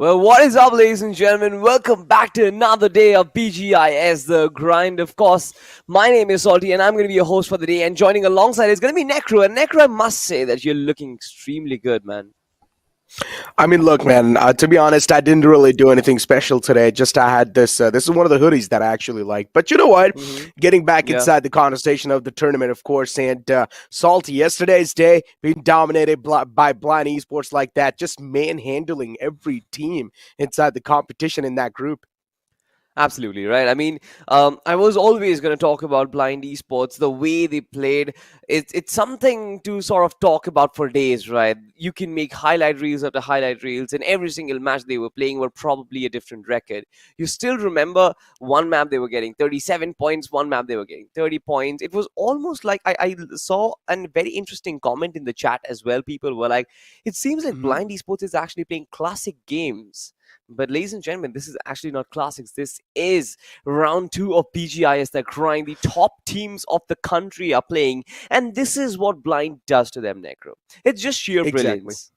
Well, what is up, ladies and gentlemen? Welcome back to another day of BGIS, the grind. Of course, my name is Salty, and I'm going to be your host for the day. And joining alongside is going to be Necro. And Necro, I must say that you're looking extremely good, man. I mean, look, man. To be honest, I didn't really do anything special today. Just I had this. This is one of the hoodies that I actually like. But you know what? Getting back Yeah. inside the conversation of the tournament, of course. And Salty, yesterday's day being dominated by blind esports like that, just manhandling every team inside the competition in that group. Absolutely right. I mean, I was always going to talk about blind esports, the way they played. It's something to sort of talk about for days, right? You can make highlight reels after highlight reels, and every single match they were playing were probably a different record. You still remember one map they were getting 37 points, one map they were getting 30 points. It was almost like I saw a very interesting comment in the chat as well. People were like, it seems like Mhm. blind esports is actually playing classic games. But ladies and gentlemen, this is actually not classics. This is round two of BGIS. They're crying. The top teams of the country are playing. And this is what blind does to them, Necro. It's just sheer Exactly. brilliance.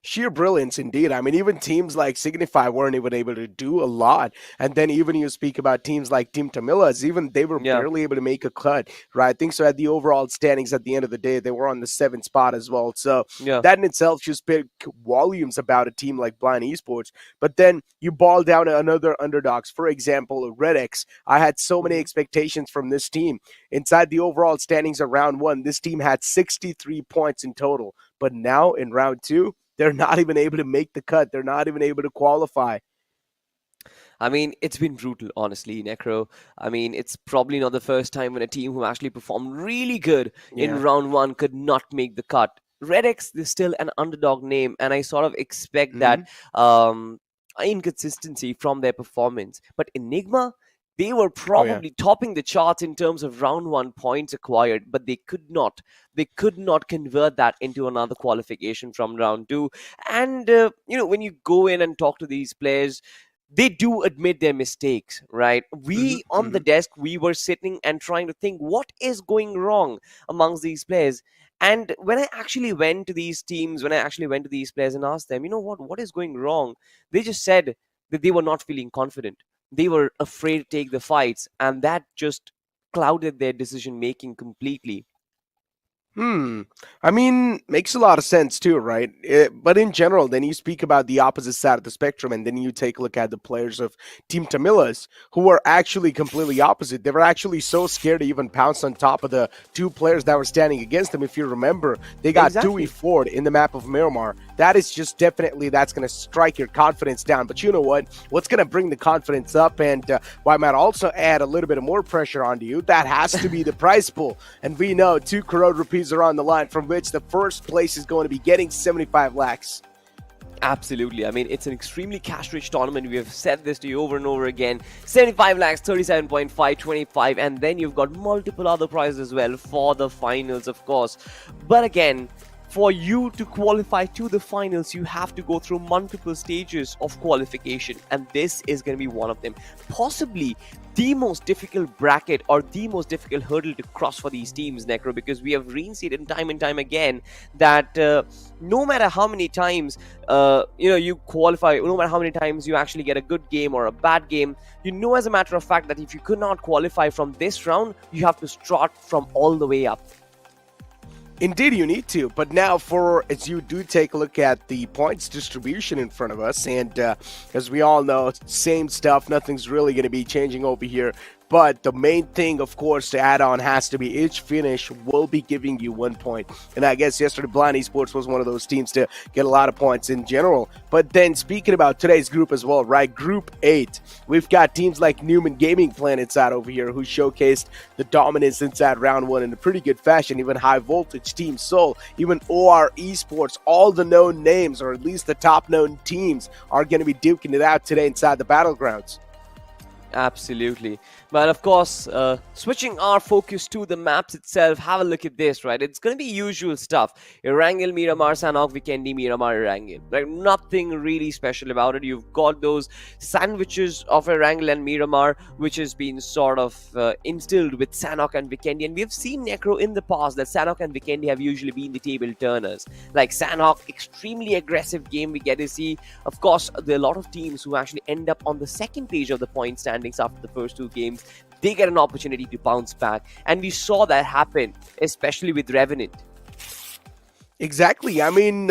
Sheer brilliance indeed. I mean, even teams like Signify weren't even able to do a lot. And then even you speak about teams like Team Tamilas, even they were Yeah, barely able to make a cut, right? I think so at the overall standings at the end of the day, they were on the seventh spot as well. So yeah. that in itself should speak volumes about a team like Blind Esports. But then you ball down to another underdogs. For example, Red X. I had so many Mhm. expectations from this team. Inside the overall standings of round one, this team had 63 points in total. But now in round two, they're not even able to make the cut. They're not even able to qualify. I mean, it's been brutal, honestly, Necro. I mean, it's probably not the first time when a team who actually performed really good in Yeah. round one could not make the cut. Red X is still an underdog name, and I sort of expect that Hmm. um, inconsistency from their performance. But Enigma, they were Oh, yeah. probably topping the charts in terms of round one points acquired, but they could not. They could not convert that into another qualification from round two. And when you go in and talk to these players, they do admit their mistakes, right? Hmm. We on the Hmm. desk, we were sitting and trying to think what is going wrong amongst these players. And when I actually went to these teams, when I actually went to these players and asked them, you know what is going wrong? They just said that they were not feeling confident. They were afraid to take the fights, and that just clouded their decision making completely. Hmm. I mean, makes a lot of sense too, right? But in general, then you speak about the opposite side of the spectrum, and then you take a look at the players of Team Tamilas, who were actually completely opposite. They were actually so scared to even pounce on top of the two players that were standing against them. If you remember, they got Dewey Exactly. Ford in the map of Miramar. That is just definitely that's going to strike your confidence down. But you know what? What's going to bring the confidence up, and why might also add a little bit of more pressure onto you? That has to be the prize pool. And we know 2 crore rupees are on the line, from which the first place is going to be getting 75 lakhs. Absolutely. I mean, it's an extremely cash-rich tournament. We have said this to you over and over again. 75 lakhs, 37.5, 25, and then you've got multiple other prizes as well for the finals, of course. But again, for you to qualify to the finals, you have to go through multiple stages of qualification, and this is going to be one of them. Possibly the most difficult bracket or the most difficult hurdle to cross for these teams, Necro, because we have reinstated time and time again that no matter how many times you qualify, no matter how many times you actually get a good game or a bad game, you know as a matter of fact that if you could not qualify from this round, you have to start from all the way up. Indeed, you need to. But now, as you do take a look at the points distribution in front of us, and as we all know, same stuff. Nothing's really going to be changing over here. But the main thing, of course, to add on has to be each finish will be giving you 1 point. And I guess yesterday, Blind Esports was one of those teams to get a lot of points in general. But then speaking about today's group as well, right? Group 8, we've got teams like Numen Gaming playing inside over here, who showcased the dominance inside round one in a pretty good fashion. Even High Voltage, Team Soul, even OR Esports, all the known names, or at least the top known teams, are going to be duking it out today inside the Battlegrounds. Absolutely. But of course, switching our focus to the maps itself, have a look at this, right? It's going to be usual stuff. Erangel, Miramar, Sanhok, Vikendi, Miramar, Erangel. Like, nothing really special about it. You've got those sandwiches of Erangel and Miramar, which has been sort of instilled with Sanhok and Vikendi. And we've seen Necro in the past that Sanhok and Vikendi have usually been the table turners. Like Sanhok, extremely aggressive game we get to see. Of course, there are a lot of teams who actually end up on the second page of the point standings after the first two games. They get an opportunity to bounce back, and we saw that happen, especially with Revenant. Exactly. I mean,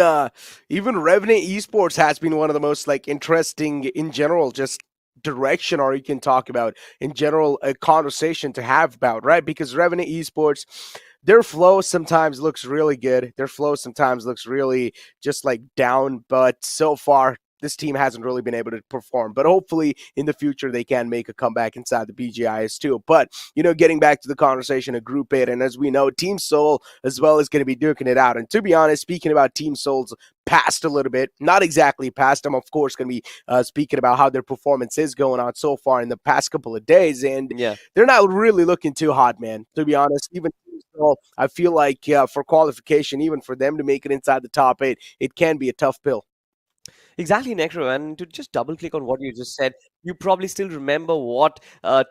even Revenant Esports has been one of the most like interesting in general, just direction, or you can talk about in general a conversation to have about, right? Because Revenant Esports, their flow sometimes looks really good. Their flow sometimes looks really just like down, but so far this team hasn't really been able to perform. But hopefully in the future they can make a comeback inside the BGIS too. But getting back to the conversation of Group 8, and as we know, Team Seoul as well is going to be duking it out. And to be honest, speaking about Team Seoul's past a little bit, not exactly past, I'm of course going to be speaking about how their performance is going on so far in the past couple of days. And Yeah. they're not really looking too hot, man, to be honest. Even so, I feel like for qualification, even for them to make it inside the top 8, it can be a tough pill. Exactly, Necro. And to just double click on what you just said, you probably still remember what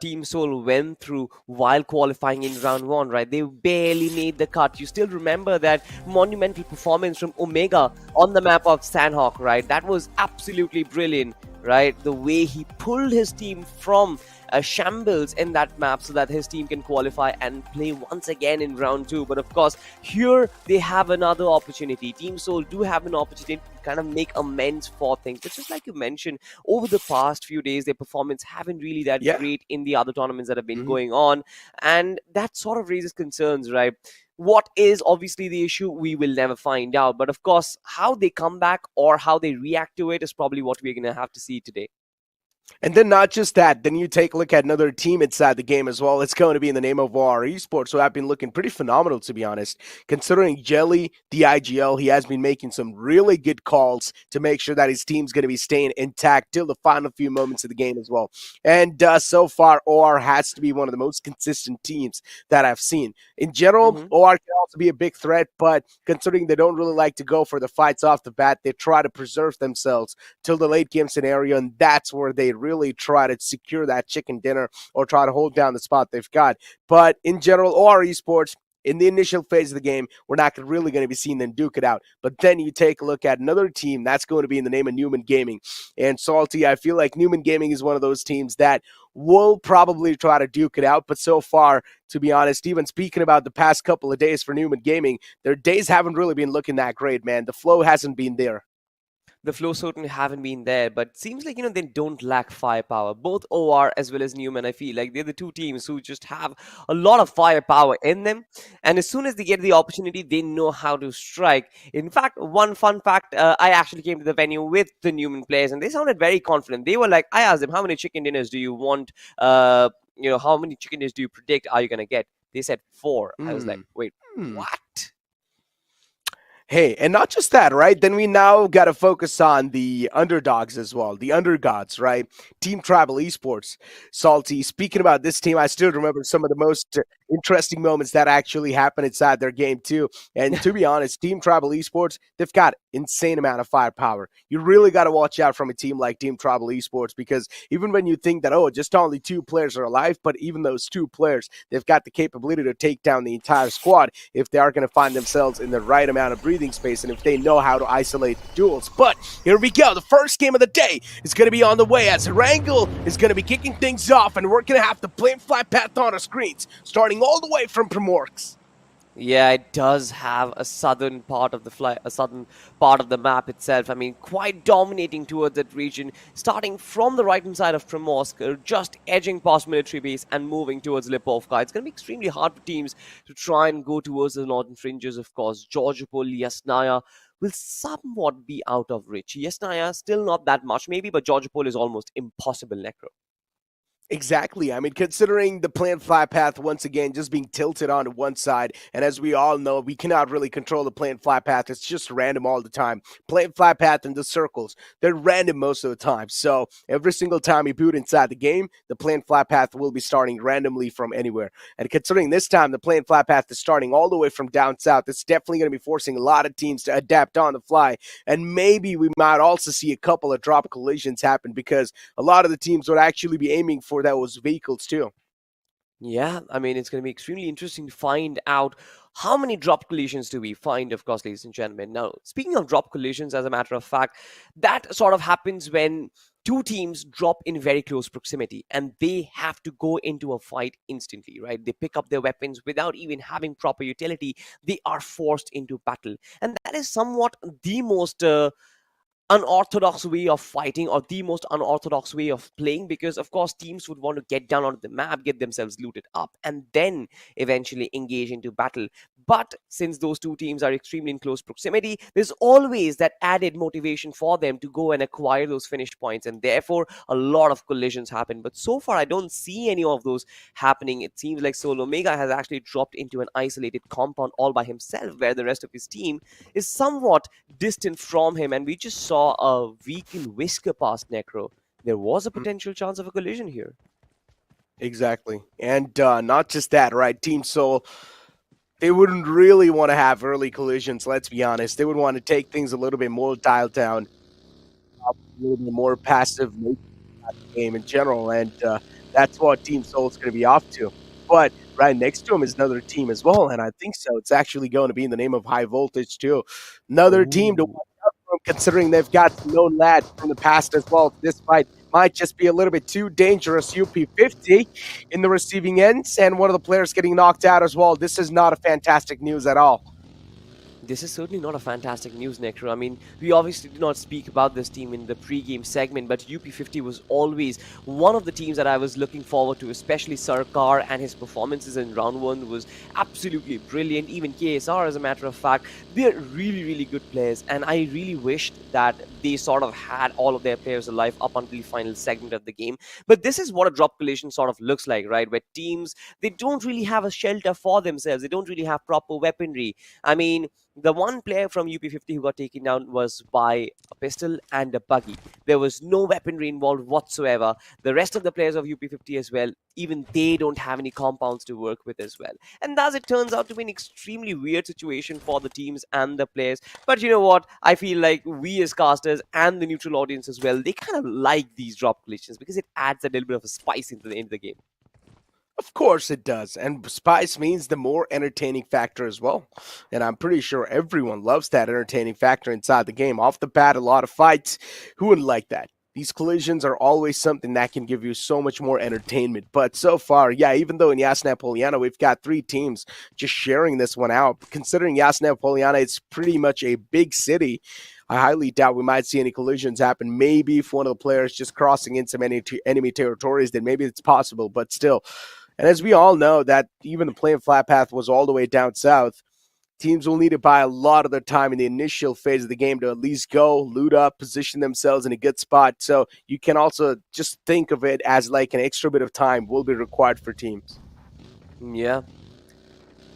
Team Soul went through while qualifying in round one, right? They barely made the cut. You still remember that monumental performance from Omega on the map of Sanhok, right? That was absolutely brilliant, right? The way he pulled his team from shambles in that map so that his team can qualify and play once again in round two. But of course, here they have another opportunity. Team Soul do have an opportunity to kind of make amends for things. But just like you mentioned, over the past few days, their performance haven't really that Yeah. great in the other tournaments that have been Mhm. going on. And that sort of raises concerns, right? What is obviously the issue, we will never find out. But of course, how they come back or how they react to it is probably what we're going to have to see today. And then not just that, then you take a look at another team inside the game as well. It's going to be in the name of OR Esports, so I've been looking pretty phenomenal, to be honest. Considering Jelly, the IGL, he has been making some really good calls to make sure that his team's going to be staying intact till the final few moments of the game as well. And so far, OR has to be one of the most consistent teams that I've seen. In general, Mm-hmm. OR can also be a big threat, but considering they don't really like to go for the fights off the bat, they try to preserve themselves till the late game scenario, and that's where they really try to secure that chicken dinner or try to hold down the spot they've got. But in general, OR Esports, in the initial phase of the game, we're not really going to be seeing them duke it out. But then you take a look at another team that's going to be in the name of Numen Gaming. And Salty, I feel like Numen Gaming is one of those teams that will probably try to duke it out. But so far, to be honest, even speaking about the past couple of days for Numen Gaming, their days haven't really been looking that great, man. The flow hasn't been there. The flow certainly haven't been there, but seems like they don't lack firepower. Both OR as well as Newman, I feel like they're the two teams who just have a lot of firepower in them, and as soon as they get the opportunity, they know how to strike. In fact, one fun fact: I actually came to the venue with the Newman players, and they sounded very confident. They were like, I asked them, "How many chicken dinners do you want? How many chicken dinners do you predict are you gonna get?" They said 4. I was like, wait, Hmm. what? Hey, and not just that, right? Then we now got to focus on the underdogs as well, the undergods, right? Team Tribal Esports. Salty, speaking about this team, I still remember some of the most interesting moments that actually happened inside their game, too. And to be honest, Team Tribal Esports, they've got insane amount of firepower. You really got to watch out from a team like Team Tribal Esports because even when you think that, oh, just only 2 players are alive, but even those 2 players, they've got the capability to take down the entire squad if they are going to find themselves in the right amount of breathing space and if they know how to isolate the duels. But here we go. The first game of the day is going to be on the way as Erangel is going to be kicking things off, and we're going to have the flame fly path on our screens, starting all the way from Primorx. Yeah, it does have a southern part of a southern part of the map itself. I mean, quite dominating towards that region, starting from the right-hand side of Primorsk, just edging past military base and moving towards Lipovka. It's going to be extremely hard for teams to try and go towards the northern fringes, of course. Georgopol, Yasnaya will somewhat be out of reach. Yasnaya, still not that much, maybe, but Georgopol is almost impossible, Necro. Exactly. I mean, considering the planned flight path once again just being tilted onto one side, and as we all know, we cannot really control the planned flight path. It's just random all the time. Planned flight path and the circles, they're random most of the time. So every single time you boot inside the game, the planned flight path will be starting randomly from anywhere. And considering this time the planned flight path is starting all the way from down south, it's definitely going to be forcing a lot of teams to adapt on the fly. And maybe we might also see a couple of drop collisions happen because a lot of the teams would actually be aiming for those vehicles too. Yeah, I mean, it's going to be extremely interesting to find out how many drop collisions do we find, of course, ladies and gentlemen. Now, speaking of drop collisions, as a matter of fact, that sort of happens when two teams drop in very close proximity and they have to go into a fight instantly, right? They pick up their weapons without even having proper utility. They are forced into battle. And that is somewhat the most unorthodox way of fighting, or the most unorthodox way of playing, because of course teams would want to get down onto the map, get themselves looted up, and then eventually engage into battle. But since those two teams are extremely in close proximity, there's always that added motivation for them to go and acquire those finish points, and therefore a lot of collisions happen. But so far I don't see any of those happening. It seems like Solo Mega has actually dropped into an isolated compound all by himself, where the rest of his team is somewhat distant from him, and we just saw a vehicle whisker past Necro. There was a potential chance of a collision here. Exactly. And not just that, right? Team Soul, they wouldn't really want to have early collisions, let's be honest. They would want to take things a little bit more dialed down, a little bit more passive game in general, and that's what Team Soul's going to be off to. But right next to him is another team as well, and I think so. It's actually going to be in the name of High Voltage too. Another team to Ooh. watch out for, considering they've got some known lads from the past as well. This fight might just be a little bit too dangerous. UP50 in the receiving ends, and one of the players getting knocked out as well. This is not a fantastic news at all. This is certainly not a fantastic news, Necro. I mean, we obviously did not speak about this team in the pre-game segment, but UP50 was always one of the teams that I was looking forward to, especially Sarkar, and his performances in round one was absolutely brilliant. Even KSR, as a matter of fact, they're really, really good players, and I really wished that they sort of had all of their players alive up until the final segment of the game. But this is what a drop collision sort of looks like, right? Where teams, they don't really have a shelter for themselves. They don't really have proper weaponry. I mean, the one player from UP50 who got taken down was by a pistol and a buggy. There was no weaponry involved whatsoever. The rest of the players of UP50 as well, even they don't have any compounds to work with as well. And thus it turns out to be an extremely weird situation for the teams and the players. But you know what? I feel like we as casters and the neutral audience as well, they kind of like these drop collisions because it adds a little bit of a spice into the game. Of course it does. And spice means the more entertaining factor as well. And I'm pretty sure everyone loves that entertaining factor inside the game. Off the bat, a lot of fights. Who wouldn't like that? These collisions are always something that can give you so much more entertainment. But so far, yeah, even though in Yasna Poliana we've got three teams just sharing this one out, considering Yasna Poliana is pretty much a big city, I highly doubt we might see any collisions happen. Maybe if one of the players just crossing in some enemy territories, then maybe it's possible. But still, and as we all know, that even the playing flat path was all the way down south, teams will need to buy a lot of their time in the initial phase of the game to at least go, loot up, position themselves in a good spot. So you can also just think of it as like an extra bit of time will be required for teams. Yeah.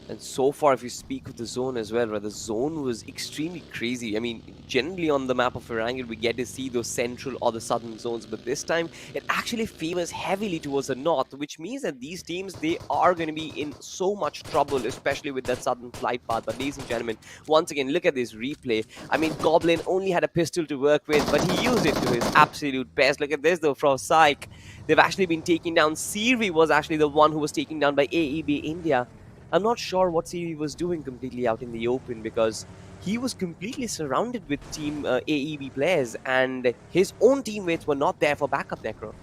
And so far, if you speak of the zone as well, right, the zone was extremely crazy. I mean, generally on the map of Erangel, we get to see those central or the southern zones, but this time it actually favors heavily towards the north, which means that these teams, they are going to be in so much trouble, especially with that southern flight path. But ladies and gentlemen, once again, look at this replay. I mean, Goblin only had a pistol to work with, but he used it to his absolute best. Look at this though, from PSYCHE. They've actually been taken down. Sirvi was actually the one who was taken down by AEB India. I'm not sure what CV was doing completely out in the open, because he was completely surrounded with team AEB players and his own teammates were not there for backup, Necro.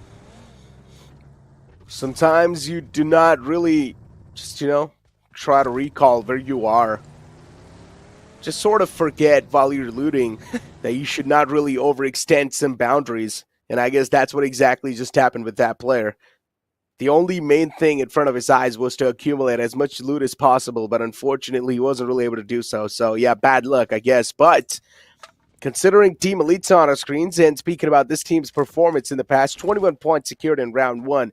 Sometimes you do not really just, try to recall where you are. Just sort of forget while you're looting that you should not really overextend some boundaries. And I guess that's what exactly just happened with that player. The only main thing in front of his eyes was to accumulate as much loot as possible, but unfortunately he wasn't really able to do so. So yeah, bad luck, I guess. But considering Team Elite's on our screens, and speaking about this team's performance in the past, 21 points secured in round one.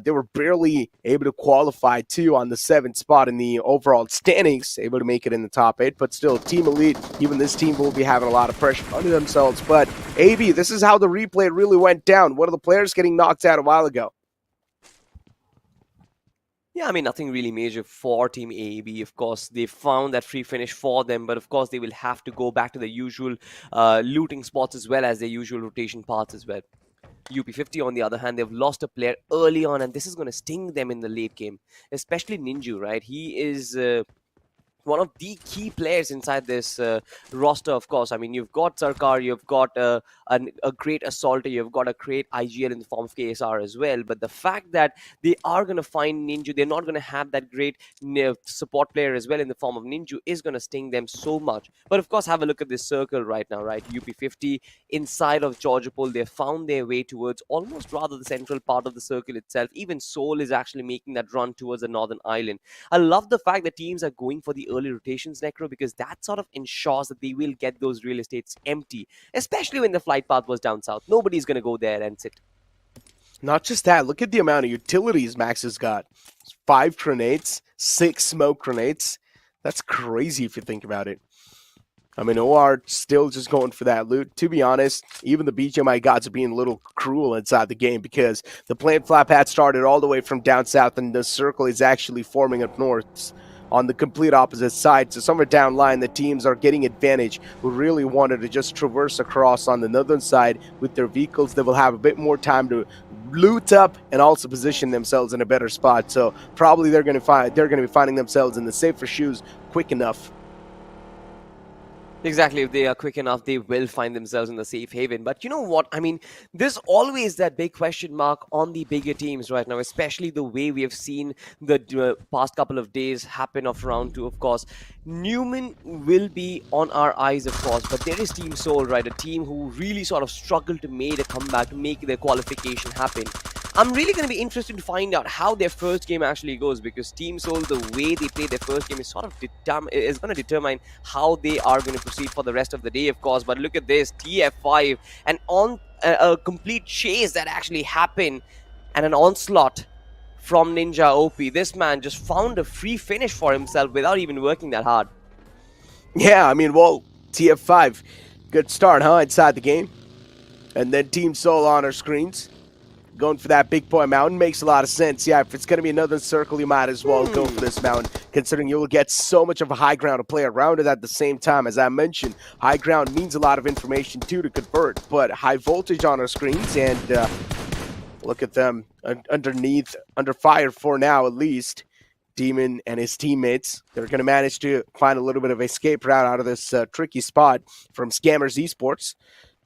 They were barely able to qualify too on the 7th spot in the overall standings, able to make it in the top 8, but still Team Elite, even this team will be having a lot of pressure under themselves. But AB, this is how the replay really went down. One of the players getting knocked out a while ago. Yeah, I mean, nothing really major for Team AAB. Of course, they found that free finish for them, but of course, they will have to go back to the usual looting spots as well as their usual rotation paths as well. UP50, on the other hand, they've lost a player early on, and this is going to sting them in the late game, especially Ninju, right? He is one of the key players inside this roster, of course. I mean, you've got Sarkar, you've got a great assaulter, you've got a great IGL in the form of KSR as well. But the fact that they are going to find Ninju, they're not going to have that great support player as well in the form of Ninju, is going to sting them so much. But of course, have a look at this circle right now, right? UP50 inside of Georgopol, they found their way towards almost rather the central part of the circle itself. Even Seoul is actually making that run towards the northern island. I love the fact that teams are going for the early rotations, Necro, because that sort of ensures that they will get those real estates empty, especially when the flight path was down south. Nobody's going to go there and sit. Not just that, look at the amount of utilities Max has got. 5 grenades, 6 smoke grenades. That's crazy if you think about it. I mean, OR still just going for that loot. To be honest, even the BGMI gods are being a little cruel inside the game because the plant flap had started all the way from down south and the circle is actually forming up north on the complete opposite side. So somewhere down line, the teams are getting advantage who really wanted to just traverse across on the northern side with their vehicles. They will have a bit more time to loot up and also position themselves in a better spot. So probably they're going to be finding themselves in the safer shoes quick enough. Exactly, if they are quick enough, they will find themselves in the safe haven. But you know what? I mean, there's always that big question mark on the bigger teams right now, especially the way we have seen the past couple of days happen of round 2, of course. Numen will be on our eyes, of course, but there is Team Seoul, right? A team who really sort of struggled to make a comeback, to make their qualification happen. I'm really going to be interested to find out how their first game actually goes, because Team Seoul, the way they play their first game is sort of is going to determine how they are going to proceed for the rest of the day, of course. But look at this, TF5, and on a complete chase that actually happened, and an onslaught from Ninja OP. This man just found a free finish for himself without even working that hard. Yeah, I mean, well, TF5, good start, huh, inside the game. And then Team Seoul on our screens. Going for that big boy mountain makes a lot of sense. Yeah, if it's going to be another circle, you might as well go for this mountain, considering you will get so much of a high ground to play around it at the same time. As I mentioned, high ground means a lot of information, too, to convert. But high voltage on our screens, and look at them underneath, under fire for now, at least. Demon and his teammates, they're going to manage to find a little bit of escape route out of this tricky spot from Scammers Esports.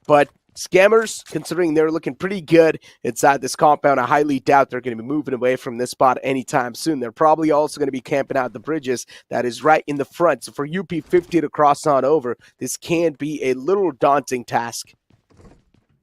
But Scammers, considering they're looking pretty good inside this compound, I highly doubt they're going to be moving away from this spot anytime soon. They're probably also going to be camping out the Bgis that is right in the front. So for UP50 to cross on over, this can be a little daunting task.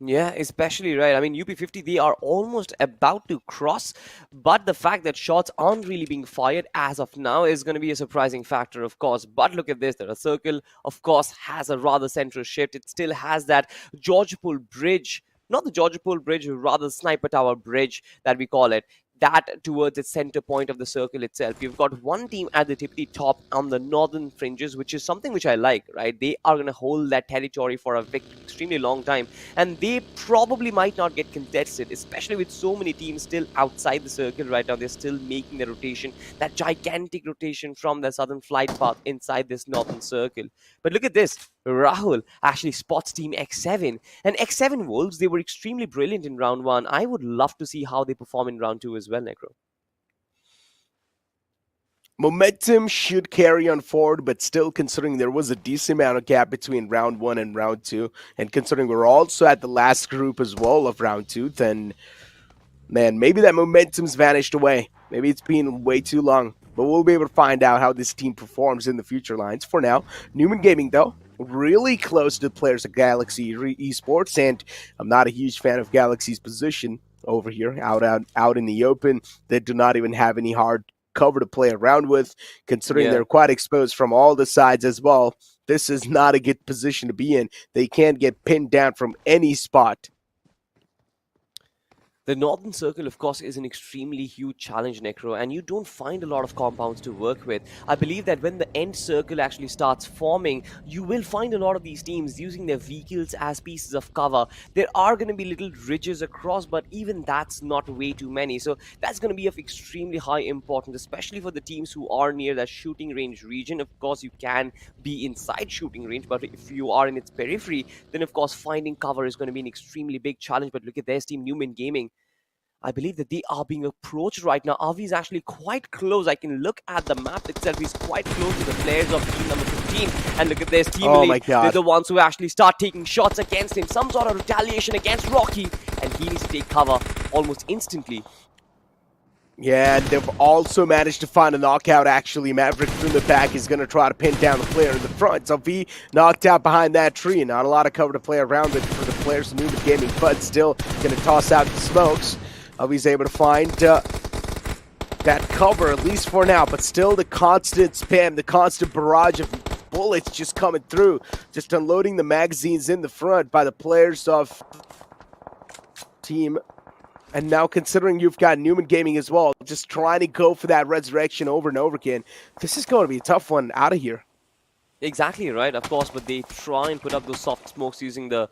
Yeah, especially right. I mean, UP50, they are almost about to cross, but the fact that shots aren't really being fired as of now is going to be a surprising factor, of course. But look at this. The circle, of course, has a rather central shift. It still has that Georgopol bridge, not the Georgopol bridge, rather Sniper Tower bridge that we call it, that towards its center point of the circle itself. You've got one team at the tippity top on the northern fringes, which is something which I like, right? They are going to hold that territory for a extremely long time, and they probably might not get contested, especially with so many teams still outside the circle right now. They're still making the rotation, that gigantic rotation from the southern flight path inside this northern circle. But look at this. Rahul actually spots Team X7. And X7 Wolves, they were extremely brilliant in round 1. I would love to see how they perform in round 2 as well, Necro. Momentum should carry on forward, but still considering there was a decent amount of gap between round 1 and round 2, and considering we're also at the last group as well of round 2, then, man, maybe that momentum's vanished away. Maybe it's been way too long. But we'll be able to find out how this team performs in the future lines. For now, Numen Gaming, though, really close to the players of Galaxy Esports, and I'm not a huge fan of Galaxy's position over here, out in the open. They do not even have any hard cover to play around with, considering they're quite exposed from all the sides as well. This is not a good position to be in. They can't get pinned down from any spot. The northern circle, of course, is an extremely huge challenge, Necro, and you don't find a lot of compounds to work with. I believe that when the end circle actually starts forming, you will find a lot of these teams using their vehicles as pieces of cover. There are going to be little ridges across, but even that's not way too many. So that's going to be of extremely high importance, especially for the teams who are near that shooting range region. Of course, you can be inside shooting range, but if you are in its periphery, then of course finding cover is going to be an extremely big challenge. But look at their team, Numen Gaming. I believe that they are being approached right now. Avi is actually quite close. I can look at the map itself. He's quite close to the players of team number 15. And look at this team elite. They're the ones who actually start taking shots against him. Some sort of retaliation against Rocky. And he needs to take cover almost instantly. Yeah, and they've also managed to find a knockout, actually. Maverick from the back is going to try to pin down the player in the front. So V knocked out behind that tree. Not a lot of cover to play around it for the players of Numen Gaming, but still going to toss out the smokes. He's able to find that cover, at least for now, but still the constant spam, the constant barrage of bullets just coming through, just unloading the magazines in the front by the players of team. And now considering you've got Numen Gaming as well, just trying to go for that resurrection over and over again, this is going to be a tough one out of here. Exactly right, of course, but they try and put up those soft smokes using the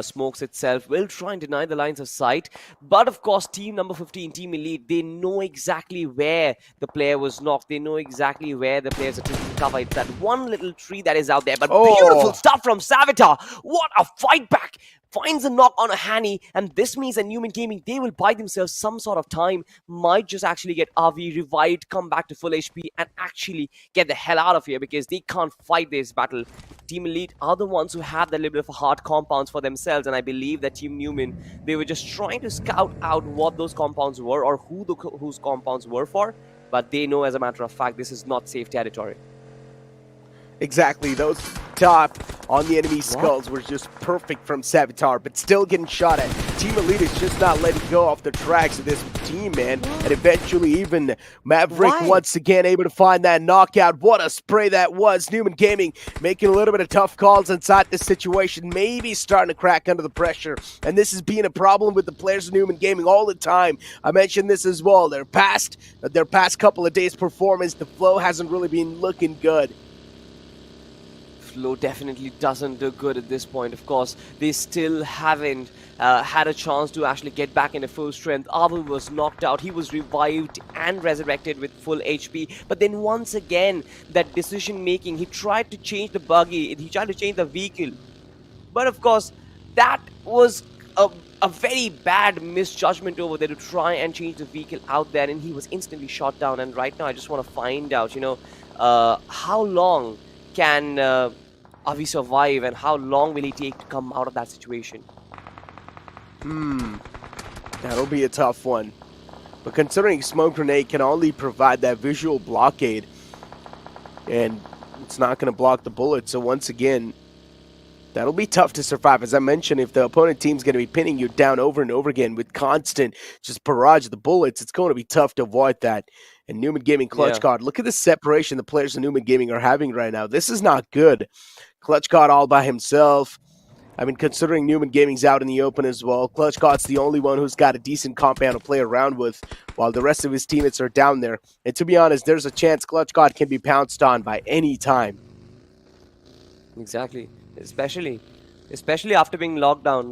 smokes itself. Will try and deny the lines of sight, but of course team number 15, Team Elite, they know exactly where the player was knocked. They know exactly where the players are taking cover. It's that one little tree that is out there, but beautiful stuff from Savitar. What a fight back! Finds a knock on a Hanny, and this means that Numen Gaming, they will buy themselves some sort of time, might just actually get RV revived, come back to full HP, and actually get the hell out of here because they can't fight this battle. Team Elite are the ones who have that little bit of hard compounds for themselves, and I believe that Team Numen, they were just trying to scout out what those compounds were or whose compounds were for, but they know as a matter of fact this is not safe territory. Exactly, those top on the enemy skulls were just perfect from Savitar, but still getting shot at. Team Elite is just not letting go off the tracks of this team, man. And eventually even Maverick once again able to find that knockout. What a spray that was. Numen Gaming making a little bit of tough calls inside this situation, maybe starting to crack under the pressure. And this has been a problem with the players of Numen Gaming all the time. I mentioned this as well. Their past couple of days' performance, the flow hasn't really been looking good. Flow definitely doesn't do good at this point. Of course, they still haven't had a chance to actually get back into full strength. Arvel was knocked out. He was revived and resurrected with full HP. But then once again, that decision making, he tried to change the buggy. He tried to change the vehicle. But of course, that was a very bad misjudgment over there to try and change the vehicle out there. And he was instantly shot down. And right now, I just want to find out, how long can Avi survive and how long will he take to come out of that situation? That'll be a tough one. But considering Smoke Grenade can only provide that visual blockade, and it's not going to block the bullet, so once again, that'll be tough to survive. As I mentioned, if the opponent team's going to be pinning you down over and over again with constant just barrage of the bullets, it's going to be tough to avoid that. And Numen Gaming Clutch God, look at the separation the players of Numen Gaming are having right now. This is not good. Clutch God all by himself. I mean, considering Numen Gaming's out in the open as well, Clutch God's the only one who's got a decent compound to play around with, while the rest of his teammates are down there. And to be honest, there's a chance Clutch God can be pounced on by any time. Exactly. Especially after being locked down,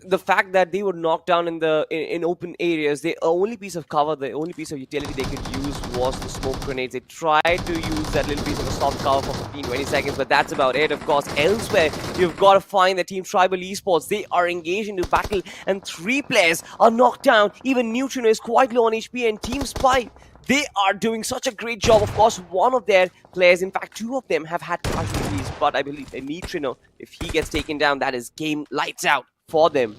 the fact that they were knocked down in open areas, the only piece of cover, the only piece of utility they could use was the smoke grenades. They tried to use that little piece of a soft cover for 15-20 seconds, but that's about it. Of course, elsewhere, you've got to find the team Tribal Esports. They are engaged into battle, and 3 players are knocked down. Even Neutrino is quite low on HP, and Team Spy, they are doing such a great job. Of course, one of their players, in fact, 2 of them have had casualties, but I believe that Neutrino, if he gets taken down, that is game lights out for them.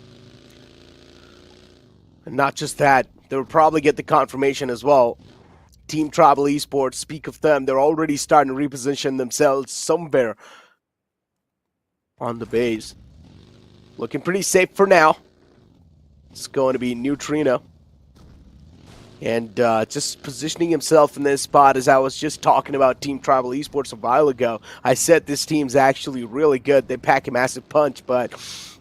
And not just that, they'll probably get the confirmation as well. Team Tribal Esports, speak of them, they're already starting to reposition themselves somewhere on the base. Looking pretty safe for now. It's going to be Neutrino. And just positioning himself in this spot, as I was just talking about Team Tribal Esports a while ago. I said this team's actually really good. They pack a massive punch, but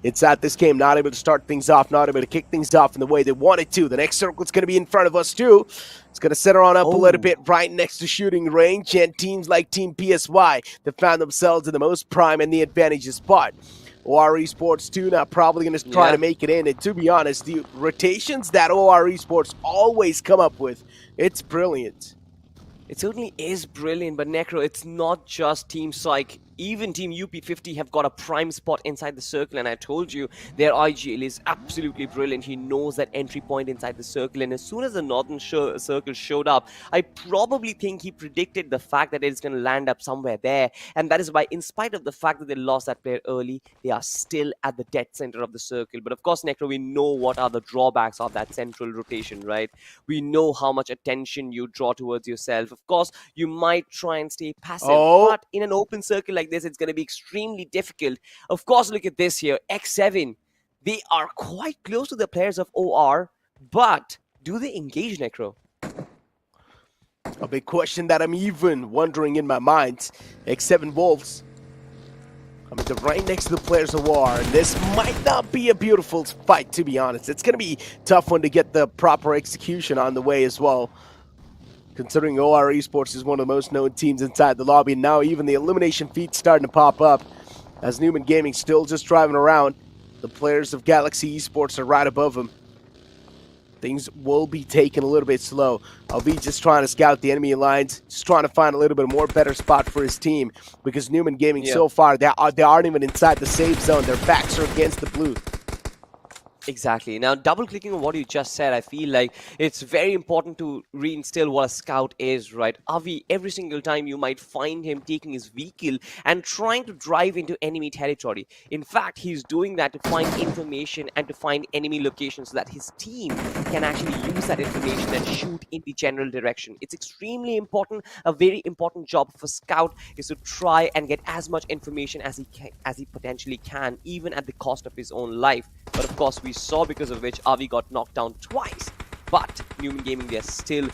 it's at this game not able to start things off, not able to kick things off in the way they wanted to. The next circle is going to be in front of us too. It's going to center on up a little bit right next to shooting range, and teams like Team PSY that found themselves in the most prime and the advantageous spot. OR Esports too, now probably going to try to make it in. And to be honest, the rotations that OR Esports always come up with, it's brilliant. It certainly is brilliant, but Necro, it's not just Team Psych. Even Team UP50 have got a prime spot inside the circle, and I told you their IGL is absolutely brilliant. He knows that entry point inside the circle, and as soon as the northern circle showed up, I probably think he predicted the fact that it's going to land up somewhere there, and that is why, in spite of the fact that they lost that player early, they are still at the dead center of the circle. But of course, Necro, we know what are the drawbacks of that central rotation, right? We know how much attention you draw towards yourself. Of course, you might try and stay passive, but in an open circle like this, it's going to be extremely difficult. Of course, look at this here. X7, they are quite close to the players of OR, but do they engage, Necro? A big question that I'm even wondering in my mind. X7 Wolves coming to right next to the players of OR, and this might not be a beautiful fight, to be honest. It's going to be a tough one to get the proper execution on the way as well, considering OR Esports is one of the most known teams inside the lobby. And now even the elimination feed's starting to pop up as Numen Gaming still just driving around. The players of Galaxy Esports are right above them. Things will be taken a little bit slow. Alvi just trying to scout the enemy lines, just trying to find a little bit more better spot for his team, because Numen Gaming so far, they aren't even inside the safe zone. Their backs are against the blue. Exactly. Now, double-clicking on what you just said, I feel like it's very important to reinstill what a scout is, right? Avi, every single time you might find him taking his vehicle and trying to drive into enemy territory. In fact, he's doing that to find information and to find enemy locations so that his team can actually use that information and shoot in the general direction. It's extremely important. A very important job for scout is to try and get as much information as he potentially can, even at the cost of his own life. But of course, we saw because of which Avi got knocked down twice. But Numen Gaming, they're still,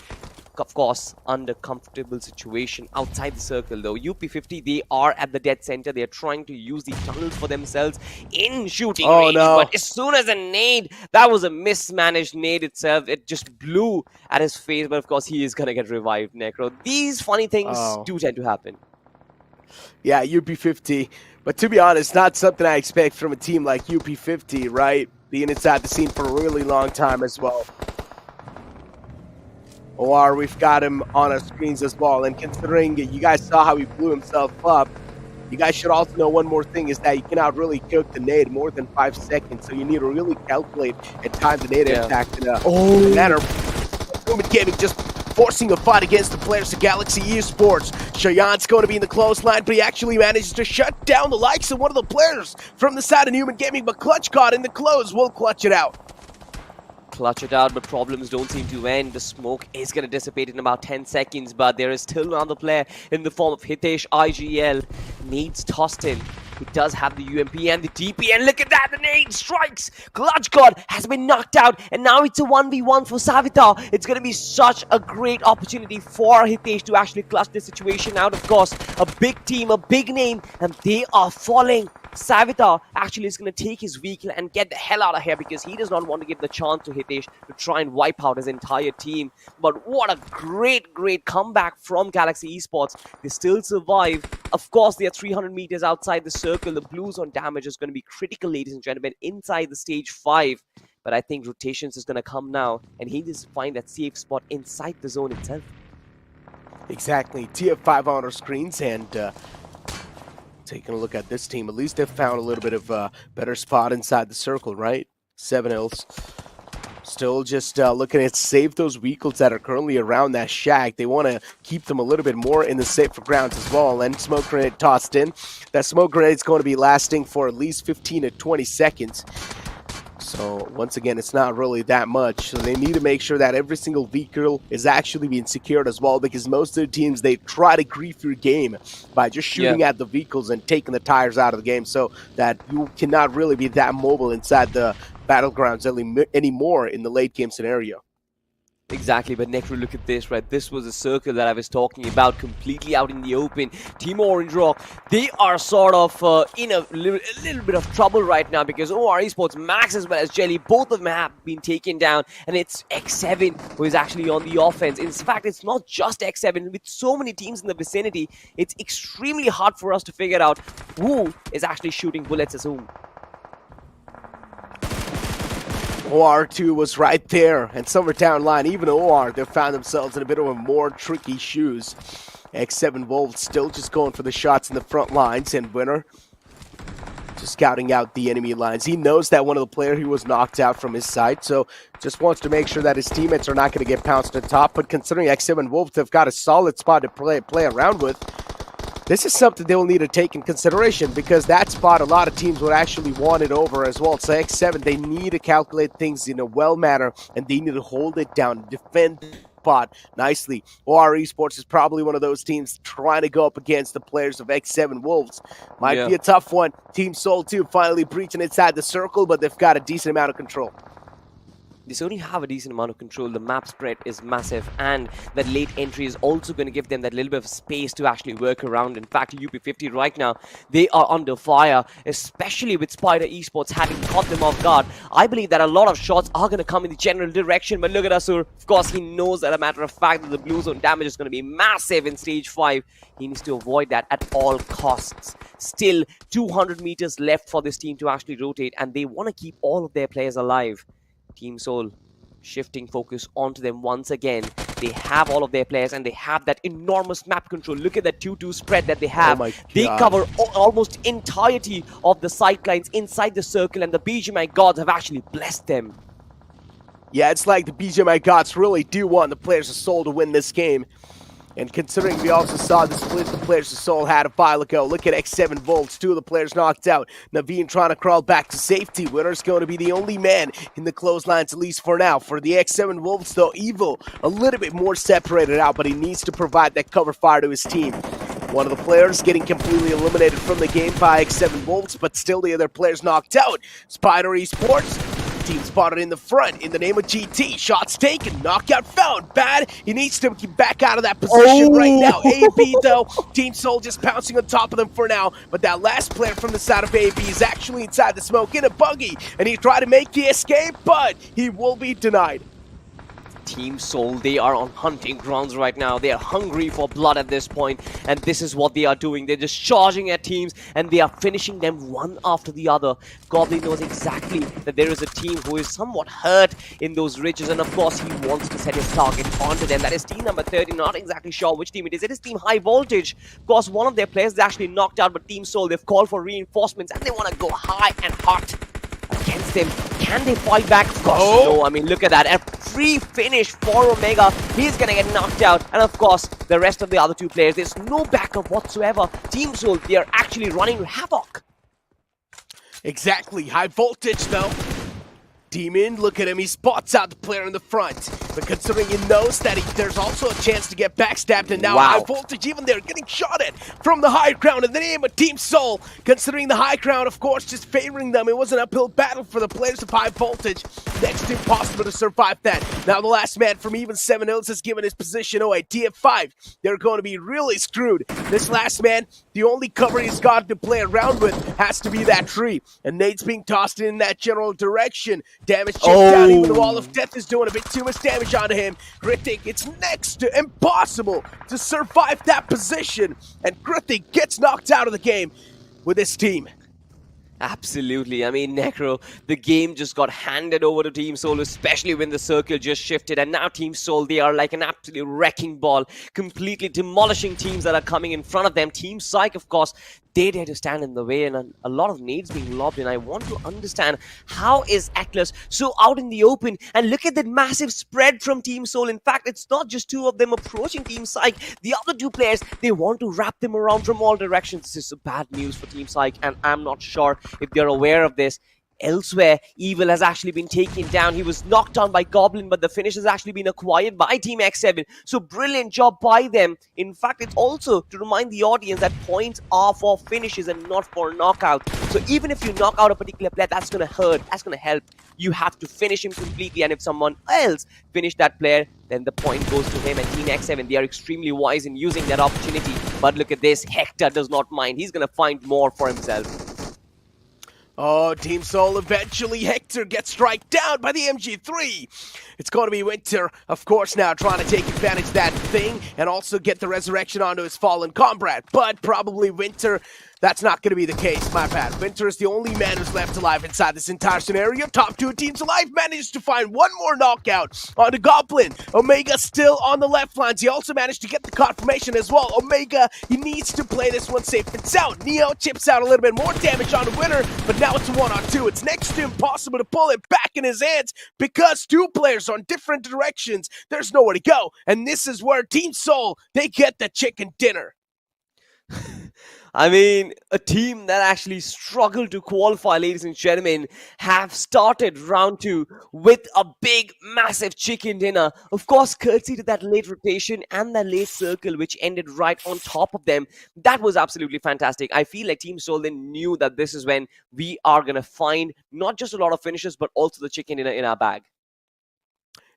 of course, under comfortable situation outside the circle though. UP50, they are at the dead center. They're trying to use the tunnels for themselves in shooting range. No. But as soon as a nade, that was a mismanaged nade itself. It just blew at his face. But of course, he is going to get revived, Necro. These funny things do tend to happen. Yeah, UP50. But to be honest, not something I expect from a team like UP50, right? Being inside the scene for a really long time as well. OR, we've got him on our screens as well. And considering you guys saw how he blew himself up, you guys should also know one more thing is that you cannot really cook the nade more than 5 seconds. So you need to really calculate and time the nade impact in a manner. Numen Gaming just forcing a fight against the players of Galaxy Esports. Cheyenne's going to be in the close line, but he actually manages to shut down the likes of one of the players from the side of Numen Gaming, but Clutch caught in the close. Will clutch it out. Clutch it out, but problems don't seem to end. The smoke is going to dissipate in about 10 seconds, but there is still another player in the form of Hitesh IGL. Nades tossed in. He does have the UMP and the TP, and look at that, the nade strikes! Clutch God has been knocked out, and now it's a 1v1 for Savitar. It's going to be such a great opportunity for Hitesh to actually clutch this situation out. Of course, a big team, a big name, and they are falling. Savitar actually is going to take his vehicle and get the hell out of here because he does not want to give the chance to Hitesh to try and wipe out his entire team. But what a great comeback from Galaxy Esports. They still survive. Of course, they are 300 meters outside the circle. The blues on damage is going to be critical, ladies and gentlemen, inside the stage 5. But I think rotations is going to come now, and he needs to find that safe spot inside the zone itself. Exactly. TF5 on our screens, and taking a look at this team, at least they've found a little bit of a better spot inside the circle, right? 7 hills. Still just looking at save those vehicles that are currently around that shack. They want to keep them a little bit more in the safer grounds as well. And smoke grenade tossed in. That smoke grenade is going to be lasting for at least 15 to 20 seconds. So once again, it's not really that much. So they need to make sure that every single vehicle is actually being secured as well, because most of the teams, they try to grief your game by just shooting at the vehicles and taking the tires out of the game, so that you cannot really be that mobile inside the battlegrounds anymore in the late game scenario. Exactly, but Necro, look at this, right? This was a circle that I was talking about, completely out in the open. Team Orange Rock, they are sort of in a little bit of trouble right now because OR Esports, Max as well as Jelly, both of them have been taken down, and it's X7 who is actually on the offense. In fact, it's not just X7. With so many teams in the vicinity, it's extremely hard for us to figure out who is actually shooting bullets as whom. OR2 was right there, and somewhere down line, even OR, they found themselves in a bit of a more tricky shoes. X7 Wolves still just going for the shots in the front lines, and Winner just scouting out the enemy lines. He knows that one of the players he was knocked out from his side, so just wants to make sure that his teammates are not going to get pounced on top. But considering X7 Wolves have got a solid spot to play around with, this is something they will need to take in consideration, because that spot a lot of teams would actually want it over as well. So X7, they need to calculate things in a well manner, and they need to hold it down, defend the spot nicely. OR Esports is probably one of those teams trying to go up against the players of X7 Wolves. Might be a tough one. Team Soul 2 finally breaching inside the circle, but they've got a decent amount of control. They certainly have a decent amount of control. The map spread is massive, and that late entry is also going to give them that little bit of space to actually work around. In fact, UP50 right now, they are under fire, especially with SPYDER Esports having caught them off guard. I believe that a lot of shots are going to come in the general direction, but look at Asur. Of course, he knows that a matter of fact that the blue zone damage is going to be massive in stage 5. He needs to avoid that at all costs. Still, 200 meters left for this team to actually rotate, and they want to keep all of their players alive. Team Soul shifting focus onto them once again. They have all of their players, and they have that enormous map control. Look at that 2-2 spread that they have. They cover almost entirety of the sightlines inside the circle, and the BGMI gods have actually blessed them. Yeah, it's like the BGMI gods really do want the players of Soul to win this game. And considering we also saw the split the players of Soul had a while ago, look at X7 Volts, 2 of the players knocked out. Naveen trying to crawl back to safety. Winner's going to be the only man in the clotheslines, at least for now. For the X7 Wolves, though, Evil a little bit more separated out, but he needs to provide that cover fire to his team. One of the players getting completely eliminated from the game by X7 Wolves, but still the other players knocked out. SPYDER Esports, team spotted in the front in the name of GT. Shots taken, knockout found. Bad. He needs to get back out of that position right now. AB, though, Team Soul just pouncing on top of them for now. But that last player from the side of AB is actually inside the smoke in a buggy, and he tried to make the escape, but he will be denied. Team Soul, they are on hunting grounds right now. They are hungry for blood at this point, and this is what they are doing. They're just charging at teams, and they are finishing them one after the other. Goblin knows exactly that there is a team who is somewhat hurt in those ridges, and of course he wants to set his target onto them. That is team number 30. Not exactly sure which team it is. It is team High Voltage. Of course, one of their players is actually knocked out, but Team Soul, they've called for reinforcements, and they want to go high and hot against them. Can they fight back? Of course, no. I mean, look at that. A free finish for Omega. He's gonna get knocked out. And of course, the rest of the other two players, there's no backup whatsoever. Team Soul, they are actually running havoc. Exactly. High Voltage, though. Demon, look at him, he spots out the player in the front. But considering he knows that there's also a chance to get backstabbed, and now High Voltage, even they're getting shot at from the high ground in the name of Team Soul. Considering the high ground, of course, just favoring them. It was an uphill battle for the players of High Voltage. Next to impossible to survive that. Now the last man from even 7 Hills has given his position away. TF5, they're going to be really screwed. This last man, the only cover he's got to play around with has to be that tree. And Nate's being tossed in that general direction. Damage chipped down, even the Wall of Death is doing a bit too much damage onto him. Kritik, it's next to impossible to survive that position. And Kritik gets knocked out of the game with his team. Absolutely. I mean, Necro, the game just got handed over to Team Soul, especially when the circle just shifted. And now Team Soul, they are like an absolute wrecking ball, completely demolishing teams that are coming in front of them. Team PSYCHE, of course, they dare to stand in the way, and a lot of nades being lobbed in. I want to understand, how is Atlas so out in the open? And look at that massive spread from Team Soul. In fact, it's not just 2 of them approaching Team PSYCHE. The other 2 players, they want to wrap them around from all directions. This is bad news for Team PSYCHE, and I'm not sure if they're aware of this. elsewhere, Evil has actually been taken down. He was knocked down by Goblin, but the finish has actually been acquired by Team X7. So brilliant job by them. In fact, it's also to remind the audience that points are for finishes and not for knockout. So even if you knock out a particular player, that's going to hurt, that's going to help. You have to finish him completely, and if someone else finish that player, then the point goes to him. And Team X7, they are extremely wise in using that opportunity. But look at this, Hector does not mind. He's going to find more for himself. Oh, Team Soul, eventually Hector gets struck down by the MG3. It's going to be Winter, of course, now trying to take advantage of that thing and also get the resurrection onto his fallen comrade. But probably Winter, that's not going to be the case, my bad. Winter is the only man who's left alive inside this entire scenario. Top two teams alive managed to find one more knockout on the Goblin. Omega still on the left lines. He also managed to get the confirmation as well. Omega, he needs to play this one safe and sound. Neo chips out a little bit more damage on the Winner, but now it's a 1-on-2. It's next to impossible to pull it back in his hands because two players are in different directions. There's nowhere to go. And this is where Team Soul, they get the chicken dinner. I mean, a team that actually struggled to qualify, ladies and gentlemen, have started round 2 with a big, massive chicken dinner. Of course, courtesy to that late rotation and that late circle, which ended right on top of them. That was absolutely fantastic. I feel like Team Soul then knew that this is when we are going to find not just a lot of finishes, but also the chicken dinner in our bag.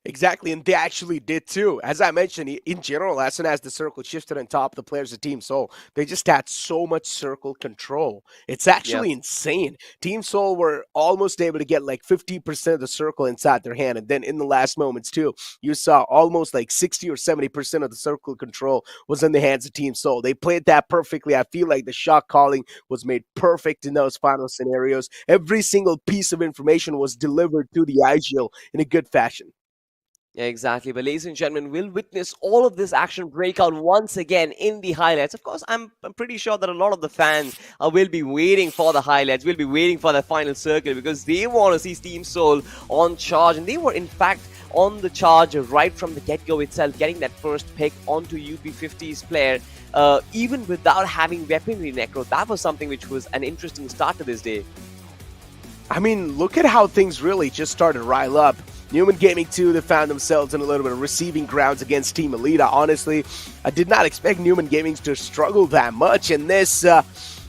Exactly, and they actually did too. As I mentioned, in general, as soon as the circle shifted on top, the players of Team Soul, they just had so much circle control. It's actually insane. Team Soul were almost able to get like 50% of the circle inside their hand, and then in the last moments too, you saw almost like 60 or 70% of the circle control was in the hands of Team Soul. They played that perfectly. I feel like the shot calling was made perfect in those final scenarios. Every single piece of information was delivered to the IGL in a good fashion. Yeah, exactly. But ladies and gentlemen, we'll witness all of this action break out once again in the highlights. Of course, I'm pretty sure that a lot of the fans will be waiting for the highlights. We'll be waiting for the final circle because they want to see Team Soul on charge. And they were, in fact, on the charge right from the get-go itself, getting that first pick onto UP50's player, even without having weaponry necro. That was something which was an interesting start to this day. I mean, look at how things really just started to rile up. Numen Gaming 2, they found themselves in a little bit of receiving grounds against Team Elita. Honestly, I did not expect Numen Gaming to struggle that much in this. A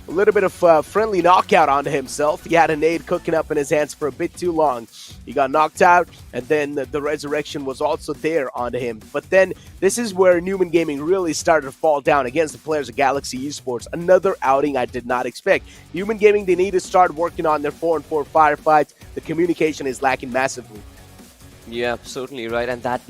little bit of friendly knockout onto himself. He had a nade cooking up in his hands for a bit too long. He got knocked out, and then the resurrection was also there onto him. But then this is where Numen Gaming really started to fall down against the players of Galaxy Esports. Another outing I did not expect. Numen Gaming, they need to start working on their 4-on-4 firefights. The communication is lacking massively. Yeah, certainly right, and that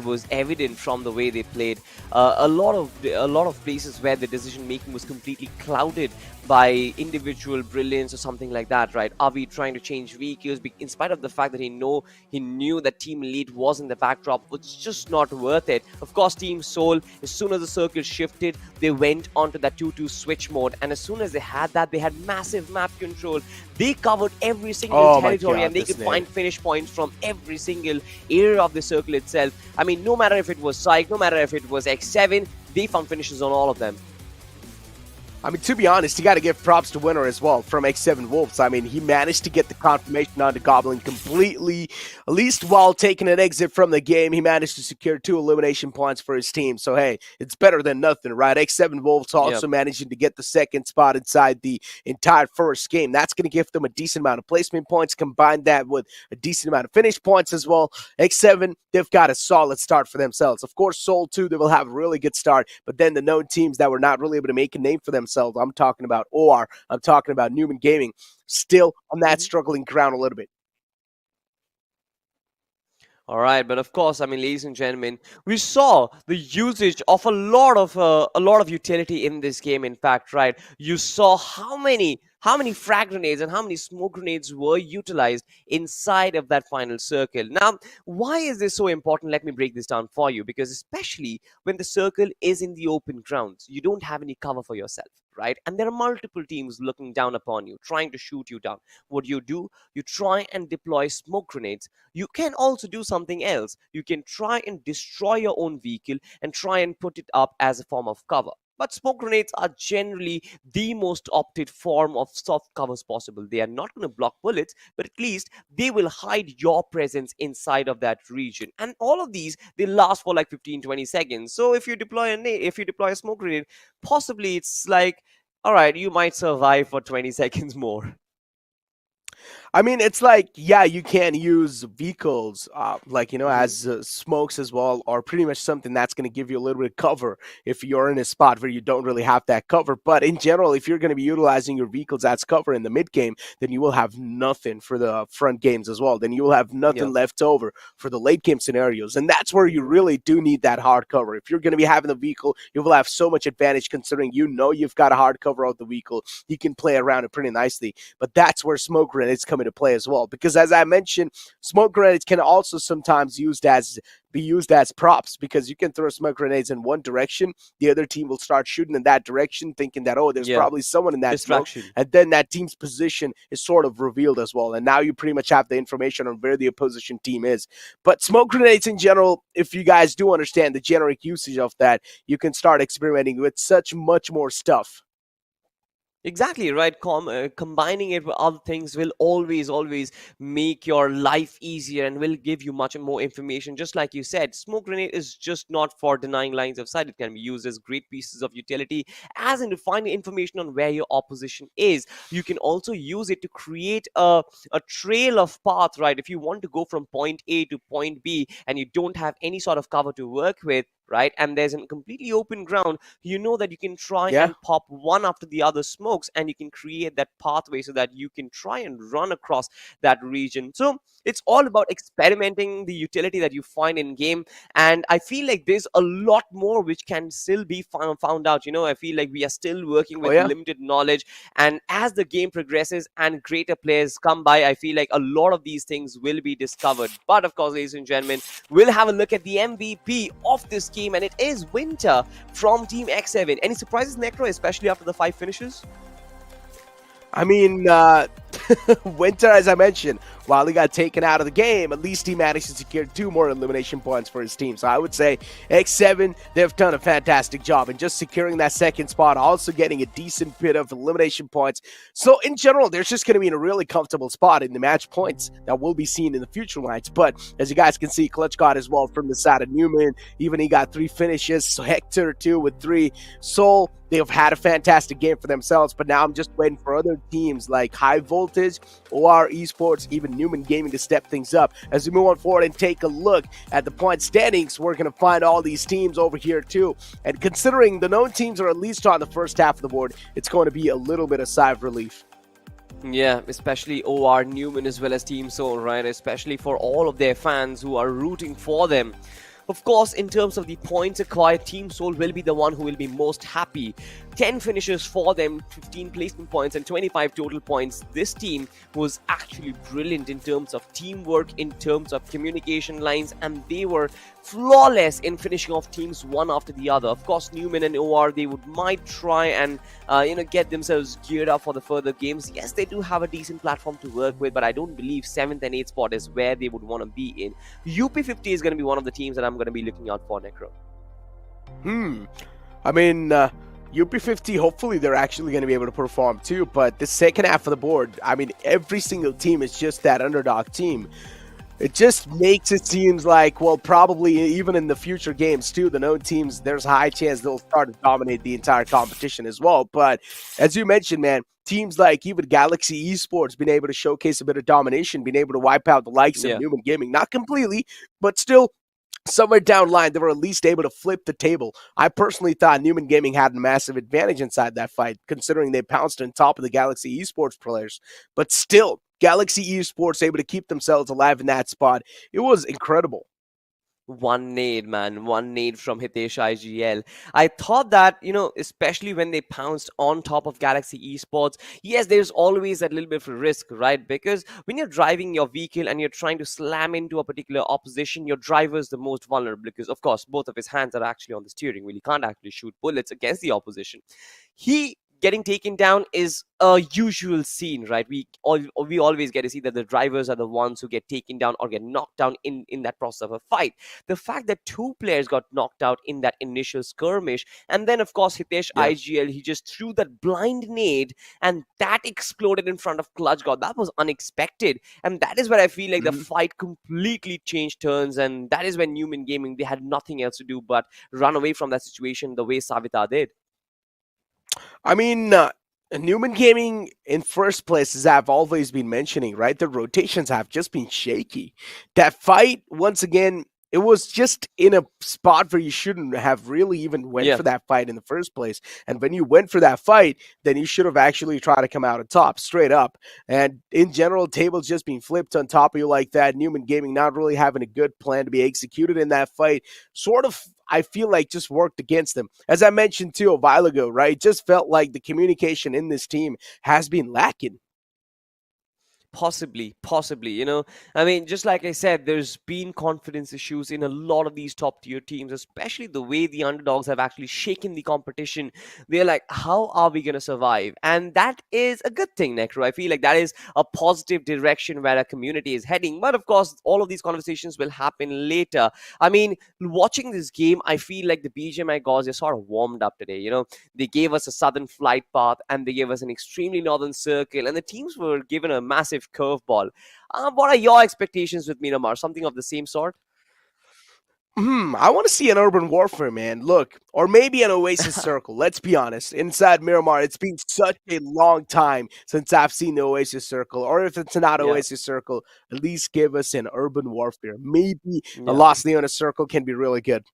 was evident from the way they played. A lot of places where the decision making was completely clouded by individual brilliance or something like that, right? Avi trying to change vehicles in spite of the fact that he knew that Team Elite was in the backdrop, was just not worth it. Of course, Team Soul, as soon as the circle shifted, they went onto that 2-2 switch mode, and as soon as they had that, they had massive map control. They covered every single territory, and they could find finish points from every single area of the circle itself. I mean, no matter if it was PSYCHE, no matter if it was X7, they found finishes on all of them. I mean, to be honest, you got to give props to Winner as well from X7 Wolves. I mean, he managed to get the confirmation on the Goblin completely, at least while taking an exit from the game. He managed to secure 2 elimination points for his team. So, hey, it's better than nothing, right? X7 Wolves also managing to get the second spot inside the entire first game. That's going to give them a decent amount of placement points. Combine that with a decent amount of finish points as well. X7, they've got a solid start for themselves. Of course, Soul 2, they will have a really good start. But then the known teams that were not really able to make a name for themselves, I'm talking about OR, I'm talking about Numen Gaming, still on that struggling ground a little bit. All right, but of course, I mean, ladies and gentlemen, we saw the usage of a lot of utility in this game. In fact, right, you saw how many frag grenades and how many smoke grenades were utilized inside of that final circle. Now, why is this so important? Let me break this down for you, because especially when the circle is in the open grounds, you don't have any cover for yourself, right? And there are multiple teams looking down upon you, trying to shoot you down. What do? You try and deploy smoke grenades. You can also do something else. You can try and destroy your own vehicle and try and put it up as a form of cover. But smoke grenades are generally the most opted form of soft covers possible. They are not going to block bullets, but at least they will hide your presence inside of that region. And all of these, they last for like 15-20 seconds. So if you deploy if you deploy a smoke grenade, possibly it's like, all right, you might survive for 20 seconds more. I mean, it's like, yeah, you can use vehicles, like, Hmm. as smokes as well, or pretty much something that's going to give you a little bit of cover if you're in a spot where you don't really have that cover. But in general, if you're going to be utilizing your vehicles as cover in the mid game, then you will have nothing for the front games as well. Then you will have Yeah. nothing left over for the late game scenarios. And that's where you really do need that hard cover. If you're going to be having the vehicle, you will have so much advantage considering you've got a hard cover of the vehicle. You can play around it pretty nicely. But that's where smoke grenades come into play as well. Because as I mentioned, smoke grenades can also sometimes be used as props, because you can throw smoke grenades in one direction, the other team will start shooting in that direction, thinking that, oh, there's Yeah. probably someone in that smoke, Distraction. and then that team's position is sort of revealed as well. And now you pretty much have the information on where the opposition team is. But smoke grenades in general, if you guys do understand the generic usage of that, you can start experimenting with such much more stuff. Exactly right. Combining it with other things will always make your life easier and will give you much more information. Just like you said, smoke grenade is just not for denying lines of sight. It can be used as great pieces of utility, as in to find information on where your opposition is. You can also use it to create a trail of path. Right, if you want to go from point A to point B and you don't have any sort of cover to work with, right, and there's a completely open ground, you know that you can try Yeah. and pop one after the other smokes and you can create that pathway so that you can try and run across that region. So it's all about experimenting the utility that you find in game, and I feel like there's a lot more which can still be found out. I feel like we are still working Oh with yeah. limited knowledge, and as the game progresses and greater players come by, I feel like a lot of these things will be discovered. But of course, ladies and gentlemen, we'll have a look at the MVP of this game, and it is Winter from Team X7. Any surprises, Necro, especially after the 5 finishes? I mean, Winter, as I mentioned, while he got taken out of the game, at least he managed to secure 2 more elimination points for his team. So I would say X7, they've done a fantastic job in just securing that second spot, also getting a decent bit of elimination points. So in general, they're just going to be in a really comfortable spot in the match points that will be seen in the future lines. But as you guys can see, Clutch got as well from the side of Numen. Even he got 3 finishes. So Hector, too, with 3. Soul, they've had a fantastic game for themselves, but now I'm just waiting for other teams like High Voltage, OR Esports, even Numen Gaming to step things up. As we move on forward and take a look at the point standings, we're going to find all these teams over here too. And considering the known teams are at least on the first half of the board, it's going to be a little bit of sigh of relief. Yeah, especially OR Numen as well as Team Soul, right? Especially for all of their fans who are rooting for them. Of course, in terms of the points acquired, Team Soul will be the one who will be most happy. 10 finishes for them, 15 placement points, and 25 total points. This team was actually brilliant in terms of teamwork, in terms of communication lines, and they were flawless in finishing off teams one after the other. Of course, Numen and OR, they might try and get themselves geared up for the further games. Yes, they do have a decent platform to work with, but I don't believe 7th and 8th spot is where they would want to be in. UP50 is going to be one of the teams that I'm going to be looking out for, Necro. I mean, UP50, hopefully they're actually going to be able to perform too, but the second half of the board, I mean, every single team is just that underdog team. It just makes it seems like, well, probably even in the future games too, the known teams, there's a high chance they'll start to dominate the entire competition as well. But as you mentioned, man, teams like even Galaxy Esports been able to showcase a bit of domination, been able to wipe out the likes of Yeah. Numen Gaming, not completely, but still somewhere down the line, they were at least able to flip the table. I personally thought Numen Gaming had a massive advantage inside that fight, considering they pounced on top of the Galaxy Esports players. But still, Galaxy Esports able to keep themselves alive in that spot. It was incredible. One nade, man. One nade from Hitesh IGL. I thought that, especially when they pounced on top of Galaxy Esports, yes, there's always that little bit of risk, right? Because when you're driving your vehicle and you're trying to slam into a particular opposition, your driver is the most vulnerable because, of course, both of his hands are actually on the steering wheel. He can't actually shoot bullets against the opposition. He getting taken down is a usual scene, right? We always get to see that the drivers are the ones who get taken down or get knocked down in that process of a fight. The fact that two players got knocked out in that initial skirmish, and then of course Hitesh Yeah. IGL, he just threw that blind nade and that exploded in front of Clutch God. That was unexpected, and that is where I feel like the Mhm. fight completely changed turns, and that is when Numen Gaming, they had nothing else to do but run away from that situation the way Savita did. I mean, Newman Gaming in first place, as I've always been mentioning, right? The rotations have just been shaky. That fight, once again, it was just in a spot where you shouldn't have really even went Yeah. for that fight in the first place. And when you went for that fight, then you should have actually tried to come out on top, straight up. And in general, tables just being flipped on top of you like that, Newman Gaming not really having a good plan to be executed in that fight, sort of, I feel like, just worked against them. As I mentioned too a while ago, right? It just felt like the communication in this team has been lacking. Possibly, I mean, just like I said, there's been confidence issues in a lot of these top tier teams, especially the way the underdogs have actually shaken the competition. They're like, how are we going to survive? And that is a good thing, Necro. I feel like that is a positive direction where a community is heading. But of course, all of these conversations will happen later. I mean, watching this game, I feel like the BGMI gods are sort of warmed up today. They gave us a southern flight path and they gave us an extremely northern circle, and the teams were given a massive curveball. What are your expectations with Miramar? Something of the same sort? I want to see an urban warfare, man. Look, or maybe an Oasis Circle. Let's be honest. Inside Miramar, it's been such a long time since I've seen the Oasis Circle. Or if it's not Yeah, Oasis Circle, at least give us an urban warfare. Maybe a yeah. Lost Leona Circle can be really good.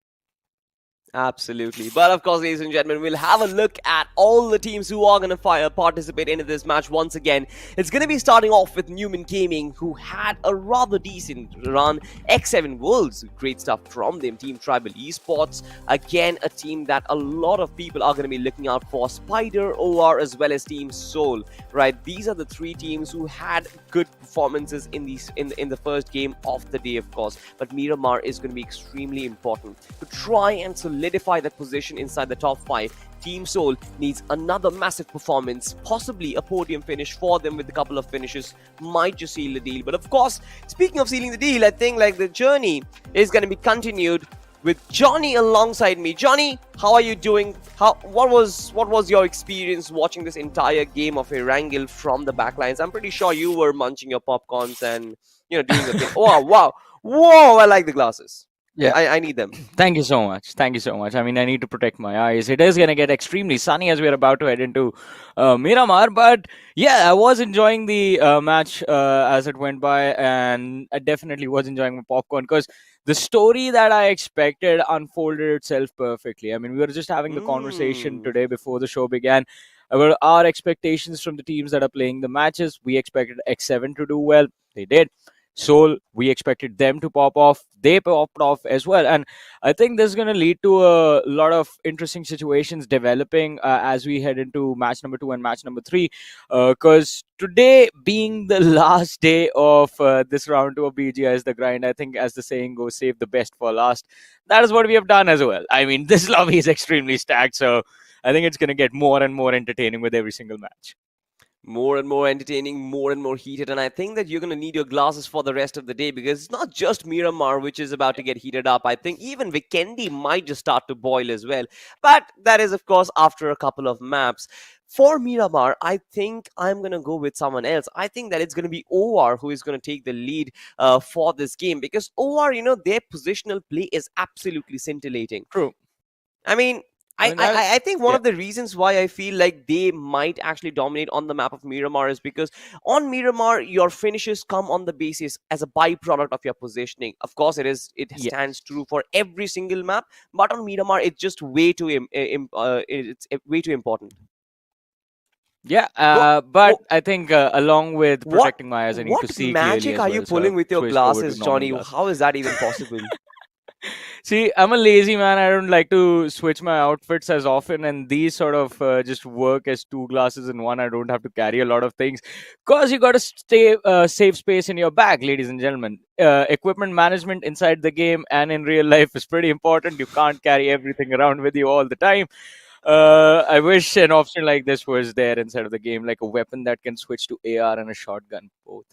Absolutely. But of course, ladies and gentlemen, we'll have a look at all the teams who are going to participate into this match once again. It's going to be starting off with Numen Gaming, who had a rather decent run. X7 Worlds, great stuff from them. Team Tribal Esports, again, a team that a lot of people are going to be looking out for. SPYDER, OR, as well as Team Soul, right? These are the three teams who had good performances in the first game of the day, of course. But Miramar is going to be extremely important to try and solidify that position inside the top 5. Team Soul needs another massive performance, possibly a podium finish for them with a couple of finishes, might just seal the deal. But of course, speaking of sealing the deal, I think like the journey is going to be continued with Johnny alongside me. Johnny, how are you doing? What was your experience watching this entire game of Erangel from the backlines? I'm pretty sure you were munching your popcorns and doing the thing. Oh wow, whoa! I like the glasses. Yeah, I need them. thank you so much. Thank you so much. I mean, I need to protect my eyes. It is going to get extremely sunny as we're about to head into Miramar. But yeah, I was enjoying the match as it went by, and I definitely was enjoying my popcorn because the story that I expected unfolded itself perfectly. I mean, we were just having the conversation Mm. today before the show began about our expectations from the teams that are playing the matches. We expected X7 to do well. They did. Soul, we expected them to pop off. They popped off as well. And I think this is going to lead to a lot of interesting situations developing as we head into match number 2 and match number 3. Because today being the last day of this round 2 of BGS, the grind, I think, as the saying goes, save the best for last. That is what we have done as well. I mean, this lobby is extremely stacked. So I think it's going to get more and more entertaining with every single match. More and more entertaining, more and more heated, and I think that you're going to need your glasses for the rest of the day, because it's not just Miramar which is about to get heated up. I think even Vikendi might just start to boil as well, but that is of course after a couple of maps. For Miramar, I think I'm going to go with someone else. I think that it's going to be OR who is going to take the lead for this game, because OR, their positional play is absolutely scintillating. True. I mean, I mean, that, I think one yeah. of the reasons why I feel like they might actually dominate on the map of Miramar is because on Miramar, your finishes come on the basis as a byproduct of your positioning. Of course, it Yeah. stands true for every single map, but on Miramar, it's just way too it's way too important. Yeah, What but what I think along with what protecting my eyes, I need to what see clearly magic as are well. you So I've pulling with your switched over to glasses, normal Johnny? glasses. How is that even possible? See, I'm a lazy man. I don't like to switch my outfits as often, and these sort of just work as 2 glasses in one. I don't have to carry a lot of things because you got to stay save space in your bag, ladies and gentlemen. Equipment management inside the game and in real life is pretty important. You can't carry everything around with you all the time. I wish an option like this was there inside of the game, like a weapon that can switch to AR and a shotgun both.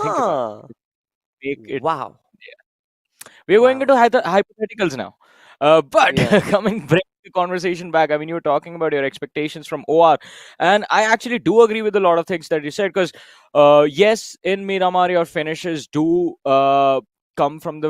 Think about Huh. it. Make it. Wow. We're going Wow. into hypotheticals now. But Yeah. bring the conversation back. I mean, you were talking about your expectations from OR, and I actually do agree with a lot of things that you said. Because, yes, in Miramar, your finishes do come from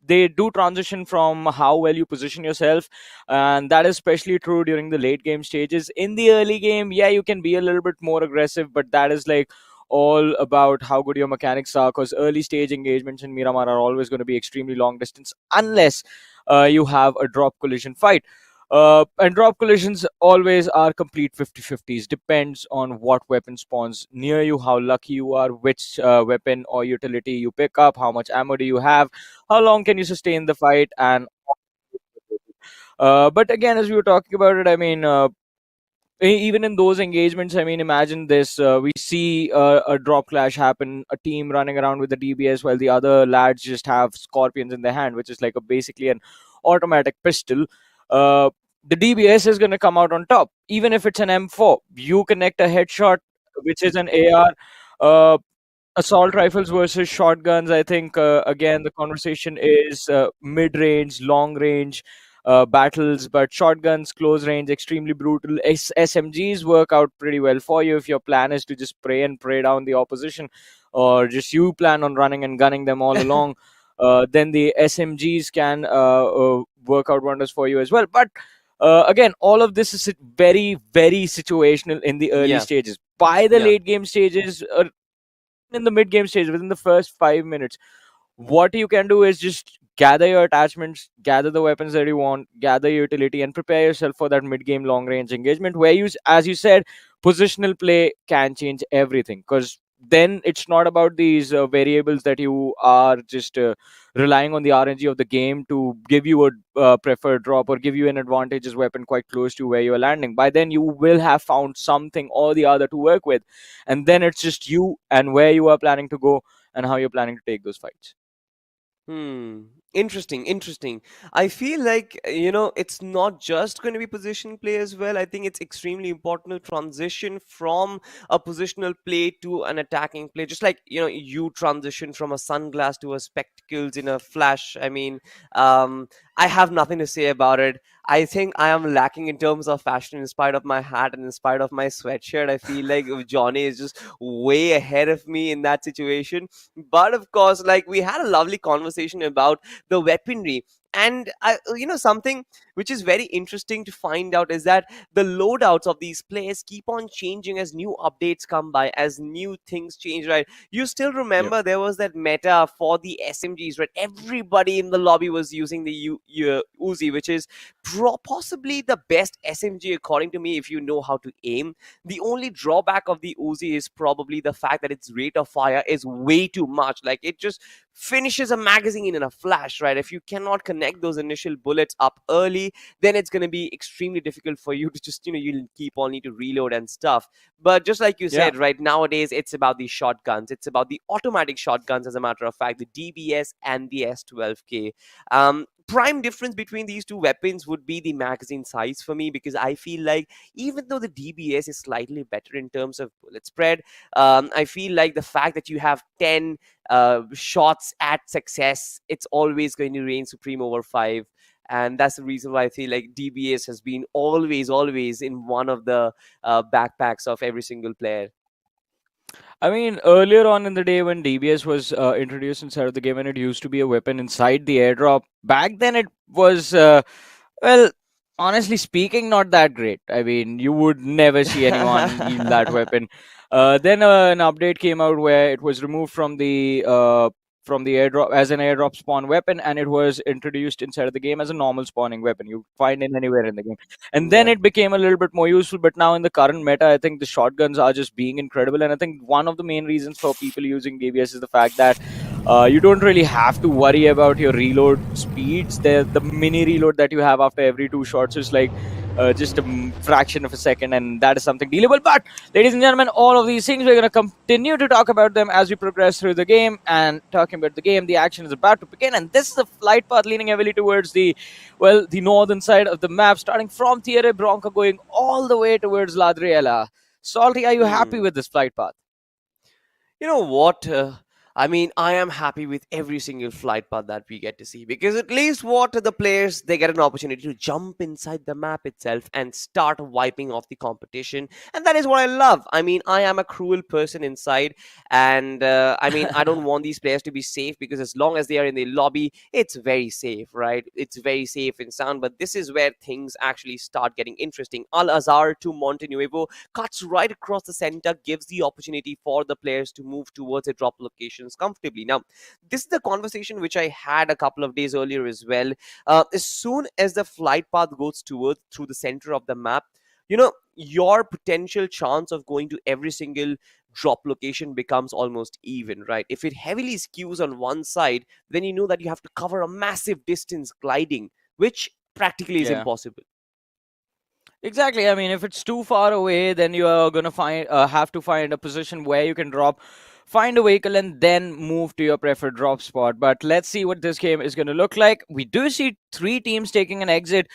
they do transition from how well you position yourself, and that is especially true during the late game stages. In the early game, yeah, you can be a little bit more aggressive, but that is like all about how good your mechanics are, because early stage engagements in Miramar are always going to be extremely long distance unless you have a drop collision fight. And drop collisions always are complete 50-50s. Depends on what weapon spawns near you, how lucky you are, which weapon or utility you pick up, how much ammo do you have, how long can you sustain the fight, and but again, as we were talking about it, I mean, even in those engagements, I mean, imagine this: we see a drop clash happen, a team running around with the DBS while the other lads just have scorpions in their hand, which is like basically an automatic pistol. uh, the DBS is going to come out on top, even if it's an M4. You connect a headshot, which is an AR. uh, Assault rifles versus shotguns, I think, again, the conversation is mid range, long range battles, but shotguns close range extremely brutal. SMGs work out pretty well for you if your plan is to just pray and pray down the opposition, or just you plan on running and gunning them all along. Then the SMGs can work out wonders for you as well. But again, all of this is very, very situational in the early Yeah. stages. By the Yeah. late game stages, in the mid game stage, within the first 5 minutes, what you can do is just gather your attachments, gather the weapons that you want, gather your utility, and prepare yourself for that mid game long range engagement where you, as you said, positional play can change everything. Because then it's not about these variables that you are just relying on the RNG of the game to give you a preferred drop or give you an advantageous weapon quite close to where you are landing. By then, you will have found something or the other to work with, and then it's just you and where you are planning to go and how you're planning to take those fights. Hmm. Interesting, interesting. I feel like, it's not just going to be position play as well. I think it's extremely important to transition from a positional play to an attacking play. Just like, you transition from a sunglass to a spectacles in a flash. I mean, I have nothing to say about it. I think I am lacking in terms of fashion in spite of my hat and in spite of my sweatshirt. I feel like Johnny is just way ahead of me in that situation. But of course, like, we had a lovely conversation about the weaponry, and something which is very interesting to find out is that the loadouts of these players keep on changing as new updates come by, as new things change, right? You still Yep. remember there was that meta for the SMGs, right? Everybody in the lobby was using the Uzi, which is possibly the best SMG according to me if you know how to aim. The only drawback of the Uzi is probably the fact that its rate of fire is way too much. Like, it just finishes a magazine in a flash, right? If you cannot connect those initial bullets up early, then it's going to be extremely difficult for you to just, you'll keep on need to reload and stuff. But just like you Yeah. said, right, nowadays it's about the shotguns. It's about the automatic shotguns, as a matter of fact, the DBS and the S12K. Prime difference between these two weapons would be the magazine size for me, because I feel like even though the DBS is slightly better in terms of bullet spread, I feel like the fact that you have 10 shots at success, it's always going to reign supreme over 5. And that's the reason why I feel like DBS has been always in one of the backpacks of every single player. I mean, earlier on in the day when DBS was introduced inside of the game and it used to be a weapon inside the airdrop, back then it was, well, honestly speaking, not that great. I mean, you would never see anyone use that weapon. Then an update came out where it was removed from the airdrop as an airdrop spawn weapon, and it was introduced inside of the game as a normal spawning weapon. You find it anywhere in the game, and then Yeah. it became a little bit more useful. But now in the current meta, I think the shotguns are just being incredible, and I think one of the main reasons for people using DBS is the fact that you don't really have to worry about your reload speeds. The mini reload that you have after every 2 shots is like just a fraction of a second, and that is something dealable. But ladies and gentlemen, all of these things we're going to continue to talk about them as we progress through the game. And talking about the game, the action is about to begin, and this is the flight path leaning heavily towards the northern side of the map, starting from Thierry Bronca going all the way towards Ladriela. Salty, are you happy with this flight path? You know what? I mean, I am happy with every single flight path that we get to see, because at least what the players, they get an opportunity to jump inside the map itself and start wiping off the competition, and that is what I love. I mean, I am a cruel person inside, and I mean, I don't want these players to be safe, because as long as they are in the lobby, it's very safe, right? It's very safe and sound. But this is where things actually start getting interesting. Al Azhar to Montenuevo cuts right across the center, gives the opportunity for the players to move towards a drop locations comfortably. Now, this is the conversation which I had a couple of days earlier as well. As soon as the flight path goes towards through the center of the map, you know, your potential chance of going to every single drop location becomes almost even, right? If it heavily skews on one side, then you know that you have to cover a massive distance gliding, which practically is Yeah. impossible. Exactly. I mean, if it's too far away, then you are gonna have to find a position where you can drop, find a vehicle, and then move to your preferred drop spot. But let's see what this game is gonna look like. We do see three teams taking an exit,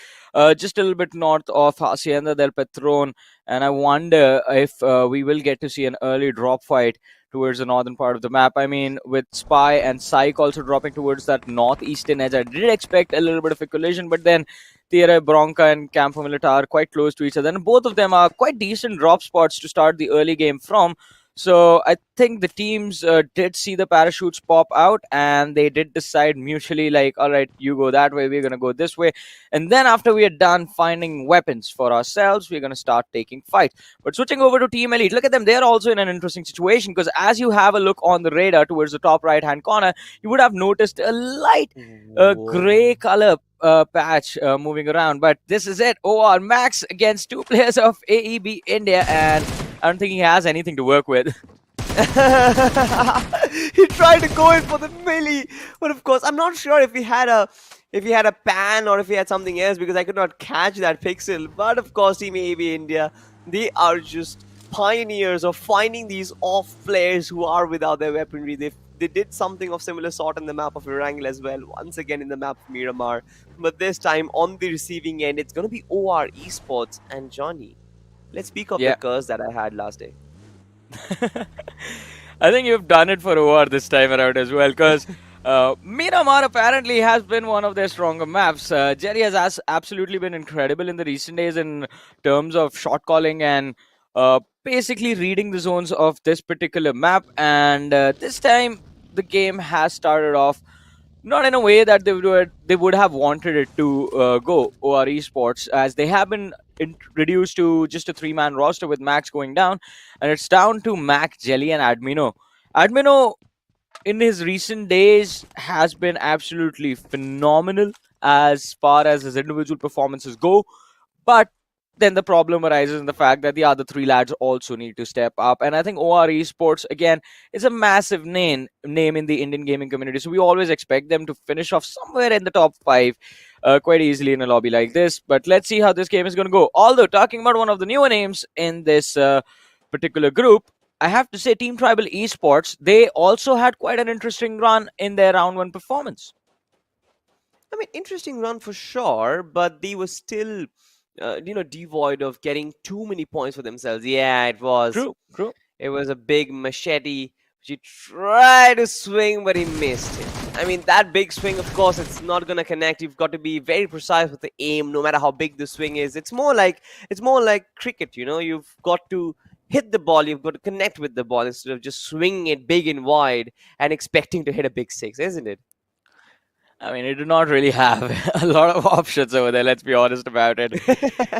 just a little bit north of Hacienda del Petron, and I wonder if we will get to see an early drop fight towards the northern part of the map. I mean, with Spy and Psych also dropping towards that northeastern edge, I did expect a little bit of a collision, but then Tierra Bronca and Campo Militar are quite close to each other, and both of them are quite decent drop spots to start the early game from. So I think the teams did see the parachutes pop out, and they did decide mutually, like, all right, you go that way, we're gonna go this way, and then after we are done finding weapons for ourselves, we're gonna start taking fights. But switching over to Team Elite, look at them; they are also in an interesting situation, because as you have a look on the radar towards the top right hand corner, you would have noticed a light gray color patch moving around. But this is it. OR Max against two players of AEB India, and I don't think he has anything to work with. He tried to go in for the melee, but of course, I'm not sure if he had a pan or if he had something else, because I could not catch that pixel. But of course, Team AB India, they are just pioneers of finding these off players who are without their weaponry. They did something of similar sort in the map of Erangel as well, once again in the map of Miramar. But this time on the receiving end, it's going to be OR Esports and Johnny. Let's speak of Yeah. the curse that I had last day. I think you've done it for OR this time around as well, because Miramar apparently has been one of their stronger maps. Jerry has absolutely been incredible in the recent days in terms of shot calling and basically reading the zones of this particular map. And this time, the game has started off not in a way that they would have wanted it to go, OR Esports, as they have been reduced to just a three-man roster with Max going down, and it's down to Mac, Jelly, and Admino. Admino, in his recent days, has been absolutely phenomenal as far as his individual performances go, but then the problem arises in the fact that the other three lads also need to step up. And I think OR Esports, again, is a massive name in the Indian gaming community. So we always expect them to finish off somewhere in the top 5 quite easily in a lobby like this. But let's see how this game is going to go. Although, talking about one of the newer names in this particular group, I have to say Team Tribal Esports, they also had quite an interesting run in their round 1 performance. I mean, interesting run for sure, but they were still, devoid of getting too many points for themselves. Yeah, it was. True. It was a big machete. He tried to swing, but he missed it. I mean, that big swing, of course, it's not gonna connect. You've got to be very precise with the aim, no matter how big the swing is. It's more like cricket. You've got to hit the ball. You've got to connect with the ball instead of just swinging it big and wide and expecting to hit a big 6, isn't it? I mean, he did not really have a lot of options over there, let's be honest about it.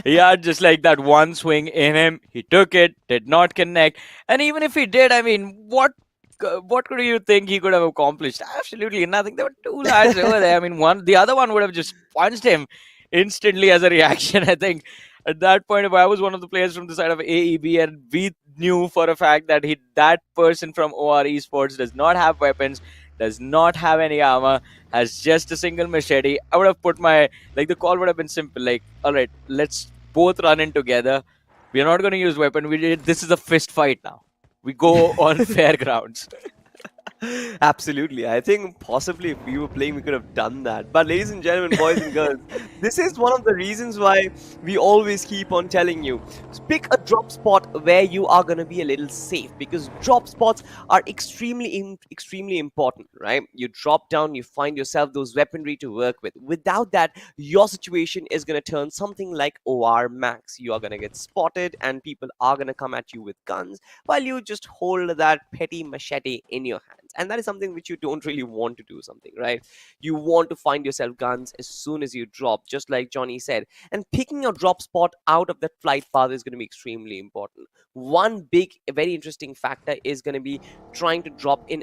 He had just like that one swing in him. He took it, did not connect. And even if he did, I mean, what could you think he could have accomplished? Absolutely nothing. There were two lads over there. I mean, the other one would have just punched him instantly as a reaction. I think at that point, if I was one of the players from the side of AEB and we knew for a fact that that person from OR Esports does not have weapons, does not have any armor, has just a single machete, I would have put the call would have been simple, like, all right, let's both run in together. We are not going to use weapon. This is a fist fight now. We go on fair grounds. Absolutely. I think possibly if we were playing, we could have done that. But ladies and gentlemen, boys and girls, this is one of the reasons why we always keep on telling you, pick a drop spot where you are going to be a little safe, because drop spots are extremely important, right? You drop down, you find yourself those weaponry to work with. Without that, your situation is going to turn something like OR max. You are going to get spotted and people are going to come at you with guns while you just hold that petty machete in your hands. And that is something which you don't really want to do something, right? You want to find yourself guns as soon as you drop, just like Johnny said. And picking your drop spot out of that flight path is going to be extremely important. One big, very interesting factor is going to be trying to drop in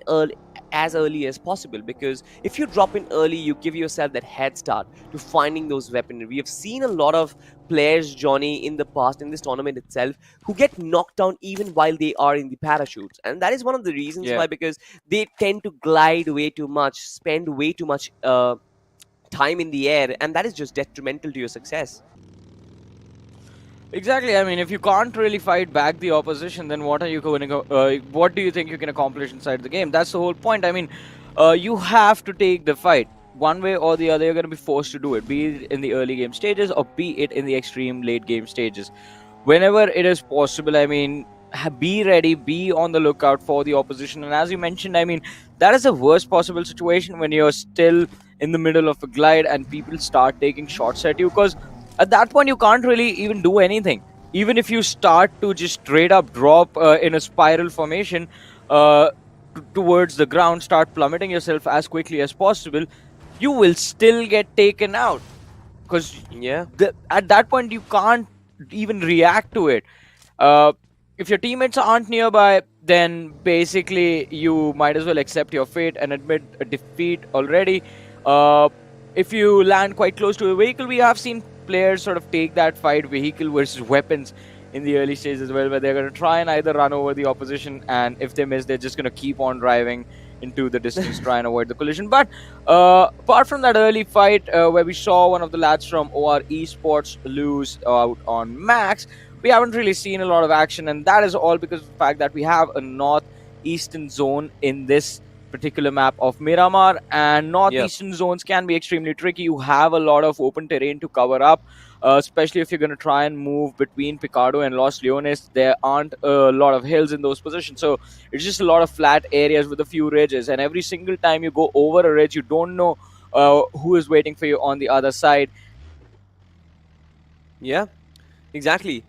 as early as possible, because if you drop in early, you give yourself that head start to finding those weaponry. We have seen a lot of players, Johnny, in the past in this tournament itself, who get knocked down even while they are in the parachutes, and that is one of the reasons why, because they tend to glide way too much, spend way too much time in the air, and that is just detrimental to your success. Exactly. I mean, if you can't really fight back the opposition, then what are you going to go? What do you think you can accomplish inside the game? That's the whole point. I mean, you have to take the fight one way or the other. You're going to be forced to do it, be it in the early game stages or be it in the extreme late game stages. Whenever it is possible, I mean, be ready, be on the lookout for the opposition. And as you mentioned, I mean, that is the worst possible situation when you're still in the middle of a glide and people start taking shots at you, because at that point you can't really even do anything. Even if you start to just straight up drop in a spiral formation towards the ground, start plummeting yourself as quickly as possible, you will still get taken out, because at that point you can't even react to it. If your teammates aren't nearby, then basically you might as well accept your fate and admit a defeat already. If you land quite close to a vehicle, we have seen players sort of take that fight vehicle versus weapons in the early stages as well, where they're going to try and either run over the opposition, and if they miss, they're just going to keep on driving into the distance, try and avoid the collision. But apart from that early fight where we saw one of the lads from OR Esports lose out on Max, we haven't really seen a lot of action, and that is all because of the fact that we have a northeastern zone in this particular map of Miramar, and northeastern zones can be extremely tricky. You have a lot of open terrain to cover up, especially if you're going to try and move between Picado and Los Leones. There aren't a lot of hills in those positions, so it's just a lot of flat areas with a few ridges, and every single time you go over a ridge, you don't know who is waiting for you on the other side. Yeah, exactly.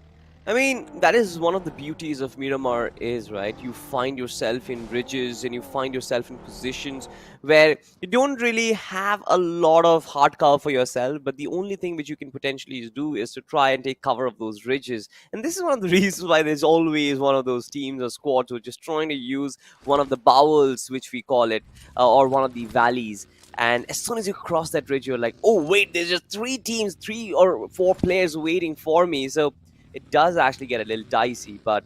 I mean, that is one of the beauties of Miramar is, right? You find yourself in ridges and you find yourself in positions where you don't really have a lot of hard cover for yourself, but the only thing which you can potentially do is to try and take cover of those ridges. And this is one of the reasons why there's always one of those teams or squads who are just trying to use one of the bowels, which we call it, or one of the valleys. And as soon as you cross that ridge, you're like, oh, wait, there's just 3 or 4 players waiting for me. So it does actually get a little dicey, but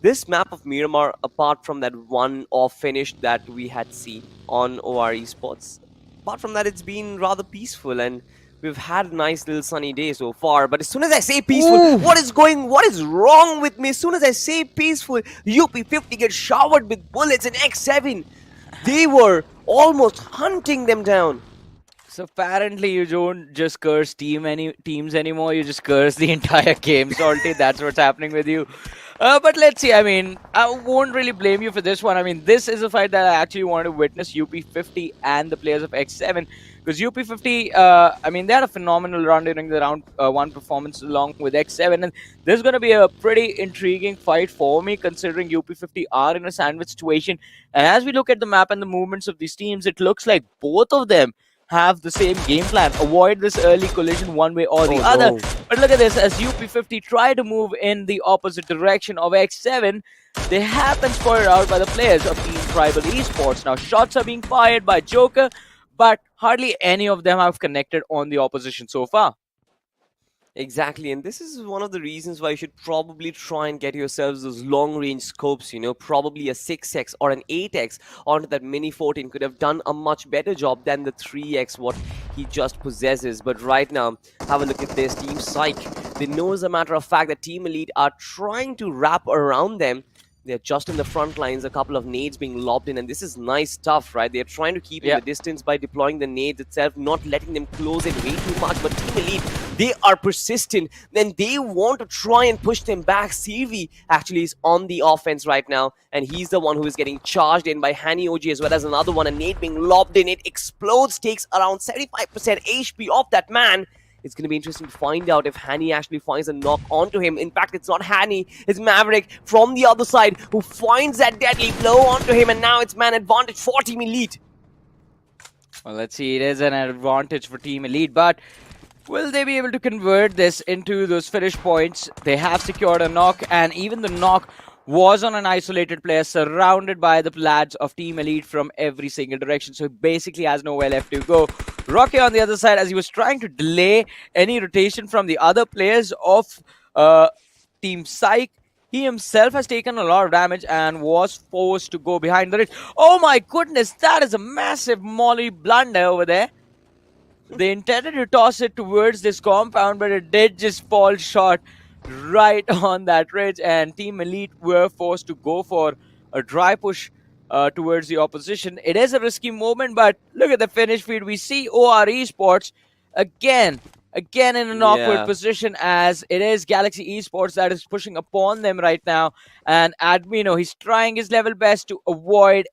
this map of Miramar, apart from that one-off finish that we had seen on OR Esports, apart from that, it's been rather peaceful, and we've had a nice little sunny day so far. But as soon as I say peaceful, what is wrong with me? As soon as I say peaceful, UP50 gets showered with bullets in X7. They were almost hunting them down. So apparently you don't just curse teams anymore, you just curse the entire game, Salty. That's what's happening with you. But let's see, I mean, I won't really blame you for this one. I mean, this is a fight that I actually want to witness, UP50 and the players of X7. Because UP50, I mean, they had a phenomenal run during the round 1 performance along with X7. And this is going to be a pretty intriguing fight for me, considering UP50 are in a sandwich situation. And as we look at the map and the movements of these teams, it looks like both of them have the same game plan. Avoid this early collision one way or the other. No. But look at this, as UP50 try to move in the opposite direction of X7, they have been spotted out by the players of Team Tribal Esports. Now shots are being fired by Joker, but hardly any of them have connected on the opposition so far. Exactly, and this is one of the reasons why you should probably try and get yourselves those long-range scopes, you know, probably a 6x or an 8x onto that Mini 14 could have done a much better job than the 3x what he just possesses. But right now, have a look at this. Team PSYCHE They know, as a matter of fact, that Team Elite are trying to wrap around them. They're just in the front lines, a couple of nades being lobbed in, and this is nice stuff, right? They're trying to keep in the distance by deploying the nades itself, not letting them close in way too much. But Team Elite, they are persistent. Then they want to try and push them back. CV actually is on the offense right now, and he's the one who is getting charged in by Hani OG, as well as another one. A nade being lobbed in, it explodes, takes around 75% HP off that man. It's going to be interesting to find out if Hani actually finds a knock onto him. In fact, it's not Hani, it's Maverick from the other side who finds that deadly blow onto him, and now it's man advantage for Team Elite. Well, let's see. It is an advantage for Team Elite, but will they be able to convert this into those finish points? They have secured a knock, and even the knock was on an isolated player surrounded by the lads of Team Elite from every single direction. So he basically has nowhere left to go. Rocky on the other side, as he was trying to delay any rotation from the other players of Team PSYCHE, he himself has taken a lot of damage and was forced to go behind the ridge. Oh my goodness, that is a massive molly blunder over there. They intended to toss it towards this compound, but it did just fall short right on that ridge, and Team Elite were forced to go for a dry push towards the opposition. It is a risky moment, but look at the finish feed. We see OR Esports again in an awkward position, as it is Galaxy Esports that is pushing upon them right now, and Admino, he's trying his level best to avoid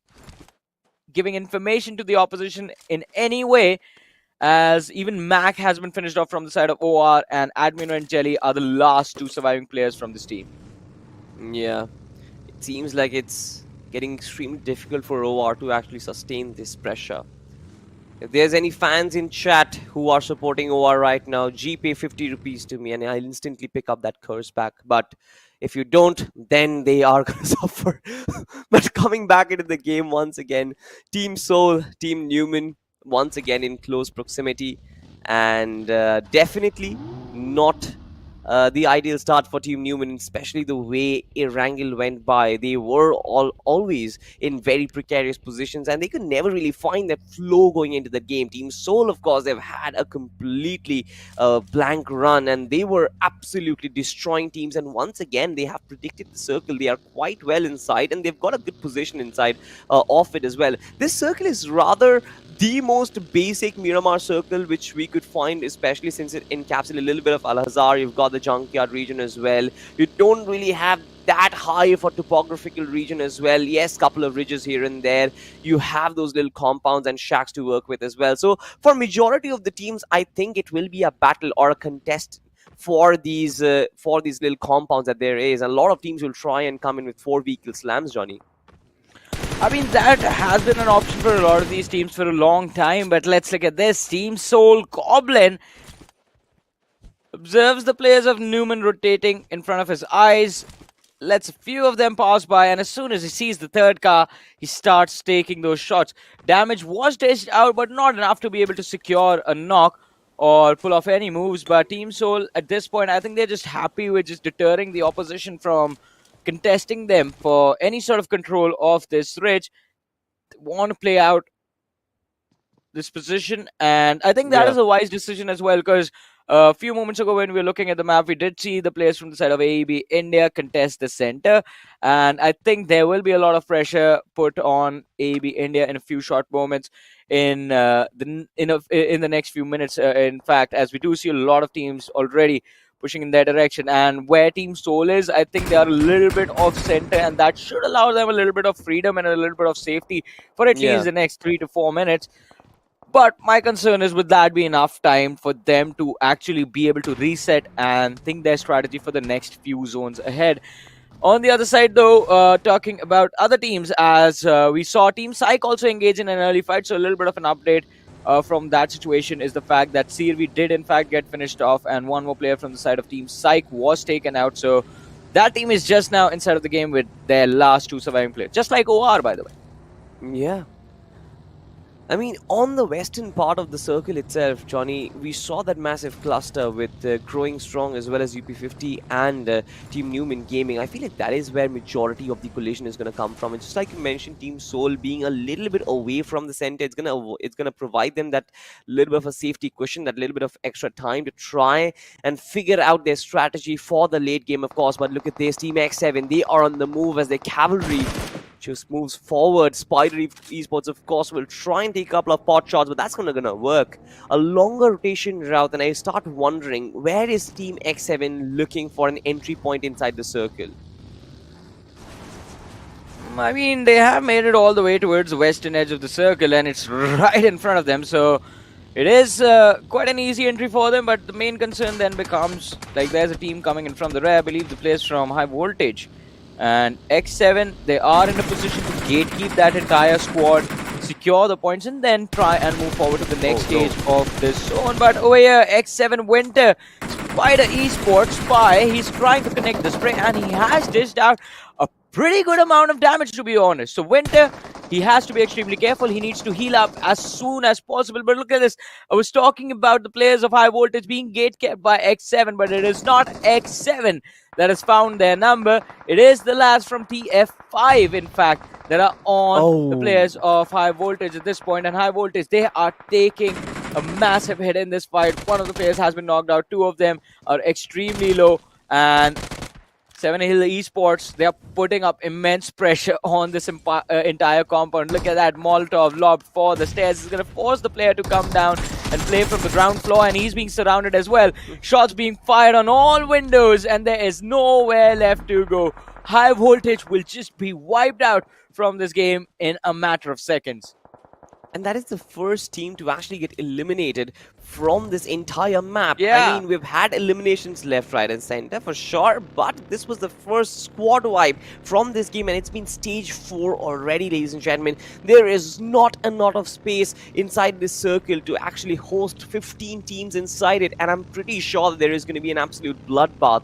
giving information to the opposition in any way, as even Mac has been finished off from the side of OR, and Admino and Jelly are the last two surviving players from this team. Yeah, it seems like it's getting extremely difficult for OR to actually sustain this pressure. If there's any fans in chat who are supporting OR right now, pay 50 rupees to me and I'll instantly pick up that curse back. But if you don't, then they are going to suffer. But coming back into the game once again, Team Soul, Team Numen, once again in close proximity, and definitely not the ideal start for Team Numen, especially the way Erangel went by. They were always in very precarious positions, and they could never really find that flow going into the game. Team Soul, of course, they've had a completely blank run, and they were absolutely destroying teams, and once again they have predicted the circle. They are quite well inside, and they've got a good position inside of it as well. This circle is rather the most basic Miramar circle which we could find, especially since it encapsulates a little bit of Al-Hazar. You've got the Junkyard region as well. You don't really have that high of a topographical region as well. Yes, couple of ridges here and there. You have those little compounds and shacks to work with as well. So for majority of the teams, I think it will be a battle or a contest for these little compounds that there is. A lot of teams will try and come in with 4 vehicle slams, Johnny. I mean, that has been an option for a lot of these teams for a long time, but let's look at this. Team Soul Goblin observes the players of Numen rotating in front of his eyes, lets a few of them pass by, and as soon as he sees the third car, he starts taking those shots. Damage was dished out, but not enough to be able to secure a knock or pull off any moves. But Team Soul, at this point, I think they're just happy with just deterring the opposition from contesting them for any sort of control of this ridge. They want to play out this position, and I think that is a wise decision as well, because a few moments ago when we were looking at the map, we did see the players from the side of AEB India contest the center, and I think there will be a lot of pressure put on AEB India in a few short moments in the next few minutes. In fact, as we do see a lot of teams already pushing in their direction, and where Team Soul is, I think they are a little bit off center, and that should allow them a little bit of freedom and a little bit of safety for at least the next 3 to 4 minutes. But my concern is, would that be enough time for them to actually be able to reset and think their strategy for the next few zones ahead? On the other side, though, talking about other teams, as we saw Team PSYCHE also engage in an early fight, so a little bit of an update from that situation is the fact that Sirvi did in fact get finished off, and one more player from the side of Team PSYCHE was taken out. So that team is just now inside of the game with their last 2 surviving players, just like OR, by the way. Yeah. I mean, on the western part of the circle itself, Johnny, we saw that massive cluster with Growing Strong as well as UP50 and Team Numen Gaming. I feel like that is where majority of the collision is going to come from. And just like you mentioned, Team Soul being a little bit away from the center, it's gonna provide them that little bit of a safety cushion, that little bit of extra time to try and figure out their strategy for the late game, of course. But look at this, Team X7, they are on the move as their cavalry just moves forward. SPYDER Esports, of course, will try and take a couple of pot shots, but that's not gonna work. A longer rotation route, and I start wondering, where is Team X7 looking for an entry point inside the circle? I mean, they have made it all the way towards the western edge of the circle, and it's right in front of them, so it is quite an easy entry for them. But the main concern then becomes, like, there's a team coming in from the rear. I believe the players from High Voltage. And X7, they are in a position to gatekeep that entire squad, secure the points, and then try and move forward to the next stage of this zone. But over here, X7 Winter, SPYDER Esports, Spy, he's trying to connect the spray, and he has dished out a pretty good amount of damage, to be honest. So Winter, he has to be extremely careful. He needs to heal up as soon as possible. But look at this. I was talking about the players of High Voltage being gatekept by X7, but it is not X7 that has found their number. It is the lads from TF5, in fact, that are on the players of High Voltage at this point. And High Voltage, they are taking a massive hit in this fight. One of the players has been knocked out. Two of them are extremely low. And Seven Hill Esports, they are putting up immense pressure on this entire compound. Look at that Molotov lobbed for the stairs. It's going to force the player to come down and play from the ground floor, and he's being surrounded as well. Shots being fired on all windows, and there is nowhere left to go. High Voltage will just be wiped out from this game in a matter of seconds. And that is the first team to actually get eliminated from this entire map. Yeah. I mean, we've had eliminations left, right, and center for sure, but this was the first squad wipe from this game, and it's been stage 4 already, ladies and gentlemen. There is not a lot of space inside this circle to actually host 15 teams inside it, and I'm pretty sure that there is going to be an absolute bloodbath.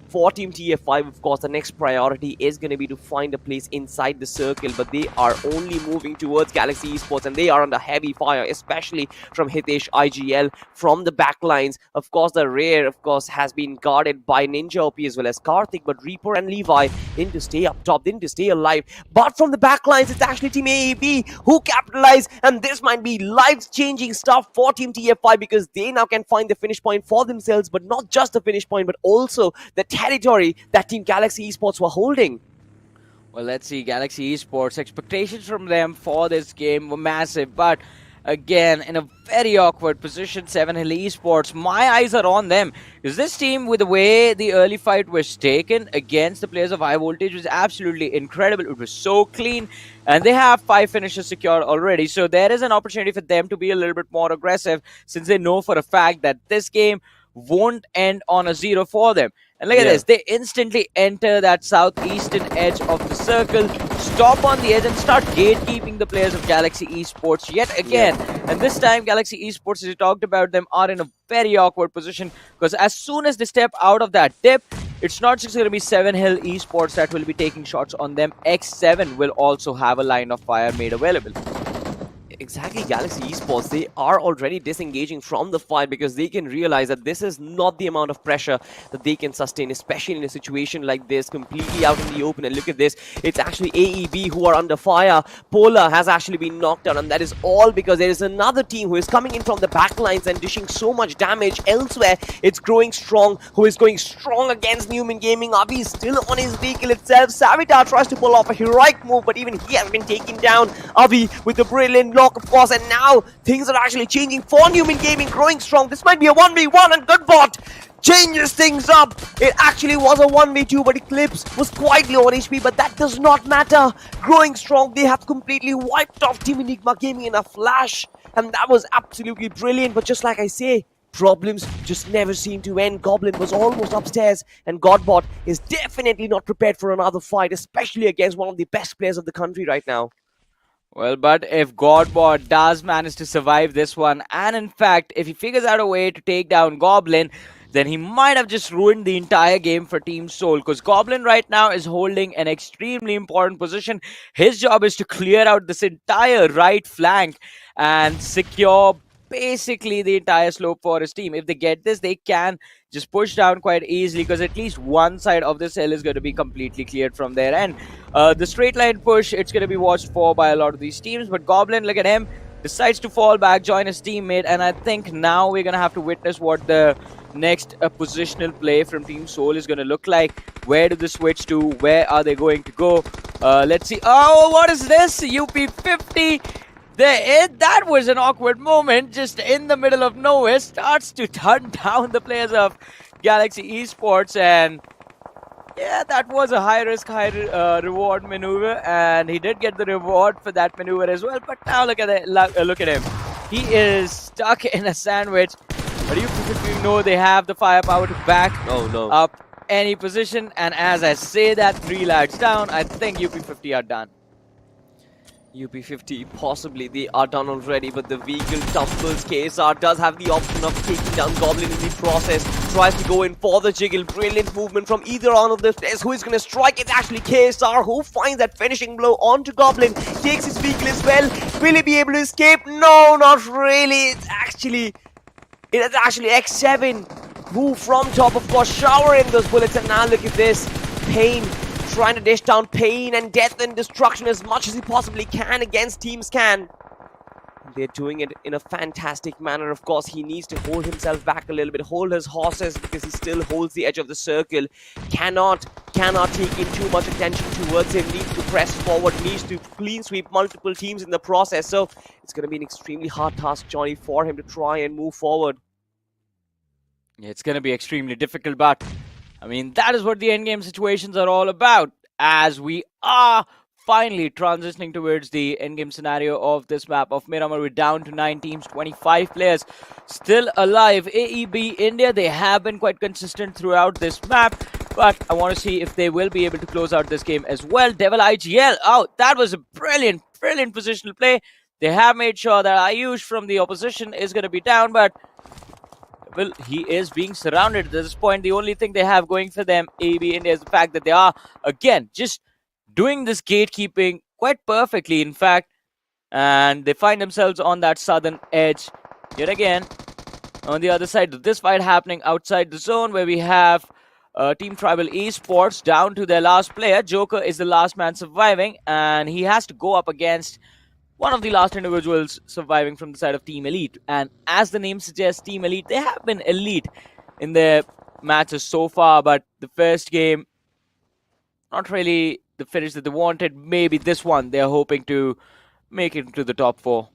For Team TF5, of course, the next priority is going to be to find a place inside the circle, but they are only moving towards Galaxy Esports, and they are under heavy fire, especially from Hitesh IGL from the backlines. Of course, the rear, of course, has been guarded by Ninja OP as well as Karthik, but Reaper and Levi didn't to stay up top, didn't to stay alive. But from the backlines, it's actually Team AEB who capitalize, and this might be life-changing stuff for Team TF5 because they now can find the finish point for themselves, but not just the finish point, but also the territory that Team Galaxy Esports were holding. Well, let's see. Galaxy Esports, expectations from them for this game were massive, but again, in a very awkward position. Seven Hill Esports, my eyes are on them, because this team, with the way the early fight was taken against the players of High Voltage, was absolutely incredible. It was so clean, and they have 5 finishes secured already, so there is an opportunity for them to be a little bit more aggressive, since they know for a fact that this game won't end on a 0 for them. And look at this, they instantly enter that southeastern edge of the circle, stop on the edge, and start gatekeeping the players of Galaxy Esports yet again. And this time, Galaxy Esports, as you talked about them, are in a very awkward position, because as soon as they step out of that dip, it's not just going to be Seven Hill Esports that will be taking shots on them. X7 will also have a line of fire made available. Exactly, Galaxy Esports, they are already disengaging from the fight because they can realize that this is not the amount of pressure that they can sustain, especially in a situation like this, completely out in the open. And look at this, it's actually AEB who are under fire. Polar has actually been knocked out, and that is all because there is another team who is coming in from the backlines and dishing so much damage elsewhere. It's Growing Strong, who is going strong against Numen Gaming. Avi is still on his vehicle itself. Savitar tries to pull off a heroic move, but even he has been taken down. Avi with a brilliant block, of course, and now things are actually changing for Numen Gaming. Growing Strong, this might be a 1v1, and Goodbot changes things up. It actually was a 1v2, but Eclipse was quite low on HP, but that does not matter. Growing Strong, they have completely wiped off Team Enigma Gaming in a flash, and that was absolutely brilliant. But just like I say, problems just never seem to end. Goblin was almost upstairs, and Godbot is definitely not prepared for another fight, especially against one of the best players of the country right now. Well, but if Godbot does manage to survive this one, and in fact, if he figures out a way to take down Goblin, then he might have just ruined the entire game for Team Soul, because Goblin right now is holding an extremely important position. His job is to clear out this entire right flank and secure basically the entire slope for his team. If they get this, they can just push down quite easily, because at least one side of this hill is going to be completely cleared from their end. The straight line push, it's going to be watched for by a lot of these teams, but Goblin, look at him, decides to fall back, join his teammate, and I think now we're going to have to witness what the next positional play from Team Soul is going to look like. Where do they switch to? Where are they going to go? Let's see. Oh, what is this? UP50. That was an awkward moment, just in the middle of nowhere, starts to turn down the players of Galaxy Esports, and yeah, that was a high-risk, high-reward maneuver, and he did get the reward for that maneuver as well. But now look at it, look at him. He is stuck in a sandwich. But you know they have the firepower to back up any position, and as I say that, 3 lads down, I think UP50 are done. UP50, possibly they are done already, but the vehicle tumbles. KSR does have the option of taking down Goblin in the process. Tries to go in for the jiggle. Brilliant movement from either one of the players. Who is going to strike? It's actually KSR who finds that finishing blow onto Goblin. Takes his vehicle as well. Will he be able to escape? No, not really. It's actually X7 who from top, of course, shower in those bullets. And now look at this. Pain trying to dish down pain and death and destruction as much as he possibly can against Team Scan. They're doing it in a fantastic manner. Of course, he needs to hold himself back a little bit, hold his horses, because he still holds the edge of the circle. Cannot take in too much attention towards him. Needs to press forward, needs to clean sweep multiple teams in the process. So it's going to be an extremely hard task, Johnny, for him to try and move forward. Yeah, it's going to be extremely difficult, but I mean, that is what the endgame situations are all about, as we are finally transitioning towards the endgame scenario of this map of Miramar. We're down to 9 teams, 25 players still alive. AEB India, they have been quite consistent throughout this map, but I want to see if they will be able to close out this game as well. Devil IGL, oh, that was a brilliant positional play. They have made sure that Ayush from the opposition is going to be down, but well, he is being surrounded at this point. The only thing they have going for them, AEB India, is the fact that they are, again, just doing this gatekeeping quite perfectly, in fact. And they find themselves on that southern edge yet again. On the other side of this fight happening outside the zone, where we have Team Tribal Esports down to their last player. Joker is the last man surviving, and he has to go up against one of the last individuals surviving from the side of Team Elite. And as the name suggests, Team Elite, they have been elite in their matches so far, but the first game, not really the finish that they wanted. Maybe this one, they're hoping to make it into the top 4.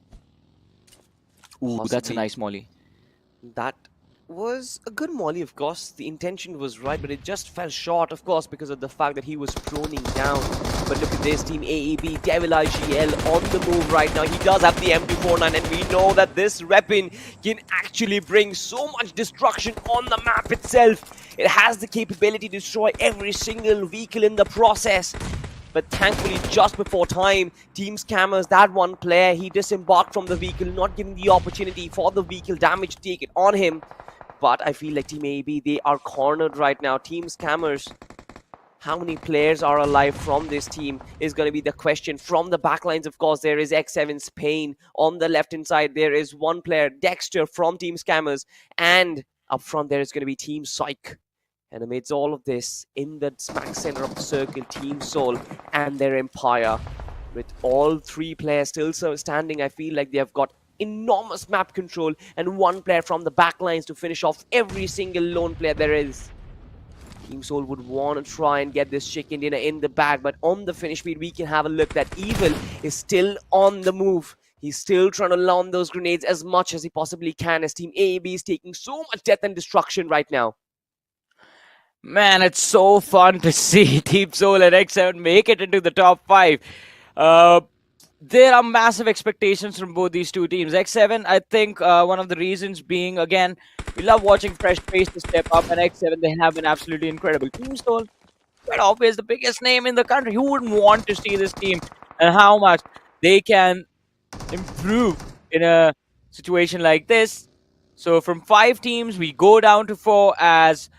Ooh, Possibly. That's a nice molly. That was a good molly, of course. The intention was right, but it just fell short, of course, because of the fact that he was proning down. But look at this, Team AEB, Devil IGL on the move right now. He does have the M249, and we know that this weapon can actually bring so much destruction on the map itself. It has the capability to destroy every single vehicle in the process. But thankfully, just before time, Team Scammers, that one player, he disembarked from the vehicle, not giving the opportunity for the vehicle damage to take it on him. But I feel like Team AEB, they are cornered right now. Team Scammers, how many players are alive from this team is going to be the question. From the backlines, of course, there is X7's Pain. On the left-hand side, there is one player, Dexter, from Team Scammers. And up front, there is going to be Team PSYCHE. And amidst all of this, in the smack center of the circle, Team Soul and their Empire. With all 3 players still standing, I feel like they have got enormous map control and one player from the backlines to finish off every single lone player there is. Team Soul would want to try and get this chicken dinner in the bag, but on the finish speed, we can have a look that Evil is still on the move. He's still trying to launch those grenades as much as he possibly can, as Team AEB is taking so much death and destruction right now. Man, it's so fun to see Team Soul and X7 make it into the top 5. There are massive expectations from both these two teams. X7, I think one of the reasons being, again, we love watching fresh faces step up, and X7, they have been absolutely incredible. Team Soul, quite obvious, the biggest name in the country. Who wouldn't want to see this team and how much they can improve in a situation like this? So from 5 teams, we go down to 4 as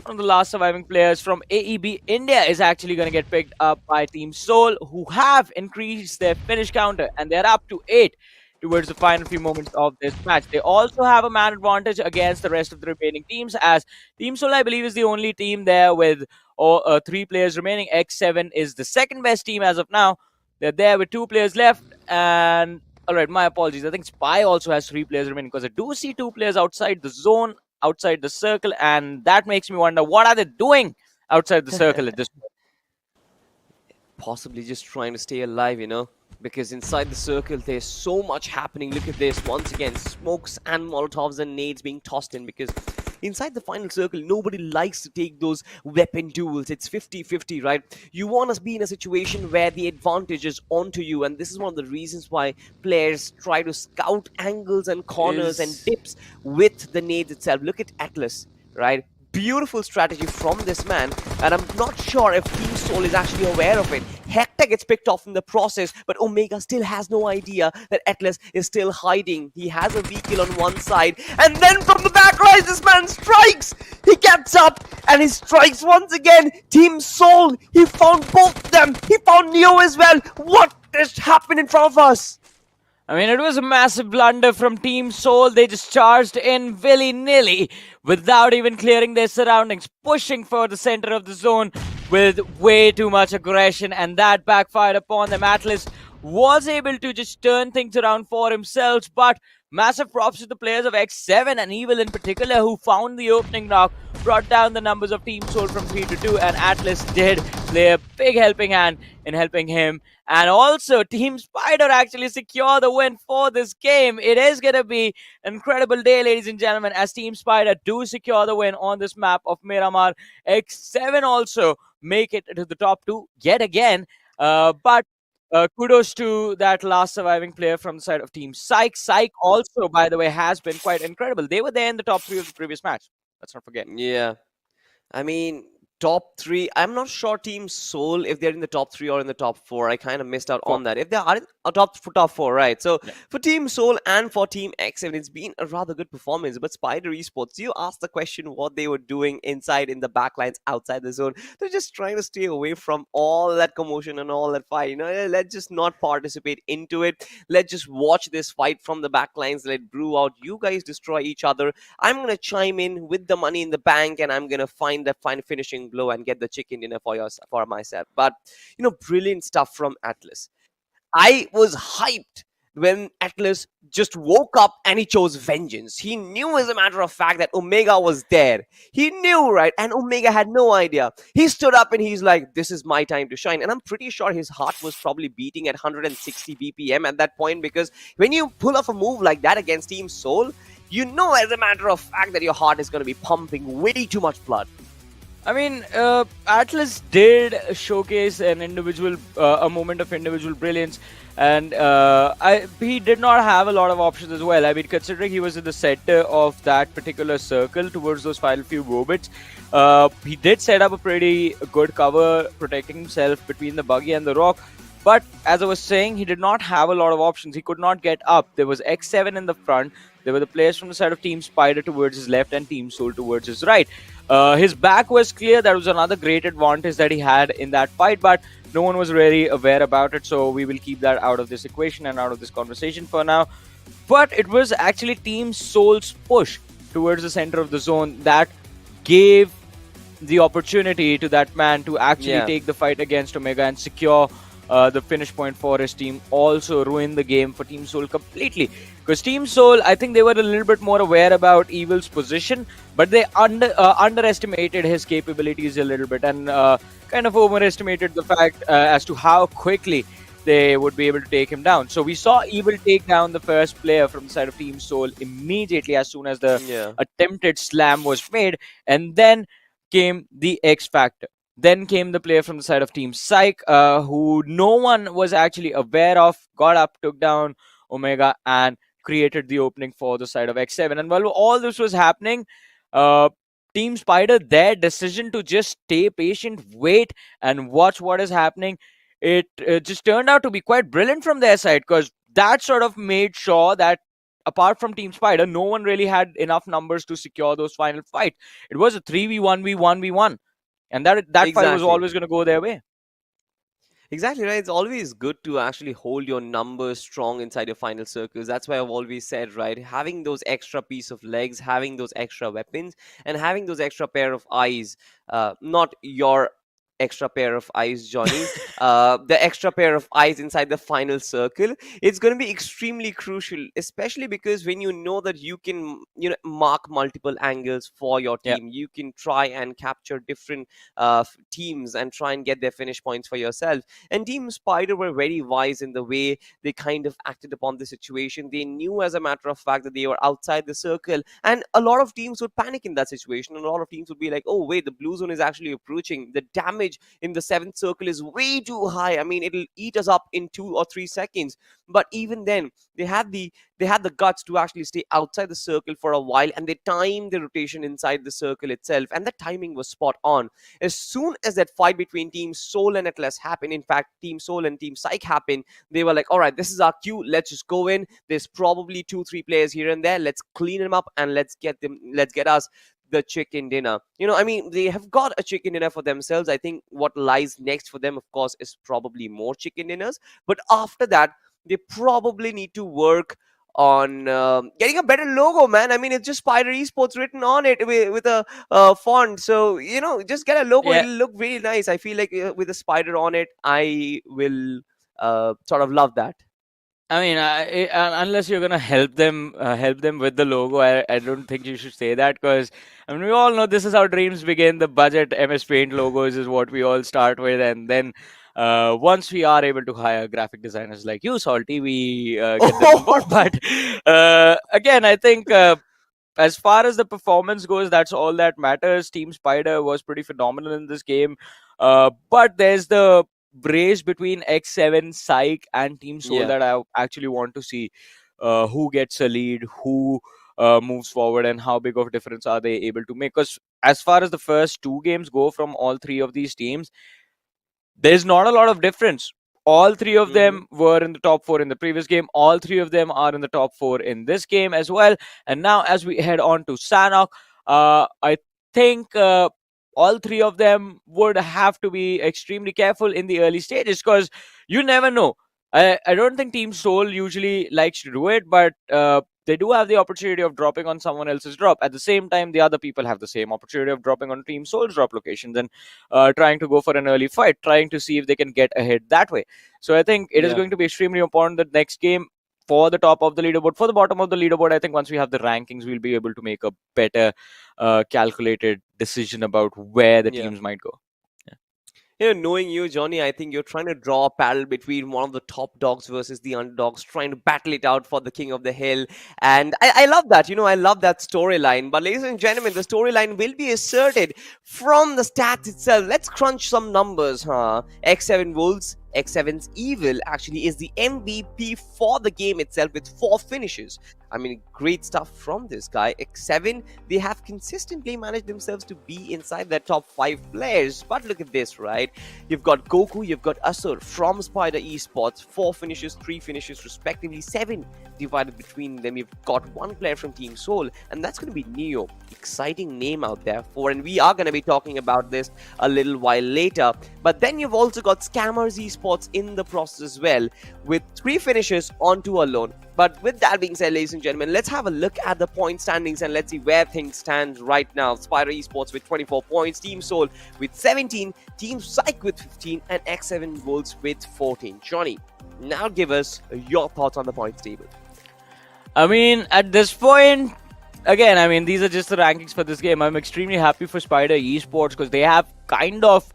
one of the last surviving players from AEB India is actually going to get picked up by Team Seoul, who have increased their finish counter, and they're up to 8 towards the final few moments of this match. They also have a man advantage against the rest of the remaining teams, as Team Seoul, I believe, is the only team there with 3 players remaining. X7 is the second best team as of now. They're there with 2 players left, and all right, my apologies. I think Spy also has 3 players remaining, because I do see 2 players outside the zone, outside the circle, and that makes me wonder, what are they doing outside the circle at this point? Possibly just trying to stay alive, because inside the circle there's so much happening. Look at this, once again, smokes and molotovs and nades being tossed in, because inside the final circle nobody likes to take those weapon duels. It's 50-50, right? You want to be in a situation where the advantage is onto you, and this is one of the reasons why players try to scout angles and corners and dips with the nades itself. Look at Atlas, right? Beautiful strategy from this man, and I'm not sure if Team Soul is actually aware of it. Hector gets picked off in the process, but Omega still has no idea that Atlas is still hiding. He has a vehicle on one side, and then from the back rise, this man strikes! He gets up, and he strikes once again. Team Soul, he found both of them! He found Neo as well! What just happened in front of us? I mean, it was a massive blunder from Team Seoul. They just charged in willy-nilly without even clearing their surroundings, pushing for the center of the zone with way too much aggression, and that backfired upon them. Atlas was able to just turn things around for himself, but massive props to the players of X7 and Evil in particular, who found the opening knock, brought down the numbers of Team Soul from 3 to 2, and Atlas did play a big helping hand in helping him. And also, Team SPYDER actually secure the win for this game. It is going to be an incredible day, ladies and gentlemen, as Team SPYDER do secure the win on this map of Miramar. X7 also make it to the top 2 yet again. But kudos to that last surviving player from the side of Team PSYCHE. PSYCHE also, by the way, has been quite incredible. They were there in the top 3 of the previous match. Let's not forget. Yeah. I mean, top 3. I'm not sure Team Soul if they're in the top 3 or in the top 4. I kind of missed out on that. If they are in top 4, right? So for Team Soul and for Team X7, it's been a rather good performance. But SPYDER Esports, you asked the question what they were doing inside in the backlines outside the zone. They're just trying to stay away from all that commotion and all that fight. Let's just not participate into it. Let's just watch this fight from the backlines. Let it brew out. You guys destroy each other. I'm gonna chime in with the money in the bank, and I'm gonna find that final finishing blow and get the chicken dinner for myself. But brilliant stuff from Atlas. I was hyped when Atlas just woke up and he chose vengeance. He knew, as a matter of fact, that Omega was there. He knew, right? And Omega had no idea. He stood up and he's like, this is my time to shine. And I'm pretty sure his heart was probably beating at 160 BPM at that point, because when you pull off a move like that against Team Soul, you know, as a matter of fact, that your heart is going to be pumping way too much blood. I mean, Atlas did showcase an individual, a moment of individual brilliance, and he did not have a lot of options as well. I mean, considering he was in the center of that particular circle towards those final few moments, he did set up a pretty good cover, protecting himself between the buggy and the rock. But as I was saying, he did not have a lot of options. He could not get up. There was X7 in the front. There were the players from the side of Team SPYDER towards his left and Team Soul towards his right. His back was clear. That was another great advantage that he had in that fight, but no one was really aware about it, so we will keep that out of this equation and out of this conversation for now. But it was actually Team Soul's push towards the center of the zone that gave the opportunity to that man to actually take the fight against Omega and secure the finish point for his team. Also ruined the game for Team Soul completely, because Team Soul, I think they were a little bit more aware about Evil's position, but they underestimated his capabilities a little bit, and kind of overestimated the fact as to how quickly they would be able to take him down. So we saw Evil take down the first player from the side of Team Soul immediately as soon as the attempted slam was made, and then came the X Factor. Then came the player from the side of Team PSYCHE, who no one was actually aware of, got up, took down Omega, and created the opening for the side of X7. And while all this was happening, Team SPYDER, their decision to just stay patient, wait, and watch what is happening, it just turned out to be quite brilliant from their side, because that sort of made sure that apart from Team Spider, no one really had enough numbers to secure those final fights. It was a 3v1v1v1, and that fight was Exactly. always going to go their way. Exactly right. It's always good to actually hold your numbers strong inside your final circles. That's why I've always said, right, having those extra piece of legs, having those extra weapons, and having those extra pair of eyes. Not your extra pair of eyes, Johnny. The extra pair of eyes inside the final circle. It's going to be extremely crucial, especially because when you know that you can, mark multiple angles for your Yeah. team, you can try and capture different teams and try and get their finish points for yourself. And Team Spider were very wise in the way they kind of acted upon the situation. They knew, as a matter of fact, that they were outside the circle, and a lot of teams would panic in that situation. And a lot of teams would be like, "Oh, wait, the blue zone is actually approaching. The damage in the seventh circle is way too high. I mean, it'll eat us up in 2 or 3 seconds." But even then, they had the guts to actually stay outside the circle for a while, and they timed the rotation inside the circle itself, and the timing was spot on. As soon as that fight between Team Soul and Atlas happened, in fact, Team Soul and Team Psych happened, they were like, all right, this is our cue. Let's just go in. There's probably 2, 3 players here and there. Let's clean them up and let's get us the chicken dinner. I mean, they have got a chicken dinner for themselves. I think what lies next for them, of course, is probably more chicken dinners. But after that, they probably need to work on getting a better logo, man. I mean, it's just SPYDER Esports written on it with a font. So, just get a logo. Yeah. It'll look really nice. I feel like with a spider on it, I will sort of love that. I mean, unless you're gonna help them with the logo, I don't think you should say that, because I mean, we all know this is how dreams begin. The budget MS Paint logos is what we all start with, and then once we are able to hire graphic designers like you, Salty, we get them on board. But again, I think as far as the performance goes, that's all that matters. Team Spider was pretty phenomenal in this game, but there's the brace between X7, Psych, and Team Soul Yeah. that I actually want to see. Who gets a lead, who moves forward, and how big of a difference are they able to make? Because as far as the first 2 games go from all 3 of these teams, there's not a lot of difference. All 3 of them were in the top 4 in the previous game. All 3 of them are in the top 4 in this game as well. And now, as we head on to Sanhok, I think all 3 of them would have to be extremely careful in the early stages, because you never know. I don't think Team Soul usually likes to do it, but they do have the opportunity of dropping on someone else's drop. At the same time, the other people have the same opportunity of dropping on Team Soul's drop locations and trying to go for an early fight, trying to see if they can get ahead that way. So I think it is Yeah. going to be extremely important that next game, for the top of the leaderboard, for the bottom of the leaderboard, I think once we have the rankings, we'll be able to make a better calculated decision about where the Yeah. teams might go. Knowing you, Johnny, I think you're trying to draw a parallel between one of the top dogs versus the underdogs, trying to battle it out for the king of the hill. And I love that. I love that storyline. But, ladies and gentlemen, the storyline will be asserted from the stats itself. Let's crunch some numbers, huh? X7 Wolves. X7's Evil actually is the MVP for the game itself with 4 finishes. I mean, great stuff from this guy. X7, they have consistently managed themselves to be inside their top 5 players. But look at this, right? You've got Goku, you've got Asur from SPYDER Esports, 4 finishes, 3 finishes respectively, 7 divided between them. You've got 1 player from Team Soul, and that's going to be Neo. Exciting name out there for, and we are going to be talking about this a little while later. But then you've also got Scammers Esports in the process as well, with 3 finishes on 2 alone. But with that being said, ladies and gentlemen, let's have a look at the point standings and let's see where things stand right now. SPYDER Esports with 24 points, Team Soul with 17, Team Psych with 15, and X7 Wolves with 14. Johnny, now give us your thoughts on the points table. I mean, at this point, again, I mean, these are just the rankings for this game. I'm extremely happy for SPYDER Esports because they have kind of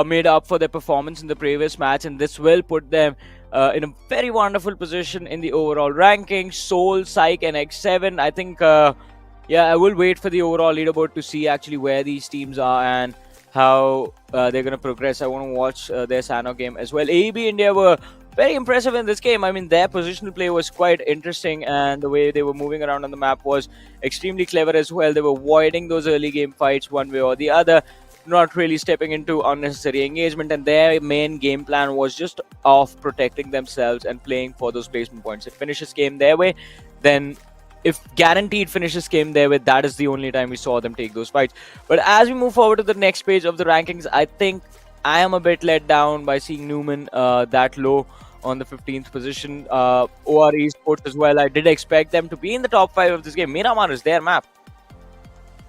made up for their performance in the previous match, and this will put them in a very wonderful position in the overall rankings. Soul, Psych, and X7. I think, I will wait for the overall leaderboard to see actually where these teams are and how they're going to progress. I want to watch their Sanhok game as well. AEB India were very impressive in this game. I mean, their positional play was quite interesting, and the way they were moving around on the map was extremely clever as well. They were avoiding those early game fights one way or the other, not really stepping into unnecessary engagement, and their main game plan was just of protecting themselves and playing for those placement points. It finishes game their way. then if guaranteed finishes came there with, that is the only time we saw them take those fights. But as we move forward to the next page of the rankings, I think I am a bit let down by seeing Numen that low on the 15th position. OR Esports as well. I did expect them to be in the top 5 of this game. Miramar is their map.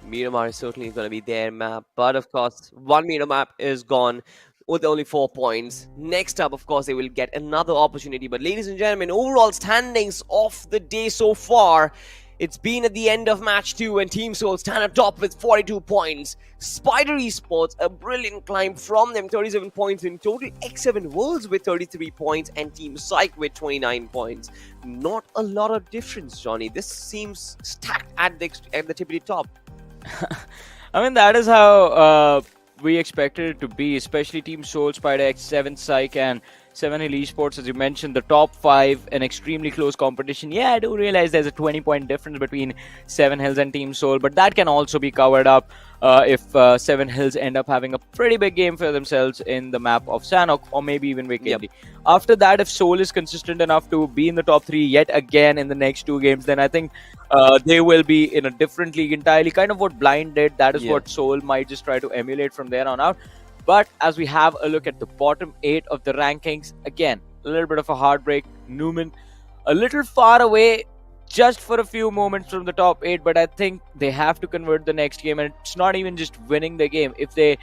Miramar is certainly going to be their map, but of course, one Miramar is gone with only 4 points. Next up, of course, they will get another opportunity. But ladies and gentlemen, overall standings of the day so far, it's been at the end of match 2 and Team Soul stand atop with 42 points. SPYDER Esports, a brilliant climb from them, 37 points in total. X7 Worlds with 33 points and Team PSYCHE with 29 points. Not a lot of difference, Johnny. This seems stacked at the tippity top. I mean, that is how we expected it to be, especially Team Soul, SPYDER, X7, PSYCHE, and 7 Hill Esports. As you mentioned, the top 5, an extremely close competition. Yeah, I do realize there's a 20-point difference between 7 Hills and Team Soul, but that can also be covered up if 7 Hills end up having a pretty big game for themselves in the map of Sanhok, or maybe even Vikendi. Yep. After that, if Soul is consistent enough to be in the top 3 yet again in the next 2 games, then I think they will be in a different league entirely. Kind of what Blind did, that is what Soul might just try to emulate from there on out. But as we have a look at the bottom 8 of the rankings, again, a little bit of a heartbreak. Numen, a little far away, just for a few moments from the top 8, but I think they have to convert the next game, and it's not even just winning the game. If they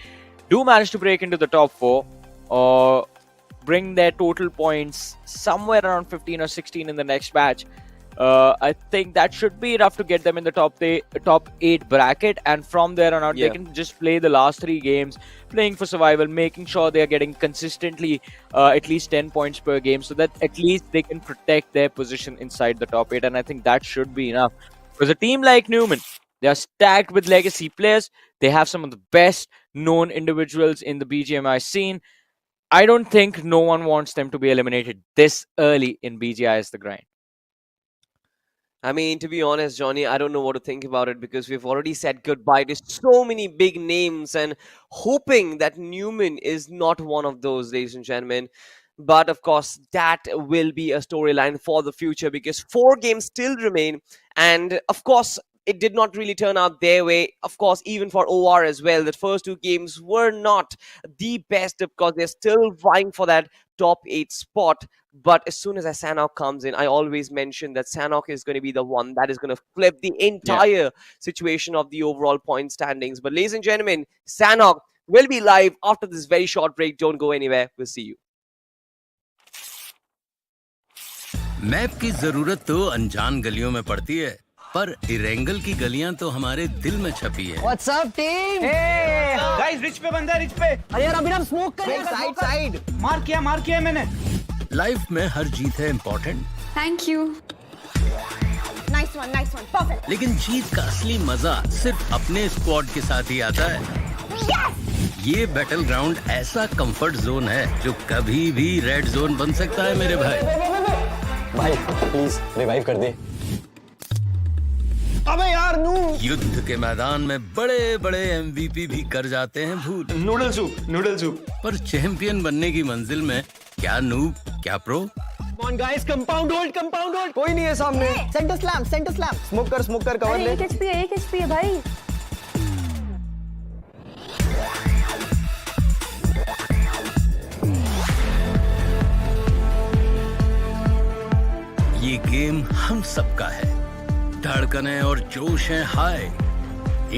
do manage to break into the top 4, or bring their total points somewhere around 15 or 16 in the next match, I think that should be enough to get them in the top 8 bracket, and from there on out, they can just play the last 3 games, playing for survival, making sure they are getting consistently at least 10 points per game, so that at least they can protect their position inside the top 8, and I think that should be enough. Because a team like Numen, they are stacked with legacy players, they have some of the best known individuals in the BGMI scene. I don't think no one wants them to be eliminated this early in BGI as the grind. I mean, to be honest, Johnny, I don't know what to think about it, because we've already said goodbye to so many big names, and hoping that Numen is not one of those, ladies and gentlemen. But of course, that will be a storyline for the future, because 4 games still remain. And of course, it did not really turn out their way. Of course, even for OR as well, the first 2 games were not the best, of course. They're still vying for that top 8 spot. But as soon as Sanhok comes in, I always mention that Sanhok is going to be the one that is going to flip the entire situation of the overall point standings. But ladies and gentlemen, Sanhok will be live after this very short break. Don't go anywhere. We'll see you. Map की जरूरत तो अनजान गलियों में पड़ती है, पर Erangel की गलियां तो हमारे दिल में छपी है। What's up, team? Hey, guys, rich पे बंदा है, रिच पे। अरे यार अभी हम स्मोक कर रहे हैं, साइड मार किया मैंने। लाइफ में हर जीत है important. Thank you. Nice one, perfect. लेकिन जीत का असली मजा सिर्फ अपने स्क्वाड के साथ ही आता है। Yes! ये बैटल ग्राउंड ऐसा कंफर्ट जोन है जो कभी भी रेड जोन बन सकता है मेरे भाई। भाई प्लीज रिवाइव कर दे। अबे यार नू। युद्ध के मैदान में बड़े बड़े MVP भी कर जाते हैं भूल। Noodle soup. पर चैंपियन बनने की मंजिल में क्या नूब क्या pro. Come on guys, compound hold। कोई नहीं है सामने। Centre slam. स्मोक कर कवर ले। 1 HP है भाई। ये गेम हम सबका है, धड़कनें और जोश है हाय।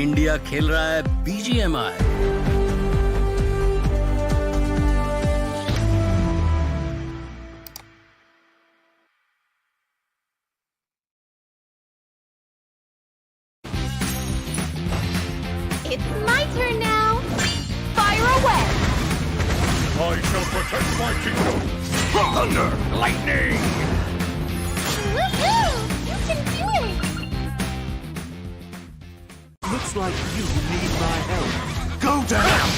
इंडिया खेल रहा है BGMI। It's my turn now. Fire away. I shall protect my kingdom. Thunder, lightning. Woohoo! You can do it. Looks like you need my help. Go down.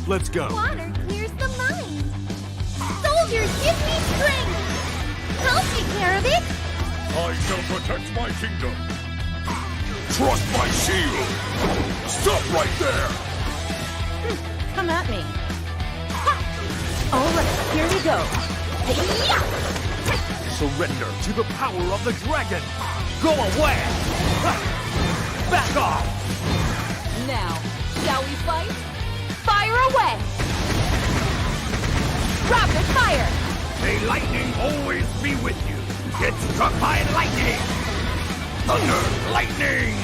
Let's go. Water clears the mind. Soldiers, give me strength. I'll take care of it. I shall protect my kingdom. Trust my shield. Stop right there. Come at me. Ha! All right, here we go. Hey-ya! surrender to the power of the dragon. Go away! Back off! Now, shall we fight? Fire away! Rapid fire! May lightning always be with you. Get struck by lightning! Thunder, lightning!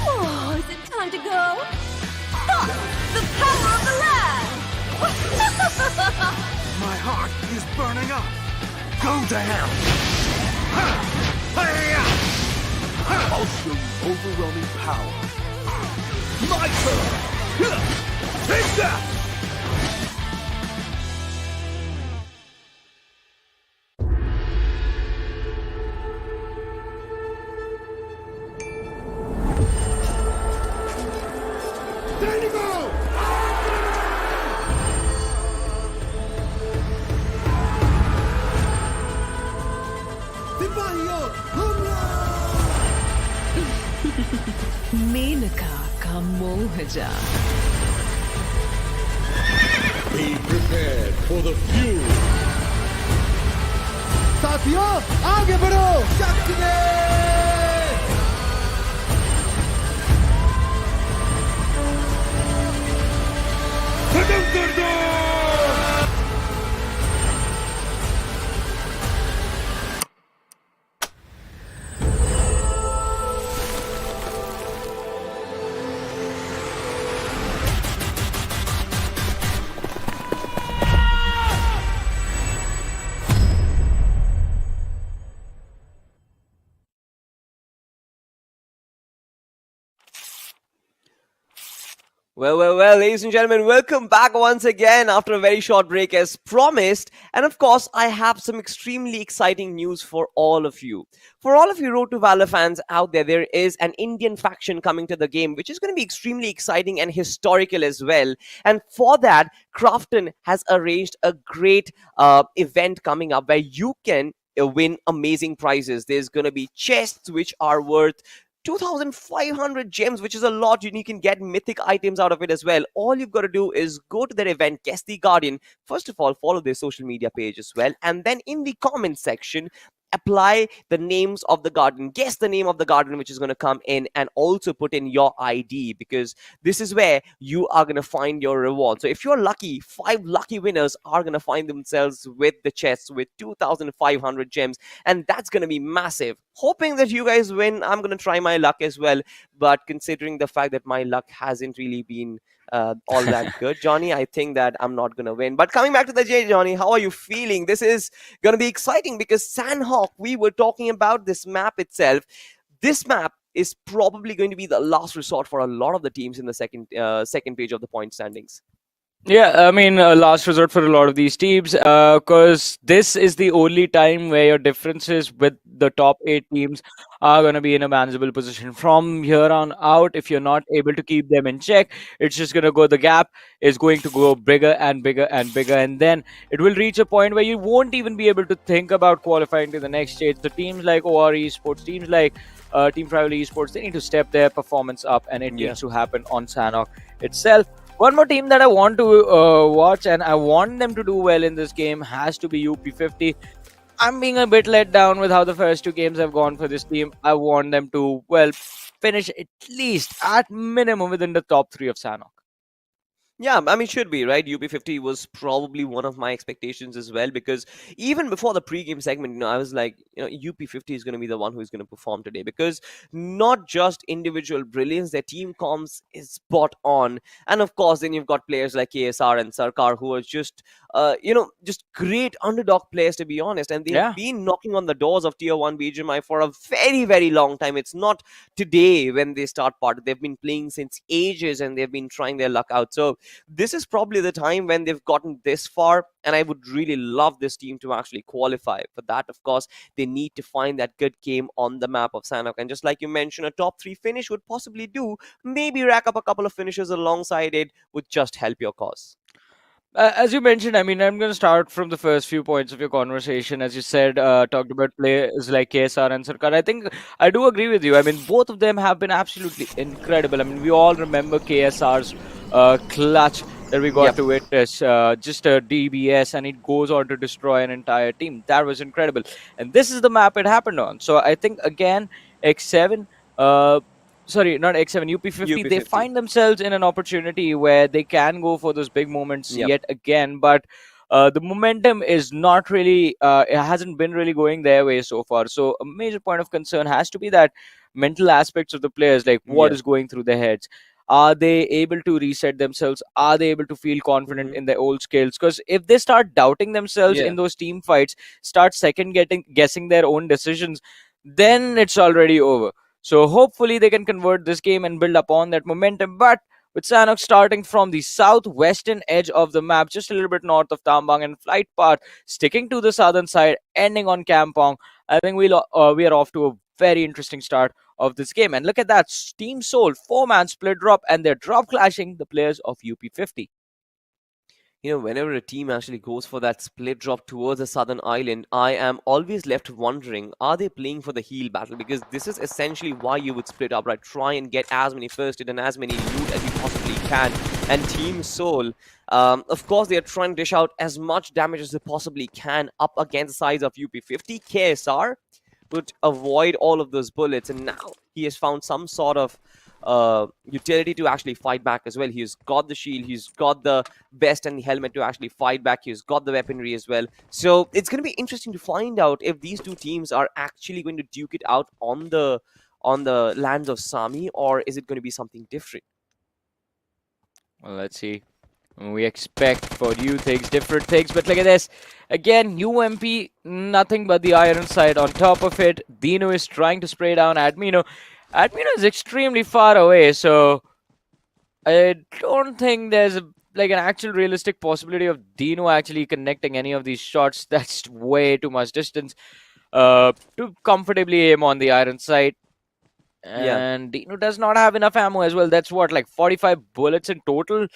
Oh, is it time to go? Ah, the power of the land! My heart is burning up. Go to hell! I'll show you overwhelming power. My turn! Take that! Maneka का मोह जा Be prepared for the fury. साथियों आगे बढ़ो शक्ति Well, ladies and gentlemen, welcome back once again after a very short break as promised. And of course, I have some extremely exciting news for all of you. For all of you Road to Valor fans out there, there is an Indian faction coming to the game, which is going to be extremely exciting and historical as well. And for that, Crafton has arranged a great event coming up where you can win amazing prizes. There's going to be chests which are worth 2,500 gems, which is a lot. You can get mythic items out of it as well. All you've got to do is go to their event, Guess the Guardian. First of all, follow their social media page as well. And then in the comment section, apply the names of the garden, guess the name of the garden which is going to come in, and also put in your ID, because this is where you are going to find your reward. So if you're lucky, 5 lucky winners are going to find themselves with the chests with 2,500 gems, and that's going to be massive. Hoping that you guys win. I'm going to try my luck as well, but considering the fact that my luck hasn't really been all that good, Johnny, I think that I'm not going to win. But coming back to the J, Johnny, how are you feeling? This is going to be exciting because Sanhok, we were talking about this map itself. This map is probably going to be the last resort for a lot of the teams in the second page of the point standings. Yeah, I mean, last resort for a lot of these teams, because this is the only time where your differences with the top 8 teams are going to be in a manageable position. From here on out, if you're not able to keep them in check, it's just going to go, the gap is going to go bigger and bigger and bigger, and then it will reach a point where you won't even be able to think about qualifying to the next stage. The teams like OR Esports, teams like Team Travel Esports, they need to step their performance up, and it needs to happen on Sanhok itself. One more team that I want to watch and I want them to do well in this game has to be UP50. I'm being a bit let down with how the first 2 games have gone for this team. I want them to, well, finish at least, at minimum, within the top 3 of Sanhok. Yeah, I mean, should be, right? UP50 was probably one of my expectations as well, because even before the pre-game segment, I was like, UP50 is going to be the one who is going to perform today, because not just individual brilliance, their team comms is spot on. And of course, then you've got players like KSR and Sarkar who are just, just great underdog players, to be honest. And they have been knocking on the doors of Tier 1 BGMI for a very, very long time. It's not today when they start part. They've been playing since ages and they've been trying their luck out. So this is probably the time when they've gotten this far, and I would really love this team to actually qualify. For that, of course, they need to find that good game on the map of Sanhok. And just like you mentioned, a top 3 finish would possibly do. Maybe rack up a couple of finishes alongside it would just help your cause. As you mentioned, I mean, I'm going to start from the first few points of your conversation. As you said, talked about players like KSR and Sarkar. I think I do agree with you. I mean, both of them have been absolutely incredible. I mean, we all remember KSR's clutch that we got to witness. Just a DBS, and it goes on to destroy an entire team. That was incredible. And this is the map it happened on. So I think, again, X7, sorry, not X7, UP50, they find themselves in an opportunity where they can go for those big moments yet again. But the momentum is not really, it hasn't been really going their way so far. So a major point of concern has to be that mental aspects of the players, like what is going through their heads. Are they able to reset themselves? Are they able to feel confident in their old skills? Because if they start doubting themselves in those team fights, start guessing their own decisions, then it's already over. So hopefully they can convert this game and build upon that momentum. But with Sanhok starting from the southwestern edge of the map, just a little bit north of Tambang, and Flight Path sticking to the southern side, ending on Kampong, I think we are off to a very interesting start of this game. And look at that, Team Soul, 4-man split drop, and they're drop clashing the players of UP50. You know, whenever a team actually goes for that split drop towards the southern island, I am always left wondering, are they playing for the heal battle? Because this is essentially why you would split up, right? Try and get as many first aid and as many loot as you possibly can. And Team Soul, of course, they are trying to dish out as much damage as they possibly can up against the sides of UP50. KSR would avoid all of those bullets, and now he has found some sort of utility to actually fight back as well. He's got the shield, he's got the vest and the helmet to actually fight back, he's got the weaponry as well. So it's going to be interesting to find out if these two teams are actually going to duke it out on the lands of Sami, or is it going to be something different? Well, let's see. We expect for new things, different things, but look at this. Again, UMP, nothing but the iron sight on top of it. Dino is trying to spray down Admino. Admino is extremely far away, so I don't think there's an actual realistic possibility of Dino actually connecting any of these shots. That's way too much distance to comfortably aim on the iron sight. And Dino does not have enough ammo as well. That's what, like 45 bullets in total?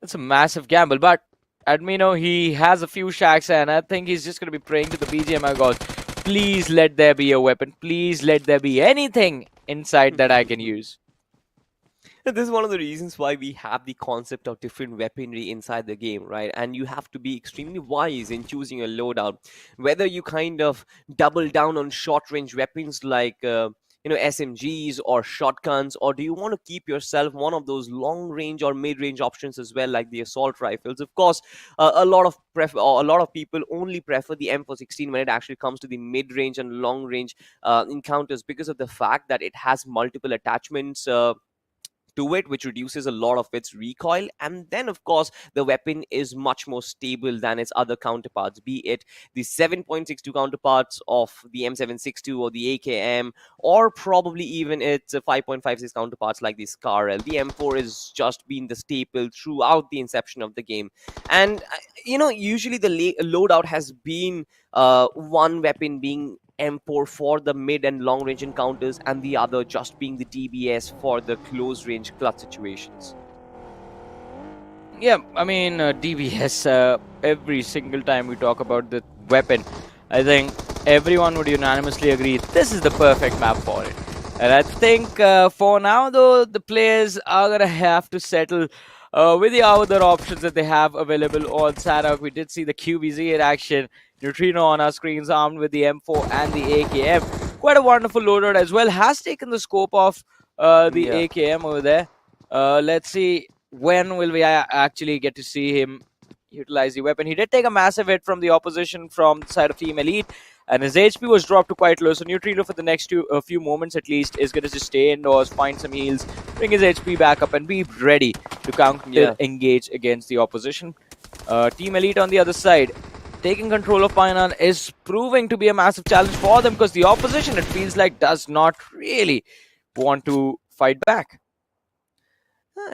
That's a massive gamble, but Admino, he has a few shacks, and I think he's just going to be praying to the BGMI gods. Please let there be a weapon. Please let there be anything inside that I can use. This is one of the reasons why we have the concept of different weaponry inside the game, right? And you have to be extremely wise in choosing a loadout. Whether you kind of double down on short-range weapons like SMGs or shotguns, or do you want to keep yourself one of those long range or mid range options as well, like the assault rifles? Of course, a lot of people only prefer the M416 when it actually comes to the mid range and long range encounters, because of the fact that it has multiple attachments to it, which reduces a lot of its recoil. And then, of course, the weapon is much more stable than its other counterparts, be it the 7.62 counterparts of the M762 or the AKM, or probably even its 5.56 counterparts like the SCAR-L. The M4 has just been the staple throughout the inception of the game. And, usually the loadout has been one weapon being M4 for the mid and long range encounters, and the other just being the DBS for the close range clutch situations. Yeah, I mean, DBS, every single time we talk about the weapon, I think everyone would unanimously agree this is the perfect map for it. And I think for now, though, the players are going to have to settle with the other options that they have available on Sanhok. We did see the QBZ in action. Neutrino on our screens, armed with the M4 and the AKM. Quite a wonderful loadout as well. Has taken the scope of the AKM over there. Let's see, when will we actually get to see him utilize the weapon? He did take a massive hit from the opposition from the side of Team Elite, and his HP was dropped to quite low. So Neutrino, for the next few moments at least, is going to just stay indoors, find some heals, bring his HP back up, and be ready to counter engage against the opposition. Team Elite on the other side, taking control of Painan is proving to be a massive challenge for them, because the opposition, it feels like, does not really want to fight back.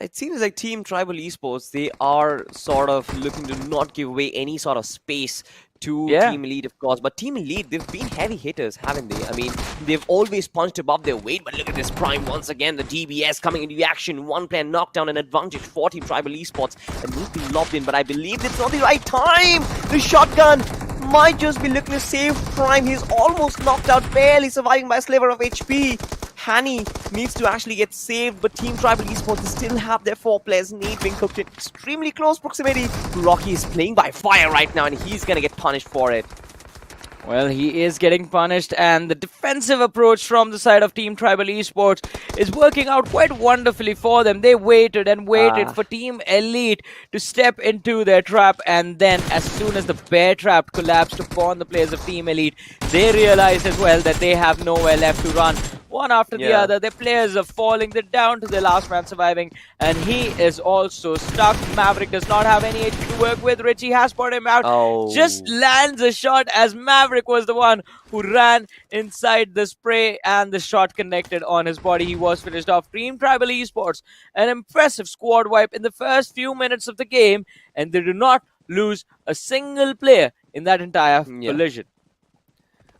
It seems like Team Tribal Esports, they are sort of looking to not give away any sort of space to Team Elite, of course. But Team Elite, they've been heavy hitters, haven't they? I mean, they've always punched above their weight, but look at this Prime once again. The DBS coming into the action. One player knockdown, an advantage for Team Tribal Esports. And need to be lobbed in, but I believe it's not the right time. The shotgun might just be looking to save Prime. He's almost knocked out, barely surviving by a sliver of HP. Hanny needs to actually get saved, but Team Tribal Esports still have their 4 players. Nate being cooked in extremely close proximity. Rocky is playing by fire right now, and he's gonna get punished for it. Well, he is getting punished, and the defensive approach from the side of Team Tribal Esports is working out quite wonderfully for them. They waited and waited for Team Elite to step into their trap, and then as soon as the bear trap collapsed upon the players of Team Elite, they realized as well that they have nowhere left to run. One after the other, their players are falling. They're down to their last man surviving, and he is also stuck. Maverick does not have any HP to work with. Richie has put him out. Just lands a shot as Maverick was the one who ran inside the spray, and the shot connected on his body. He was finished off. Team Tribal Esports, an impressive squad wipe in the first few minutes of the game, and they do not lose a single player in that entire collision.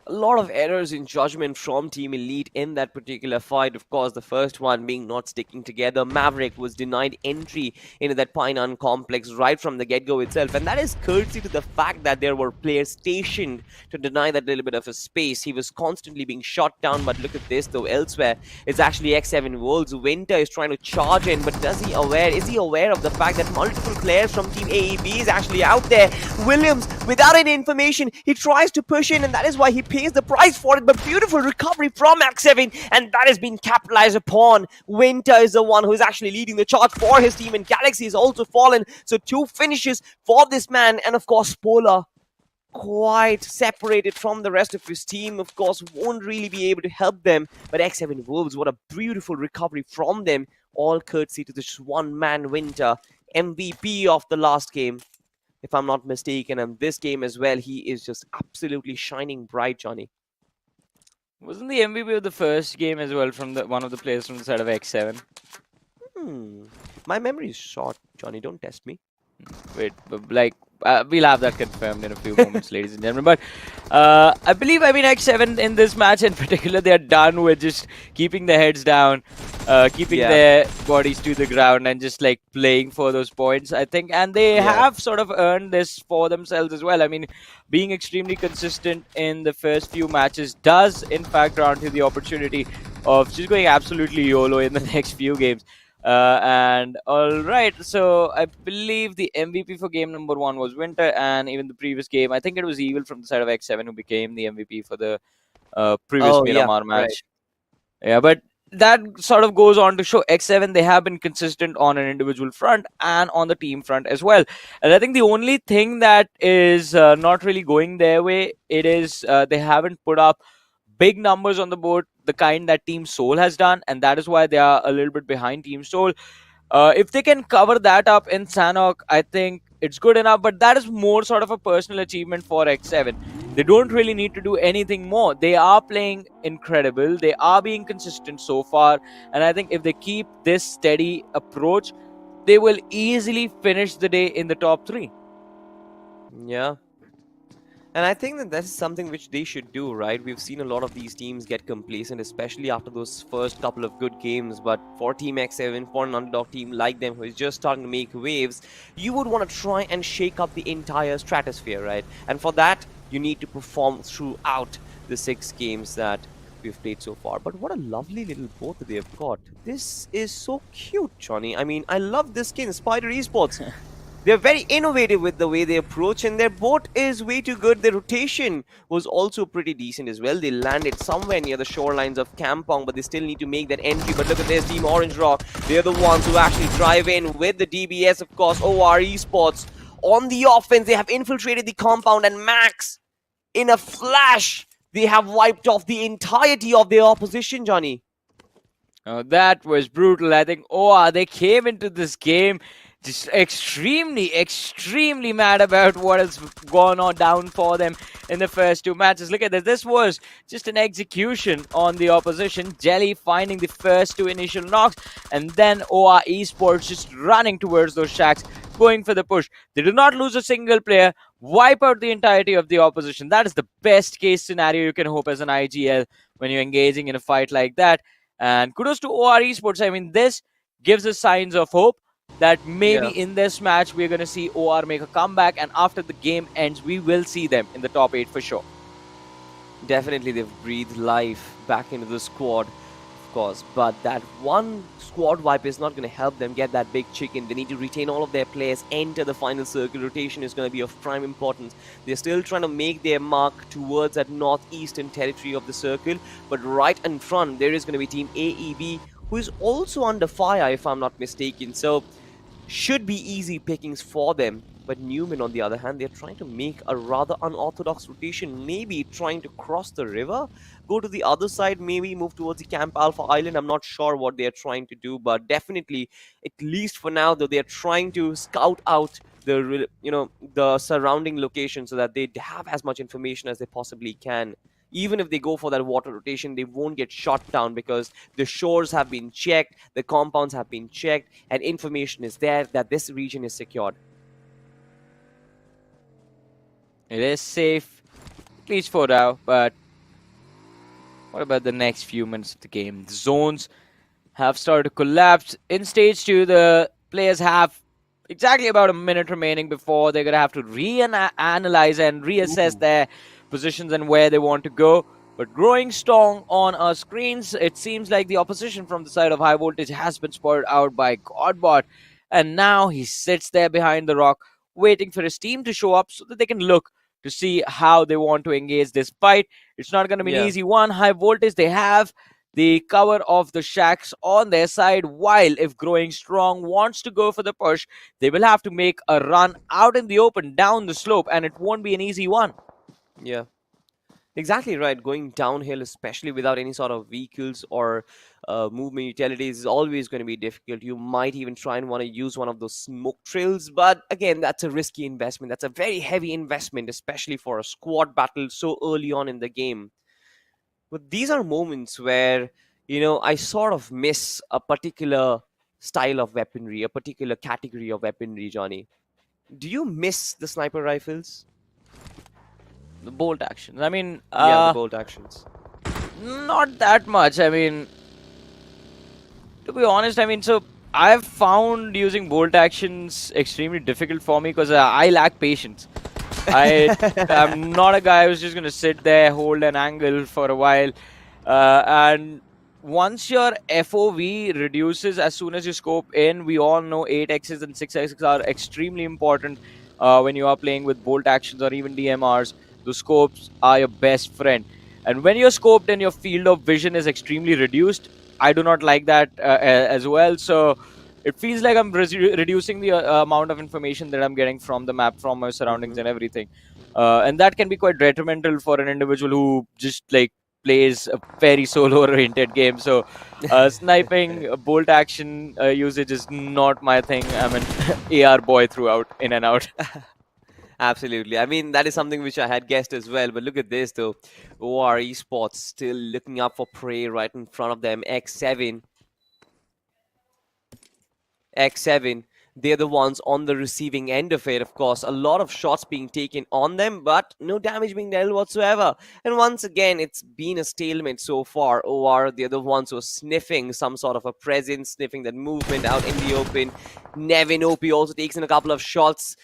A lot of errors in judgment from Team Elite in that particular fight. Of course, the first one being not sticking together. Maverick was denied entry into that Painan complex right from the get-go itself. And that is courtesy to the fact that there were players stationed to deny that little bit of a space. He was constantly being shot down. But look at this, though. Elsewhere, it's actually X7 Worlds. Winter is trying to charge in. But is he aware of the fact that multiple players from Team AEB is actually out there? Williams, without any information, he tries to push in. And that is why he pays the price for it, but beautiful recovery from X7, and that has been capitalized upon. Winter is the one who is actually leading the charge for his team, and Galaxy has also fallen. So 2 finishes for this man, and of course Polar quite separated from the rest of his team, of course won't really be able to help them. But X7 Wolves, what a beautiful recovery from them, all courtesy to this one man Winter, MVP of the last game, if I'm not mistaken, and this game as well. He is just absolutely shining bright, Johnny. Wasn't the MVP of the first game as well from one of the players from the side of X7? My memory is short, Johnny. Don't test me. Wait, like, we'll have that confirmed in a few moments, ladies and gentlemen. But I believe, X7 in this match in particular, they're done with just keeping their heads down, keeping their bodies to the ground, and just like playing for those points, I think. And they have sort of earned this for themselves as well. I mean, being extremely consistent in the first few matches does, in fact, grant you the opportunity of just going absolutely YOLO in the next few games. And all right, so I believe the MVP for game number 1 was Winter, and even the previous game, I think it was Evil from the side of X7 who became the MVP for the previous Miramar match. Right. Yeah, but that sort of goes on to show X7, they have been consistent on an individual front and on the team front as well. And I think the only thing that is not really going their way, it is they haven't put up big numbers on the board, the kind that Team Soul has done, and that is why they are a little bit behind Team Soul. If they can cover that up in Sanhok, I think it's good enough, but that is more sort of a personal achievement for X7. They don't really need to do anything more. They are playing incredible. They are being consistent so far, and I think if they keep this steady approach, they will easily finish the day in the top 3. Yeah. And I think that is something which they should do, right? We've seen a lot of these teams get complacent, especially after those first couple of good games. But for Team X7, for an underdog team like them who is just starting to make waves, you would want to try and shake up the entire stratosphere, right? And for that, you need to perform throughout the 6 games that we've played so far. But what a lovely little boat that they've got. This is so cute, Johnny. I mean, I love this skin, SPYDER Esports. They're very innovative with the way they approach, and their boat is way too good. Their rotation was also pretty decent as well. They landed somewhere near the shorelines of Kampong, but they still need to make that entry. But look at this, Team Orange Rock. They're the ones who actually drive in with the DBS, of course, OR Esports. On the offense, they have infiltrated the compound, and Max, in a flash, they have wiped off the entirety of their opposition, Johnny. That was brutal. I think OR, they came into this game just extremely mad about what has gone on down for them in the first 2 matches. Look at this. This was just an execution on the opposition. Jelly finding the first 2 initial knocks, and then OR Esports just running towards those shacks, going for the push. They do not lose a single player, wipe out the entirety of the opposition. That is the best case scenario you can hope as an IGL when you're engaging in a fight like that. And kudos to OR Esports. I mean, this gives us signs of hope that maybe in this match we're going to see OR make a comeback, and after the game ends we will see them in the top 8 for sure. Definitely, they've breathed life back into the squad. Of course, but that one squad wipe is not going to help them get that big chicken. They need to retain all of their players, enter the final circle. Rotation is going to be of prime importance. They're still trying to make their mark towards that northeastern territory of the circle, but right in front, there is going to be Team AEB, who is also under fire, if I'm not mistaken. So, should be easy pickings for them. But Numen, on the other hand, they're trying to make a rather unorthodox rotation, maybe trying to cross the river, go to the other side, maybe move towards the Camp Alpha Island. I'm not sure what they're trying to do, but definitely, at least for now, though, they're trying to scout out the surrounding location so that they have as much information as they possibly can. Even if they go for that water rotation, they won't get shot down because the shores have been checked, the compounds have been checked, and information is there that this region is secured. It is safe, at least for now, but what about the next few minutes of the game? The zones have started to collapse. In stage 2, the players have exactly about a minute remaining before they're going to have to reanalyze and reassess their positions and where they want to go. But growing strong on our screens, it seems like the opposition from the side of High Voltage has been spotted out by Godbot. And now he sits there behind the rock, waiting for his team to show up so that they can look to see how they want to engage this fight. It's not going to be an easy one. High Voltage, they have the cover of the shacks on their side, while if Growing Strong wants to go for the push, they will have to make a run out in the open down the slope, and it won't be an easy one. Yeah. Exactly right. Going downhill, especially without any sort of vehicles or movement utilities, is always going to be difficult. You might even try and want to use one of those smoke trails, but again, that's a risky investment. That's a very heavy investment, especially for a squad battle so early on in the game. But these are moments where, I sort of miss a particular style of weaponry, a particular category of weaponry, Johnny. Do you miss the sniper rifles? The bolt actions. I mean, yeah, the bolt actions. Not that much. I mean, to be honest, so I've found using bolt actions extremely difficult for me because I lack patience. I'm not a guy who's just going to sit there, hold an angle for a while. And once your FOV reduces as soon as you scope in, we all know 8x's and 6x's are extremely important when you are playing with bolt actions or even DMRs. The scopes are your best friend. And when you're scoped and your field of vision is extremely reduced, I do not like that as well. So it feels like I'm reducing the amount of information that I'm getting from the map, from my surroundings and everything. And that can be quite detrimental for an individual who just plays a very solo-oriented game. So sniping, bolt action usage is not my thing. I'm an AR boy throughout, in and out. Absolutely. That is something which I had guessed as well. But look at this, though. OR Esports still looking up for prey right in front of them. X7. They're the ones on the receiving end of it, of course. A lot of shots being taken on them, but no damage being dealt whatsoever. And once again, it's been a stalemate so far. OR, they're the ones who are sniffing some sort of a presence, sniffing that movement out in the open. Nevin OP also takes in a couple of shots,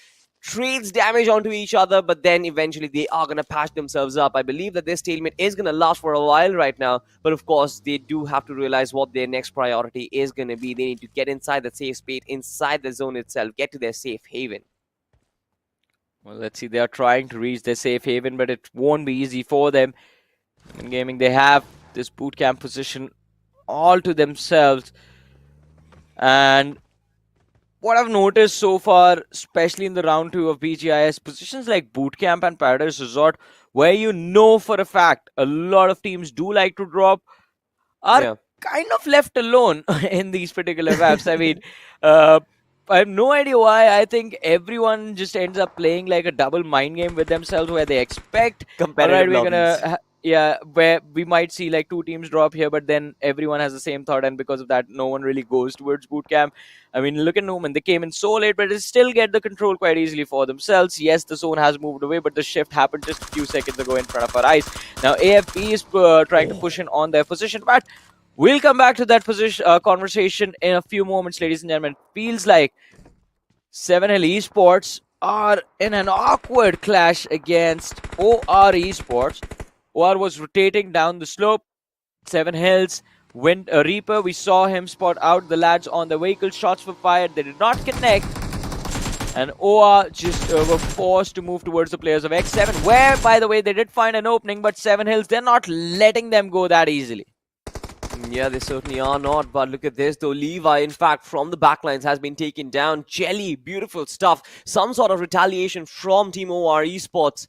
trades damage onto each other, but then eventually they are going to patch themselves up. I believe that this stalemate is going to last for a while right now, but of course they do have to realize what their next priority is going to be. They need to get inside the safe space, inside the zone itself, get to their safe haven. Well, let's see. They are trying to reach their safe haven, but it won't be easy for them. In gaming, they have this bootcamp position all to themselves, and what I've noticed so far, especially in the round 2 of BGIS, positions like Bootcamp and Paradise Resort, where you know for a fact a lot of teams do like to drop, are kind of left alone in these particular maps. I have no idea why. I think everyone just ends up playing like a double mind game with themselves, where they expect, competitive where we might see like 2 teams drop here, but then everyone has the same thought, and because of that, no one really goes towards Bootcamp. Look at Numen. They came in so late, but they still get the control quite easily for themselves. Yes, the zone has moved away, but the shift happened just a few seconds ago in front of our eyes. Now, AFB is trying to push in on their position, but we'll come back to that position conversation in a few moments, ladies and gentlemen. Feels like 7 Hill Esports are in an awkward clash against OR Esports. OR was rotating down the slope. 7 Hills Reaper, we saw him spot out the lads on the vehicle. Shots were fired. They did not connect. And OR just were forced to move towards the players of X7, where, by the way, they did find an opening, but Seven Hills, they're not letting them go that easily. Yeah, they certainly are not. But look at this, though. Levi, in fact, from the backlines has been taken down. Jelly, beautiful stuff. Some sort of retaliation from Team OR Esports.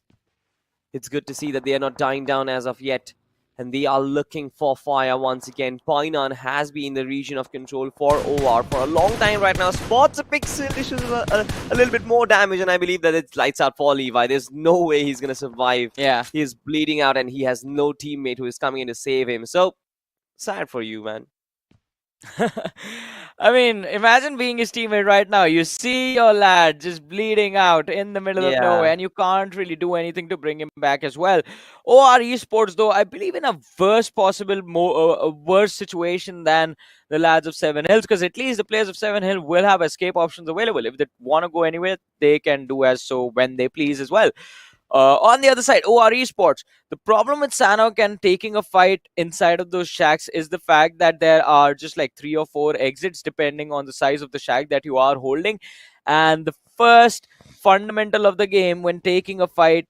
It's good to see that they are not dying down as of yet. And they are looking for fire once again. Painan has been in the region of control for OR for a long time right now. Spots a pixel, dishes a little bit more damage, and I believe that it's lights out for Levi. There's no way he's going to survive. Yeah. He is bleeding out, and he has no teammate who is coming in to save him. So, sad for you, man. I mean, imagine being his teammate right now. You see your lad just bleeding out in the middle of nowhere, and you can't really do anything to bring him back as well. OR Esports, though, I believe in a worse possible, a worse situation than the lads of Seven Hills, because at least the players of Seven Hills will have escape options available. If they want to go anywhere, they can do as so when they please as well. On the other side, OR Esports, the problem with Sanhok and taking a fight inside of those shacks is the fact that there are just like 3 or 4 exits depending on the size of the shack that you are holding. And the first fundamental of the game when taking a fight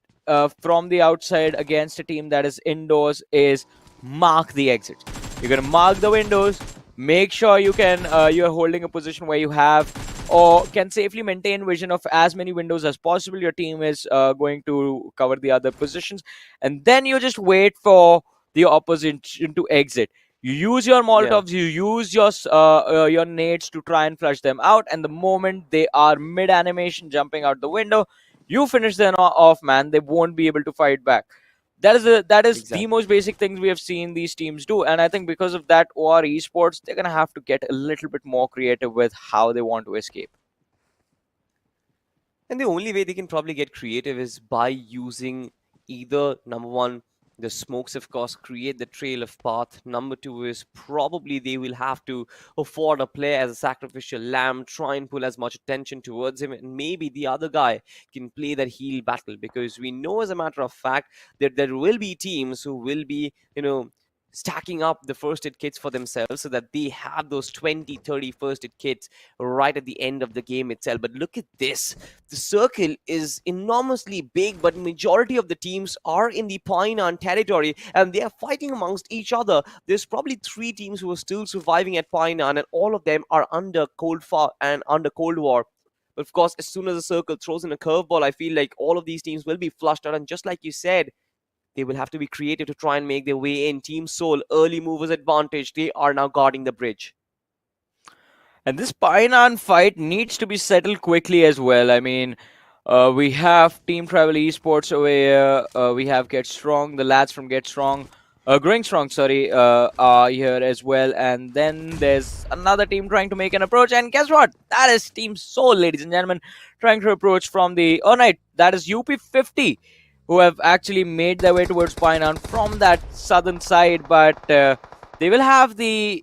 from the outside against a team that is indoors is mark the exits. You're going to mark the windows, make sure you can you're holding a position where you have or can safely maintain vision of as many windows as possible. Your team is going to cover the other positions, and then you just wait for the opposition to exit. You use your Molotovs, you use your nades to try and flush them out, and the moment they are mid-animation jumping out the window, you finish them off, man. They won't be able to fight back. That is exactly the most basic things we have seen these teams do, and I think because of that, OR Esports, they're going to have to get a little bit more creative with how they want to escape. And the only way they can probably get creative is by using either, number one, the smokes, of course, create the trail of path. Number 2 is probably they will have to afford a player as a sacrificial lamb, try and pull as much attention towards him, and maybe the other guy can play that heal battle, because we know as a matter of fact that there will be teams who will be, stacking up the first aid kits for themselves so that they have those 20, 30 first aid kits right at the end of the game itself. But look at this. The circle is enormously big, but majority of the teams are in the Painan territory and they are fighting amongst each other. There's probably 3 teams who are still surviving at Painan, and all of them are under Cold War. But of course, as soon as the circle throws in a curveball, I feel like all of these teams will be flushed out, and just like you said, they will have to be creative to try and make their way in. Team Soul, early movers advantage. They are now guarding the bridge. And this Painan fight needs to be settled quickly as well. I mean, we have Team Travel Esports over here. We have Get Strong, the lads from Get Strong. Growing Strong, sorry, are here as well. And then there's another team trying to make an approach. And guess what? That is Team Soul, ladies and gentlemen, trying to approach from the... Oh, no, that is UP50. Who have actually made their way towards Painan from that southern side, but they will have at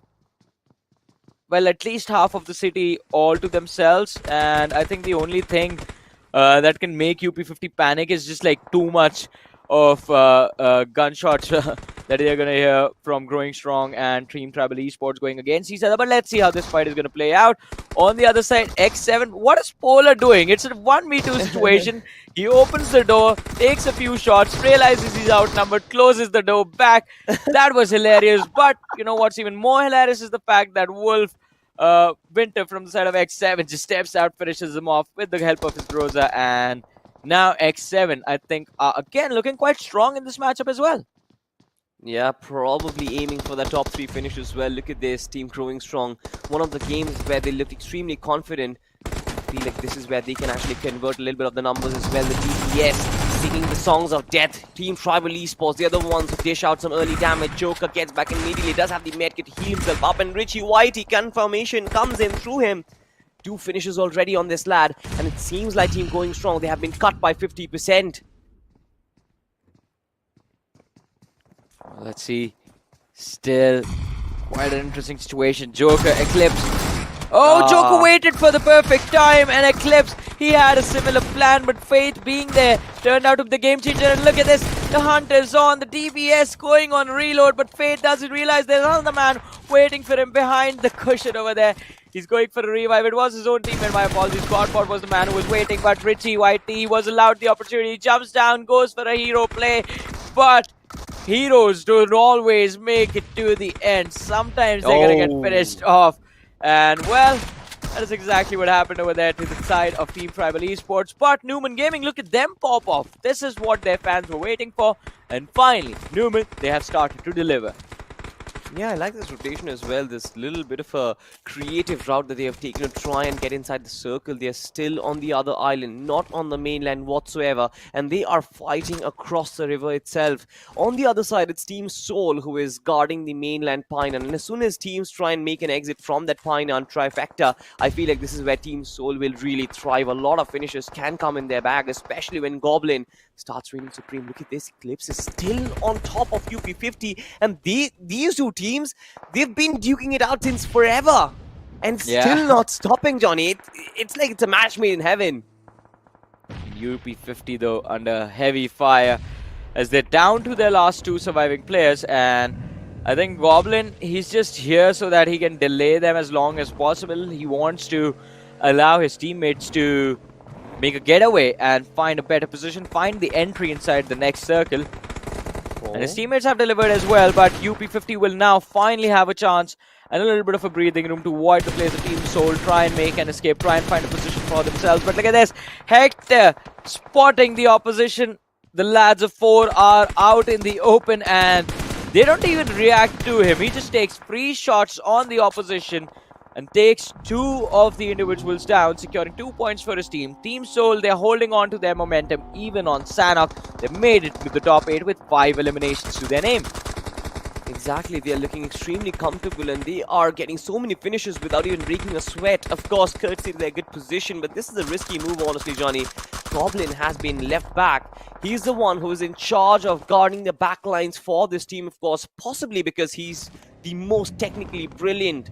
least half of the city all to themselves, and I think the only thing that can make UP50 panic is just like too much of gunshots that they're going to hear from Growing Strong and Team Travel Esports going against each other. But let's see how this fight is going to play out. On the other side, X7, what is Polar doing? It's a 1v2 situation. He opens the door, takes a few shots, realizes he's outnumbered, closes the door back. That was hilarious. But you know what's even more hilarious is the fact that Wolf Winter from the side of X7 just steps out, finishes him off with the help of his Groza, and now X7, I think, are again looking quite strong in this matchup as well. Yeah, probably aiming for the top 3 finish as well. Look at this, Team Growing Strong. One of the games where they looked extremely confident. I feel like this is where they can actually convert a little bit of the numbers as well. The DPS singing the songs of death. Team Tribal Esports, the other ones who dish out some early damage. Joker gets back immediately, does have the medkit, heal himself up, and Richie Whitey confirmation comes in through him. 2 finishes already on this lad, and it seems like Team Going Strong, they have been cut by 50%. Let's see. Still quite an interesting situation. Joker, Eclipse. Oh, Joker waited for the perfect time, and Eclipse, he had a similar plan, but Faith being there turned out to be the game changer. And look at this. The hunt is on. The DBS going on reload, but Fate doesn't realize there's another man waiting for him behind the cushion over there. He's going for a revive. It was his own teammate, my apologies. Squadbot was the man who was waiting, but Richie Whitey, he was allowed the opportunity. Jumps down, goes for a hero play, but heroes don't always make it to the end. Sometimes they're going to get finished off. And, well, that is exactly what happened over there to the side of Team Tribal Esports. But Numen Gaming, look at them pop off. This is what their fans were waiting for. And finally, Numen, they have started to deliver. Yeah, I like this rotation as well. This little bit of a creative route that they have taken to try and get inside the circle. They are still on the other island, not on the mainland whatsoever. And they are fighting across the river itself. On the other side, it's Team Soul who is guarding the mainland Pine. And as soon as teams try and make an exit from that Pine and trifecta, I feel like this is where Team Soul will really thrive. A lot of finishes can come in their bag, especially when Goblin starts reigning supreme. Look at this. Eclipse is still on top of UP50. And these two teams, they've been duking it out since forever and still not stopping, Johnny. It's like it's a match made in heaven. UP50 though under heavy fire as they're down to their last two surviving players, and I think Goblin, he's just here so that he can delay them as long as possible. He wants to allow his teammates to make a getaway and find a better position, find the entry inside the next circle. And his teammates have delivered as well, but UP50 will now finally have a chance and a little bit of a breathing room to avoid the plays of Team Soul, try and make an escape, try and find a position for themselves. But look at this, Hector spotting the opposition. The lads of 4 are out in the open and they don't even react to him. He just takes free shots on the opposition and takes 2 of the individuals down, securing 2 points for his team. Team Soul, they're holding on to their momentum even on Sanhok. They made it to the top 8 with 5 eliminations to their name. Exactly, they are looking extremely comfortable and they are getting so many finishes without even breaking a sweat. Of course, courtesy to their good position, but this is a risky move, honestly, Johnny. Goblin has been left back. He's the one who is in charge of guarding the backlines for this team, of course, possibly because he's the most technically brilliant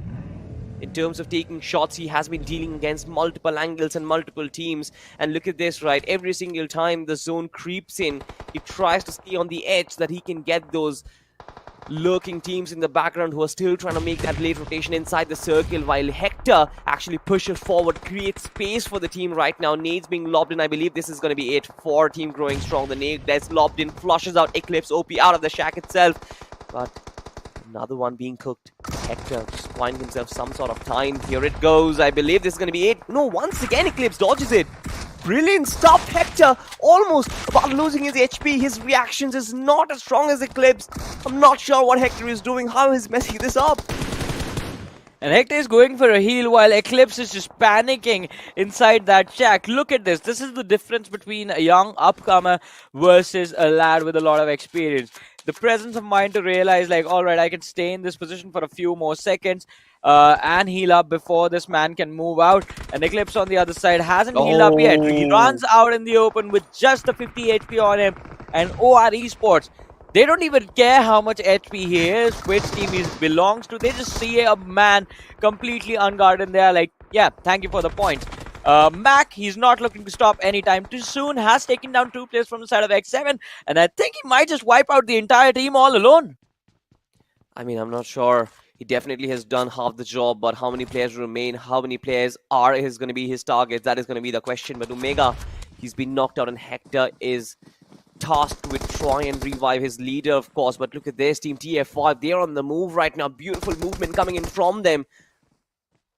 in terms of taking shots. He has been dealing against multiple angles and multiple teams. And look at this, right? Every single time the zone creeps in, he tries to stay on the edge so that he can get those lurking teams in the background who are still trying to make that late rotation inside the circle, while Hector actually pushes forward, creates space for the team right now. Nades being lobbed in. I believe this is going to be it for Team Growing Strong. The nade that's lobbed in flushes out Eclipse OP out of the shack itself. But another one being cooked. Hector just finding himself some sort of time. Here it goes. I believe this is going to be it. No, once again Eclipse dodges it. Brilliant stuff. Hector almost about losing his HP. His reactions is not as strong as Eclipse. I'm not sure what Hector is doing. How is messing this up? And Hector is going for a heal while Eclipse is just panicking inside that shack. Look at this. This is the difference between a young upcomer versus a lad with a lot of experience. The presence of mind to realize, like, alright, I can stay in this position for a few more seconds and heal up before this man can move out. And Eclipse on the other side hasn't healed up yet. He runs out in the open with just the 50 HP on him. And OR Esports, they don't even care how much HP he is, which team he belongs to. They just see a man completely unguarded. They are like, yeah, thank you for the points. Mac, he's not looking to stop anytime too soon. Has taken down 2 players from the side of X7. And I think he might just wipe out the entire team all alone. I mean, I'm not sure. He definitely has done half the job, but how many players remain? How many players are going to be his targets? That is going to be the question. But Omega, he's been knocked out, and Hector is tasked with try and revive his leader, of course. But look at this team, TF5. They're on the move right now. Beautiful movement coming in from them.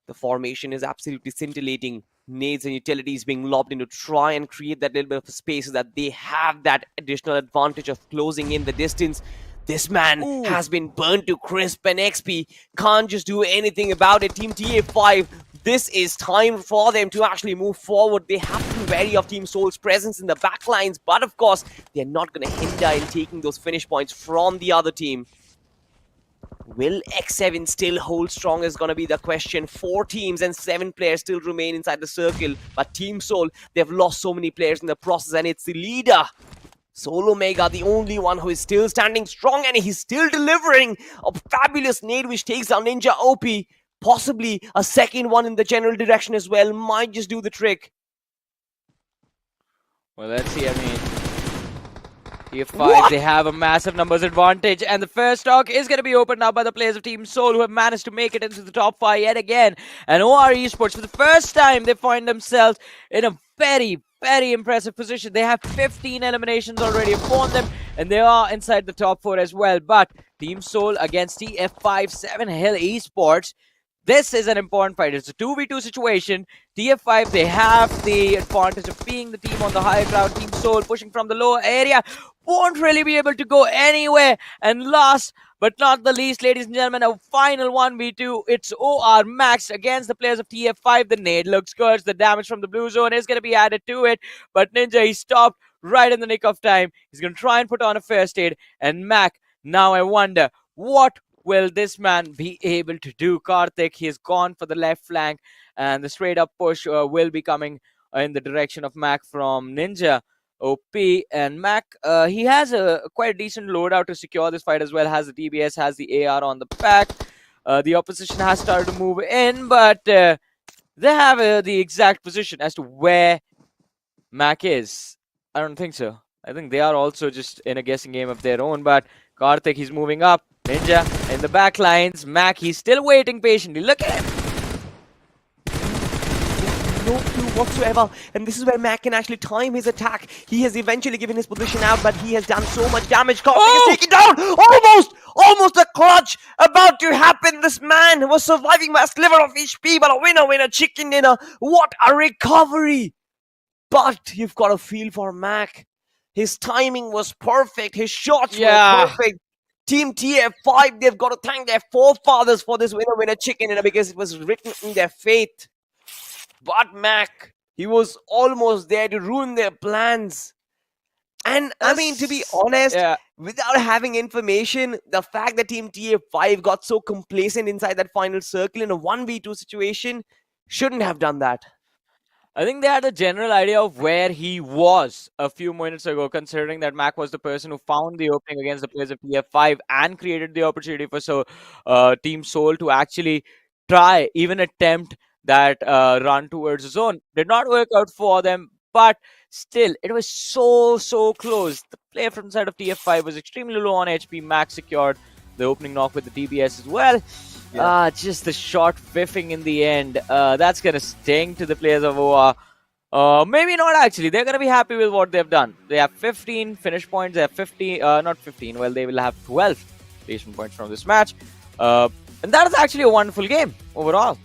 The formation is absolutely scintillating. Nades and utilities being lobbed in to try and create that little bit of space so that they have that additional advantage of closing in the distance. This man has been burnt to crisp, and XP can't just do anything about it. Team TA5, this is time for them to actually move forward. They have to be wary of Team Soul's presence in the backlines, but of course, they're not going to hinder in taking those finish points from the other team. Will X7 still hold strong is going to be the question. 4 teams and 7 players still remain inside the circle. But Team Soul, they've lost so many players in the process, and it's the leader, Soul Omega, the only one who is still standing strong, and he's still delivering a fabulous nade which takes down Ninja OP. Possibly a second one in the general direction as well. Might just do the trick. Well, let's see. I mean, TF5, they have a massive numbers advantage, and the first stock is going to be opened up by the players of Team Soul, who have managed to make it into the top 5 yet again. And OR Esports, for the first time, they find themselves in a very, very impressive position. They have 15 eliminations already upon them, and they are inside the top 4 as well. But Team Soul against TF5, 7 Hill Esports. This is an important fight. It's a 2v2 situation. TF5, they have the advantage of being the team on the higher ground. Team Soul pushing from the lower area won't really be able to go anywhere. And last but not the least, ladies and gentlemen, a final 1v2. It's OR Max against the players of TF5. The nade looks good. The damage from the blue zone is going to be added to it. But Ninja, he stopped right in the nick of time. He's going to try and put on a first aid. And Mac, now I wonder, what will this man be able to do? Karthik, he has gone for the left flank, and the straight up push will be coming in the direction of Mac from Ninja. OP and Mac, he has a quite decent loadout to secure this fight as well. Has the DBS, has the AR on the back. The opposition has started to move in, but they have the exact position as to where Mac is. I don't think so. I think they are also just in a guessing game of their own, but Karthik, he's moving up. Ninja in the back lines. Mac, he's still waiting patiently. Look at him. No clue whatsoever, and this is where Mac can actually time his attack. He has eventually given his position out, but he has done so much damage. Karthik is taken down. Almost a clutch about to happen. This man was surviving by a sliver of HP, but a winner, chicken dinner. What a recovery! But you've got a feel for Mac. His timing was perfect. His shots were perfect. Team TF5, they've got to thank their forefathers for this winner, chicken dinner, because it was written in their fate. But Mac, he was almost there to ruin their plans. And I mean, to be honest, without having information, the fact that Team TF5 got so complacent inside that final circle in a 1v2 situation shouldn't have done that. I think they had a general idea of where he was a few minutes ago, considering that Mac was the person who found the opening against the players of TF5 and created the opportunity for Team Soul to actually try, even attempt that run towards the zone. Did not work out for them, but still, it was so close. The player from the side of TF5 was extremely low on HP. Mac secured the opening knock with the DBS as well. Just the shot whiffing in the end. That's going to sting to the players of OR. Maybe not actually. They're going to be happy with what they've done. They have 15 finish points. They have 50, not 15. Well, they will have 12 placement points from this match. And that is actually a wonderful game overall.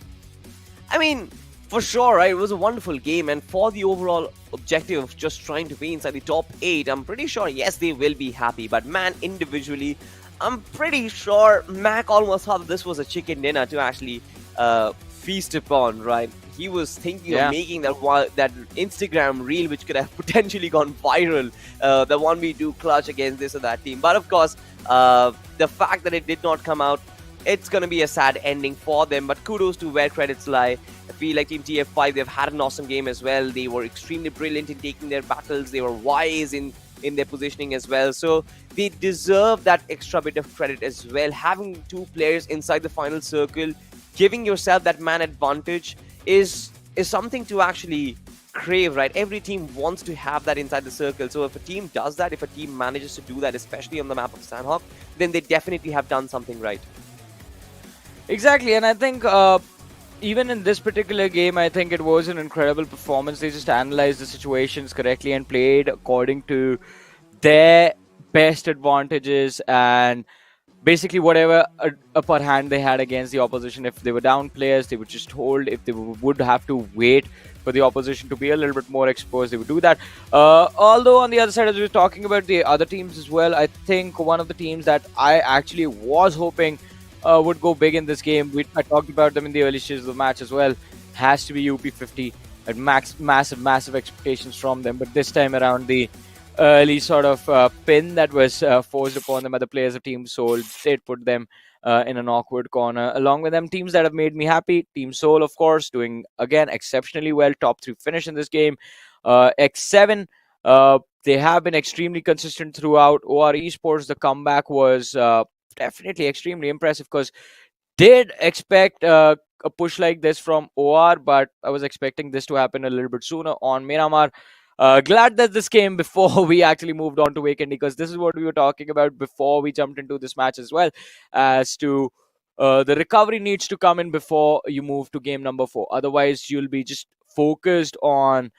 I mean, for sure, right? It was a wonderful game. And for the overall objective of just trying to be inside the top 8, I'm pretty sure, yes, they will be happy. But man, individually, I'm pretty sure Mac almost thought this was a chicken dinner to actually feast upon, right? He was thinking of making that Instagram reel, which could have potentially gone viral, the 1v2 clutch against this or that team. But of course, the fact that it did not come out, it's going to be a sad ending for them. But kudos to where credits lie. I feel like Team TF5, they've had an awesome game as well. They were extremely brilliant in taking their battles. They were wise in their positioning as well. So they deserve that extra bit of credit as well. Having two players inside the final circle, giving yourself that man advantage is something to actually crave, right? Every team wants to have that inside the circle. So if a team does that, if a team manages to do that, especially on the map of Sanhok, then they definitely have done something right. Exactly, and I think even in this particular game, I think it was an incredible performance. They just analyzed the situations correctly and played according to their best advantages and basically whatever upper hand they had against the opposition. If they were down players, they would just hold. If they would have to wait for the opposition to be a little bit more exposed, they would do that. Although on the other side, as we were talking about the other teams as well, I think one of the teams that I actually was hoping would go big in this game, I talked about them in the early stages of the match as well, has to be UP50. At massive expectations from them, but this time around the early sort of pin that was forced upon them by the players of Team Soul did put them in an awkward corner. Along with them, teams that have made me happy, Team Soul, of course, doing again exceptionally well, top 3 finish in this game. X7, they have been extremely consistent throughout. OR Esports, the comeback was definitely extremely impressive, because did expect a push like this from OR, but I was expecting this to happen a little bit sooner on Miramar. Glad that this came before we actually moved on to Vikendi, because this is what we were talking about before we jumped into this match as well, as to the recovery needs to come in before you move to game number 4. Otherwise, you'll be just focused on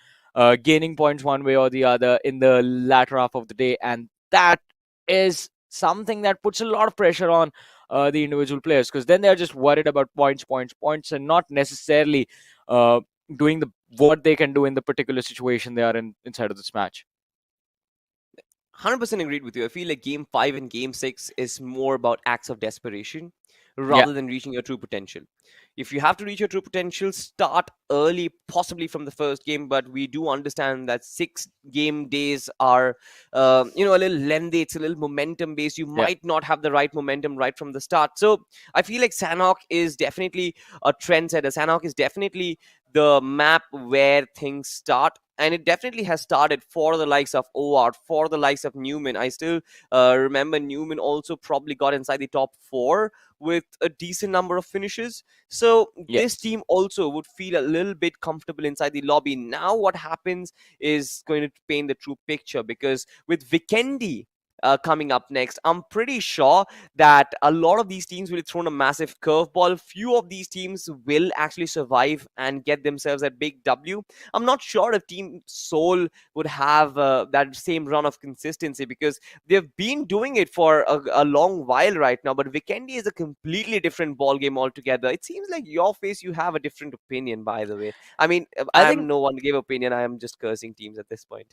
gaining points one way or the other in the latter half of the day, and that is something that puts a lot of pressure on the individual players, because then they're just worried about points, and not necessarily doing what they can do in the particular situation they are in inside of this match. 100% agreed with you. I feel like game 5 and game 6 is more about acts of desperation rather than reaching your true potential. If you have to reach your true potential, start early, possibly from the first game. But we do understand that 6 game days are, a little lengthy. It's a little momentum based. You might not have the right momentum right from the start. So I feel like Sanhok is definitely a trendsetter. Sanhok is definitely the map where things start. And it definitely has started for the likes of OR, for the likes of Numen. I still remember Numen also probably got inside the top 4 with a decent number of finishes. So this team also would feel a little bit comfortable inside the lobby. Now what happens is going to paint the true picture, because with Vikendi coming up next, I'm pretty sure that a lot of these teams will throw a massive curveball. Few of these teams will actually survive and get themselves a big W. I'm not sure if Team Soul would have that same run of consistency, because they've been doing it for a long while right now. But Vikendi is a completely different ball game altogether. It seems like your face, you have a different opinion, by the way. I mean, I think no one to give opinion. I am just cursing teams at this point.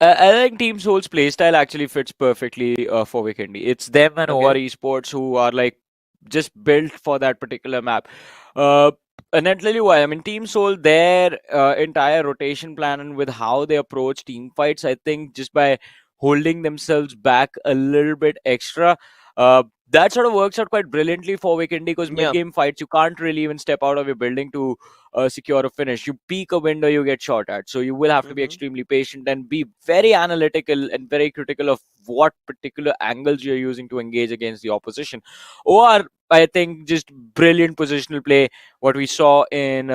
I think Team Soul's playstyle actually fits perfectly for Vikendi. It's them and OR Esports who are like just built for that particular map. And I'll tell you why. I mean, Team Soul, their entire rotation plan and with how they approach team fights, I think just by holding themselves back a little bit extra, that sort of works out quite brilliantly for Vikendi, because mid-game fights, you can't really even step out of your building to secure a finish. You peek a window, you get shot at. So you will have to be extremely patient and be very analytical and very critical of what particular angles you're using to engage against the opposition. Or, I think, just brilliant positional play, what we saw in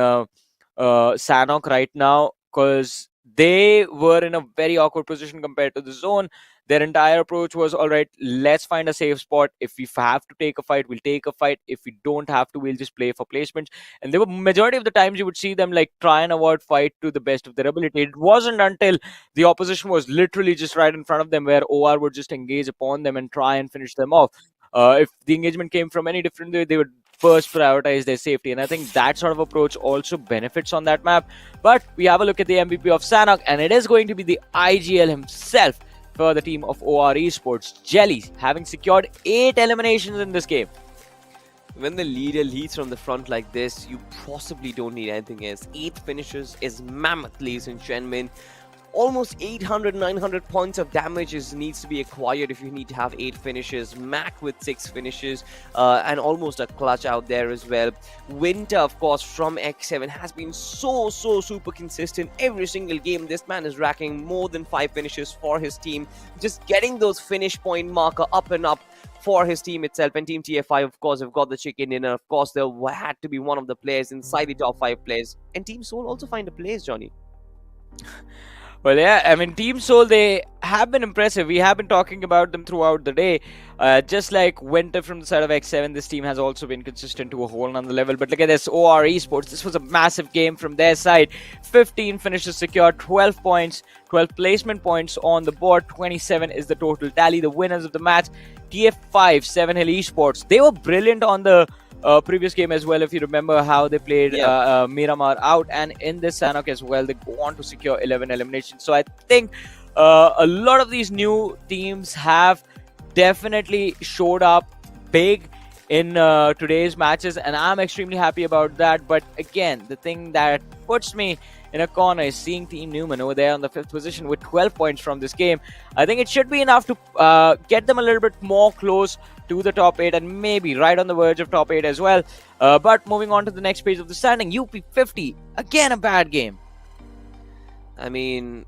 Sanhok right now, because they were in a very awkward position compared to the zone. Their entire approach was, all right, let's find a safe spot. If we have to take a fight, we'll take a fight. If we don't have to, we'll just play for placements. And there were majority of the times you would see them like try and avoid fight to the best of their ability. It wasn't until the opposition was literally just right in front of them where OR would just engage upon them and try and finish them off. If the engagement came from any different way, they would first prioritize their safety. And I think that sort of approach also benefits on that map. But we have a look at the MVP of Sanhok, and it is going to be the IGL himself for the team of OR Esports, Jelly, having secured 8 eliminations in this game. When the leader leads from the front like this, you possibly don't need anything else. 8 finishes is mammoth, ladies and gentlemen. Almost 800, 900 points of damage needs to be acquired if you need to have 8 finishes. Mac with 6 finishes and almost a clutch out there as well. Winter, of course, from X7 has been so super consistent. Every single game, this man is racking more than 5 finishes for his team. Just getting those finish point marker up and up for his team itself. And Team TF5, of course, have got the chicken dinner. Of course, there had to be one of the players inside the top 5 players. And Team Soul also find a place, Johnny. Well, yeah, I mean, Team Soul, they have been impressive. We have been talking about them throughout the day. Just like Winter from the side of X7, this team has also been consistent to a whole nother level. But look at this, OR Esports. This was a massive game from their side. 15 finishes secured, 12 points, 12 placement points on the board. 27 is the total tally. The winners of the match, TF5, 7 Hill Esports. They were brilliant on the previous game as well, if you remember how they played Miramar out, and in this Sanhok as well, they go on to secure 11 eliminations. So I think a lot of these new teams have definitely showed up big in today's matches, and I'm extremely happy about that. But again, the thing that puts me in a corner is seeing Team Numen over there on the 5th position with 12 points from this game. I think it should be enough to get them a little bit more close to the top 8 and maybe right on the verge of top 8 as well. But moving on to the next page of the standing, UP50, again a bad game. I mean,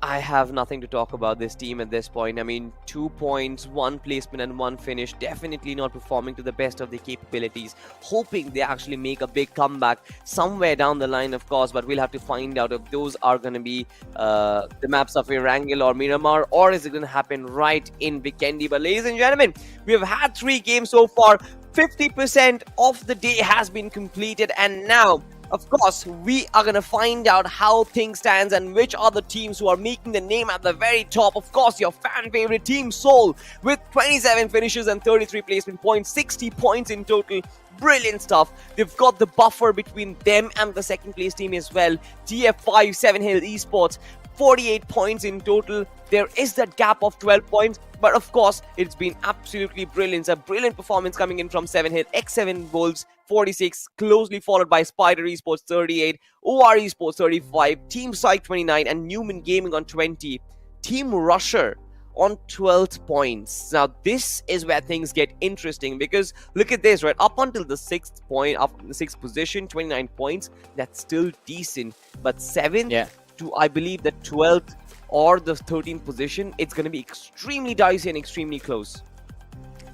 I have nothing to talk about this team at this point. I mean, 2 points, 1 placement, and 1 finish. Definitely not performing to the best of their capabilities. Hoping they actually make a big comeback somewhere down the line, of course. But we'll have to find out if those are going to be the maps of Erangel or Miramar, or is it going to happen right in Vikendi. But ladies and gentlemen, we have had 3 games so far. 50% of the day has been completed, and now, of course, we are going to find out how things stands and which are the teams who are making the name at the very top. Of course, your fan favorite team, Seoul, with 27 finishes and 33 placement points, 60 points in total. Brilliant stuff. They've got the buffer between them and the second place team as well. TF5, 7 Hill Esports, 48 points in total. There is that gap of 12 points. But of course, it's been absolutely brilliant. A brilliant performance coming in from 7 Hill. X7 Wolves, 46, closely followed by SPYDER Esports, 38, OR Esports, 35, Team PSYCHE, 29, and Numen Gaming on 20. Team Rusher on 12 points. Now, this is where things get interesting, because look at this, right? Up until the 6th point, up in the 6th position, 29 points. That's still decent. But 7th to, I believe, the 12th or the 13th position, it's going to be extremely dicey and extremely close.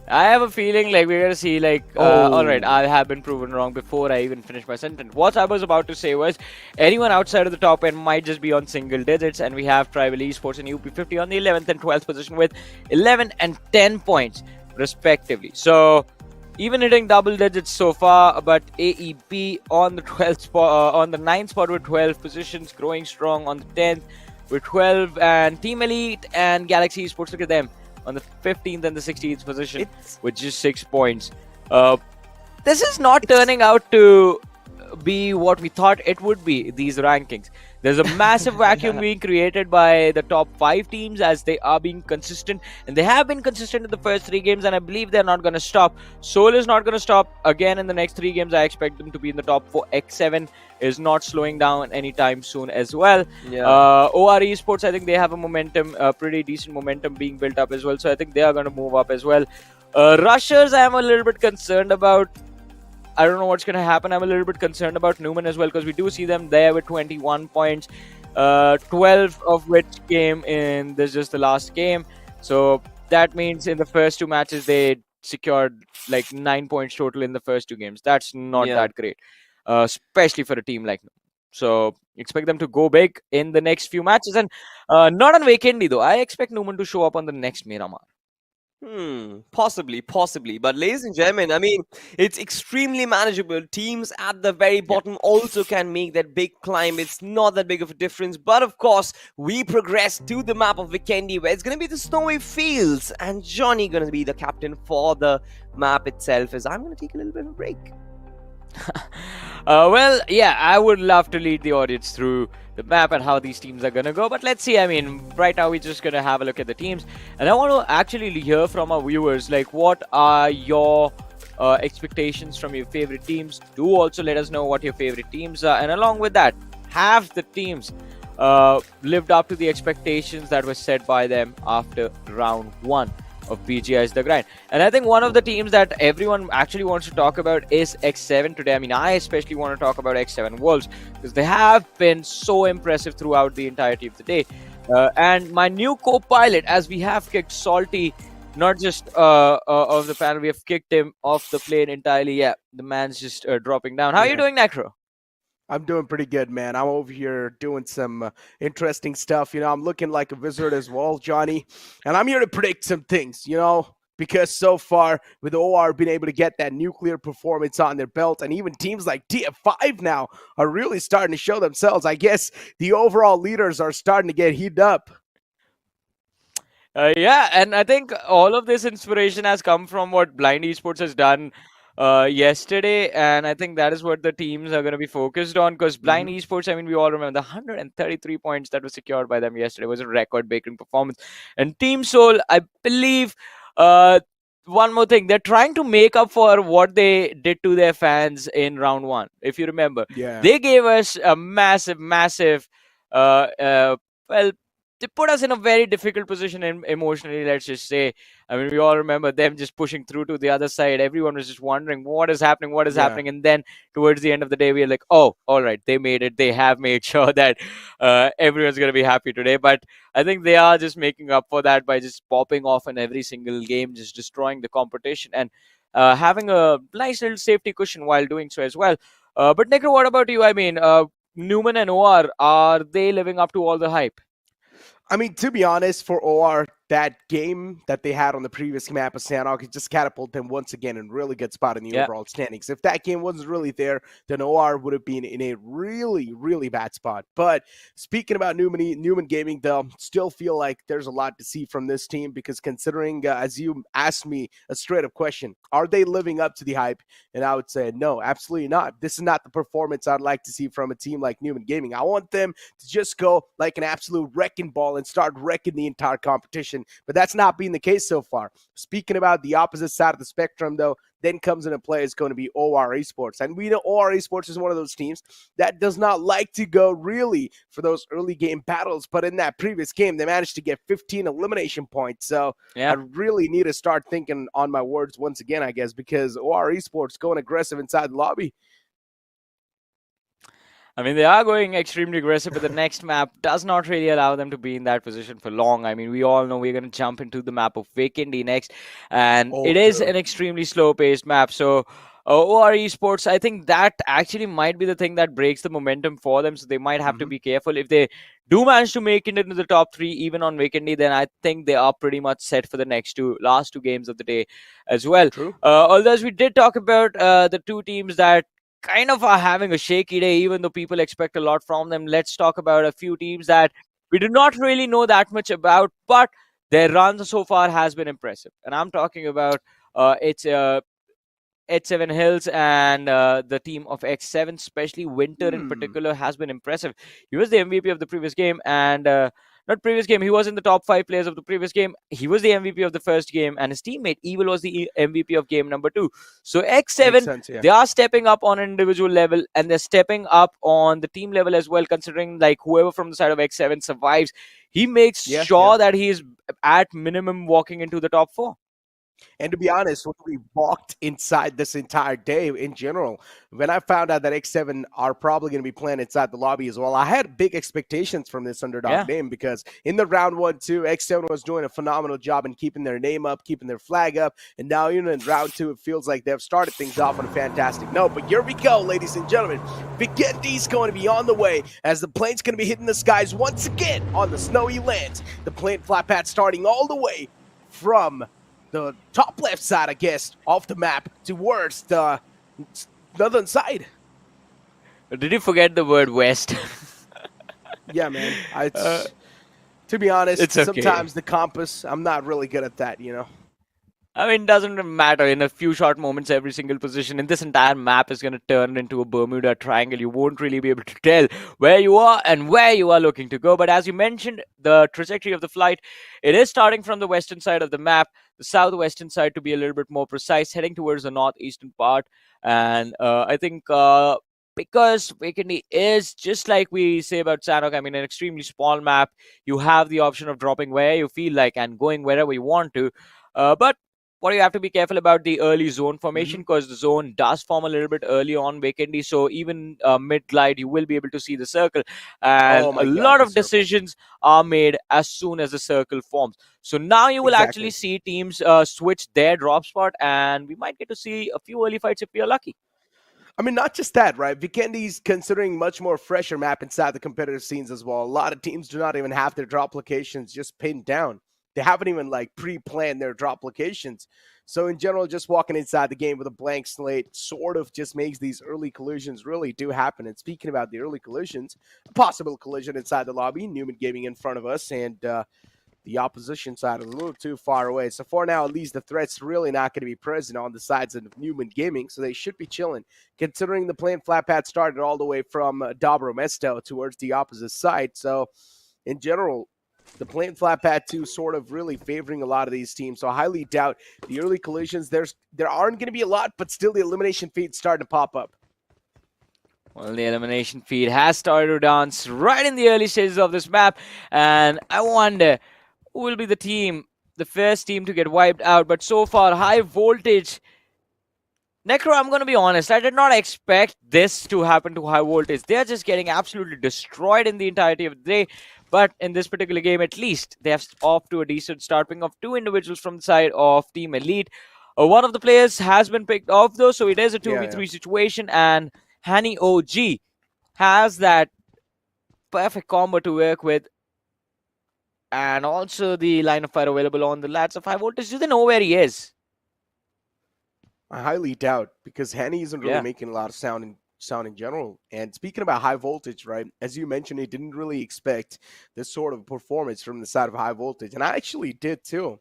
I have a feeling like we're going to see like, alright, I have been proven wrong before I even finished my sentence. What I was about to say was, anyone outside of the top end might just be on single digits, and we have Tribal Esports and UP50 on the 11th and 12th position with 11 and 10 points respectively. So, even hitting double digits so far, but AEP on the 12th spot, on the 9th spot with 12 positions, growing strong on the 10th with 12, and Team Elite and Galaxy Esports, look at them, on the 15th and the 16th position with just 6 points. This is not turning out to be what we thought it would be, these rankings. There's a massive vacuum being created by the top 5 teams, as they are being consistent, and they have been consistent in the first 3 games, and I believe they're not going to stop. Seoul is not going to stop again in the next 3 games. I expect them to be in the top 4. X7 is not slowing down anytime soon as well. OR Esports, I think they have a momentum, pretty decent momentum being built up as well, so I think they are going to move up as well. Rushers, I am a little bit concerned about. I don't know what's going to happen. I'm a little bit concerned about Numen as well, because we do see them there with 21 points, 12 of which came in this just the last game. So that means in the first 2 matches, they secured like 9 points total in the first 2 games. That's not that great, especially for a team like Numen. So expect them to go big in the next few matches. And not on Vikendi though. I expect Numen to show up on the next Miramar. Possibly. But ladies and gentlemen, I mean, it's extremely manageable. Teams at the very bottom also can make that big climb. It's not that big of a difference. But of course, we progress to the map of Vikendi, where it's going to be the snowy fields. And Johnny going to be the captain for the map itself, as I'm going to take a little bit of a break. Well, yeah, I would love to lead the audience through the map and how these teams are going to go. But let's see. I mean, right now we're just going to have a look at the teams. And I want to actually hear from our viewers, like, what are your expectations from your favorite teams? Do also let us know what your favorite teams are. And along with that, have the teams lived up to the expectations that were set by them after round 1 of BGI's The Grind? And I think one of the teams that everyone actually wants to talk about is X7 today. I mean, I especially want to talk about X7 Wolves, because they have been so impressive throughout the entirety of the day. And my new co-pilot, as we have kicked Salty, not just of the panel, we have kicked him off the plane entirely. Yeah, the man's just dropping down. How are you doing, Necro? I'm doing pretty good, man. I'm over here doing some interesting stuff. You know, I'm looking like a wizard as well, Johnny. And I'm here to predict some things, you know, because so far with OR being able to get that nuclear performance on their belt, and even teams like TF5 now are really starting to show themselves. I guess the overall leaders are starting to get heated up. Yeah, and I think all of this inspiration has come from what Blind Esports has done yesterday, and I think that is what the teams are going to be focused on, because Blind Esports, I mean, we all remember the 133 points that was secured by them yesterday was a record-breaking performance. And Team Seoul, I believe, one more thing, they're trying to make up for what they did to their fans in round 1. If you remember, they gave us a massive, well, they put us in a very difficult position emotionally, let's just say. I mean, we all remember them just pushing through to the other side. Everyone was just wondering what is happening, what is happening. And then towards the end of the day, we are like, oh, all right, they made it. They have made sure that everyone's going to be happy today. But I think they are just making up for that by just popping off in every single game, just destroying the competition and having a nice little safety cushion while doing so as well. But Necro, what about you? I mean, Numen and OR, are they living up to all the hype? I mean, to be honest, for OR, that game that they had on the previous map of Sanhok, it just catapulted them once again in a really good spot in the overall standings. If that game wasn't really there, then OR would have been in a really, really bad spot. But speaking about Numen Gaming, they'll still feel like there's a lot to see from this team because considering, as you asked me a straight-up question, are they living up to the hype? And I would say, no, absolutely not. This is not the performance I'd like to see from a team like Numen Gaming. I want them to just go like an absolute wrecking ball and start wrecking the entire competition. But that's not been the case so far. Speaking about the opposite side of the spectrum, though, then comes into play is going to be OR Esports. And we know OR Esports is one of those teams that does not like to go really for those early game battles. But in that previous game, they managed to get 15 elimination points. So I really need to start thinking on my words once again, I guess, because OR Esports going aggressive inside the lobby. I mean, they are going extremely aggressive, but the next map does not really allow them to be in that position for long. I mean, we all know we're going to jump into the map of Vikendi next, and it is an extremely slow-paced map. So, OR Esports, I think that actually might be the thing that breaks the momentum for them, so they might have to be careful. If they do manage to make it into the top 3, even on Vikendi, then I think they are pretty much set for the last two games of the day as well. Although, as we did talk about the two teams that kind of are having a shaky day, even though people expect a lot from them. Let's talk about a few teams that we do not really know that much about, but their run so far has been impressive. And I'm talking about it's H7 Hills and the team of X7, especially Winter in particular, has been impressive. He was the MVP of the previous game, and not previous game, he was in the top 5 players of the previous game. He was the MVP of the first game, and his teammate Evil was the MVP of game number 2. So X7, they are stepping up on an individual level, and they're stepping up on the team level as well, considering like whoever from the side of X7 survives, he makes sure that he is at minimum walking into the top 4. And to be honest, when we walked inside this entire day in general, when I found out that X7 are probably going to be playing inside the lobby as well, I had big expectations from this underdog name because in the round 1-2, X7 was doing a phenomenal job in keeping their name up, keeping their flag up. And now, in round 2, it feels like they've started things off on a fantastic note. But here we go, ladies and gentlemen. Vikendi's going to be on the way as the plane's going to be hitting the skies once again on the snowy lands. The plane flat pad starting all the way from the top left side, I guess, off the map towards the northern side. Did you forget the word west? Yeah, man. To be honest, it's okay. Sometimes the compass, I'm not really good at that, I mean, it doesn't matter. In a few short moments, every single position in this entire map is going to turn into a Bermuda Triangle. You won't really be able to tell where you are and where you are looking to go. But as you mentioned, the trajectory of the flight, it is starting from the western side of the map, the southwestern side to be a little bit more precise, heading towards the northeastern part. And I think because Vikendi is, just like we say about Sanhok, I mean, an extremely small map, you have the option of dropping where you feel like and going wherever you want to. But what you have to be careful about the early zone formation, because the zone does form a little bit early on Vikendi. So even mid-glide, you will be able to see the circle. And a lot of decisions are made as soon as the circle forms. So now you will actually see teams switch their drop spot, and we might get to see a few early fights if we are lucky. I mean, not just that, right? Vikendi's considering much more fresher map inside the competitive scenes as well. A lot of teams do not even have their drop locations just pinned down. They haven't even pre-planned their drop locations. So in general, just walking inside the game with a blank slate sort of just makes these early collisions really do happen. And speaking about the early collisions, a possible collision inside the lobby, Numen Gaming in front of us, and the opposition side is a little too far away. So for now, at least the threat's really not going to be present on the sides of Numen Gaming, so they should be chilling. Considering the plane flat pad started all the way from Dobro Mesto towards the opposite side. So in general, the plane flat pad 2 sort of really favoring a lot of these teams. So I highly doubt the early collisions. There aren't going to be a lot, but still the elimination feeds starting to pop up. Well, the elimination feed has started to dance right in the early stages of this map, and I wonder who will be the first team to get wiped out. But so far, High Voltage. Necro, I'm going to be honest, I did not expect this to happen to High Voltage. They're just getting absolutely destroyed in the entirety of the day. But in this particular game, at least, they have off to a decent start, picking off 2 individuals from the side of Team Elite. One of the players has been picked off, though, so it is a 2v3 situation, and Hani OG has that perfect combo to work with. And also the line of fire available on the lads of High Voltage. Do they know where he is? I highly doubt, because Henny isn't really making a lot of sound in general. And speaking about High Voltage, right, as you mentioned, he didn't really expect this sort of performance from the side of High Voltage. And I actually did too.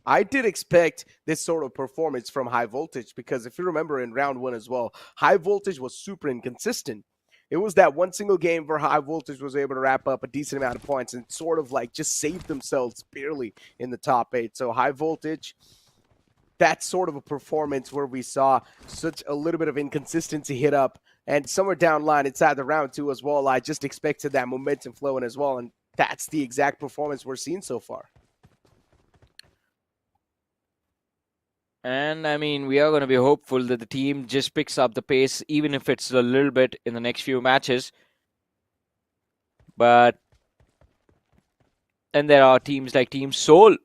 I did expect this sort of performance from High Voltage, because if you remember in round 1 as well, High Voltage was super inconsistent. It was that one single game where High Voltage was able to wrap up a decent amount of points and sort of like just saved themselves barely in the top 8. So High Voltage, that's sort of a performance where we saw such a little bit of inconsistency hit up, and somewhere down line inside the round 2 as well, I just expected that momentum flowing as well, and that's the exact performance we're seeing so far. And I mean, we are going to be hopeful that the team just picks up the pace, even if it's a little bit in the next few matches. But then there are teams like Team Soul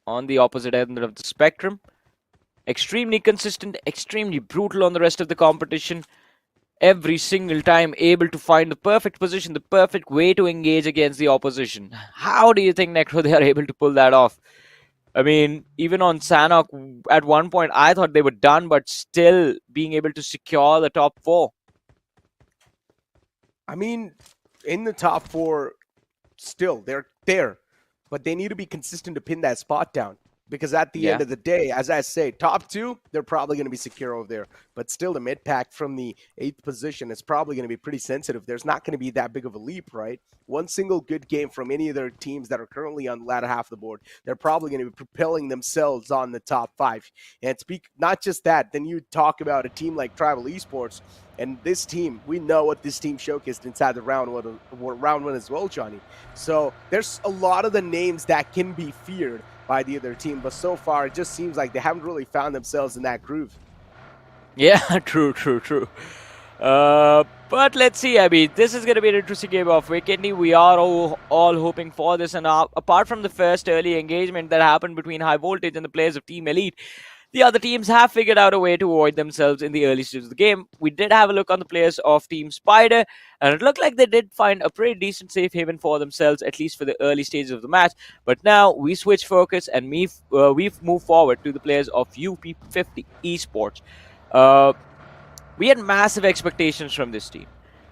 on the opposite end of the spectrum. Extremely consistent, extremely brutal on the rest of the competition. Every single time able to find the perfect position, the perfect way to engage against the opposition. How do you think, Necro, they are able to pull that off? I mean, even on Sanhok, at one point, I thought they were done, but still being able to secure the top 4. I mean, in the top 4, still, they're there. But they need to be consistent to pin that spot down. Because at the end of the day, as I say, top 2, they're probably going to be secure over there. But still, the mid pack from the 8th position is probably going to be pretty sensitive. There's not going to be that big of a leap, right? One single good game from any of their teams that are currently on the latter half of the board, they're probably going to be propelling themselves on the top 5. And speak not just that, then you talk about a team like Tribal Esports, and this team, we know what this team showcased inside the round one as well, Johnny. So there's a lot of the names that can be feared by the other team, but so far it just seems like they haven't really found themselves in that groove. Yeah, true. But let's see. I mean, this is going to be an interesting game of Vikendi. We are all hoping for this. And apart from the first early engagement that happened between High Voltage and the players of Team Elite, the other teams have figured out a way to avoid themselves in the early stages of the game. We did have a look on the players of Team SPYDER, and it looked like they did find a pretty decent safe haven for themselves, at least for the early stages of the match. But now we switch focus and we've moved forward to the players of UP50 Esports. We had massive expectations from this team.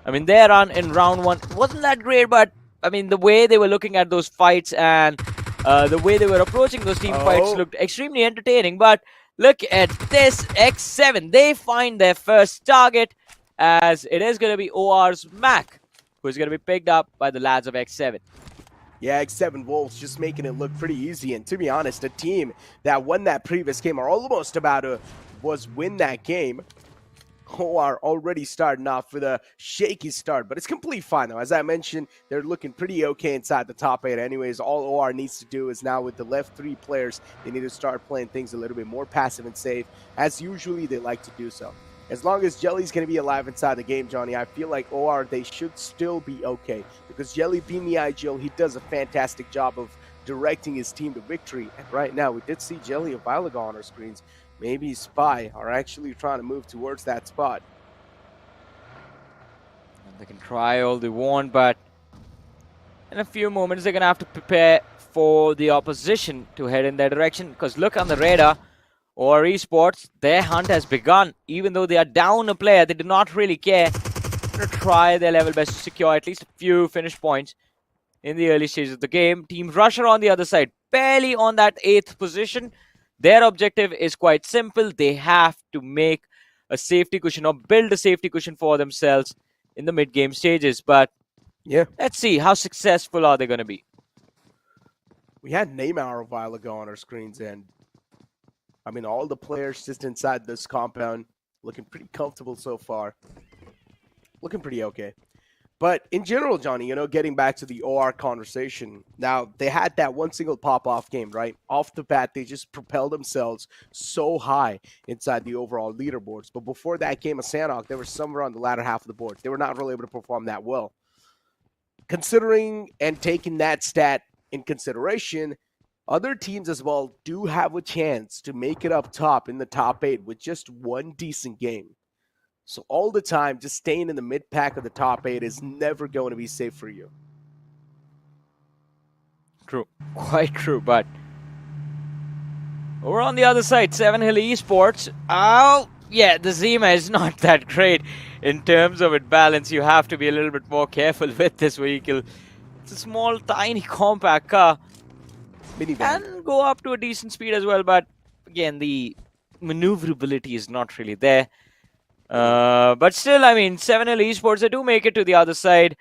I mean, their run in round 1 wasn't that great, but I mean, the way they were looking at those fights and the way they were approaching those team fights looked extremely entertaining. But look at this, X7. They find their first target, as it is going to be OR's Mac, who is going to be picked up by the lads of X7. Yeah, X7 Wolves just making it look pretty easy. And to be honest, a team that won that previous game, or almost about to win that game, OR already starting off with a shaky start, but it's completely fine though. As I mentioned, they're looking pretty okay inside the top 8 anyways. All OR needs to do is now with the left 3 players, they need to start playing things a little bit more passive and safe, as usually they like to do so. As long as Jelly's going to be alive inside the game, Johnny, I feel like OR, they should still be okay. Because Jelly being the IGL, he does a fantastic job of directing his team to victory. And right now, we did see Jelly a while ago on our screens. Maybe Spy are actually trying to move towards that spot. And they can try all they want, but in a few moments, they're going to have to prepare for the opposition to head in their direction. Because look on the radar, OR Esports, their hunt has begun. Even though they are down a player, they do not really care. They're going to try their level best to secure at least a few finish points in the early stages of the game. Team Rusher on the other side, barely on that 8th position. Their objective is quite simple. They have to make a safety cushion or build a safety cushion for themselves in the mid-game stages. But yeah, let's see, how successful are they going to be? We had Neymar a while ago on our screens, and I mean, all the players just inside this compound looking pretty comfortable so far. looking pretty okay. But in general, Johnny, getting back to the OR conversation, now they had that one single pop-off game, right? Off the bat, they just propelled themselves so high inside the overall leaderboards. But before that game of Sanhok, they were somewhere on the latter half of the board. They were not really able to perform that well. Considering and taking that stat in consideration, other teams as well do have a chance to make it up top in the top 8 with just one decent game. So all the time, just staying in the mid-pack of the top 8 is never going to be safe for you. True. Quite true, but over on the other side, 7 Hill Esports. Oh, yeah, the Zima is not that great in terms of its balance. You have to be a little bit more careful with this vehicle. It's a small, tiny, compact car. Minivan. Can go up to a decent speed as well, but again, the maneuverability is not really there. But still, I mean, 7L Esports, they do make it to the other side.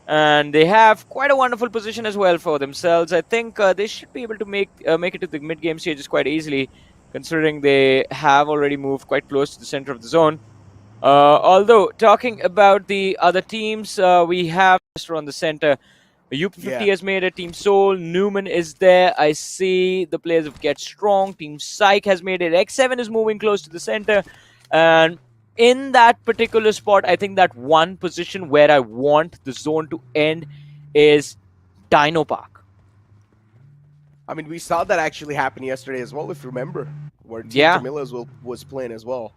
And they have quite a wonderful position as well for themselves. I think they should be able to make it to the mid-game stages quite easily, considering they have already moved quite close to the center of the zone. Although, talking about the other teams, we have on the center. UP50 has made it. Team Soul, Numen is there. I see the players of Get Strong. Team PSYCHE has made it. X7 is moving close to the center. And in that particular spot, I think that one position where I want the zone to end is Dino Park. I mean, we saw that actually happen yesterday as well, if you remember, where Team Tamilas was playing as well.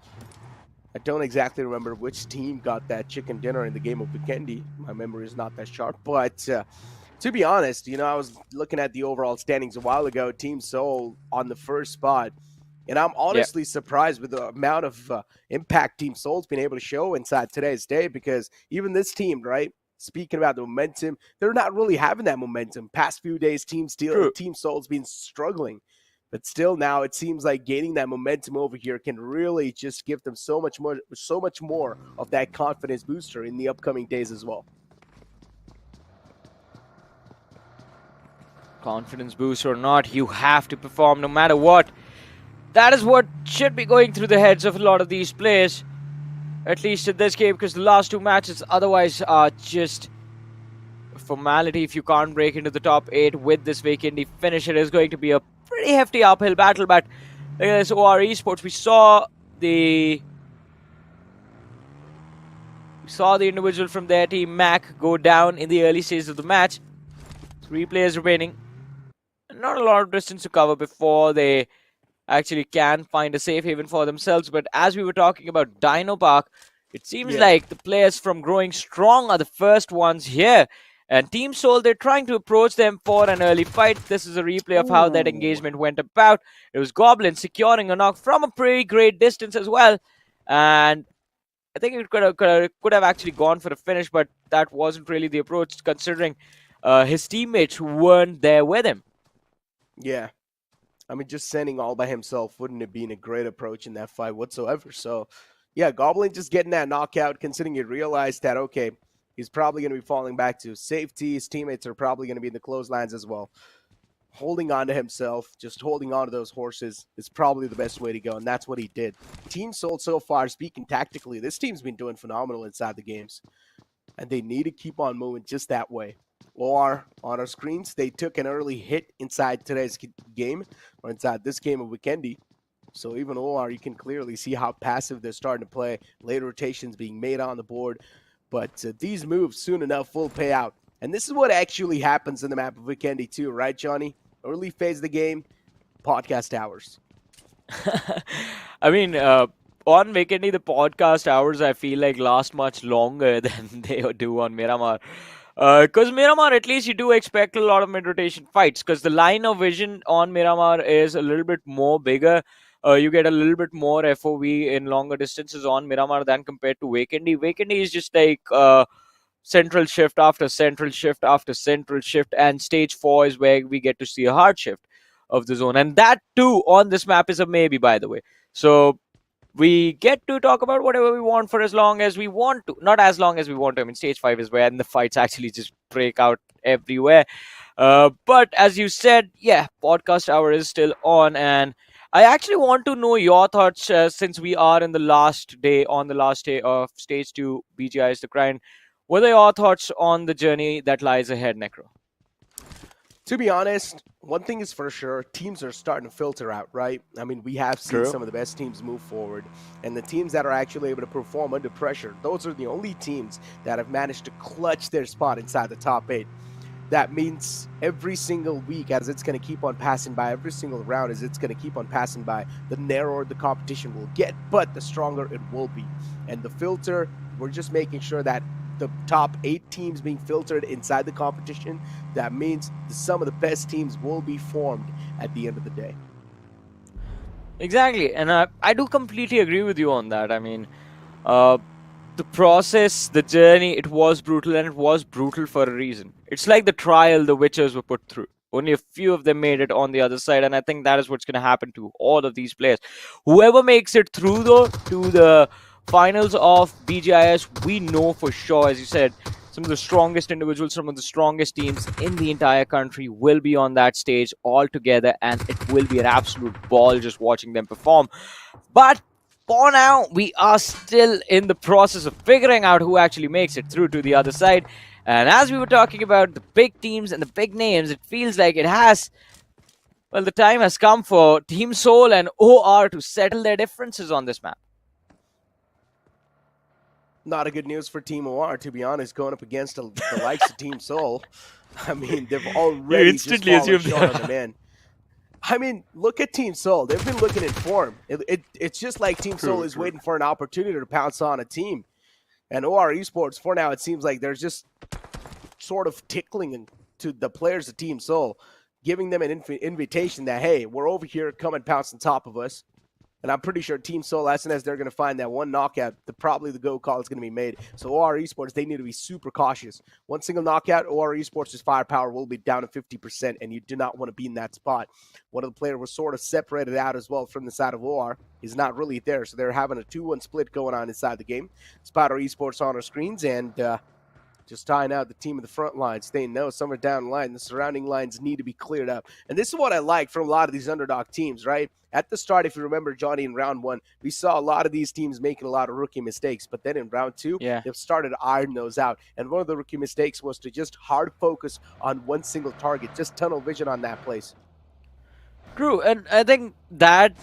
I don't exactly remember which team got that chicken dinner in the game of Vikendi. My memory is not that sharp. But to be honest, I was looking at the overall standings a while ago. Team Soul on the first spot. And I'm honestly surprised with the amount of impact Team Soul's been able to show inside today's day, because even this team, right, speaking about the momentum, they're not really having that momentum. Past few days, Team Soul's been struggling. But still now it seems like gaining that momentum over here can really just give them so much more of that confidence booster in the upcoming days as well. Confidence boost or not, you have to perform no matter what. That is what should be going through the heads of a lot of these players. At least in this game, because the last 2 matches otherwise are just a formality. If you can't break into the top 8 with this Vikendi finish, it is going to be a pretty hefty uphill battle. But look at this OR Esports. We saw the individual from their team, Mac, go down in the early stages of the match. 3 players remaining. Not a lot of distance to cover before they actually can find a safe haven for themselves. But as we were talking about Dino Park, it seems like the players from Growing Strong are the first ones here. And Team Soul, they're trying to approach them for an early fight. This is a replay of how that engagement went about. It was Goblin securing a knock from a pretty great distance as well. And I think it could have actually gone for a finish, but that wasn't really the approach, considering his teammates weren't there with him. Yeah. I mean, just sending all by himself wouldn't have been a great approach in that fight whatsoever. So, yeah, Goblin just getting that knockout, considering he realized that, okay, he's probably going to be falling back to safety. His teammates are probably going to be in the clotheslines as well. Holding on to himself, just holding on to those horses is probably the best way to go, and that's what he did. Team Soul so far, speaking tactically, this team's been doing phenomenal inside the games, and they need to keep on moving just that way. Or on our screens, they took an early hit inside today's game, or inside this game of Vikendi. So even OR, you can clearly see how passive they're starting to play. Late rotations being made on the board. But these moves soon enough will pay out. And this is what actually happens in the map of Vikendi too, right, Johnny? Early phase of the game, podcast hours. I mean, on Vikendi, the podcast hours, I feel like last much longer than they do on Miramar. Because Miramar, at least you do expect a lot of mid-rotation fights, because the line of vision on Miramar is a little bit more bigger. You get a little bit more FOV in longer distances on Miramar than compared to Vikendi. Vikendi is just like central shift after central shift after central shift, and stage 4 is where we get to see a hard shift of the zone. And that too on this map is a maybe, by the way. So we get to talk about whatever we want for as long as we want to. Not as long as we want to. I mean, stage 5 is where the fights actually just break out everywhere. But as you said, yeah, podcast hour is still on. And I actually want to know your thoughts since we are in the last day, on the last day of Stage 2 BGI's The Grind. What are your thoughts on the journey that lies ahead, Necro? To be honest, one thing is for sure, teams are starting to filter out, right? I mean, we have seen True. some of the best teams move forward, and the teams that are actually able to perform under pressure, those are the only teams that have managed to clutch their spot inside the top 8. That means every single week, as it's going to keep on passing by, every single round as it's going to keep on passing by, the narrower the competition will get, but the stronger it will be. And the filter, we're just making sure that the top 8 teams being filtered inside the competition, that means some of the best teams will be formed at the end of the day. Exactly, and I do completely agree with you on that. I mean, the process, the journey, it was brutal, and it was brutal for a reason. It's like the trial the Witchers were put through. Only a few of them made it on the other side, and I think that is what's going to happen to all of these players. Whoever makes it through, though, to the finals of BGIS, we know for sure, as you said, some of the strongest individuals, some of the strongest teams in the entire country will be on that stage all together, and it will be an absolute ball just watching them perform. But for now, we are still in the process of figuring out who actually makes it through to the other side. And as we were talking about the big teams and the big names, it feels like it has, well, the time has come for Team Soul and OR to settle their differences on this map. Not a good news for Team OR, to be honest, going up against the likes of Team Soul. I mean, they've already instantly just fallen assumed short on the man. I mean, look at Team Soul. They've been looking in form. It's just like Team Soul is waiting for an opportunity to pounce on a team. And OR Esports, for now, it seems like they're just sort of tickling to the players of Team Soul, giving them an invitation that, hey, we're over here, come and pounce on top of us. And I'm pretty sure Team Soul, as soon as they're going to find that one knockout, probably the go call is going to be made. So OR Esports, they need to be super cautious. One single knockout, OR Esports' firepower will be down to 50%, and you do not want to be in that spot. One of the players was sort of separated out as well from the side of OR. He's not really there, so they're having a 2-1 split going on inside the game. SPYDER Esports on our screens, and just tying out the team in the front lines. They know somewhere down the line, the surrounding lines need to be cleared up. And this is what I like from a lot of these underdog teams, right? At the start, if you remember, Johnny, in round 1, we saw a lot of these teams making a lot of rookie mistakes. But then in round 2, they've started to iron those out. And one of the rookie mistakes was to just hard focus on one single target, just tunnel vision on that place. True, and I think that,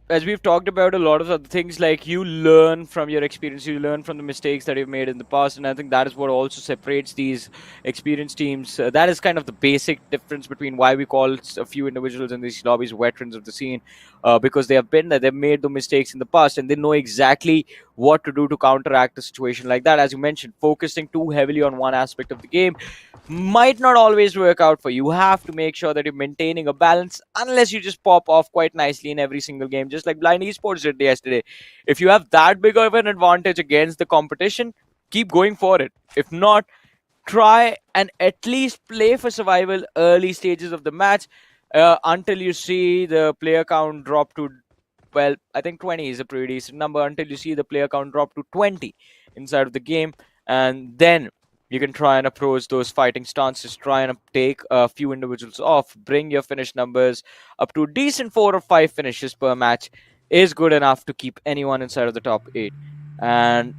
as we've talked about a lot of other things, like you learn from your experience, you learn from the mistakes that you've made in the past, and I think that is what also separates these experienced teams. That is kind of the basic difference between why we call a few individuals in these lobbies veterans of the scene, because they have been there, they've made the mistakes in the past, and they know exactly what to do to counteract a situation like that. As you mentioned, focusing too heavily on one aspect of the game might not always work out for you. You have to make sure that you're maintaining a balance, unless you just pop off quite nicely in every single game, just like Blind Esports did yesterday. If you have that big of an advantage against the competition, keep going for it. If not, try and at least play for survival early stages of the match until you see the player count drop to, well, I think 20 is a pretty decent number, until you see the player count drop to 20 inside of the game, and then you can try and approach those fighting stances, try and take a few individuals off, bring your finish numbers up to a decent 4 or 5 finishes per match is good enough to keep anyone inside of the top 8. And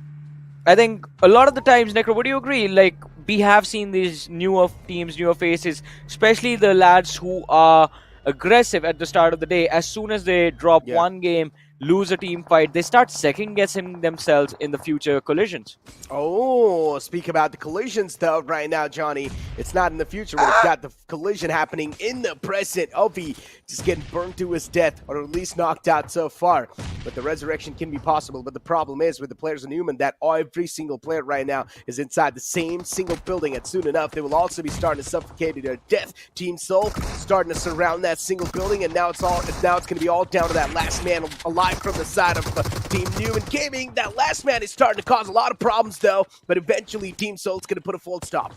I think a lot of the times, Necro, would you agree? Like, we have seen these newer teams, newer faces, especially the lads who are aggressive at the start of the day. As soon as they drop one game, lose a team fight, they start second-guessing themselves in the future collisions. Oh, speak about the collisions, though, right now, Johnny. It's not in the future. We've got the collision happening in the present. Ovi just getting burned to his death, or at least knocked out so far. But the resurrection can be possible. But the problem is with the players of Numen that every single player right now is inside the same single building, and soon enough, they will also be starting to suffocate to their death. Team Soul starting to surround that single building, and now it's going to be all down to that last man alive from the side of Team Numen Gaming. That last man is starting to cause a lot of problems, though, but eventually Team Soul's going to put a full stop.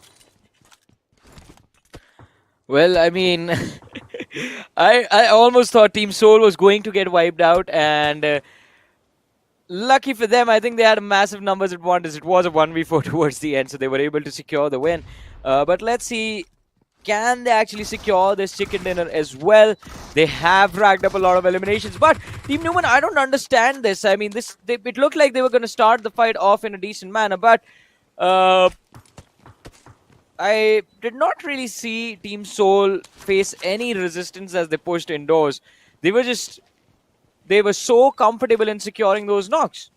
Well, I mean, I almost thought Team Soul was going to get wiped out, and lucky for them, I think they had a massive numbers advantage. It was a 1v4 towards the end, so they were able to secure the win. But let's see can they actually secure this chicken dinner as well? They have racked up a lot of eliminations, but Team Numen, I don't understand this. I mean, it looked like they were going to start the fight off in a decent manner, but I did not really see Team Soul face any resistance as they pushed indoors. They were so comfortable in securing those knocks.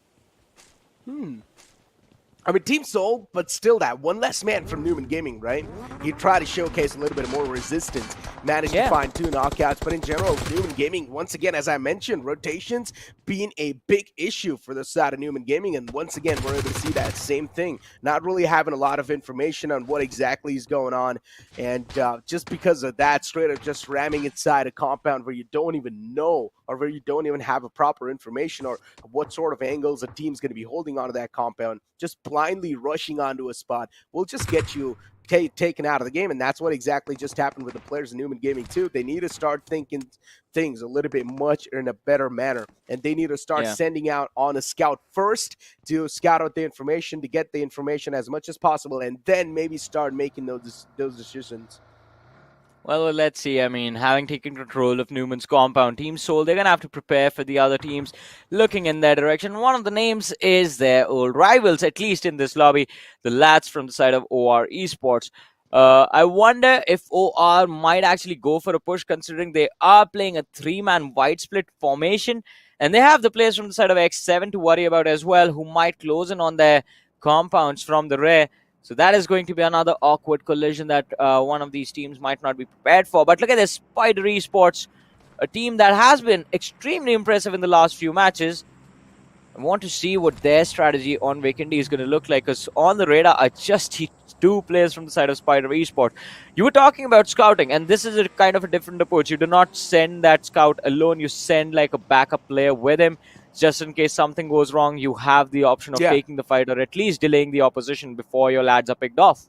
I mean, Team Soul, but still that one less man from Numen Gaming, right? He tried to showcase a little bit more resistance, managed to find 2 knockouts, but in general, Numen Gaming, once again, as I mentioned, rotations being a big issue for the side of Numen Gaming, and once again, we're able to see that same thing. Not really having a lot of information on what exactly is going on, and just because of that, straight up just ramming inside a compound where you don't even know, or where you don't even have a proper information, or what sort of angles a team's going to be holding onto that compound, just blindly rushing onto a spot will just get you taken out of the game, and that's what exactly just happened with the players in Numen Gaming too. They need to start thinking things a little bit much in a better manner, and they need to start sending out on a scout first to scout out the information, to get the information as much as possible, and then maybe start making those decisions. Well, let's see. I mean, having taken control of Numen's compound, Team Soul, they're going to have to prepare for the other teams looking in their direction. One of the names is their old rivals, at least in this lobby, the lads from the side of OR Esports. I wonder if OR might actually go for a push, considering they are playing a 3-man wide split formation, and they have the players from the side of X7 to worry about as well, who might close in on their compounds from the rear. So that is going to be another awkward collision that one of these teams might not be prepared for. But look at this, SPYDER Esports, a team that has been extremely impressive in the last few matches. I want to see what their strategy on Vikendi is going to look like, because on the radar, I just see 2 players from the side of SPYDER Esports. You were talking about scouting, and this is a kind of a different approach. You do not send that scout alone. You send like a backup player with him. Just in case something goes wrong, you have the option of taking the fight, or at least delaying the opposition before your lads are picked off.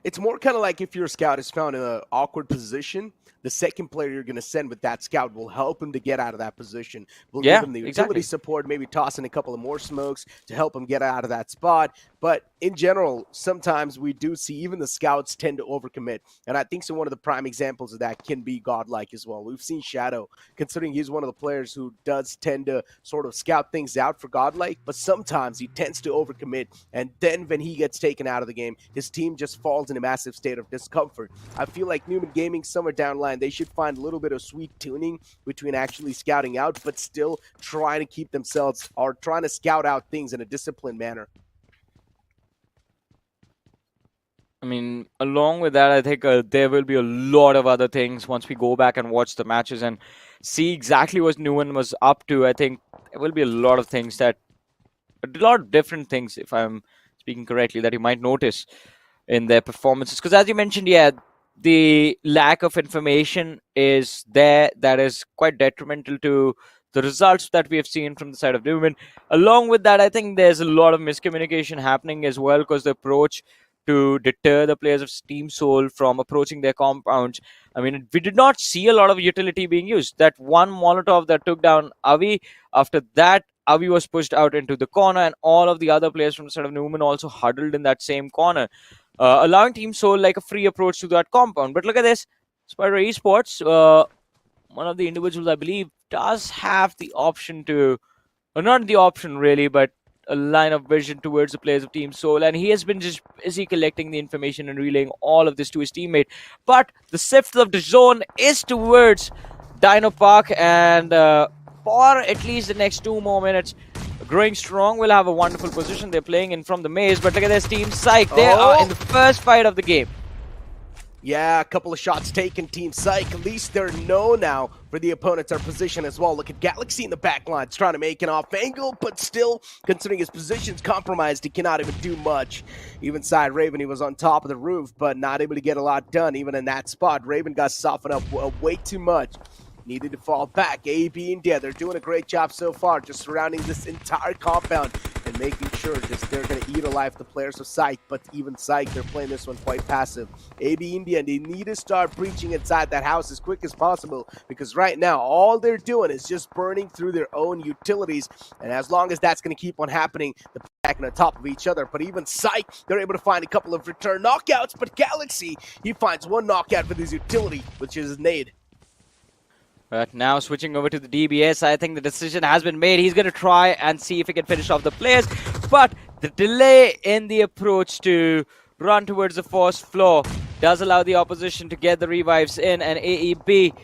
It's more kind of like if your scout is found in an awkward position, the second player you're going to send with that scout will help him to get out of that position. Will give him the utility support, maybe toss in a couple of more smokes to help him get out of that spot. But in general, sometimes we do see even the scouts tend to overcommit. And I think so one of the prime examples of that can be Godlike as well. We've seen Shadow, considering he's one of the players who does tend to sort of scout things out for Godlike, but sometimes he tends to overcommit. And then when he gets taken out of the game, his team just falls in a massive state of discomfort. I feel like Numen Gaming, somewhere down the line, they should find a little bit of sweet tuning between actually scouting out, but still trying to keep themselves, or trying to scout out things in a disciplined manner. I mean, along with that, I think there will be a lot of other things once we go back and watch the matches and see exactly what Numen was up to. I think there will be a lot of things a lot of different things, if I'm speaking correctly, that you might notice in their performances. Because as you mentioned, the lack of information is there. That is quite detrimental to the results that we have seen from the side of Numen. Along with that, I think there's a lot of miscommunication happening as well, because the approach to deter the players of Team Soul from approaching their compounds. I mean, we did not see a lot of utility being used. That one Molotov that took down Avi, after that, Avi was pushed out into the corner, and all of the other players from the side of Numen also huddled in that same corner, allowing Team Soul like a free approach to that compound. But look at this, SPYDER Esports, one of the individuals, I believe, does have the option to, or not the option really, but a line of vision towards the players of Team Soul, and he has been just busy collecting the information and relaying all of this to his teammate. But the sift of the zone is towards Dino Park, and for at least the next 2 more minutes, Growing Strong will have a wonderful position. They're playing in from the maze, but look at this Team PSYCHE. They are in the first fight of the game. Yeah, a couple of shots taken, Team PSYCHE. At least they're known now for the opponents are positioned as well. Look at Galaxy in the back lines trying to make an off angle, but still, considering his position's compromised, he cannot even do much. Even side Raven, he was on top of the roof, but not able to get a lot done even in that spot. Raven got softened up way too much. needed to fall back. AB India, they're doing a great job so far, just surrounding this entire compound and making sure just they're going to eat alive the players of PSYCHE. But even PSYCHE, they're playing this one quite passive. AB India, they need to start breaching inside that house as quick as possible, because right now all they're doing is just burning through their own utilities, and as long as that's going to keep on happening, they're attacking on top of each other. But even PSYCHE, they're able to find a couple of return knockouts, but Galaxy, he finds one knockout with his utility, which is his nade. But now switching over to the DBS, I think the decision has been made. He's going to try and see if he can finish off the players. But the delay in the approach to run towards the first floor does allow the opposition to get the revives in. And AEB,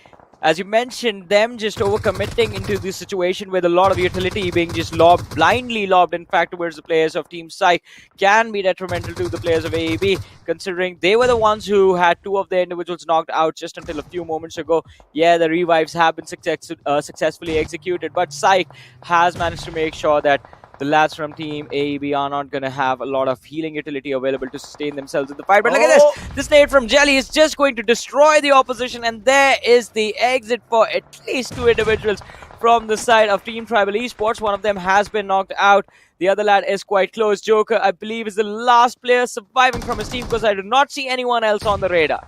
as you mentioned, them just overcommitting into this situation with a lot of utility being just lobbed, blindly lobbed, in fact, towards the players of Team PSYCHE can be detrimental to the players of AEB, considering they were the ones who had two of their individuals knocked out just until a few moments ago. Yeah, the revives have been successfully executed, but PSYCHE has managed to make sure that the lads from Team AEB are not going to have a lot of healing utility available to sustain themselves in the fight. But look at this. This nade from Jelly is just going to destroy the opposition. And there is the exit for at least two individuals from the side of Team Tribal Esports. One of them has been knocked out. The other lad is quite close. Joker, I believe, is the last player surviving from his team, because I do not see anyone else on the radar.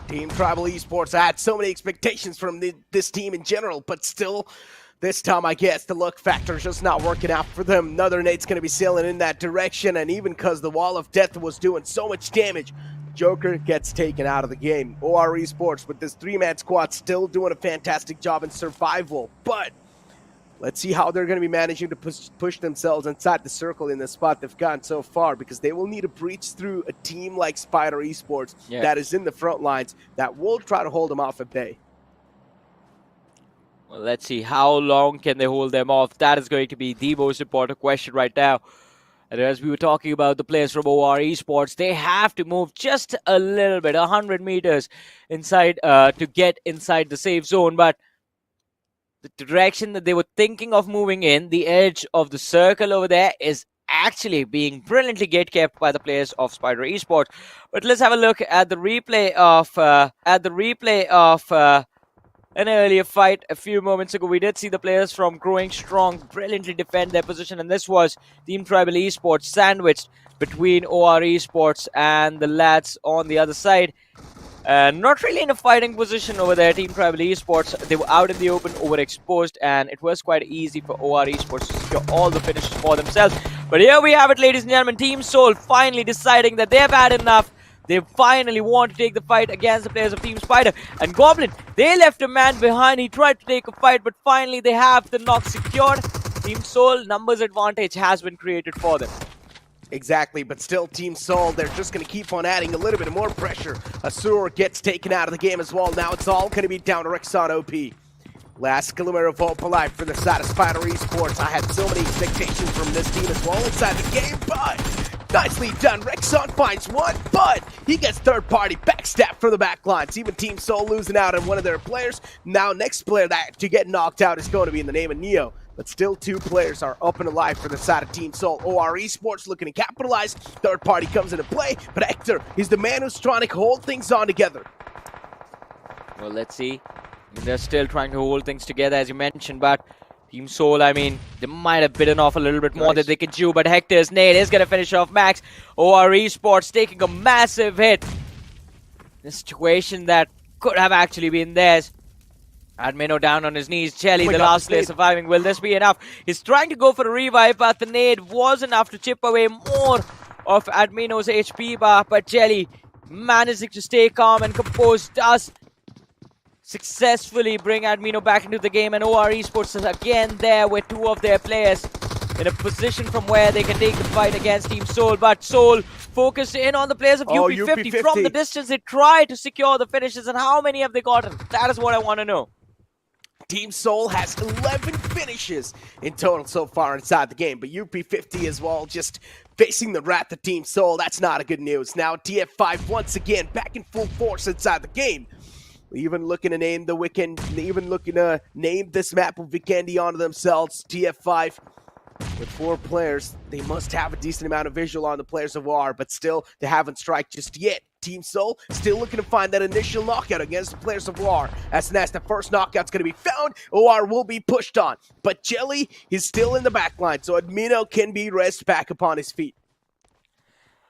Team Tribal Esports, I had so many expectations from this team in general, but still, this time, I guess, the luck factor is just not working out for them. Another nade's going to be sailing in that direction, and even because the Wall of Death was doing so much damage, Joker gets taken out of the game. OR Esports, with this three-man squad, still doing a fantastic job in survival, but let's see how they're going to be managing to push themselves inside the circle in the spot they've gotten so far, because they will need to breach through a team like SPYDER Esports that is in the front lines that will try to hold them off at bay. Well, let's see how long can they hold them off. That is going to be the most important question right now. And as we were talking about the players from OR Esports, they have to move just a little bit, 100 meters inside to get inside the safe zone. But the direction that they were thinking of moving in, the edge of the circle over there, is actually being brilliantly gatekept by the players of SPYDER Esports. But let's have a look at the replay of an earlier fight a few moments ago. We did see the players from Growing Strong brilliantly defend their position, and this was Team Tribal Esports sandwiched between OR Esports and the lads on the other side. Not really in a fighting position over there, Team Tribal Esports. They were out in the open, overexposed, and it was quite easy for OR Esports to secure all the finishes for themselves. But here we have it, ladies and gentlemen. Team Soul finally deciding that they've had enough. They finally want to take the fight against the players of Team SPYDER. And Goblin, they left a man behind. He tried to take a fight, but finally they have the knock secured. Team Soul, numbers advantage has been created for them. Exactly, but still Team Soul, they're just going to keep on adding a little bit more pressure. Asur gets taken out of the game as well. Now it's all going to be down to Rexon OP. Last glimmer of hope alive for the side of SPYDER Esports. I had so many expectations from this team as well inside the game, but nicely done. Rexon finds one, but he gets third-party backstab from the back lines. Even Team Soul losing out on one of their players. Now next player that to get knocked out is going to be in the name of Neo. But still two players are up and alive for the side of Team Soul. OR Esports looking to capitalize. Third party comes into play, but Hector is the man who's trying to hold things on together. Well, let's see. They're still trying to hold things together, as you mentioned, but Team Soul, I mean, they might have bitten off a little bit more than they could chew, but Hector's nade is going to finish off Max. OR Esports taking a massive hit. The situation that could have actually been theirs. Admino down on his knees. Jelly, the last player surviving. Will this be enough? He's trying to go for a revive, but the nade was enough to chip away more of Admino's HP bar, but Jelly managing to stay calm and composed does successfully bring Admino back into the game, and OR Esports is again there with two of their players in a position from where they can take the fight against Team Soul. But Soul focused in on the players of UP50. From the distance, they try to secure the finishes, and how many have they gotten? That is what I want to know. Team Soul has 11 finishes in total so far inside the game, but UP50 as well, just facing the wrath of Team Soul. That's not a good news. Now TF5 once again back in full force inside the game. Even looking to name the Vikendi, even looking to name this map of Vikendi onto themselves. TF5 with 4 players, they must have a decent amount of visual on the players of OR, but still they haven't strike just yet. Team Soul still looking to find that initial knockout against the players of OR. As soon as the first knockout's going to be found, OR will be pushed on. But Jelly is still in the back line, so Admino can be rest back upon his feet.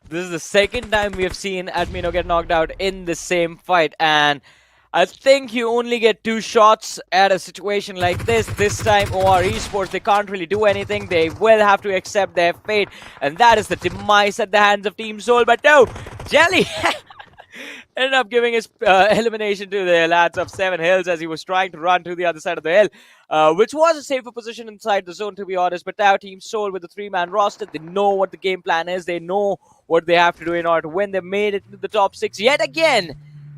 This is the second time we have seen Admino get knocked out in the same fight, and I think you only get 2 shots at a situation like this. This time, OR Esports, they can't really do anything. They will have to accept their fate, and that is the demise at the hands of Team Soul. But no, Jelly ended up giving his elimination to the lads of 7 Hills as he was trying to run to the other side of the hill, which was a safer position inside the zone, to be honest. But now Team Soul with the 3-man roster, they know what the game plan is. They know what they have to do in order to win. They made it to the top 6 yet again,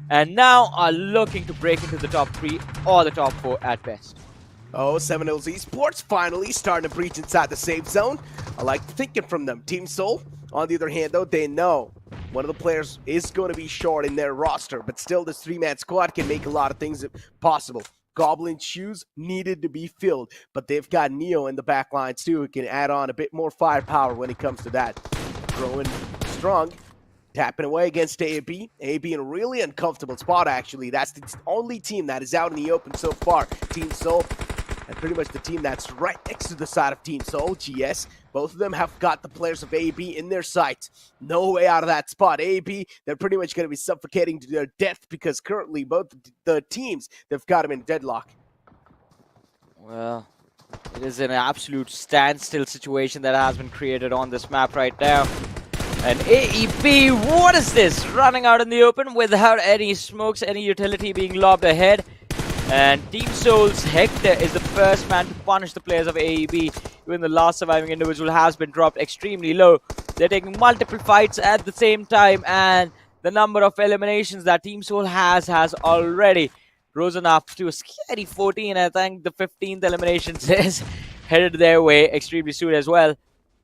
and now are looking to break into the top 3 or the top 4 at best. Oh, 7 Hills Esports finally starting to breach inside the safe zone. I like thinking from them. Team Soul, on the other hand, though, they know one of the players is going to be short in their roster, but still this 3-man squad can make a lot of things possible. Goblin shoes needed to be filled, but they've got Neo in the back lines too, who can add on a bit more firepower when it comes to that. Growing strong, tapping away against AB. AB in a really uncomfortable spot, actually. That's the only team that is out in the open so far. Team Soul, and pretty much the team that's right next to the side of Team Soul, GS. Both of them have got the players of AB in their sights. No way out of that spot. AB, they're pretty much going to be suffocating to their death because currently both the teams, they've got them in deadlock. Well, it is an absolute standstill situation that has been created on this map right now. And AEP, what is this? Running out in the open without any smokes, any utility being lobbed ahead. And Team Soul's Hector is the first man to punish the players of AEB. Even the last surviving individual has been dropped extremely low. They're taking multiple fights at the same time, and the number of eliminations that Team Soul has already risen up to a scary 14. I think the 15th elimination is headed their way extremely soon as well.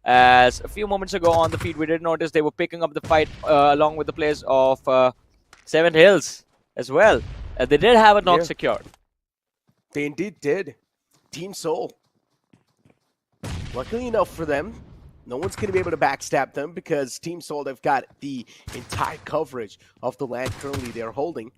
As a few moments ago on the feed, we did notice they were picking up the fight along with the players of 7 Hills as well. They did have a knock secured. They indeed did. Team Soul. Luckily enough for them, no one's going to be able to backstab them because Team Soul, they've got the entire coverage of the land currently they're holding.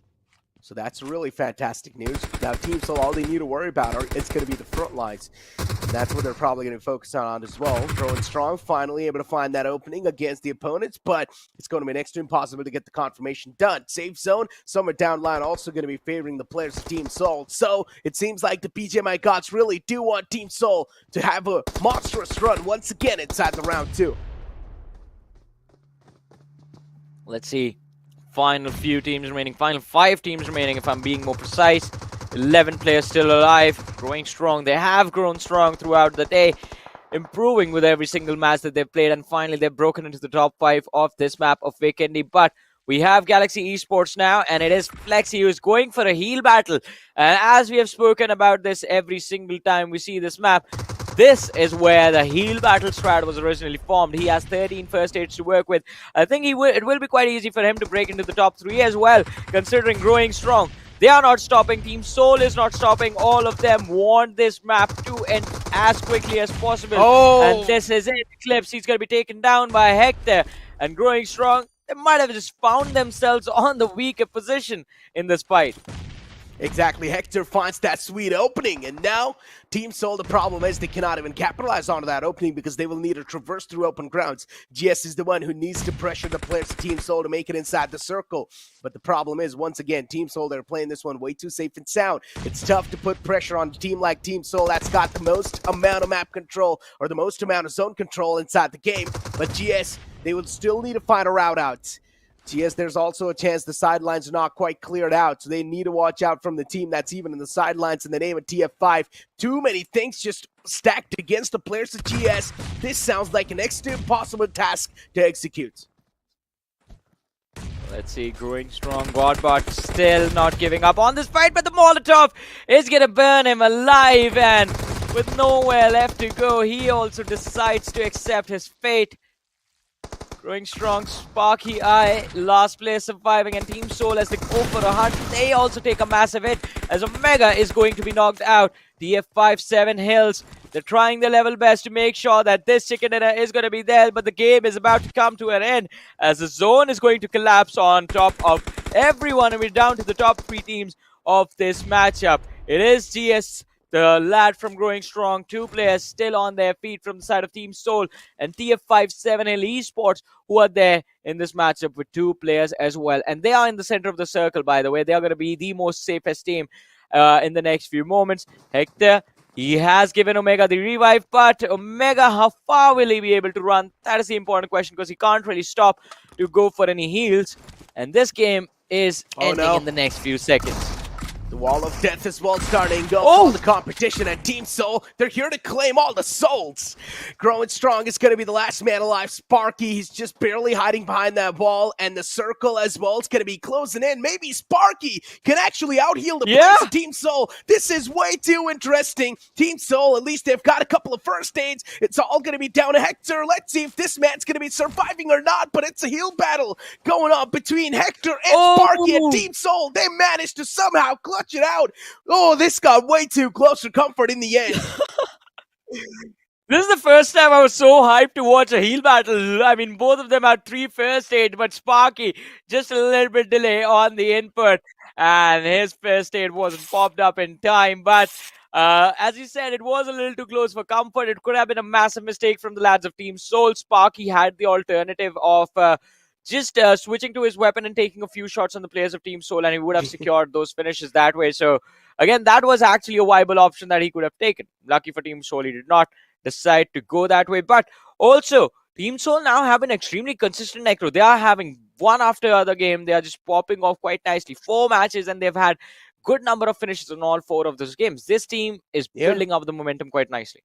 So that's really fantastic news. Now, Team Soul, all they need to worry about is going to be the front lines. And that's what they're probably going to focus on as well. Growing strong, finally able to find that opening against the opponents, but it's going to be next to impossible to get the confirmation done. Safe zone, somewhere down line, also going to be favoring the players of Team Soul. So it seems like the BGMI gods really do want Team Soul to have a monstrous run once again inside the round 2. Let's see. Final few teams remaining. Final 5 teams remaining, if I'm being more precise. 11 players still alive. Growing strong. They have grown strong throughout the day. Improving with every single match that they've played. And finally, they've broken into the top 5 of this map of Vikendi. But we have Galaxy Esports now. And it is Flexi who is going for a heal battle. And as we have spoken about this every single time we see this map, this is where the heal battle strat was originally formed. He has 13 first aids to work with. I think it will be quite easy for him to break into the top 3 as well, considering growing strong. They are not stopping. Team Soul is not stopping. All of them want this map to end as quickly as possible. And this is it. Eclipse, he's going to be taken down by Hector. And growing strong, they might have just found themselves on the weaker position in this fight. Exactly, Hector finds that sweet opening, and now Team Soul, the problem is they cannot even capitalize onto that opening because they will need to traverse through open grounds. GS is the one who needs to pressure the players of Team Soul to make it inside the circle. But the problem is, once again, Team Soul, they're playing this one way too safe and sound. It's tough to put pressure on a team like Team Soul that's got the most amount of map control or the most amount of zone control inside the game. But GS, they will still need to find a route out. GS, there's also a chance the sidelines are not quite cleared out, so they need to watch out from the team that's even in the sidelines in the name of TF5. Too many things just stacked against the players of GS. This sounds like an next to impossible task to execute. Let's see, growing strong. Godbot still not giving up on this fight, but the Molotov is going to burn him alive, and with nowhere left to go, he also decides to accept his fate. Growing strong, Sparky Eye, last player surviving, and Team Soul as they go for a hunt. They also take a massive hit as Omega is going to be knocked out. TF57 Hills. They're trying their level best to make sure that this chicken dinner is going to be there, but the game is about to come to an end as the zone is going to collapse on top of everyone, and we're down to the top 3 teams of this matchup. It is GS, the lad from Growing Strong, 2 players still on their feet from the side of Team Soul, and TF57 Hill Esports, who are there in this matchup with 2 players as well. And they are in the center of the circle, by the way. They are going to be the most safest team in the next few moments. Hector, he has given Omega the revive, but Omega, how far will he be able to run? That is the important question, because he can't really stop to go for any heals. And this game is ending in the next few seconds. The wall of death as well starting to go for the competition, and Team Soul, they're here to claim all the souls. Growing Strong is going to be the last man alive. Sparky, he's just barely hiding behind that wall, and the circle as well is going to be closing in. Maybe Sparky can actually out-heal the players of Team Soul. This is way too interesting. Team Soul, at least they've got a couple of first aids. It's all going to be down to Hector. Let's see if this man's going to be surviving or not, but it's a heal battle going on between Hector and Sparky, and Team Soul, they managed to somehow clutch it out. Oh, this got way too close for comfort in the end. This is the first time I was so hyped to watch a heal battle. I mean, both of them had 3 first aid, but Sparky just a little bit delay on the input, and his first aid wasn't popped up in time. But as you said, it was a little too close for comfort. It could have been a massive mistake from the lads of Team Soul. Sparky had the alternative of just switching to his weapon and taking a few shots on the players of Team Soul, and he would have secured those finishes that way. So, again, that was actually a viable option that he could have taken. Lucky for Team Soul, he did not decide to go that way. But also, Team Soul now have an extremely consistent necro. They are having one after the other game. They are just popping off quite nicely. 4 matches, and they've had good number of finishes in all 4 of those games. This team is building up the momentum quite nicely.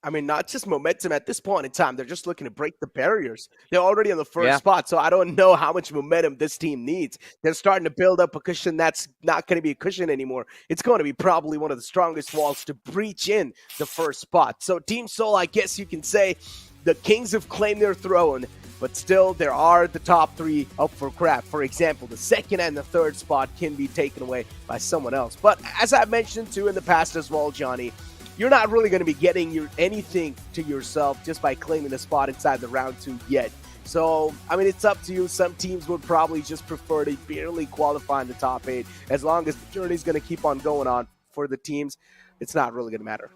I mean, not just momentum at this point in time. They're just looking to break the barriers. They're already on the first spot, so I don't know how much momentum this team needs. They're starting to build up a cushion that's not going to be a cushion anymore. It's going to be probably one of the strongest walls to breach in the first spot. So Team Soul, I guess you can say, the Kings have claimed their throne, but still there are the top 3 up for grab. For example, the 2nd and the 3rd spot can be taken away by someone else. But as I mentioned too in the past as well, Johnny, you're not really going to be getting anything to yourself just by claiming a spot inside the round 2 yet. So, I mean, it's up to you. Some teams would probably just prefer to barely qualify in the top 8. As long as the journey's going to keep on going on for the teams, it's not really going to matter.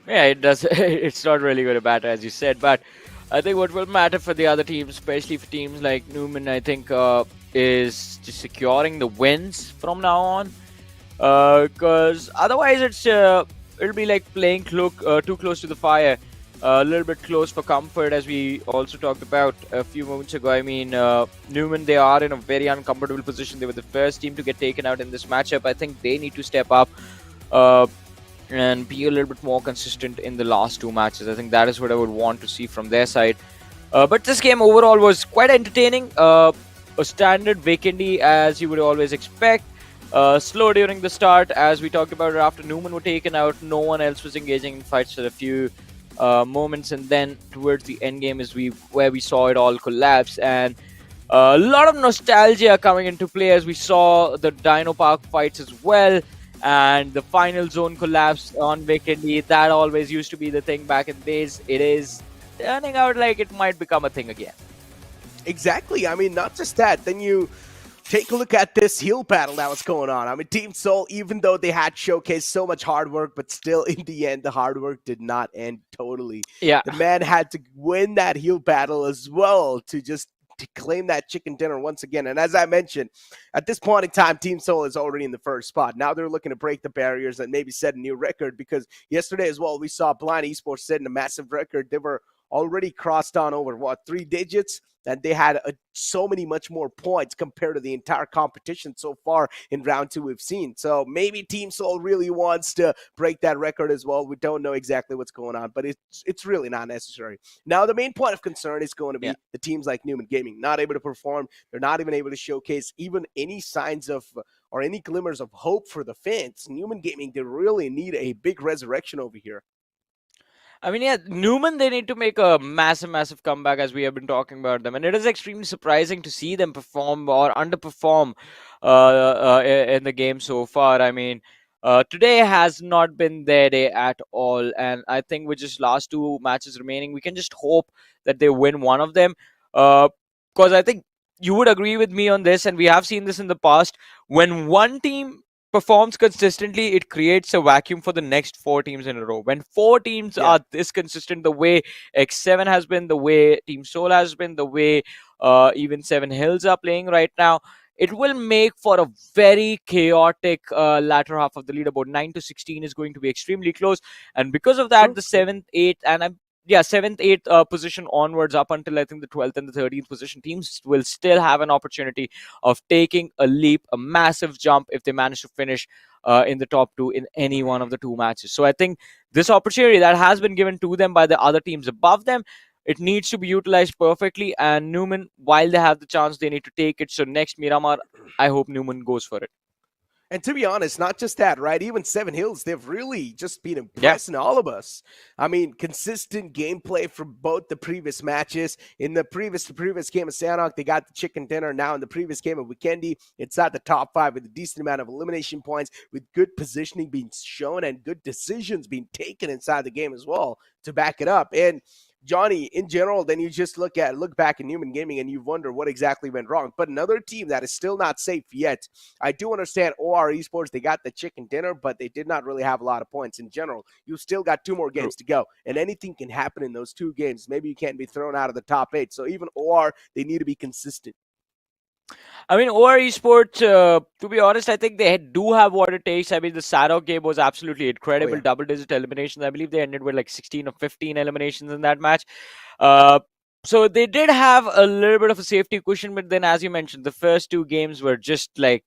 Yeah, it does. It's not really going to matter, as you said. But I think what will matter for the other teams, especially for teams like Numen, I think, is just securing the wins from now on. Because otherwise, it'll be like playing too close to the fire. A little bit close for comfort, as we also talked about a few moments ago. I mean, Numen, they are in a very uncomfortable position. They were the first team to get taken out in this matchup. I think they need to step up and be a little bit more consistent in the last 2 matches. I think that is what I would want to see from their side. But this game overall was quite entertaining. A standard Vikendi, as you would always expect. Slow during the start, as we talked about it. After Numen were taken out, no one else was engaging in fights for a few moments, and then towards the end game is where we saw it all collapse, and a lot of nostalgia coming into play as we saw the Dino Park fights as well, and the final zone collapse on Vikendi. That always used to be the thing back in the days. It is turning out like it might become a thing again. Exactly. I mean, not just that. Then you take a look at this heal battle that was going on. I mean, Team Soul, even though they had showcased so much hard work, but still in the end, the hard work did not end totally. Yeah. The man had to win that heal battle as well to claim that chicken dinner once again. And as I mentioned, at this point in time, Team Soul is already in the first spot. Now they're looking to break the barriers and maybe set a new record, because yesterday as well, we saw Blind Esports setting a massive record. They were already crossed on over, 3 digits? And they had so much more points compared to the entire competition so far in round 2 we've seen. So maybe Team Soul really wants to break that record as well. We don't know exactly what's going on, but it's really not necessary. Now, the main point of concern is going to be the teams like Numen Gaming, not able to perform. They're not even able to showcase even any signs of or any glimmers of hope for the fans. Numen Gaming, they really need a big resurrection over here. I mean, yeah, Numen, they need to make a massive comeback, as we have been talking about them. And it is extremely surprising to see them perform or underperform in the game so far. I mean, Today has not been their day at all, and I think with just last two matches remaining, we can just hope that they win one of them. Because I think you would agree with me on this, and we have seen this in the past. When one team performs consistently, it creates a vacuum for the next four teams in a row. When four teams are this consistent, the way X7 has been, the way Team Soul has been, the way even Seven Hills are playing right now, it will make for a very chaotic latter half of the leaderboard. 9 to 16 is going to be extremely close, and because of that, the 7th, 8th, and 7th, 8th position onwards up until I think the 12th and the 13th position, teams will still have an opportunity of taking a leap, a massive jump, if they manage to finish in the top two in any one of the two matches. So I think this opportunity that has been given to them by the other teams above them, it needs to be utilized perfectly, and Numen, while they have the chance, they need to take it. So next Miramar, I hope Numen goes for it. And to be honest, not just that, right? Even Seven Hills, they've really just been impressing all of us. I mean, consistent gameplay from both the previous matches. In the previous game of Sanhok, they got the chicken dinner. Now in the previous game of Vikendi, it's at the top 5 with a decent amount of elimination points, with good positioning being shown and good decisions being taken inside the game as well to back it up. And Johnny, in general, then you just look back in Numen Gaming and you wonder what exactly went wrong. But another team that is still not safe yet. I do understand OR Esports, they got the chicken dinner, but they did not really have a lot of points in general. You still got 2 more games to go, and anything can happen in those 2 games. Maybe you can't be thrown out of the top 8. So even OR, they need to be consistent. I mean, OR Esports, to be honest, I think they do have what it takes. I mean, the Sanhok game was absolutely incredible. Double-digit eliminations. I believe they ended with like 16 or 15 eliminations in that match. So they did have a little bit of a safety cushion, but then, as you mentioned, the first 2 games were just like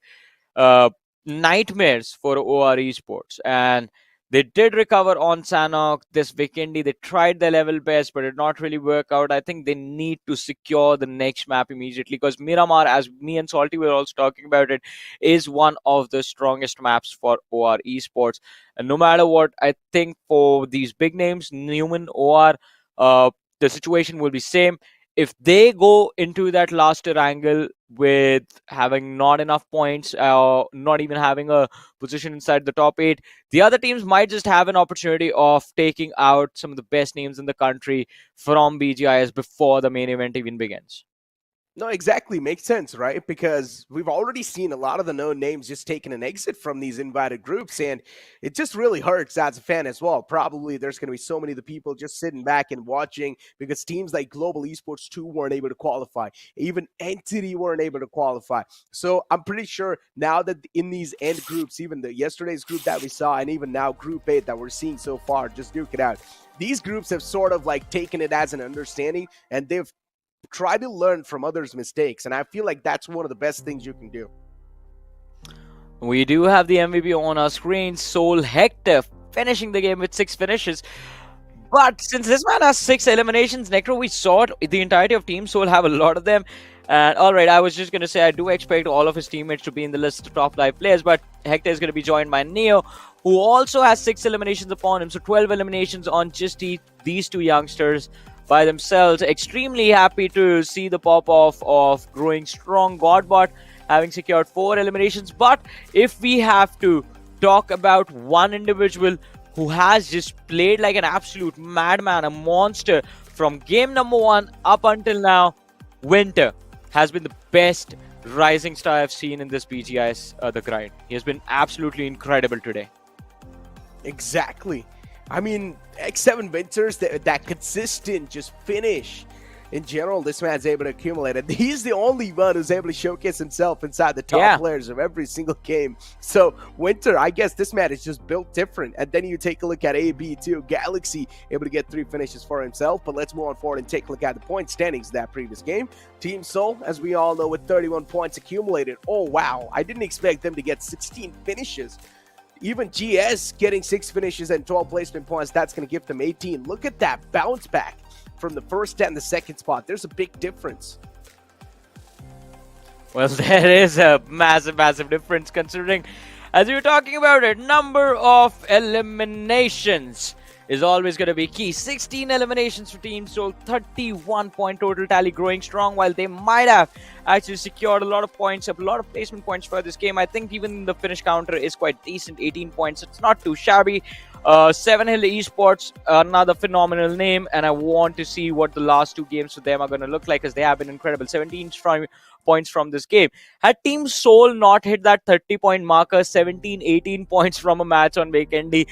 nightmares for OR Esports. And they did recover on Sanhok, this Vikendi. They tried their level best, but it did not really work out. I think they need to secure the next map immediately, because Miramar, as me and Salty were also talking about it, is one of the strongest maps for OR Esports. And no matter what, I think for these big names, Numen, OR, the situation will be same. If they go into that last Erangel with having not enough points, not even having a position inside the top 8, the other teams might just have an opportunity of taking out some of the best names in the country from BGIS before the main event even begins. No, exactly. Makes sense, right? Because we've already seen a lot of the known names just taking an exit from these invited groups, and it just really hurts as a fan as well. Probably there's going to be so many of the people just sitting back and watching, because teams like Global Esports 2 weren't able to qualify. Even Entity weren't able to qualify. So I'm pretty sure now that in these end groups, even the yesterday's group that we saw, and even now Group 8 that we're seeing so far, just duke it out. These groups have sort of like taken it as an understanding, and they've try to learn from others' mistakes, and I feel like that's one of the best things you can do. We do have the MVP on our screen, Soul Hector, finishing the game with 6 finishes. But since this man has 6 eliminations, Necro, we saw it, the entirety of Team Soul have a lot of them. And alright, I was just going to say, I do expect all of his teammates to be in the list of top 5 players, but Hector is going to be joined by Neo, who also has 6 eliminations upon him. So 12 eliminations on just these 2 youngsters by themselves. Extremely happy to see the pop-off of Growing Strong Godbot having secured 4 eliminations. But if we have to talk about one individual who has just played like an absolute madman, a monster from game number 1 up until now, Winter has been the best rising star I've seen in this BGIS, the grind. He has been absolutely incredible today. Exactly. I mean, X7 Winters, that consistent just finish. In general, this man's able to accumulate it. He's the only one who's able to showcase himself inside the top players of every single game. So, Winter, I guess this man is just built different. And then you take a look at AB too. Galaxy able to get 3 finishes for himself. But let's move on forward and take a look at the point standings of that previous game. Team Soul, as we all know, with 31 points accumulated. Oh, wow. I didn't expect them to get 16 finishes. Even GS getting 6 finishes and 12 placement points, that's going to give them 18. Look at that bounce back from the first and the second spot. There's a big difference. Well, there is a massive, massive difference, considering, as you were talking about it, number of eliminations. is always going to be key. 16 eliminations for Team Soul, 31 point total tally, growing strong. While they might have actually secured a lot of points, a lot of placement points for this game, I think even the finish counter is quite decent. 18 points, it's not too shabby. Seven Hill Esports, another phenomenal name, and I want to see what the last two games for them are going to look like, as they have been incredible. 17 points from this game. Had Team Soul not hit that 30-point marker, 17, 18 points from a match on Vikendi,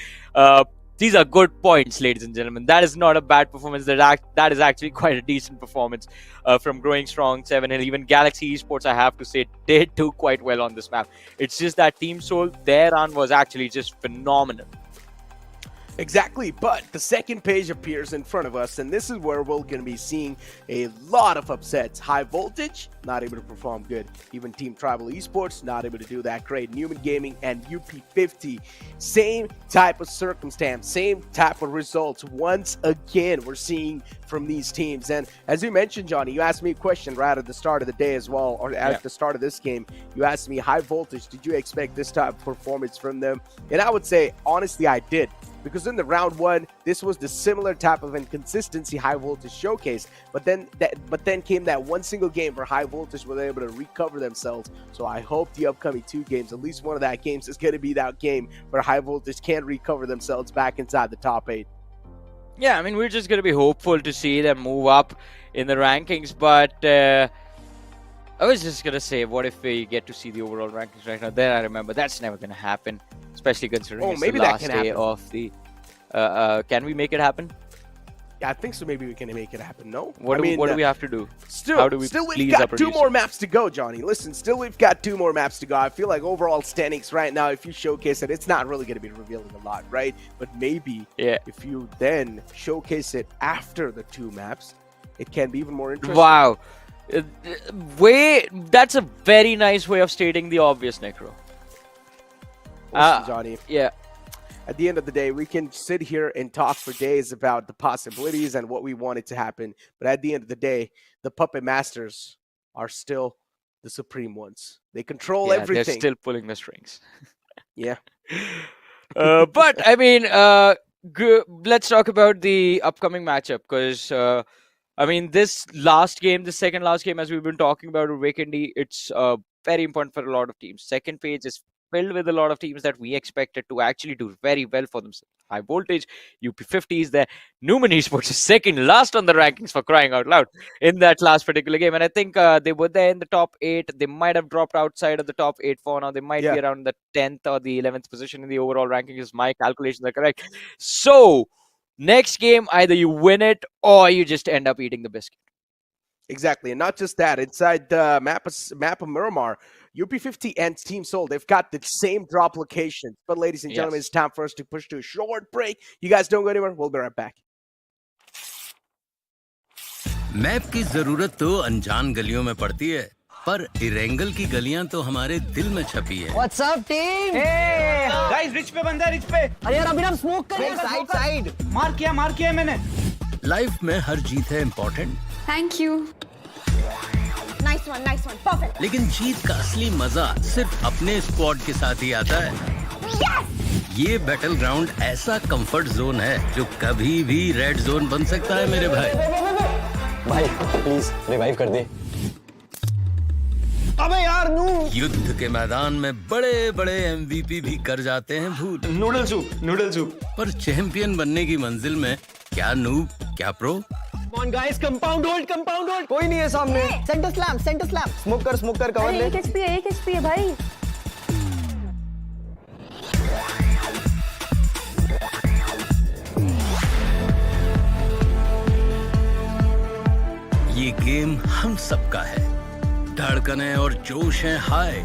these are good points, ladies and gentlemen. That is not a bad performance. That is actually quite a decent performance from growing strong. 7 Hill, even Galaxy Esports, I have to say, did do quite well on this map. It's just that Team Soul, their run was actually just phenomenal. Exactly, but the second page appears in front of us, and this is where we're going to be seeing a lot of upsets. High Voltage, not able to perform good. Even Team Tribal Esports, not able to do that great. Numen Gaming and UP50, same type of circumstance, same type of results. Once again, we're seeing from these teams. And as you mentioned, Johnny, you asked me a question right at the start of the day as well, or at the start of this game. You asked me, High Voltage, did you expect this type of performance from them? And I would say, honestly, I did. Because in the round one, this was the similar type of inconsistency High Voltage showcased. But then came that one single game where High Voltage were able to recover themselves. So I hope the upcoming two games, at least one of that games, is going to be that game where High Voltage can recover themselves back inside the top 8. Yeah, I mean, we're just going to be hopeful to see them move up in the rankings. But I was just going to say, what if we get to see the overall rankings right now? Then I remember that's never going to happen. Especially considering it's maybe the last that can day happen. of the... can we make it happen? Yeah, I think so. Maybe we can make it happen. No? What do we have to do? Still, we've we've got 2 more maps to go, Johnny. Listen, still we've got 2 more maps to go. I feel like overall standings right now, if you showcase it, it's not really going to be revealing a lot, right? But maybe if you then showcase it after the 2 maps, it can be even more interesting. Wow. That's a very nice way of stating the obvious, Necro. Listen, Johnny. Yeah. At the end of the day, we can sit here and talk for days about the possibilities and what we want it to happen. But at the end of the day, the Puppet Masters are still the supreme ones. They control everything. They're still pulling the strings. Yeah. But, I mean, let's talk about the upcoming matchup. Because, I mean, this second last game, as we've been talking about with Vikendi, it's very important for a lot of teams. Second page is filled with a lot of teams that we expected to actually do very well for themselves. High Voltage, UP50 is there. Numen Esports is second last on the rankings, for crying out loud, in that last particular game. And I think they were there in the top 8. They might have dropped outside of the top 8 for now. They might be around the 10th or the 11th position in the overall rankings, if my calculations are correct. So, next game, either you win it or you just end up eating the biscuit. Exactly. And not just that. Inside the map of Miramar, UP50 and Team Soul, they've got the same drop locations. But ladies and gentlemen, it's time for us to push to a short break. You guys don't go anywhere. We'll be right back. Map की जरूरत तो अनजान गलियों में पड़ती है, पर Erangel की गलियां तो हमारे दिल में छपी है। What's up, team? Hey, guys, rich पे बंदा है, रिच पे। अरे यार, अभी हम स्मोक कर रहे हैं, साइड। मार किया मैंने। लाइफ में हर जीत है important. Thank you. Nice one, perfect. लेकिन जीत का असली मजा सिर्फ अपने स्क्वाड के साथ ही आता है। Yes! ये बैटल ग्राउंड ऐसा कंफर्ट जोन है जो कभी भी रेड जोन बन सकता है मेरे भाई। भाई प्लीज रिवाइव कर दे। अबे यार नू। युद्ध के मैदान में बड़े बड़े MVP भी कर जाते हैं भूल। Noodle soup. पर चैंपियन बनने की मंजिल में क्या नूब क्या pro. Come on guys, compound hold. कोई नहीं है सामने। Center slam. स्मोक कर कवर ले। 1 HP है भाई। ये गेम हम सबका है। धड़कनें और जोश हैं हाई।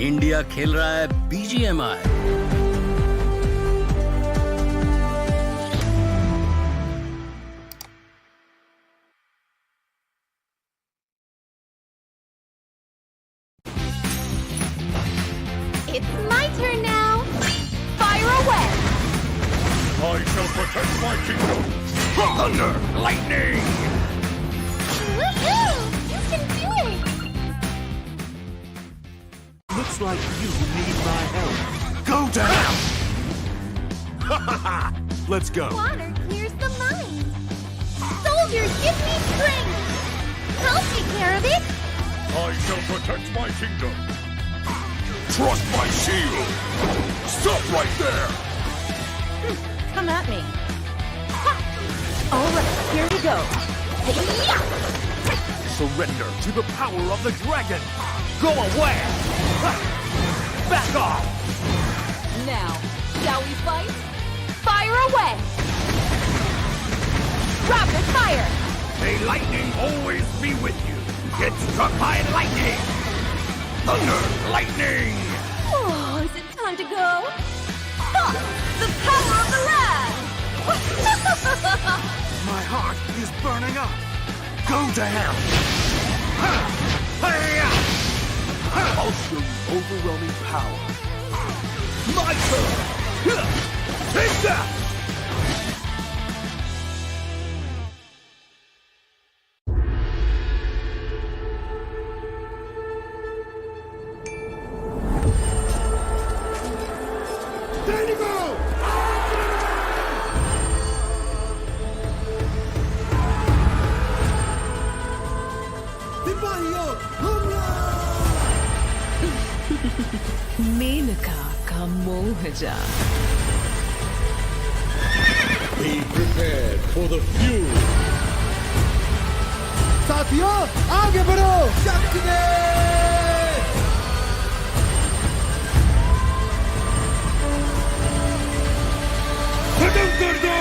इंडिया खेल रहा है BGMI। It's my turn now. Fire away. I shall protect my kingdom. Thunder, lightning. Woohoo! You can do it. Looks like you need my help. Go down. Let's go. Water clears the mind. Soldiers, give me strength. I'll take care of it. I shall protect my kingdom. Trust my shield. Stop right there. Come at me. All right, here we go. Surrender to the power of the dragon. Go away. Back off. Now, shall we fight? Fire away! Rapid fire! May lightning always be with you. Get struck by lightning. Thunder, lightning. Oh, is it time to go? Ha! The power of the land! My heart is burning up. Go to hell. I'll show you overwhelming power. My turn. Take that. Maneka का मोह जाल Be prepared for the fury. साथियों आगे बढ़ो शक्ति दे खत्म कर दो.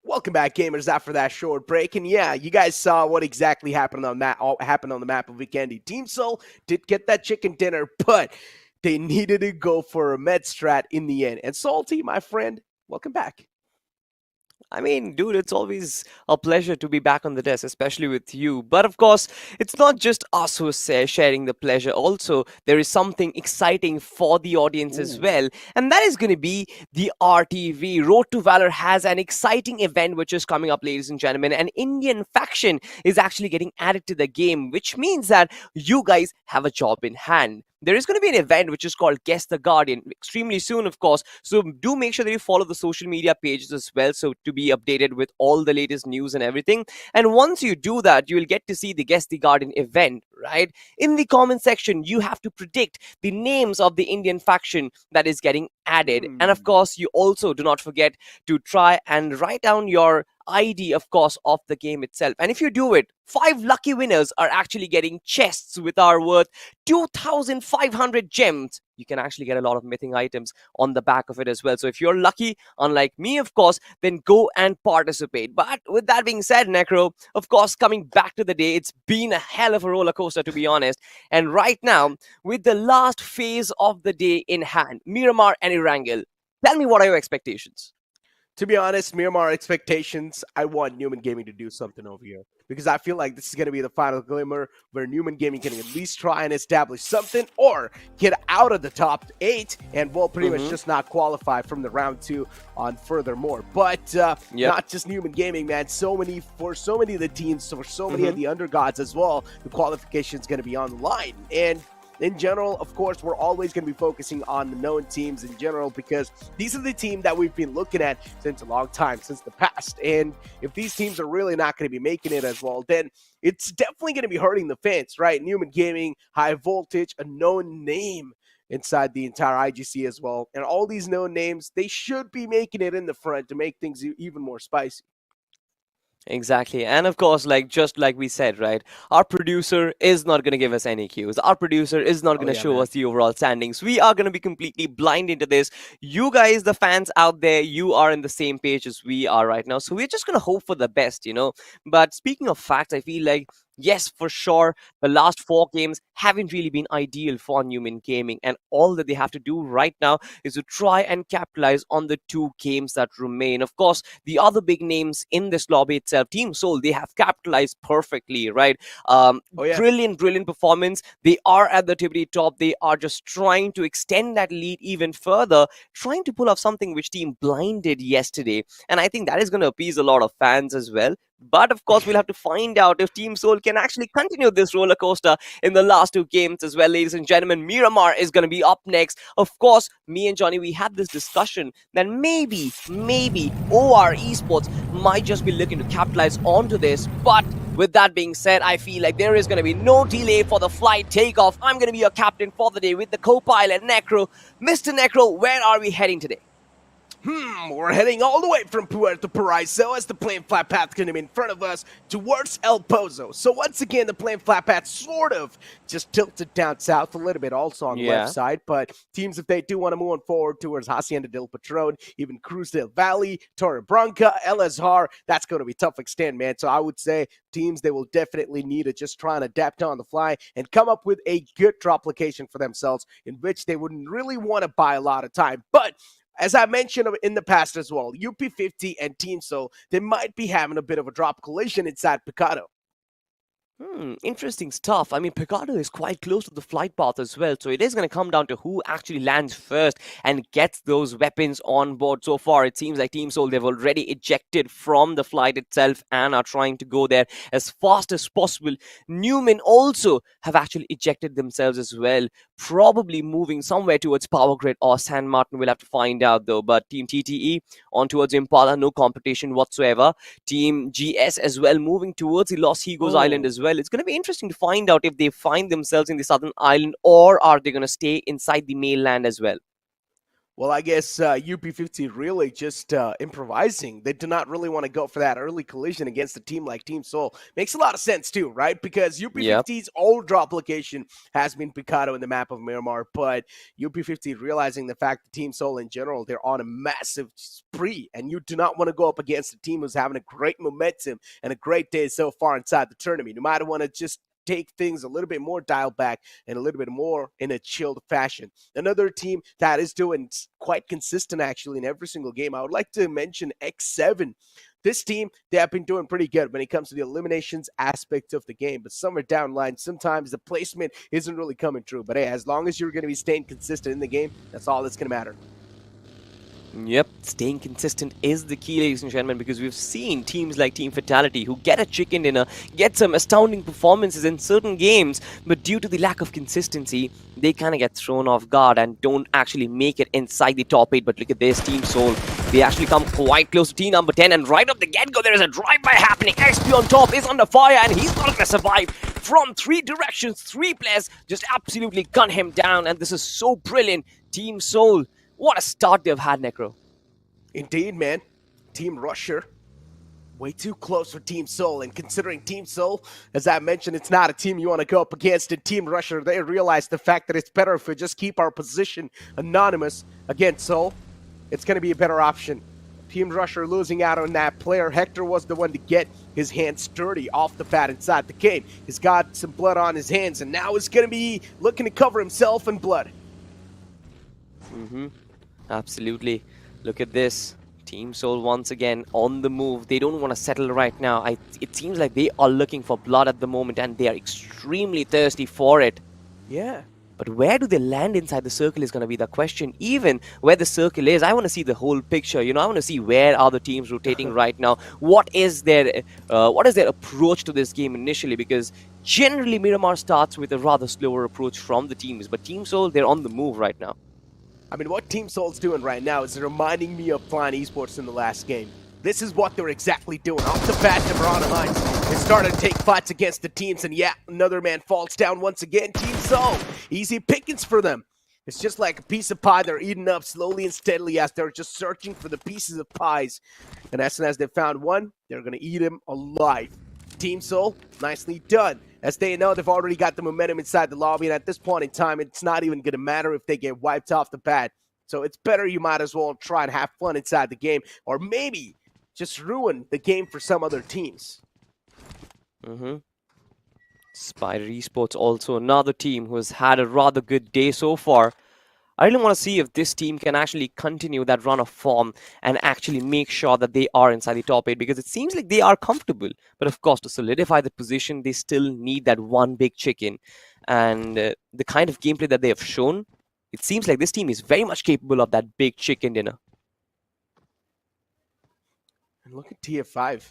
Welcome back, gamers, after that short break. And yeah, you guys saw what exactly happened on that happened on the map of Vikendi. Team Soul did get that chicken dinner, but they needed to go for a med strat in the end. And Salty, my friend, welcome back. I mean, dude, it's always a pleasure to be back on the desk, especially with you. But of course, it's not just us who are sharing the pleasure. Also, there is something exciting for the audience as well. And that is going to be the RTV. Road to Valor has an exciting event which is coming up, ladies and gentlemen. An Indian faction is actually getting added to the game, which means that you guys have a job in hand. There is going to be an event which is called Guess the Guardian extremely soon, of course. So do make sure that you follow the social media pages as well, so to be updated with all the latest news and everything. And once you do that, you will get to see the Guess the Guardian event, right? In the comment section, you have to predict the names of the Indian faction that is getting added. And of course, you also do not forget to try and write down your ID, of course, of the game itself. And if you do it, 5 lucky winners are actually getting chests with our worth 2,500 gems. You can actually get a lot of mythic items on the back of it as well. So if you're lucky, unlike me, of course, then go and participate. But with that being said, Necro, of course, coming back to the day, it's been a hell of a roller coaster, to be honest. And right now, with the last phase of the day in hand, Miramar and Erangel, tell me, what are your expectations? To be honest, Miramar expectations, I want Numen Gaming to do something over here. Because I feel like this is going to be the final glimmer where Numen Gaming can at least try and establish something or get out of the top 8 and, well, pretty much just not qualify from the round 2 on furthermore. But not just Numen Gaming, man. For so many of the teams, for so many of the undergods as well, the qualification is going to be on the line. And in general, of course, we're always going to be focusing on the known teams in general because these are the team that we've been looking at since a long time, since the past. And if these teams are really not going to be making it as well, then it's definitely going to be hurting the fans, right? Numen Gaming, High Voltage, a known name inside the entire IGC as well. And all these known names, they should be making it in the front to make things even more spicy. Exactly. And of course, just like we said, right, our producer is not going to give us any cues. Our producer is not going to show us the overall standings. We are going to be completely blind into this. You guys, the fans out there, you are in the same page as we are right now. So we're just going to hope for the best, you know. But speaking of facts, I feel like yes, for sure, the last 4 games haven't really been ideal for Numen Gaming, and all that they have to do right now is to try and capitalize on the 2 games that remain. Of course, the other big names in this lobby itself, Team Soul, they have capitalized perfectly, right? Oh yeah. Brilliant performance. They are at the tippity top. They are just trying to extend that lead even further, trying to pull off something which Team Blind did yesterday. And I think that is going to appease a lot of fans as well. But of course, we'll have to find out if Team Soul can actually continue this roller coaster in the last 2 games as well, ladies and gentlemen. Miramar is going to be up next. Of course, me and Johnny, we had this discussion that maybe OR Esports might just be looking to capitalize onto this. But with that being said, I feel like there is going to be no delay for the flight takeoff. I'm going to be your captain for the day with the co-pilot, Necro. Mr. Necro, where are we heading today? We're heading all the way from Puerto Paraíso as the plane flight path is going to be in front of us towards El Pozo. So once again, the plane flight path sort of just tilted down south a little bit, also on the left side. But teams, if they do want to move on forward towards Hacienda del Patron, even Cruz del Valle, Torre Branca, El Azhar, that's going to be tough extend, man. So I would say teams, they will definitely need to just try and adapt on the fly and come up with a good drop location for themselves in which they wouldn't really want to buy a lot of time. But as I mentioned in the past as well, UP50 and Team Soul, they might be having a bit of a drop collision inside Picado. Interesting stuff. I mean, Picado is quite close to the flight path as well, so it is going to come down to who actually lands first and gets those weapons on board. So far, it seems like Team Soul, they've already ejected from the flight itself and are trying to go there as fast as possible. Numen also have actually ejected themselves as well, probably moving somewhere towards Power Grid or San Martin. We'll have to find out though. But Team TTE on towards Impala, no competition whatsoever. Team GS as well, moving towards the Los Higos Island as well. It's going to be interesting to find out if they find themselves in the southern island or are they going to stay inside the mainland as well. Well, I guess UP50 really just improvising. They do not really want to go for that early collision against a team like Team Soul. Makes a lot of sense too, right? Because UP50's old drop location has been Picado in the map of Miramar, but UP50 realizing the fact that Team Soul in general, they're on a massive spree, and you do not want to go up against a team who's having a great momentum and a great day so far inside the tournament. You might want to just take things a little bit more dialed back and a little bit more in a chilled fashion. Another team that is doing quite consistent actually in every single game, I would like to mention X7. This team, they have been doing pretty good when it comes to the eliminations aspect of the game, but somewhere down the line, sometimes the placement isn't really coming true. But hey, as long as you're going to be staying consistent in the game, that's all that's going to matter. Yep, staying consistent is the key, ladies and gentlemen, because we've seen teams like Team Fatality who get a chicken dinner, get some astounding performances in certain games, but due to the lack of consistency, they kind of get thrown off guard and don't actually make it inside the top 8. But look at this, Team Soul. They actually come quite close to team number 10, and right off the get-go, there is a drive-by happening. XP on top is under fire, and he's not going to survive. From 3 directions, 3 players just absolutely gun him down, and this is so brilliant. Team Soul, what a start they've had, Necro. Indeed, man. Team Rusher, way too close for Team Soul. And considering Team Soul, as I mentioned, it's not a team you want to go up against. And Team Rusher, they realize the fact that it's better if we just keep our position anonymous against Soul. It's going to be a better option. Team Rusher losing out on that player. Hector was the one to get his hands dirty off the bat inside the game. He's got some blood on his hands, and now he's going to be looking to cover himself in blood. Absolutely. Look at this. Team Soul once again on the move. They don't want to settle right now. It seems like they are looking for blood at the moment, and they are extremely thirsty for it. Yeah. But where do they land inside the circle is going to be the question. Even where the circle is, I want to see the whole picture. You know, I want to see where are the teams rotating right now. What is their approach to this game initially? Because generally Miramar starts with a rather slower approach from the teams. But Team Soul, they're on the move right now. I mean, what Team Soul's doing right now is reminding me of Flying Esports in the last game. This is what they're exactly doing. Off the bat, they were on a line. They started to take fights against the teams, and yeah, another man falls down once again. Team Soul, easy pickings for them. It's just like a piece of pie they're eating up slowly and steadily as they're just searching for the pieces of pies. And as soon as they found one, they're going to eat him alive. Team Soul, nicely done. As they know, they've already got the momentum inside the lobby, and at this point in time, it's not even going to matter if they get wiped off the bat. So it's better you might as well try and have fun inside the game, or maybe just ruin the game for some other teams. SPYDER Esports also another team who has had a rather good day so far. I really want to see if this team can actually continue that run of form and actually make sure that they are inside the top 8, because it seems like they are comfortable. But of course, to solidify the position, they still need that one big chicken. And the kind of gameplay that they have shown, it seems like this team is very much capable of that big chicken dinner. And look at TF5,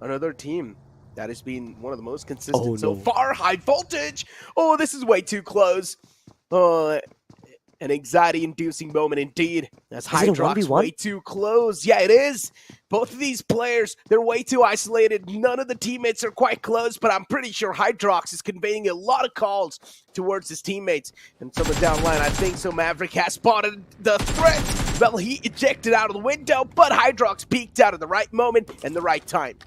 another team that has been one of the most consistent so far. High voltage. Oh, this is way too close. An anxiety-inducing moment indeed. As Hydrox way too close. Yeah, it is. Both of these players, they're way too isolated. None of the teammates are quite close, but I'm pretty sure Hydrox is conveying a lot of calls towards his teammates. And somewhere down the line, I think so. Maverick has spotted the threat. Well, he ejected out of the window, but Hydrox peeked out at the right moment and the right time.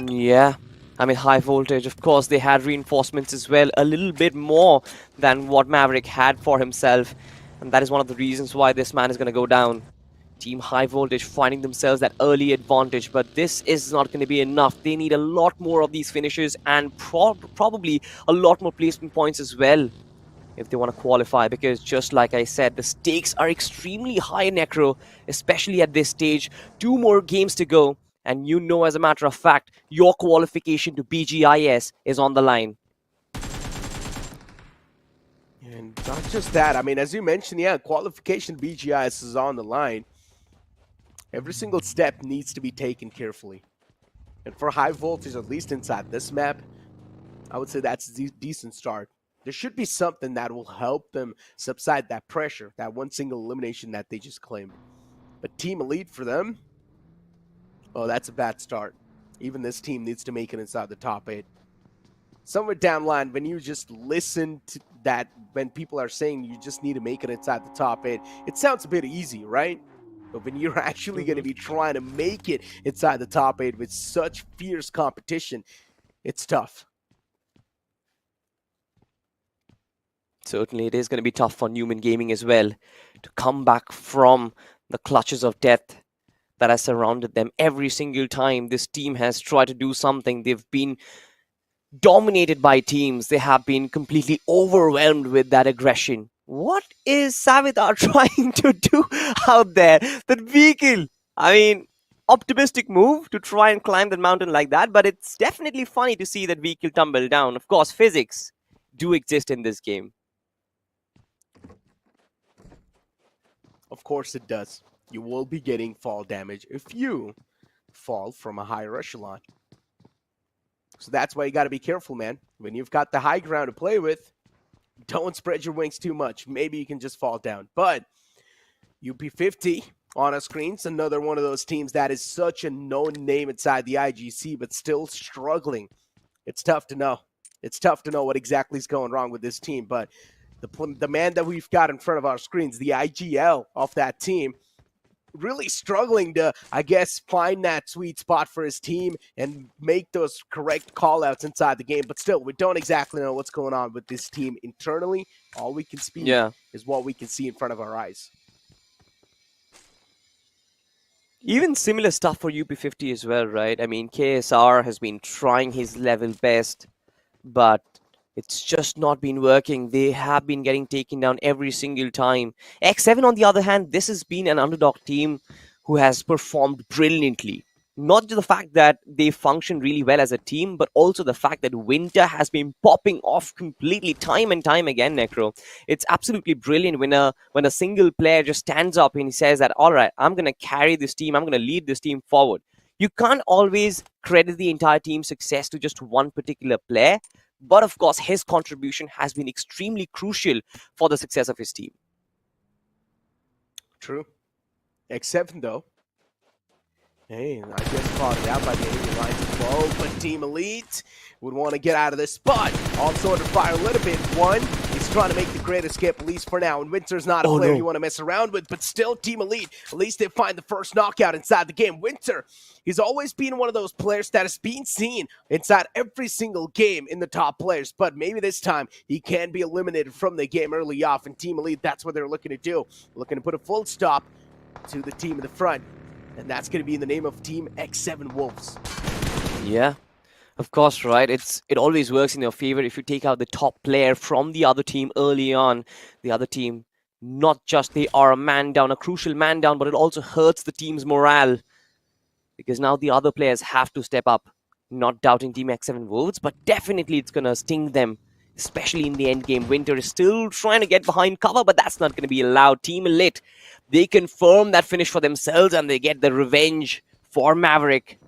Yeah. I mean, high voltage, of course, they had reinforcements as well, a little bit more than what Maverick had for himself. And that is one of the reasons why this man is going to go down. Team high voltage finding themselves that early advantage, but this is not going to be enough. They need a lot more of these finishes and probably a lot more placement points as well if they want to qualify, because just like I said, the stakes are extremely high, Necro, especially at this stage. 2 more games to go. And you know, as a matter of fact, your qualification to BGIS is on the line. And not just that, I mean, as you mentioned, yeah, qualification to BGIS is on the line. Every single step needs to be taken carefully. And for high voltage, at least inside this map, I would say that's a decent start. There should be something that will help them subside that pressure, that one single elimination that they just claimed. But Team Elite for them, oh, that's a bad start. Even this team needs to make it inside the top 8. Somewhere down the line, when you just listen to that, when people are saying you just need to make it inside the top 8, it sounds a bit easy, right? But when you're actually going to be trying to make it inside the top 8 with such fierce competition, it's tough. Certainly, it is going to be tough for Numen Gaming as well to come back from the clutches of death that has surrounded them. Every single time this team has tried to do something, they've been dominated by teams. They have been completely overwhelmed with that aggression. What is Savitar trying to do out there? That vehicle, I mean, optimistic move to try and climb that mountain like that, but it's definitely funny to see that vehicle tumble down. Of course, physics do exist in this game. Of course it does. You will be getting fall damage if you fall from a higher echelon. So that's why you got to be careful, man. When you've got the high ground to play with, don't spread your wings too much. Maybe you can just fall down. But UP50 on our screens, another one of those teams that is such a known name inside the IGC, but still struggling. It's tough to know. It's tough to know what exactly is going wrong with this team. But the man that we've got in front of our screens, the IGL of that team, really struggling to, I guess, find that sweet spot for his team and make those correct call-outs inside the game. But still, we don't exactly know what's going on with this team internally. All we can speak is what we can see in front of our eyes. Even similar stuff for UP50 as well, right? I mean, KSR has been trying his level best, but it's just not been working. They have been getting taken down every single time. X7, on the other hand, this has been an underdog team who has performed brilliantly. Not just the fact that they function really well as a team, but also the fact that Winter has been popping off completely time and time again, Necro. It's absolutely brilliant when a single player just stands up and he says that, all right, I'm going to carry this team, I'm going to lead this team forward. You can't always credit the entire team's success to just one particular player. But of course, his contribution has been extremely crucial for the success of his team. True. X7, though. Hey, I guess caught it out by the enemy lines as well. But Team Elite would want to get out of this spot. Also under fire a little bit. One is trying to make the great escape, at least for now. And Winter's not a player you want to mess around with. But still, Team Elite, at least they find the first knockout inside the game. Winter, he's always been one of those players that has been seen inside every single game in the top players. But maybe this time he can be eliminated from the game early off. And Team Elite, that's what they're looking to do. Looking to put a full stop to the team in the front. And that's going to be in the name of Team X7 Wolves. Yeah. Of course, right? It always works in your favor if you take out the top player from the other team early on. The other team, not just they are a man down, a crucial man down, but it also hurts the team's morale because now the other players have to step up. Not doubting Team X7 Wolves, but definitely it's gonna sting them, especially in the end game. Winter is still trying to get behind cover, but that's not gonna be allowed. Team Elite, they confirm that finish for themselves and they get the revenge for Maverick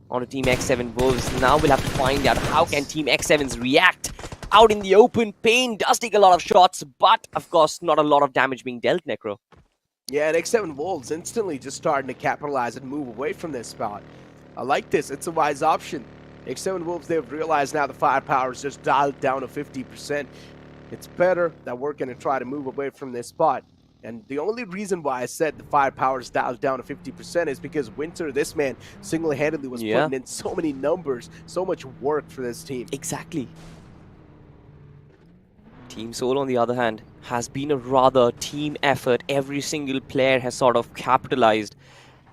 on Team X7 Wolves. Now we'll have to find out how can Team X7's react out in the open. Pain does take a lot of shots, but of course not a lot of damage being dealt, Necro. Yeah, and X7 Wolves instantly just starting to capitalize and move away from this spot. I like this. It's a wise option. X7 Wolves, they've realized now the firepower is just dialed down to 50%. It's better that we're going to try to move away from this spot. And the only reason why I said the firepower is dialed down to 50% is because Winter, this man, single-handedly was putting in so many numbers, so much work for this team. Exactly. Team Soul, on the other hand, has been a rather team effort. Every single player has sort of capitalized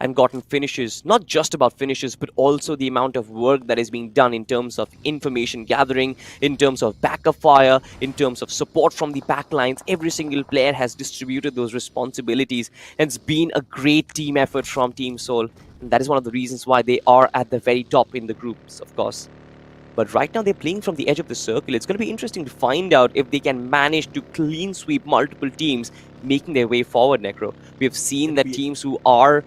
and gotten finishes. Not just about finishes, but also the amount of work that is being done in terms of information gathering, in terms of backup fire, in terms of support from the backlines. Every single player has distributed those responsibilities, and it's been a great team effort from Team Soul. And that is one of the reasons why they are at the very top in the groups, of course. But right now they're playing from the edge of the circle. It's going to be interesting to find out if they can manage to clean sweep multiple teams making their way forward, Necro. We have seen that teams who are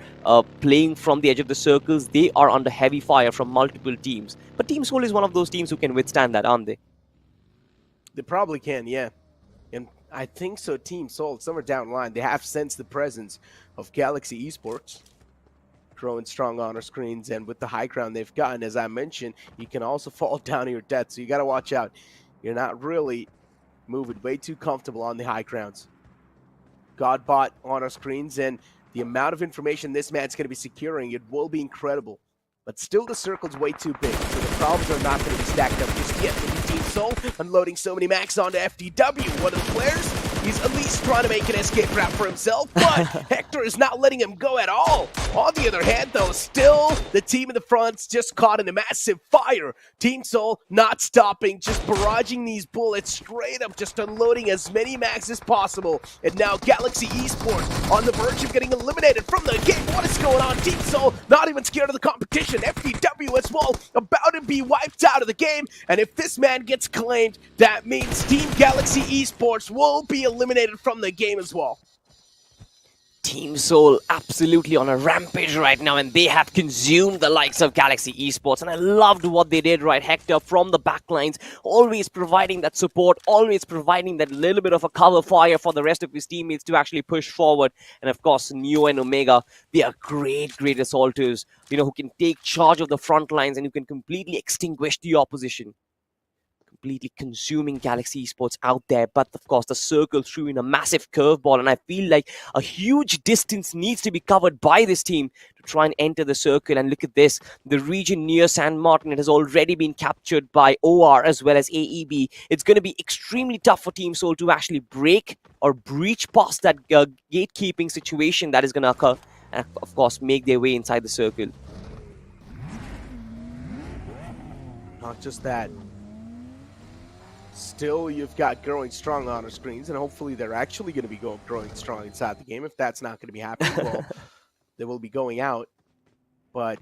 playing from the edge of the circles, they are under heavy fire from multiple teams. But Team Soul is one of those teams who can withstand that, aren't they? They probably can, yeah. And I think so, Team Soul, somewhere down the line, they have sensed the presence of Galaxy Esports. Growing strong honor screens, and with the high ground they've gotten, as I mentioned, you can also fall down to your death, so you got to watch out. You're not really moving way too comfortable on the high grounds. God bought honor screens, and the amount of information this man's going to be securing, it will be incredible. But still, the circle's way too big, so the problems are not going to be stacked up just yet. With Team Soul unloading so many max onto FDW, one of the players. He's at least trying to make an escape route for himself, but Hector is not letting him go at all. On the other hand, though, still the team in the front's just caught in a massive fire. Team Soul not stopping, just barraging these bullets straight up, just unloading as many mags as possible. And now Galaxy Esports on the verge of getting eliminated from the game. What is going on? Team Soul not even scared of the competition. FDW as well, about to be wiped out of the game. And if this man gets claimed, that means Team Galaxy Esports will be eliminated from the game as well. Team Soul absolutely on a rampage right now, and they have consumed the likes of Galaxy Esports, and I loved what they did, right? Hector from the backlines, always providing that support, always providing that little bit of a cover fire for the rest of his teammates to actually push forward. And of course, Neo and Omega, they are great assaulters, you know, who can take charge of the front lines and who can completely extinguish the opposition. Completely consuming Galaxy Esports out there, but of course the circle threw in a massive curveball, and I feel like a huge distance needs to be covered by this team to try and enter the circle. And look at this, the region near San Martin, it has already been captured by OR as well as AEB. It's going to be extremely tough for Team Soul to actually break or breach past that gatekeeping situation that is going to occur, and of course make their way inside the circle. Not just that. Still, you've got growing strong honor screens, and hopefully they're actually going to be growing strong inside the game. If that's not going to be happening, well, they will be going out. But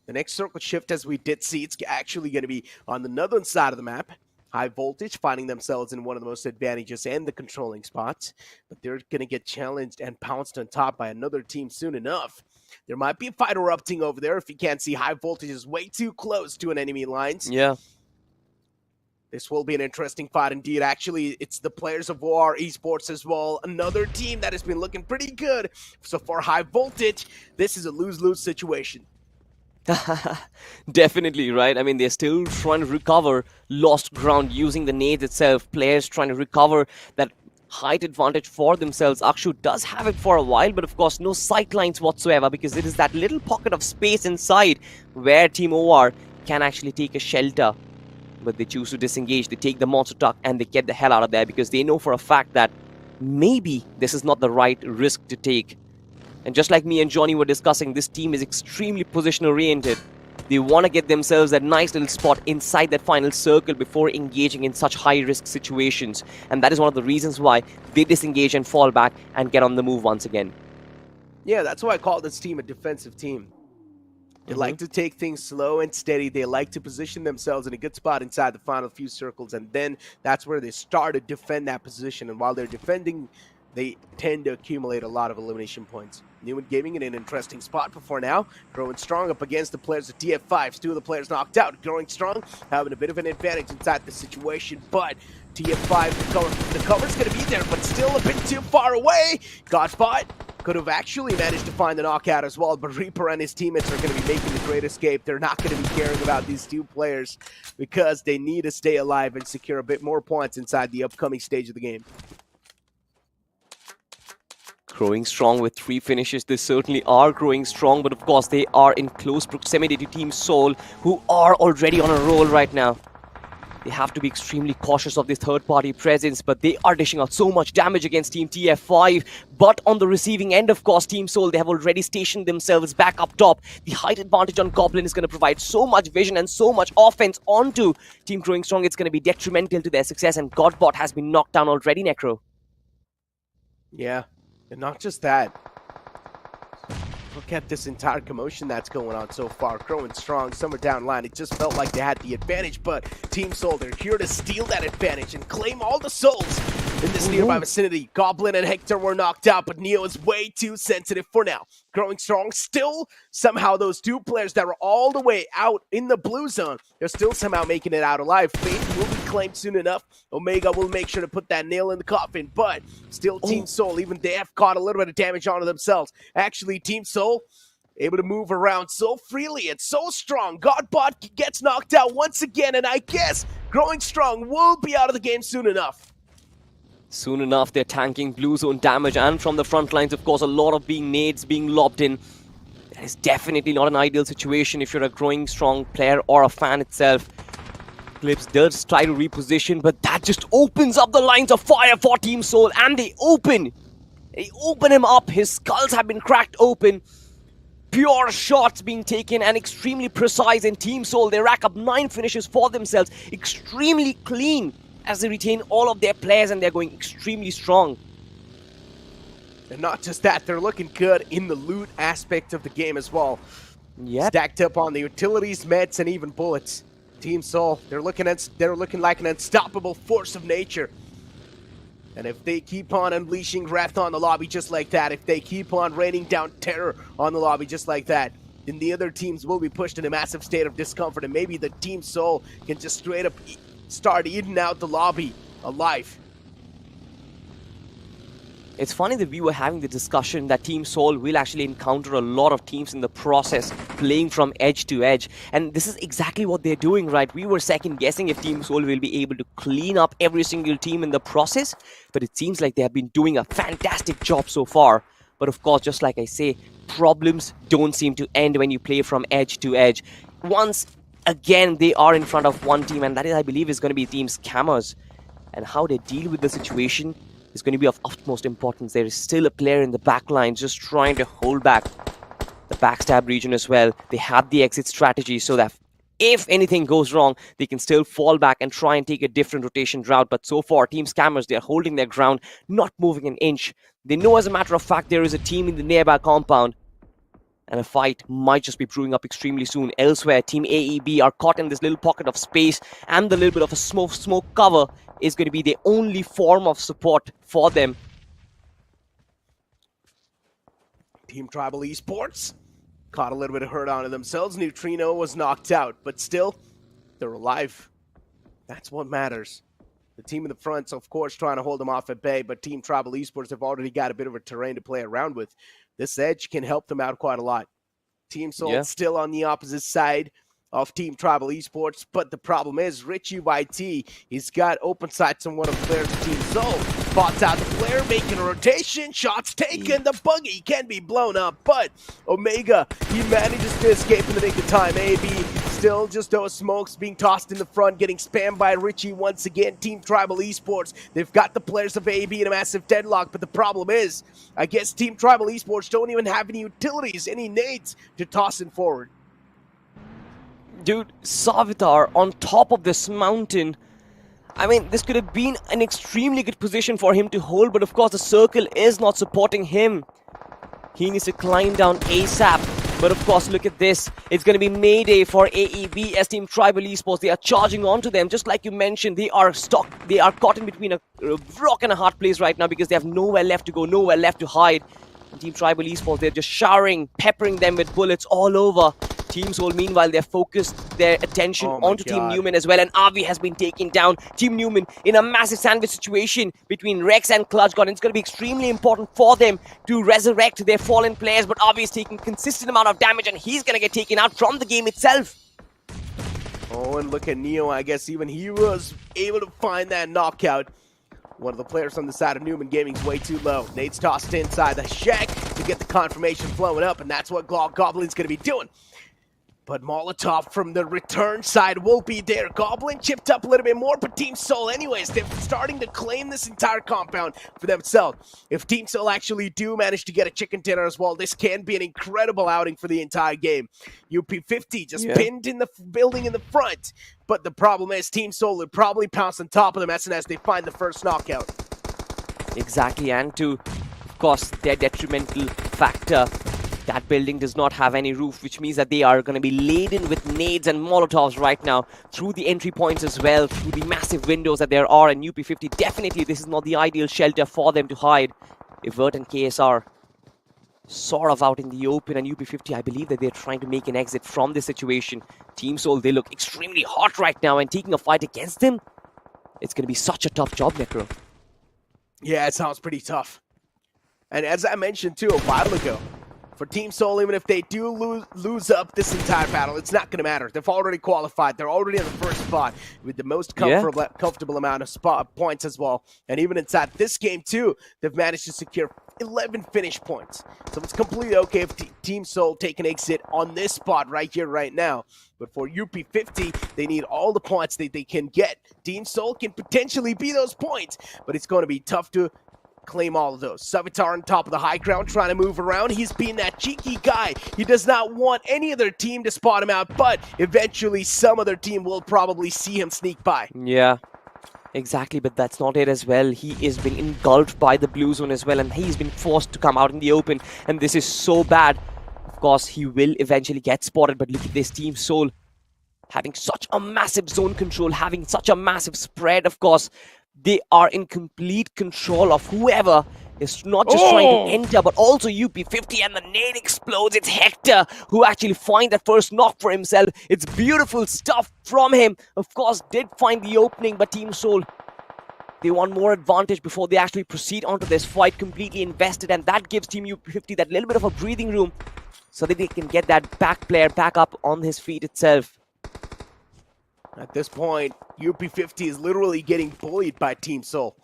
the next circle shift, as we did see, it's actually going to be on the northern side of the map. High Voltage finding themselves in one of the most advantageous and the controlling spots, but they're going to get challenged and pounced on top by another team soon enough. There might be a fight erupting over there. If you can't see, High Voltage is way too close to an enemy lines. Yeah. This will be an interesting fight indeed. Actually, it's the players of OR Esports as well. Another team that has been looking pretty good. So for High Voltage, this is a lose-lose situation. Definitely, right? I mean, they're still trying to recover lost ground using the nades itself. Players trying to recover that height advantage for themselves. Akshu does have it for a while, but of course no sightlines whatsoever, because it is that little pocket of space inside where Team OR can actually take a shelter. But they choose to disengage, they take the monster truck and they get the hell out of there, because they know for a fact that maybe this is not the right risk to take. And just like me and Johnny were discussing, this team is extremely position oriented. They want to get themselves that nice little spot inside that final circle before engaging in such high-risk situations. And that is one of the reasons why they disengage and fall back and get on the move once again. Yeah, that's why I call this team a defensive team. They like to take things slow and steady. They like to position themselves in a good spot inside the final few circles, and then that's where they start to defend that position. And while they're defending, they tend to accumulate a lot of elimination points. Numen Gaming in an interesting spot before now, growing strong up against the players of TF5. 2 of the players knocked out, growing strong, having a bit of an advantage inside the situation, but TF5, the cover's going to be there, but still a bit too far away. Godbot could have actually managed to find the knockout as well, but Reaper and his teammates are going to be making the great escape. They're not going to be caring about these 2 players because they need to stay alive and secure a bit more points inside the upcoming stage of the game. Growing strong with 3 finishes. They certainly are growing strong, but of course they are in close proximity to Team Soul, who are already on a roll right now. They have to be extremely cautious of this third-party presence, but they are dishing out so much damage against Team TF5. But on the receiving end, of course, Team Soul, they have already stationed themselves back up top. The height advantage on Goblin is going to provide so much vision and so much offense onto Team Growing Strong. It's going to be detrimental to their success, and Godbot has been knocked down already, Necro. Yeah, and not just that. Look at this entire commotion that's going on so far. Growing strong, somewhere down the line. It just felt like they had the advantage, but Team Soul, they're here to steal that advantage and claim all the souls in this nearby vicinity. Goblin and Hector were knocked out, but Neo is way too sensitive for now. Growing strong, still somehow those 2 players that were all the way out in the blue zone, they're still somehow making it out alive. Faith will be claimed soon enough. Omega will make sure to put that nail in the coffin, but still Team Soul, even they have caught a little bit of damage onto themselves. Actually, Team Soul able to move around so freely and so strong. Godbot gets knocked out once again, and I guess Growing Strong will be out of the game soon enough. Soon enough, they're tanking blue zone damage, and from the front lines, of course, a lot of nades being lobbed in. That is definitely not an ideal situation if you're a Growing Strong player or a fan itself. Clips does try to reposition, but that just opens up the lines of fire for Team Soul, and they open him up. His skulls have been cracked open. Pure shots being taken and extremely precise in Team Soul. They rack up 9 finishes for themselves. Extremely clean as they retain all of their players, and they're going extremely strong. And not just that, they're looking good in the loot aspect of the game as well. Yep. Stacked up on the utilities, meds, and even bullets. Team Soul, they're looking like an unstoppable force of nature. And if they keep on unleashing wrath on the lobby just like that, if they keep on raining down terror on the lobby just like that, then the other teams will be pushed in a massive state of discomfort, and maybe the Team Soul can just straight up start eating out the lobby alive. It's funny that we were having the discussion that Team Soul will actually encounter a lot of teams in the process, playing from edge to edge. And this is exactly what they're doing, right? We were second guessing if Team Soul will be able to clean up every single team in the process, but it seems like they have been doing a fantastic job so far. But of course, just like I say, problems don't seem to end when you play from edge to edge. Once again, they are in front of one team, and that is, I believe, is going to be Team Scammers. And how they deal with the situation is going to be of utmost importance. There is still a player in the back line just trying to hold back the backstab region as well. They have the exit strategy so that if anything goes wrong, they can still fall back and try and take a different rotation route. But so far, Team Scammers, they are holding their ground, not moving an inch. They know, as a matter of fact, there is a team in the nearby compound, and a fight might just be brewing up extremely soon. Elsewhere, Team AEB are caught in this little pocket of space, and the little bit of a smoke cover is going to be the only form of support for them. Team Tribal Esports caught a little bit of hurt onto themselves. Neutrino was knocked out, but still, they're alive. That's what matters. The team in the front's, of course, trying to hold them off at bay, but Team Tribal Esports have already got a bit of a terrain to play around with. This edge can help them out quite a lot. Team Soul still on the opposite side of Team Tribal Esports, but the problem is Richie YT, he's got open sights on one of the players of Team Soul. Spots out the player, making a rotation, shots taken, the buggy can be blown up, but Omega, he manages to escape in the nick of time. AB still just those smokes being tossed in the front, getting spammed by Richie once again. Team Tribal Esports, they've got the players of AB in a massive deadlock, but the problem is, I guess Team Tribal Esports don't even have any utilities, any nades to toss in forward. Dude, Savitar on top of this mountain. I mean, this could have been an extremely good position for him to hold, but of course the circle is not supporting him. He needs to climb down ASAP. But of course, look at this. It's going to be Mayday for AEB as Team Tribal Esports. They are charging onto them. Just like you mentioned, they are stuck. They are caught in between a rock and a hard place right now because they have nowhere left to go, nowhere left to hide. And Team Tribal Esports, they're just showering, peppering them with bullets all over. Team Soul, meanwhile, they're focused their attention onto Team Numen as well. And Avi has been taken down. Team Numen in a massive sandwich situation between Rex and Clutch God. And it's going to be extremely important for them to resurrect their fallen players. But Avi is taking consistent amount of damage and he's going to get taken out from the game itself. Oh, and look at Neo. I guess even he was able to find that knockout. One of the players on the side of Numen Gaming's way too low. Nate's tossed inside the shack to get the confirmation flowing up. And that's what Goblin's going to be doing. But Molotov from the return side will be there. Goblin chipped up a little bit more, but Team Soul anyways, they're starting to claim this entire compound for themselves. If Team Soul actually do manage to get a chicken dinner as well, this can be an incredible outing for the entire game. UP50 just pinned in the building in the front. But the problem is Team Soul will probably pounce on top of them as soon as they find the first knockout. Exactly, and to, of course, their detrimental factor. That building does not have any roof, which means that they are going to be laden with nades and molotovs right now through the entry points as well, through the massive windows that there are in UP50. Definitely, this is not the ideal shelter for them to hide. If Vert and KSR sort of out in the open, and UP50, I believe that they're trying to make an exit from this situation. Team Soul, they look extremely hot right now, and taking a fight against them, it's going to be such a tough job, Necro. Yeah, it sounds pretty tough. And as I mentioned too a while ago, for Team Soul, even if they do lose up this entire battle, it's not going to matter. They've already qualified. They're already in the first spot with the most comfortable amount of points as well. And even inside this game too, they've managed to secure 11 finish points. So it's completely okay if Team Soul take an exit on this spot right here, right now. But for UP50, they need all the points that they can get. Team Soul can potentially be those points, but it's going to be tough to claim all of those. Savitar on top of the high ground trying to move around. He's being that cheeky guy. He does not want any other team to spot him out, but eventually some other team will probably see him sneak by. Yeah, exactly, but that's not it as well. He is being engulfed by the blue zone as well, and he's been forced to come out in the open, and this is so bad. Of course, he will eventually get spotted, but look at this Team Soul having such a massive zone control, having such a massive spread. Of course, they are in complete control of whoever is not just trying to enter, but also UP50, and the nade explodes. It's Hector who actually finds that first knock for himself. It's beautiful stuff from him. Of course, did find the opening, but Team Soul, they want more advantage before they actually proceed onto this fight, completely invested, and that gives Team UP50 that little bit of a breathing room so that they can get that back player back up on his feet itself. At this point, UP50 is literally getting bullied by Team Soul.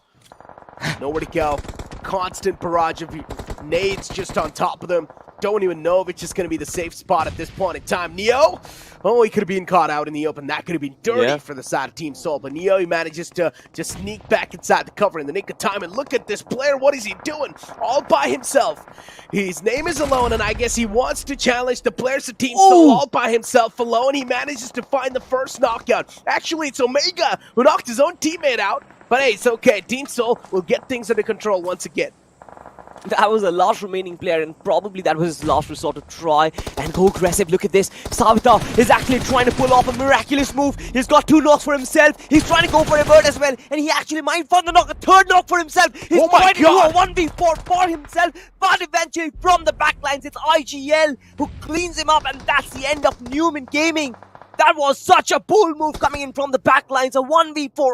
Nowhere to go. Constant barrage of nades just on top of them. Don't even know if it's just going to be the safe spot at this point in time. Neo? Oh, he could have been caught out in the open. That could have been dirty for the side of Team Soul. But Neo, he manages to just sneak back inside the cover in the nick of time. And look at this player. What is he doing? All by himself. His name is Alone, and I guess he wants to challenge the players of Team Soul all by himself. Alone, he manages to find the first knockout. Actually, it's Omega who knocked his own teammate out. But hey, it's okay. Team Soul will get things under control once again. That was the last remaining player, and probably that was his last resort to try and go aggressive. Look at this. Savitar is actually trying to pull off a miraculous move. He's got 2 knocks for himself. He's trying to go for a bird as well, and he actually might find the knock, a 3rd knock for himself. He's trying to do a 1v4 for himself, but eventually from the backlines, it's IGL who cleans him up, and that's the end of Numen Gaming. That was such a bold move coming in from the backlines. A 1v4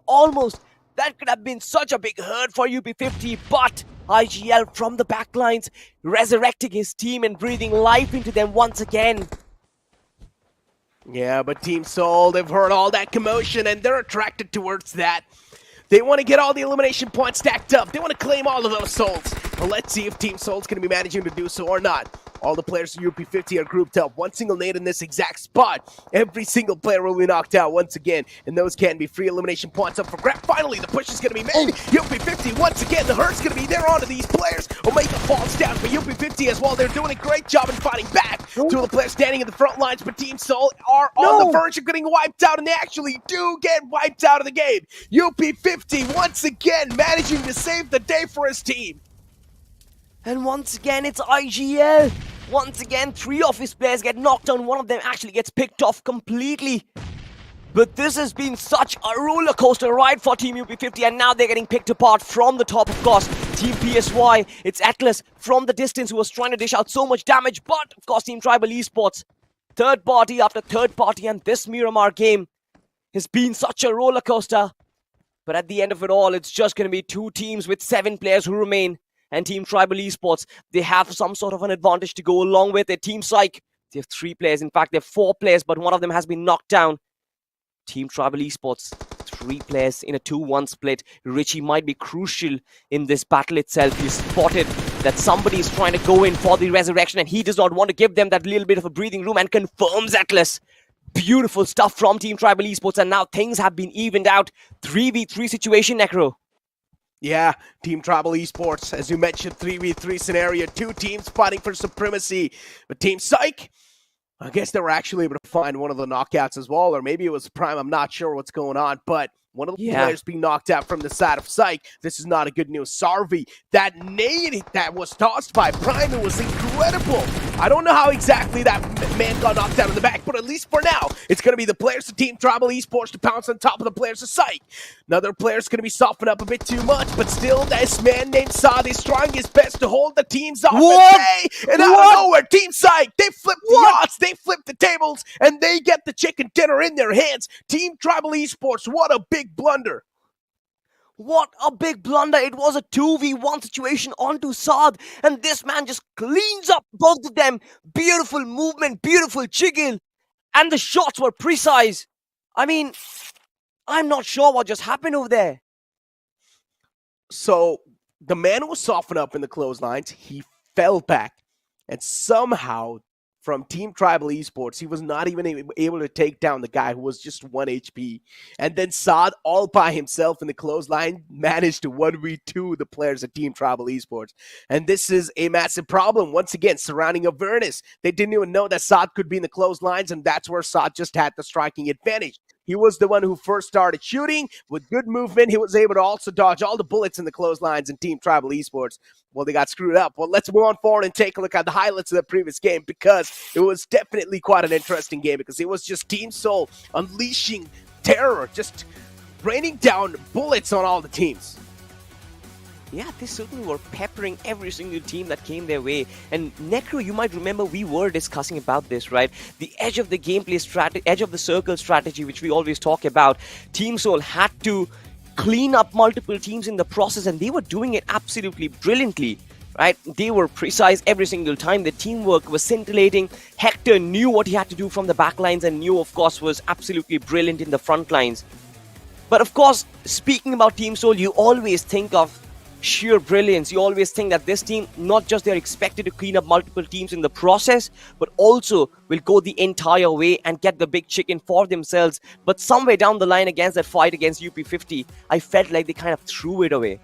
almost. That could have been such a big hurt for UP50, but IGL from the backlines, resurrecting his team and breathing life into them once again. Yeah, but Team Soul, they've heard all that commotion and they're attracted towards that. They want to get all the elimination points stacked up. They want to claim all of those souls. Well, let's see if Team Soul's going to be managing to do so or not. All the players of UP50 are grouped up. One single nade in this exact spot. Every single player will be knocked out once again, and those can be free elimination points up for grab. Finally, the push is going to be made. UP50 once again, the hurt's going to be there onto these players. Omega falls down, but UP50 as well. They're doing a great job in fighting back. Two of the players standing in the front lines, but Team Soul are on the verge of getting wiped out, and they actually do get wiped out of the game. UP50 once again managing to save the day for his team. And once again, it's IGL. Once again, 3 of his players get knocked down. One of them actually gets picked off completely. But this has been such a roller coaster ride for Team UP50, and now they're getting picked apart from the top, of course. Team PSY, it's Atlas from the distance who was trying to dish out so much damage, but of course Team Tribal Esports, third party after third party, and this Miramar game has been such a roller coaster. But at the end of it all, it's just going to be 2 teams with 7 players who remain. And Team Tribal Esports, they have some sort of an advantage to go along with it. Team PSYCHE, they have 3 players. In fact, they have 4 players, but one of them has been knocked down. Team Tribal Esports, 3 players in a 2-1 split. Richie might be crucial in this battle itself. He spotted that somebody is trying to go in for the resurrection, and he does not want to give them that little bit of a breathing room, and confirms Atlas. Beautiful stuff from Team Tribal Esports, and now things have been evened out. 3v3 situation, Necro. Yeah, Team Tribal Esports, as you mentioned, 3v3 scenario, 2 teams fighting for supremacy. But Team PSYCHE, I guess they were actually able to find one of the knockouts as well, or maybe it was Prime, I'm not sure what's going on, but one of the players being knocked out from the side of PSYCHE. This is not a good news. Sarvi, that nade that was tossed by Prime, it was incredible. I don't know how exactly that man got knocked out in the back, but at least for now, it's going to be the players of Team Tribal Esports to pounce on top of the players of PSYCHE. Another player's going to be softened up a bit too much, but still, this man named Saad is trying his best to hold the teams off at bay. And out of nowhere, Team PSYCHE, they flip the odds, they flip the tables, and they get the chicken dinner in their hands. Team Tribal Esports, what a big blunder. What a big blunder. It was a 2v1 situation onto Saad, and this man just cleans up both of them. Beautiful movement, beautiful jiggle, and the shots were precise. I mean, I'm not sure what just happened over there. So, the man was softened up in the clotheslines. He fell back, and somehow, from Team Tribal Esports, he was not even able to take down the guy who was just 1 HP. And then Saad, all by himself in the clothesline, managed to 1v2 the players of Team Tribal Esports. And this is a massive problem, once again, surrounding awareness. They didn't even know that Saad could be in the clotheslines, and that's where Saad just had the striking advantage. He was the one who first started shooting. With good movement, he was able to also dodge all the bullets in the clotheslines in Team Tribal Esports. Well, they got screwed up. Well, let's move on forward and take a look at the highlights of the previous game, because it was definitely quite an interesting game, because it was just Team Soul unleashing terror, just raining down bullets on all the teams. Yeah, they certainly were peppering every single team that came their way. And Necro, you might remember we were discussing about this, right? The edge of the gameplay strategy, edge of the circle strategy, which we always talk about. Team Soul had to clean up multiple teams in the process, and they were doing it absolutely brilliantly, right? They were precise every single time. The teamwork was scintillating. Hector knew what he had to do from the back lines, and knew, of course, was absolutely brilliant in the front lines. But of course, speaking about Team Soul, you always think of sheer brilliance. You always think that this team, not just they're expected to clean up multiple teams in the process, but also will go the entire way and get the big chicken for themselves. But somewhere down the line against that fight against UP50, I felt like they kind of threw it away.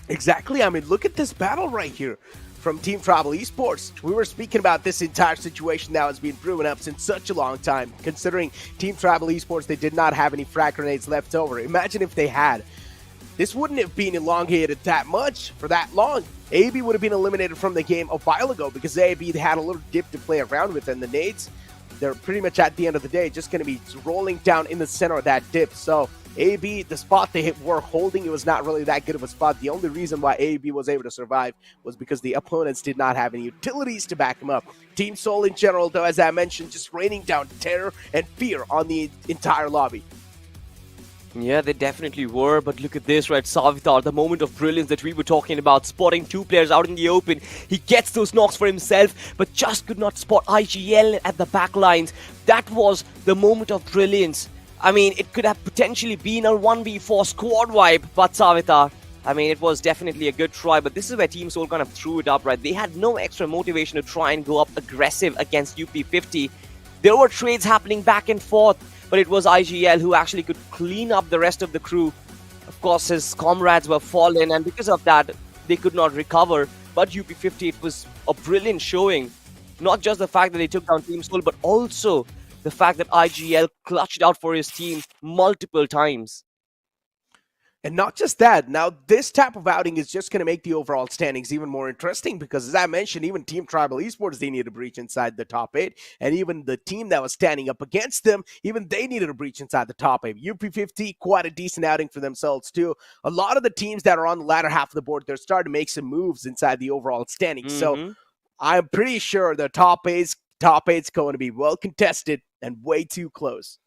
Exactly. I mean, look at this battle right here from Team Tribal Esports. We were speaking about this entire situation now has been brewing up since such a long time, considering Team Tribal Esports, they did not have any frag grenades left over. Imagine if they had. This wouldn't have been elongated that much for that long. AB would have been eliminated from the game a while ago, because AB had a little dip to play around with, and the nades, they're pretty much at the end of the day just going to be rolling down in the center of that dip. So AB, the spot they were holding, it was not really that good of a spot. The only reason why AB was able to survive was because the opponents did not have any utilities to back him up. Team Soul in general, though, as I mentioned, just raining down terror and fear on the entire lobby. Yeah, they definitely were, but look at this, right? Savitar, the moment of brilliance that we were talking about, spotting 2 players out in the open. He gets those knocks for himself, but just could not spot IGL at the back lines. That was the moment of brilliance. I mean, it could have potentially been a 1v4 squad wipe, but Savitar, I mean, it was definitely a good try, but this is where Team Soul kind of threw it up, right? They had no extra motivation to try and go up aggressive against UP50. There were trades happening back and forth, but it was IGL who actually could clean up the rest of the crew. Of course, his comrades were fallen, and because of that, they could not recover. But UP50, it was a brilliant showing. Not just the fact that they took down Team Soul, but also the fact that IGL clutched out for his team multiple times. And not just that, now this type of outing is just going to make the overall standings even more interesting because, as I mentioned, even Team Tribal Esports, they needed to breach inside the top 8. And even the team that was standing up against them, even they needed to breach inside the top 8. UP50, quite a decent outing for themselves too. A lot of the teams that are on the latter half of the board, they're starting to make some moves inside the overall standings. So I'm pretty sure the top 8's going to be well contested and way too close.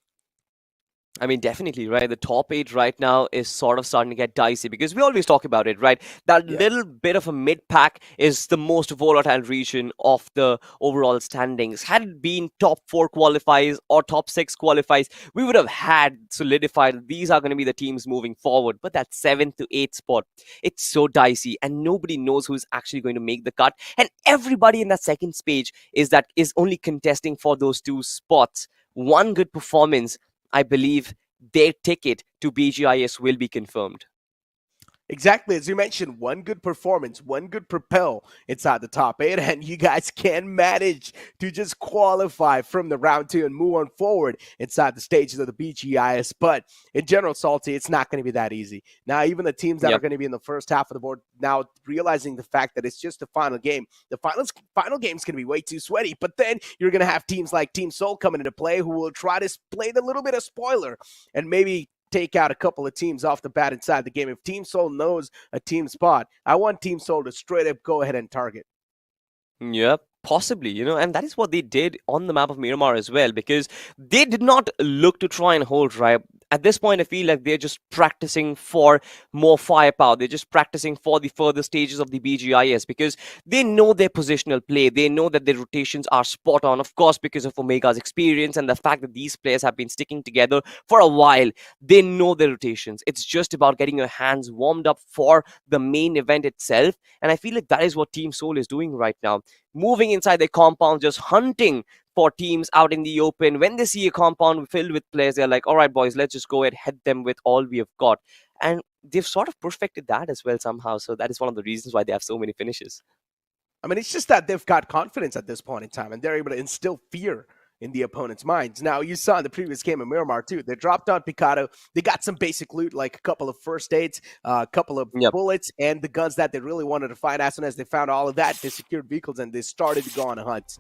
I mean, definitely, right? The top 8 right now is sort of starting to get dicey because we always talk about it, right? That little bit of a mid-pack is the most volatile region of the overall standings. Had it been top 4 qualifies or top 6 qualifies, we would have had solidified these are going to be the teams moving forward. But that 7th to 8th spot, it's so dicey and nobody knows who's actually going to make the cut. And everybody in that second stage is only contesting for those 2 spots. One good performance, I believe their ticket to BGIS will be confirmed. Exactly, as you mentioned, one good performance, one good propel inside the top 8, and you guys can manage to just qualify from the round 2 and move on forward inside the stages of the BGIS. But in general, Salty, it's not going to be that easy. Now, even the teams that are going to be in the first half of the board, now realizing the fact that it's just the final game, the final game is going to be way too sweaty. But then you're going to have teams like Team Soul coming into play who will try to play the little bit of spoiler and maybe take out a couple of teams off the bat inside the game. If Team Soul knows a team spot, I want Team Soul to straight up go ahead and target. Yep, possibly, and that is what they did on the map of Miramar as well, because they did not look to try and hold, right? At this point, I feel like they're just practicing for more firepower. They're just practicing for the further stages of the BGIS because they know their positional play. They know that their rotations are spot on, of course, because of Omega's experience and the fact that these players have been sticking together for a while. They know their rotations. It's just about getting your hands warmed up for the main event itself. And I feel like that is what Team Soul is doing right now. Moving inside their compound, just hunting for teams out in the open. When they see a compound filled with players, they're like, all right, boys, let's just go ahead, head them with all we have got. And they've sort of perfected that as well somehow. So that is one of the reasons why they have so many finishes. I mean, it's just that they've got confidence at this point in time, and they're able to instill fear in the opponent's minds. Now, you saw in the previous game of Miramar, too. They dropped on Picado. They got some basic loot, like a couple of first aids, a couple of bullets, and the guns that they really wanted to find. As soon as they found all of that, they secured vehicles, and they started to go on a hunt.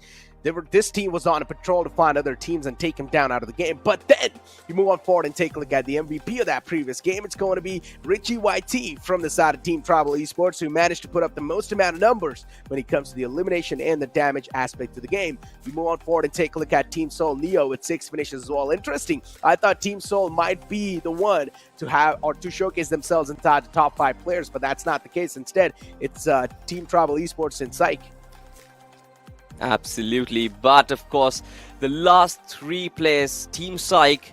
This team was on a patrol to find other teams and take them down out of the game. But then you move on forward and take a look at the MVP of that previous game. It's going to be Richie YT from the side of Team Tribal Esports, who managed to put up the most amount of numbers when it comes to the elimination and the damage aspect of the game. We move on forward and take a look at Team Soul Neo with 6 finishes as well. Interesting. I thought Team Soul might be the one to have or to showcase themselves inside the top 5 players, but that's not the case. Instead, it's Team Tribal Esports and PSYCHE. Absolutely, but of course, the last 3 players, Team PSYCHE,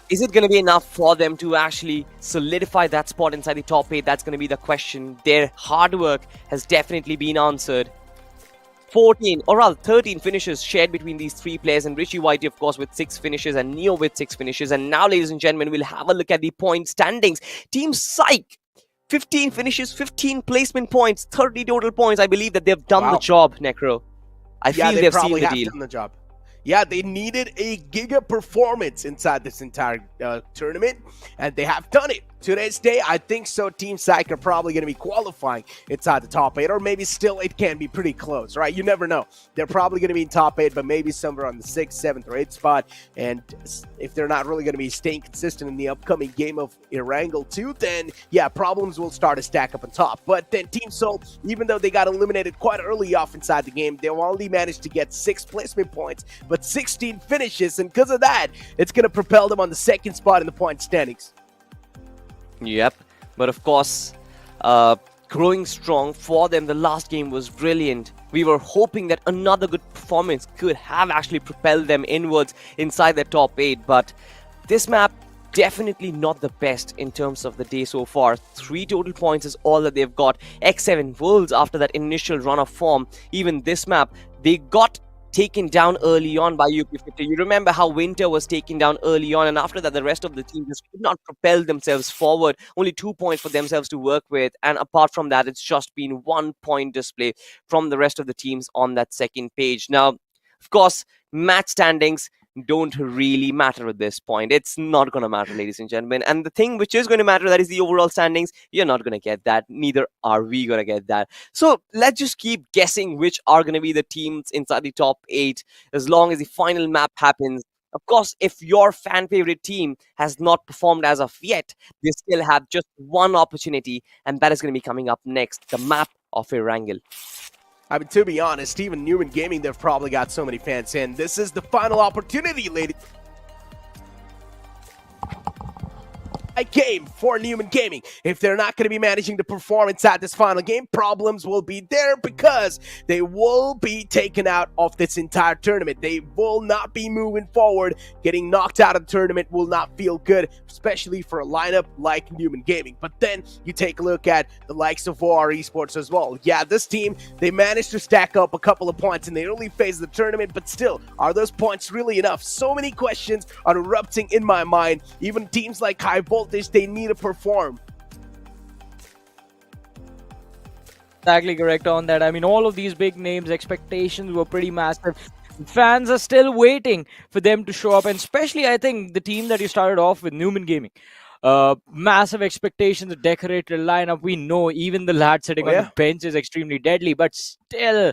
is it going to be enough for them to actually solidify that spot inside the top 8? That's going to be the question. Their hard work has definitely been answered. 14 or rather 13 finishes shared between these 3 players, and Richie Whitey, of course, with 6 finishes, and Neo with 6 finishes. And now, ladies and gentlemen, we'll have a look at the point standings. Team PSYCHE, 15 finishes, 15 placement points, 30 total points. I believe that they've done the job, Necro. I feel they've sealed the deal. Done the job. Yeah, they needed a giga performance inside this entire tournament, and they have done it. Today's day, I think so. Team PSYCHE are probably going to be qualifying inside the top 8, or maybe still it can be pretty close, right? You never know. They're probably going to be in top 8, but maybe somewhere on the 6th, 7th, or 8th spot. And if they're not really going to be staying consistent in the upcoming game of Erangel 2, then yeah, problems will start to stack up on top. But then Team Soul, even though they got eliminated quite early off inside the game, they only managed to get 6 placement points, but 16 finishes, and because of that, it's going to propel them on the 2nd spot in the point standings. Yep, but of course, growing strong for them. The last game was brilliant. We were hoping that another good performance could have actually propelled them inwards inside the top 8, but this map definitely not the best in terms of the day so far. 3 total points is all that they've got. X7 Wolves, after that initial run of form, even this map, they got taken down early on by UP50. You remember how Winter was taken down early on, and after that the rest of the team just could not propel themselves forward. Only 2 points for themselves to work with, and apart from that it's just been 1 point display from the rest of the teams on that second page. Now, of course, match standings don't really matter at this point. It's not going to matter, ladies and gentlemen. And the thing which is going to matter, that is the overall standings. You're not going to get that. Neither are we going to get that. So let's just keep guessing which are going to be the teams inside the top 8 as long as the final map happens. Of course, if your fan favorite team has not performed as of yet, they still have just one opportunity, and that is going to be coming up next, the map of Erangel. I mean, to be honest, even Numen Gaming, they've probably got so many fans in. This is the final opportunity, ladies. A game for Numen Gaming. If they're not going to be managing to perform inside this final game, problems will be there because they will be taken out of this entire tournament. They will not be moving forward. Getting knocked out of the tournament will not feel good, especially for a lineup like Numen Gaming. But then you take a look at the likes of OR Esports as well. Yeah, this team, they managed to stack up a couple of points in the early phase of the tournament, but still, are those points really enough? So many questions are erupting in my mind. Even teams like High Voltage, they need to perform. Exactly correct on that. I mean, all of these big names, expectations were pretty massive. Fans are still waiting for them to show up, and especially I think the team that you started off with, Numen Gaming. Massive expectations, a decorated lineup. We know even the lad sitting on the bench is extremely deadly, but still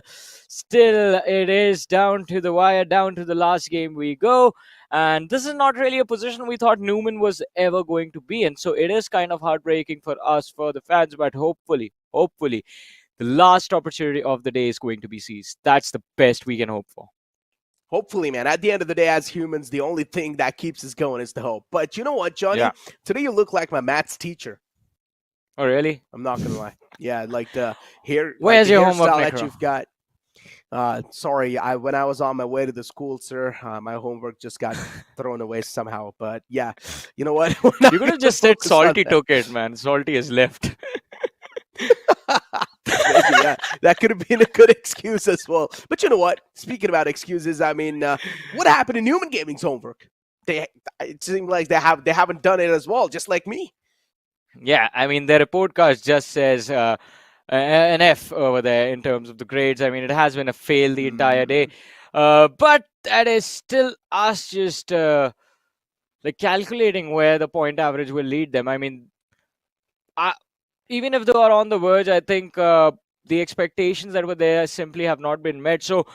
it is down to the wire, down to the last game we go. And this is not really a position we thought Numen was ever going to be in. So it is kind of heartbreaking for us, for the fans, but hopefully, the last opportunity of the day is going to be seized. That's the best we can hope for. Hopefully, man. At the end of the day, as humans, the only thing that keeps us going is the hope. But you know what, Johnny? Yeah. Today you look like my maths teacher. Oh, really? I'm not going to lie. Yeah, like the hair. Where's like your the homework, hairstyle that Necro? you've got. Sorry, when I was on my way to the school, sir, my homework just got thrown away somehow. But yeah, you know what? You could have just said Salty took it, man. Salty has left. Maybe, yeah, that could have been a good excuse as well. But you know what? Speaking about excuses, I mean, what happened in Numen Gaming's homework? It seems like they haven't done it as well, just like me. Yeah, I mean, their report card just says an F over there in terms of the grades. I mean, it has been a fail the entire day. But that is still us just like calculating where the point average will lead them. I mean, even if they are on the verge, I think the expectations that were there simply have not been met. So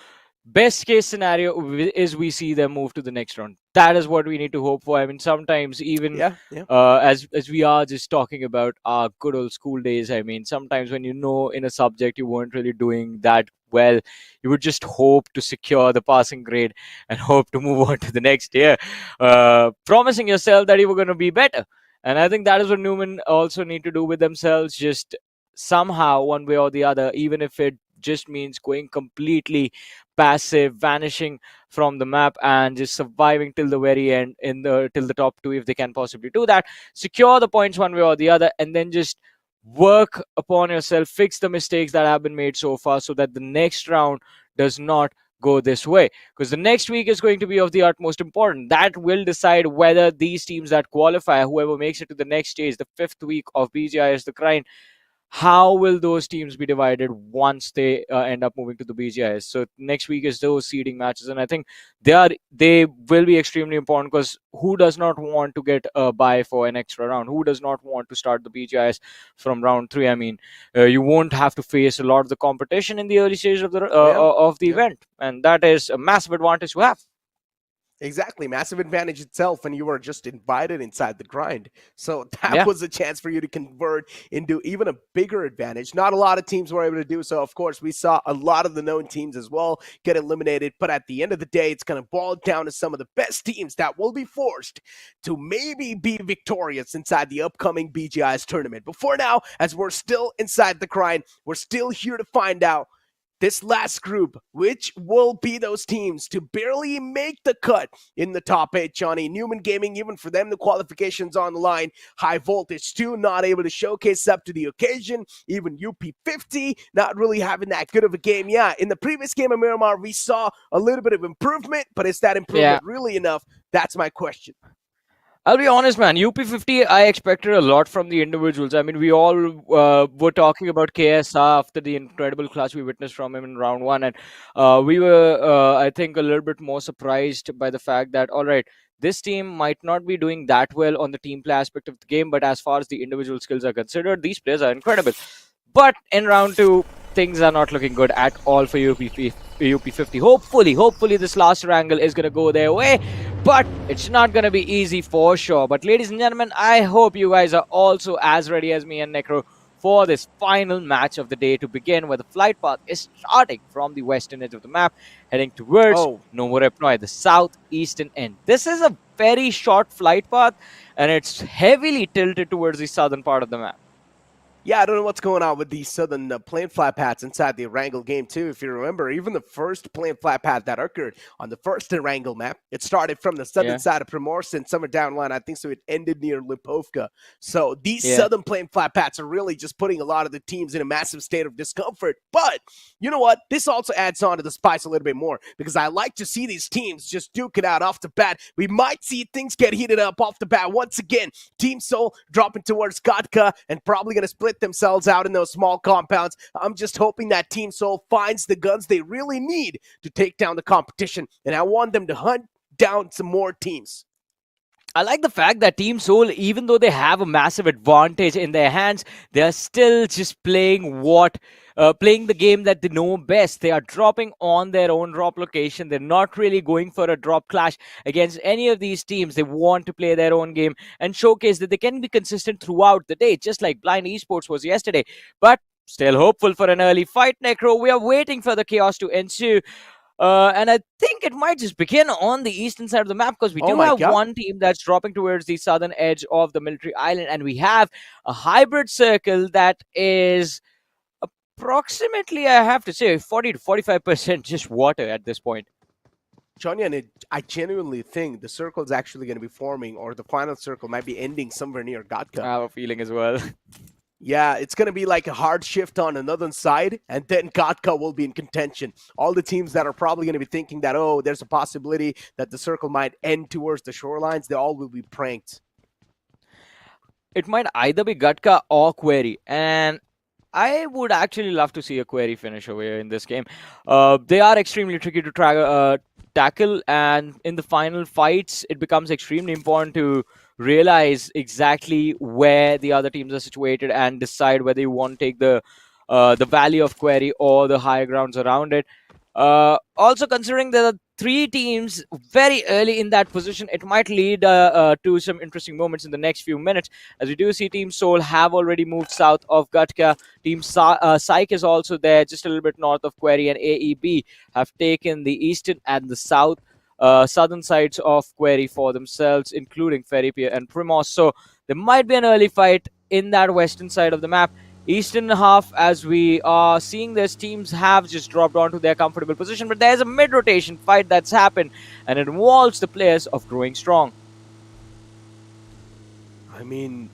best case scenario is we see them move to the next round. That is what we need to hope for. I mean, sometimes even as we are just talking about our good old school days, I mean, sometimes when you know in a subject you weren't really doing that well, you would just hope to secure the passing grade and hope to move on to the next year, promising yourself that you were going to be better. And I think that is what Numen also need to do with themselves, just somehow, one way or the other, even if it just means going completely passive, vanishing from the map and just surviving till the very end till the top 2 if they can possibly do that. Secure the points one way or the other, and then just work upon yourself, fix the mistakes that have been made so far so that the next round does not go this way, because the next week is going to be of the utmost importance. That will decide whether these teams that qualify, whoever makes it to the next stage, the 5th week of BGIS, the grind, how will those teams be divided once they end up moving to the BGIS? So next week is those seeding matches, and I think they will be extremely important, because who does not want to get a bye for an extra round? Who does not want to start the BGIS from round 3? I mean, you won't have to face a lot of the competition in the early stage of the event, and that is a massive advantage to have. Exactly. Massive advantage itself, and you were just invited inside the grind. So that was a chance for you to convert into even a bigger advantage. Not a lot of teams were able to do so. Of course, we saw a lot of the known teams as well get eliminated. But at the end of the day, it's going to boil down to some of the best teams that will be forced to maybe be victorious inside the upcoming BGIS tournament. But for now, as we're still inside the grind, we're still here to find out this last group, which will be those teams to barely make the cut in the top 8, Johnny? Numen Gaming, even for them, the qualifications on the line. High Voltage 2, not able to showcase up to the occasion. Even UP50, not really having that good of a game. Yeah, in the previous game of Miramar, we saw a little bit of improvement, but is that improvement really enough? That's my question. I'll be honest, man. UP50, I expected a lot from the individuals. I mean, we all were talking about KSR after the incredible clutch we witnessed from him in round 1. And we were, I think, a little bit more surprised by the fact that, all right, this team might not be doing that well on the team play aspect of the game, but as far as the individual skills are considered, these players are incredible. But in round 2, things are not looking good at all for UP50. Hopefully this last Erangel is going to go their way, but it's not going to be easy for sure. But ladies and gentlemen, I hope you guys are also as ready as me and Necro for this final match of the day to begin, where the flight path is starting from the western edge of the map, heading towards Novorepnoy, the southeastern end. This is a very short flight path, and it's heavily tilted towards the southern part of the map. Yeah, I don't know what's going on with these southern plane flat paths inside the Erangel game, too. If you remember, even the first plane flat path that occurred on the first Erangel map, it started from the southern side of Primorsk and somewhere down the line, I think so it ended near Lipovka. So these southern plane flat paths are really just putting a lot of the teams in a massive state of discomfort. But you know what? This also adds on to the spice a little bit more, because I like to see these teams just duke it out off the bat. We might see things get heated up off the bat once again. Team Seoul dropping towards Gatka and probably going to split themselves out in those small compounds. I'm just hoping that Team Seoul finds the guns they really need to take down the competition, and I want them to hunt down some more teams. I like the fact that Team Seoul, even though they have a massive advantage in their hands, they are still just playing the game that they know best. They are dropping on their own drop location. They're not really going for a drop clash against any of these teams. They want to play their own game and showcase that they can be consistent throughout the day, just like Blind Esports was yesterday. But still hopeful for an early fight, Necro. We are waiting for the chaos to ensue. And I think it might just begin on the eastern side of the map, because we do have one team that's dropping towards the southern edge of the military island, and we have a hybrid circle that is approximately, I have to say, 40 to 45% just water at this point. Johnny, and I genuinely think the circle is actually going to be forming, or the final circle might be ending somewhere near Gatka. I have a feeling as well. Yeah, it's going to be like a hard shift on another side, and then Gatka will be in contention. All the teams that are probably going to be thinking that, oh, there's a possibility that the circle might end towards the shorelines, they all will be pranked. It might either be Gatka or Query, and I would actually love to see a Query finish over here in this game. They are extremely tricky to tackle, and in the final fights, it becomes extremely important to realize exactly where the other teams are situated and decide whether you want to take the valley of Query or the higher grounds around it. Also, considering there are 3 teams very early in that position, it might lead to some interesting moments in the next few minutes, as we do see Team Seoul have already moved south of Gatka. Team PSYCHE is also there, just a little bit north of Query, and AEB have taken the eastern and the southern sides of Query for themselves, including Ferrypier and Primorsk. So there might be an early fight in that western side of the map. Eastern half, as we are seeing, these teams have just dropped onto their comfortable position, but there's a mid-rotation fight that's happened, and it involves the players of Growing Strong. I mean,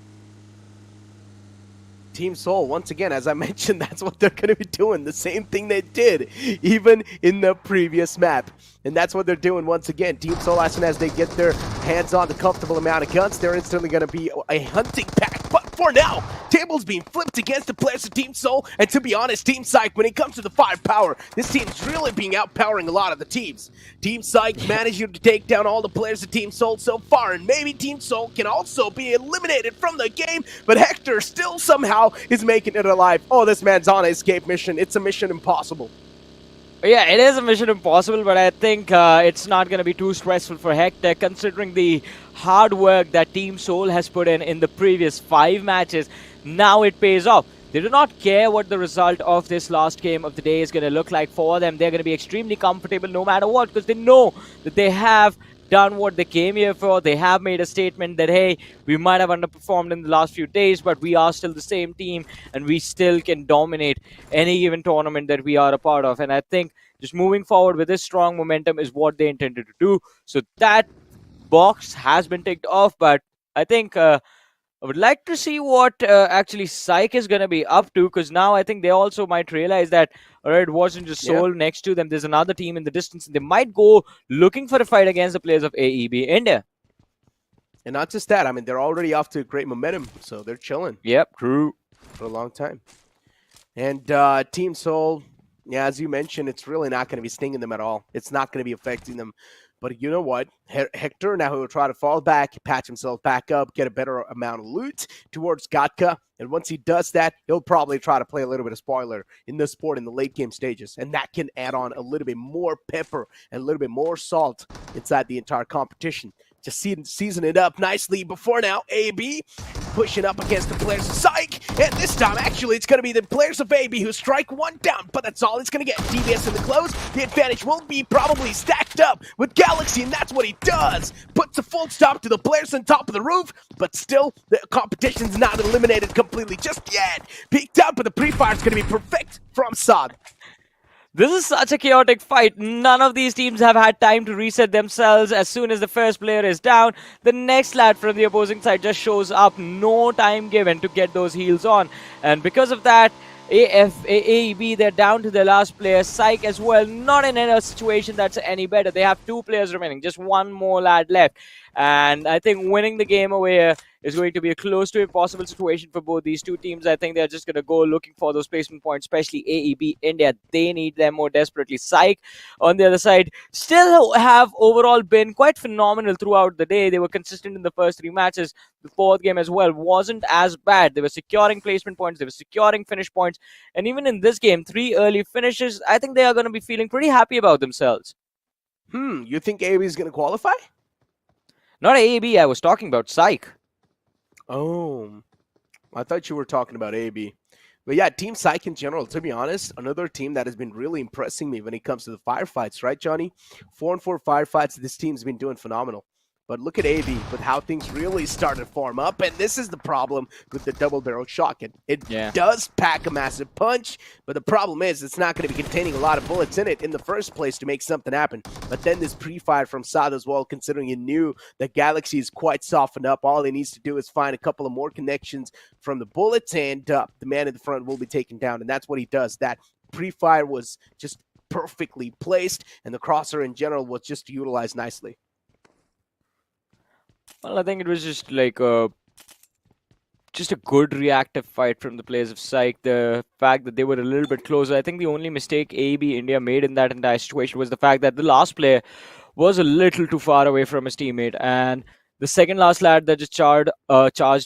Team Seoul, once again, as I mentioned, that's what they're going to be doing. The same thing they did even in the previous map. And that's what they're doing once again. Team Seoul, as soon as they get their hands on the comfortable amount of guns, they're instantly going to be a hunting pack. But for now, tables being flipped against the players of Team Seoul. And to be honest, Team PSYCHE, when it comes to the firepower, this team's really being outpowering a lot of the teams. Team PSYCHE managing to take down all the players of Team Seoul so far. And maybe Team Seoul can also be eliminated from the game. But Hector still somehow is making it alive. Oh, this man's on an escape mission. It's a mission impossible. Yeah, it is a mission impossible, but I think it's not going to be too stressful for Hector, considering the hard work that Team Seoul has put in the previous 5 matches. Now it pays off. They do not care what the result of this last game of the day is going to look like for them. They're going to be extremely comfortable no matter what, because they know that they have done what they came here for. They have made a statement that, hey, we might have underperformed in the last few days, but we are still the same team and we still can dominate any given tournament that we are a part of. And I think just moving forward with this strong momentum is what they intended to do. So that box has been ticked off, but I think I would like to see what actually PSYCHE is going to be up to, because now I think they also might realize that, all right, it wasn't just Seoul next to them. There's another team in the distance, and they might go looking for a fight against the players of AEB India. And not just that, I mean, they're already off to great momentum, so they're chilling. Yep, true. For a long time. And Team Seoul, yeah, as you mentioned, it's really not going to be stinging them at all. It's not going to be affecting them. But you know what? Hector now will try to fall back, patch himself back up, get a better amount of loot towards Gatka. And once he does that, he'll probably try to play a little bit of spoiler in the sport in the late game stages. And that can add on a little bit more pepper and a little bit more salt inside the entire competition. Just season it up nicely before now. AB pushing up against the players of PSYCHE. And this time, actually, it's going to be the players of AB who strike one down. But that's all it's going to get. DBS in the close. The advantage will be probably stacked up with Galaxy. And that's what he does. Puts a full stop to the players on top of the roof. But still, the competition's not eliminated completely just yet. Peeked up, but the pre-fire is going to be perfect from Saad. This is such a chaotic fight. None of these teams have had time to reset themselves. As soon as the first player is down, the next lad from the opposing side just shows up. No time given to get those heals on. And because of that, AEB, they're down to their last player. PSYCHE as well, not in a situation that's any better. They have 2 players remaining, just one more lad left. And I think winning the game away is going to be a close to impossible situation for both these two teams. I think they're just going to go looking for those placement points, especially AEB India. They need them more desperately. PSYCHE, on the other side, still have overall been quite phenomenal throughout the day. They were consistent in the first 3 matches. The 4th game as well wasn't as bad. They were securing placement points. They were securing finish points. And even in this game, 3 early finishes, I think they are going to be feeling pretty happy about themselves. You think AEB is going to qualify? Not AEB, I was talking about PSYCHE. Oh, I thought you were talking about AB. But yeah, Team PSYCHE in general, to be honest, another team that has been really impressing me when it comes to the firefights, right, Johnny? 4-4 firefights, this team's been doing phenomenal. But look at AB with how things really started to form up, and this is the problem with the double-barrel shotgun. It does pack a massive punch, but the problem is it's not going to be containing a lot of bullets in it in the first place to make something happen. But then this pre-fire from Saad as well, considering he knew that Galaxy is quite softened up. All he needs to do is find a couple of more connections from the bullets, and the man in the front will be taken down, and that's what he does. That pre-fire was just perfectly placed, and the crosser in general was just utilized nicely. Well, I think it was just like a good reactive fight from the players of PSYCHE. The fact that they were a little bit closer. I think the only mistake AEB India made in that entire situation was the fact that the last player was a little too far away from his teammate. And the second last lad that just charged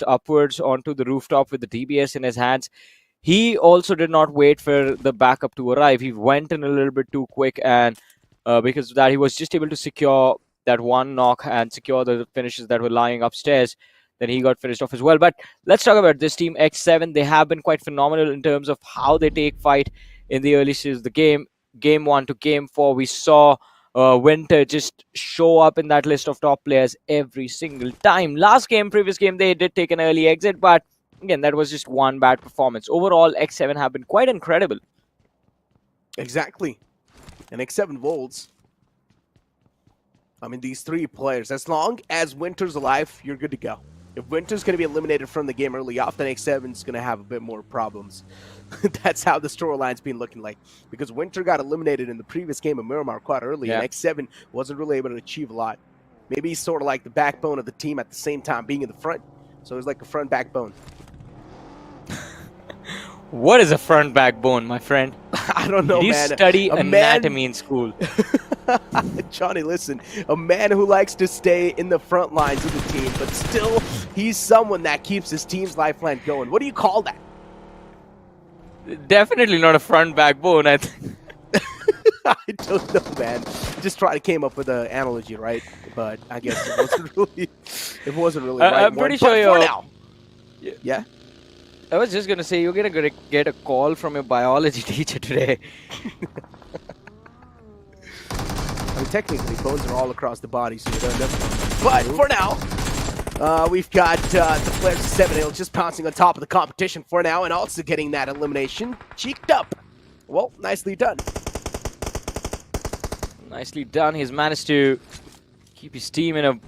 upwards onto the rooftop with the DBS in his hands, he also did not wait for the backup to arrive. He went in a little bit too quick, and because of that, he was just able to secure that one knock and secure the finishes that were lying upstairs. Then he got finished off as well. But let's talk about this team, X7. They have been quite phenomenal in terms of how they take fight in the early stages of the game. Game 1 to Game 4, we saw Winter just show up in that list of top players every single time. Previous game, they did take an early exit, but again, that was just one bad performance. Overall, X7 have been quite incredible. Exactly. And X7 Volts, I mean, these 3 players, as long as Winter's alive, you're good to go. If Winter's going to be eliminated from the game early off, then X7's going to have a bit more problems. That's how the storyline's been looking like. Because Winter got eliminated in the previous game of Miramar quite early, and X7 wasn't really able to achieve a lot. Maybe he's sort of like the backbone of the team at the same time being in the front. So he's like a front backbone. What is a front backbone, my friend? I don't know, man. You study anatomy in school. Johnny, listen, a man who likes to stay in the front lines of the team, but still, he's someone that keeps his team's lifeline going. What do you call that? Definitely not a front backbone, I think. I don't know, man. Just try to came up with an analogy, right? But I guess it wasn't really right. I'm pretty sure you're... now. Yeah? I was just going to say, you're going to get a call from your biology teacher today. I mean, technically, bones are all across the body, so you don't end up. But for now, we've got the players of 7 Hill just pouncing on top of the competition for now, and also getting that elimination cheeked up. Well, nicely done. Nicely done. He's managed to keep his team in a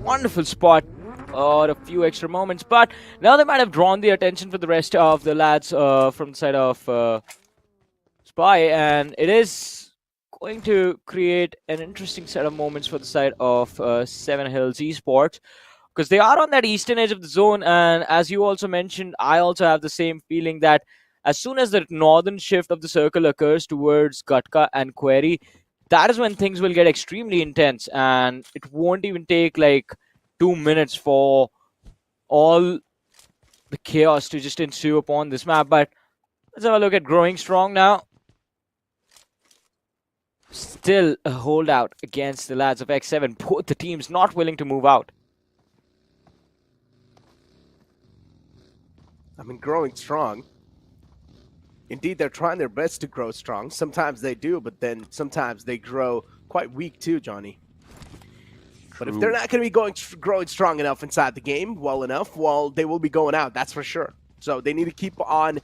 wonderful spot. A few extra moments, but now they might have drawn the attention for the rest of the lads from the side of Spy, and it is going to create an interesting set of moments for the side of 7 Hills Esports, because they are on that eastern edge of the zone, and as you also mentioned, I also have the same feeling that as soon as the northern shift of the circle occurs towards Gatka and Query, that is when things will get extremely intense, and it won't even take like 2 minutes for all the chaos to just ensue upon this map. But let's have a look at Growing Strong now. Still a holdout against the lads of X7. Both the teams not willing to move out. I mean, Growing Strong. Indeed, they're trying their best to grow strong. Sometimes they do, but then sometimes they grow quite weak too, Johnny. But if they're not going to be growing strong enough inside the game, well, they will be going out, that's for sure. So they need to keep on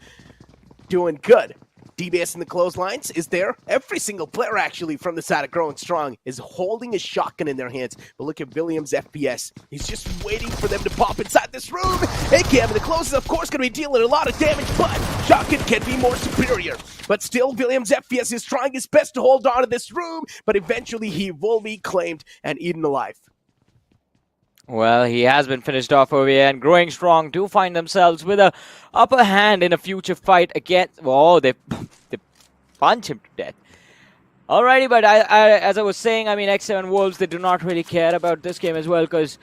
doing good. DBS in the clotheslines is there. Every single player, actually, from the side of Growing Strong is holding a shotgun in their hands. But look at Williams' FPS. He's just waiting for them to pop inside this room. AKM in the close is, of course, going to be dealing a lot of damage, but shotgun can be more superior. But still, Williams' FPS is trying his best to hold on to this room, but eventually he will be claimed and eaten alive. Well, he has been finished off over here, and Growing Strong do find themselves with a upper hand in a future fight against... Oh, they punch him to death. Alrighty, but as I was saying, I mean, X7 Wolves, they do not really care about this game as well, because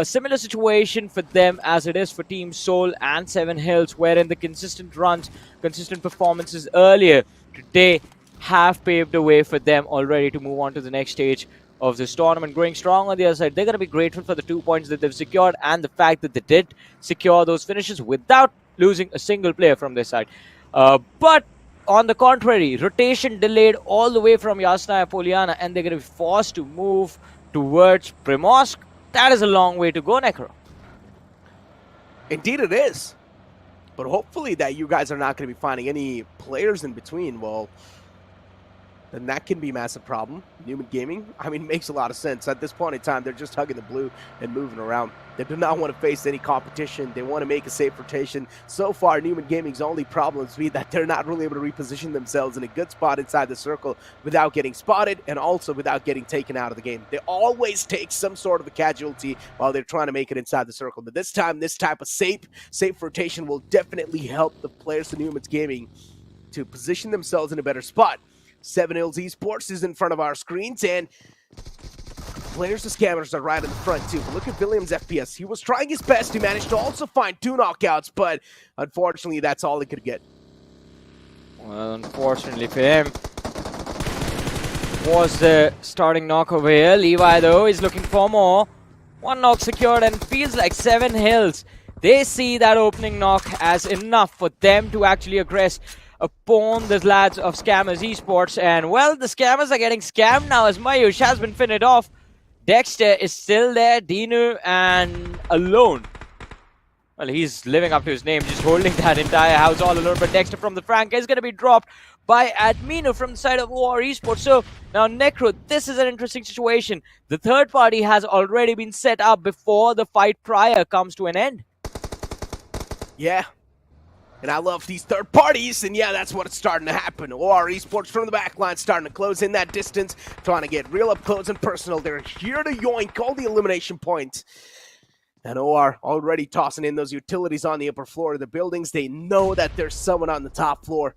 similar situation for them as it is for Team Soul and 7 Hills, wherein the consistent runs, consistent performances earlier today have paved the way for them already to move on to the next stage of this tournament. Growing Strong on the other side, they're going to be grateful for the 2 points that they've secured and the fact that they did secure those finishes without losing a single player from their side. But on the contrary, rotation delayed all the way from Yasnaya Poliana, and they're going to be forced to move towards Primorsk. That is a long way to go, Necro. Indeed it is. But hopefully that you guys are not going to be finding any players in between. Well, then that can be a massive problem. Numen Gaming, I mean, makes a lot of sense. At this point in time, they're just hugging the blue and moving around. They do not want to face any competition. They want to make a safe rotation. So far, Numen Gaming's only problems be that they're not really able to reposition themselves in a good spot inside the circle without getting spotted and also without getting taken out of the game. They always take some sort of a casualty while they're trying to make it inside the circle. But this time, this type of safe rotation will definitely help the players of Numen Gaming to position themselves in a better spot. 7 Hills Esports is in front of our screens, and players of Scammers are right in the front too. But look at Williams' FPS. He was trying his best. He managed to also find 2 knockouts, but unfortunately, that's all he could get. Well, unfortunately for him, was the starting knock over here. Levi, though, is looking for more. 1 knock secured, and feels like 7 Hills, they see that opening knock as enough for them to actually aggress upon the lads of Scammers Esports. And well, the Scammers are getting scammed now as Mayush has been finished off. Dexter is still there, Dinu, and alone. Well, he's living up to his name, just holding that entire house all alone. But Dexter from the Frank is going to be dropped by Admino from the side of OR Esports. So now, Necro, this is an interesting situation. The third party has already been set up before the fight prior comes to an end. Yeah. And I love these third parties, and yeah, that's what's starting to happen. OR Esports from the back line starting to close in that distance, trying to get real up close and personal. They're here to yoink all the elimination points. And OR already tossing in those utilities on the upper floor of the buildings. They know that there's someone on the top floor.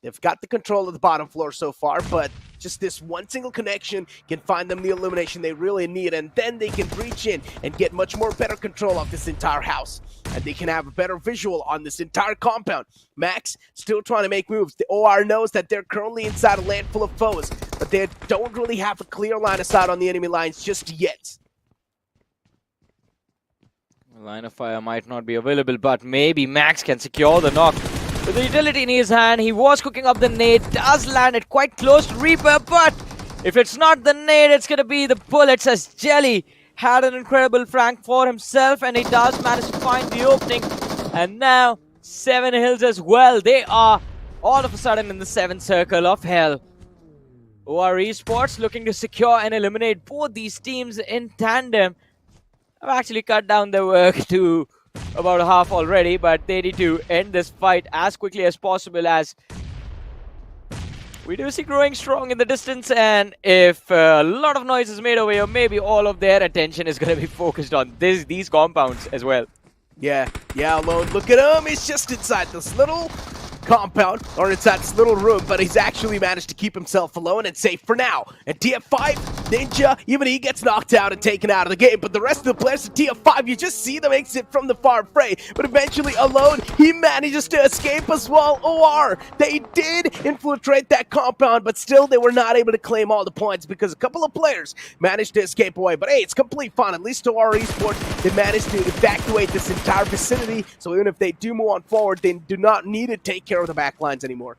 They've got the control of the bottom floor so far, but just this one single connection can find them the elimination they really need, and then they can reach in and get much more better control of this entire house. And they can have a better visual on this entire compound. Max still trying to make moves. The OR knows that they're currently inside a land full of foes, but they don't really have a clear line of sight on the enemy lines just yet. The line of fire might not be available, but maybe Max can secure the knock. With the utility in his hand, he was cooking up the nade, does land it quite close to Reaper, but If it's not the nade, it's going to be the bullets, as Jelly had an incredible flank for himself, and he does manage to find the opening. And now, Seven Hills as well. They are all of a sudden in the 7th circle of hell. OR Esports looking to secure and eliminate both these teams in tandem. I've actually cut down their work to about half already, but they need to end this fight as quickly as possible, as we do see Growing Strong in the distance, and if a lot of noise is made over here, maybe all of their attention is going to be focused on these compounds as well. Yeah, Alone, look at him. He's just inside this little compound, or inside this little room, but he's actually managed to keep himself alone and safe for now. And TF5, Ninja, even he gets knocked out and taken out of the game, but the rest of the players of TF5, you just see them exit from the far fray, but eventually Alone, he manages to escape as well. OR, they did infiltrate that compound, but still they were not able to claim all the points because a couple of players managed to escape away. But hey, it's complete fun. At least OR Esports, they managed to evacuate this entire vicinity, so even if they do move on forward, they do not need to take care of the back lines anymore.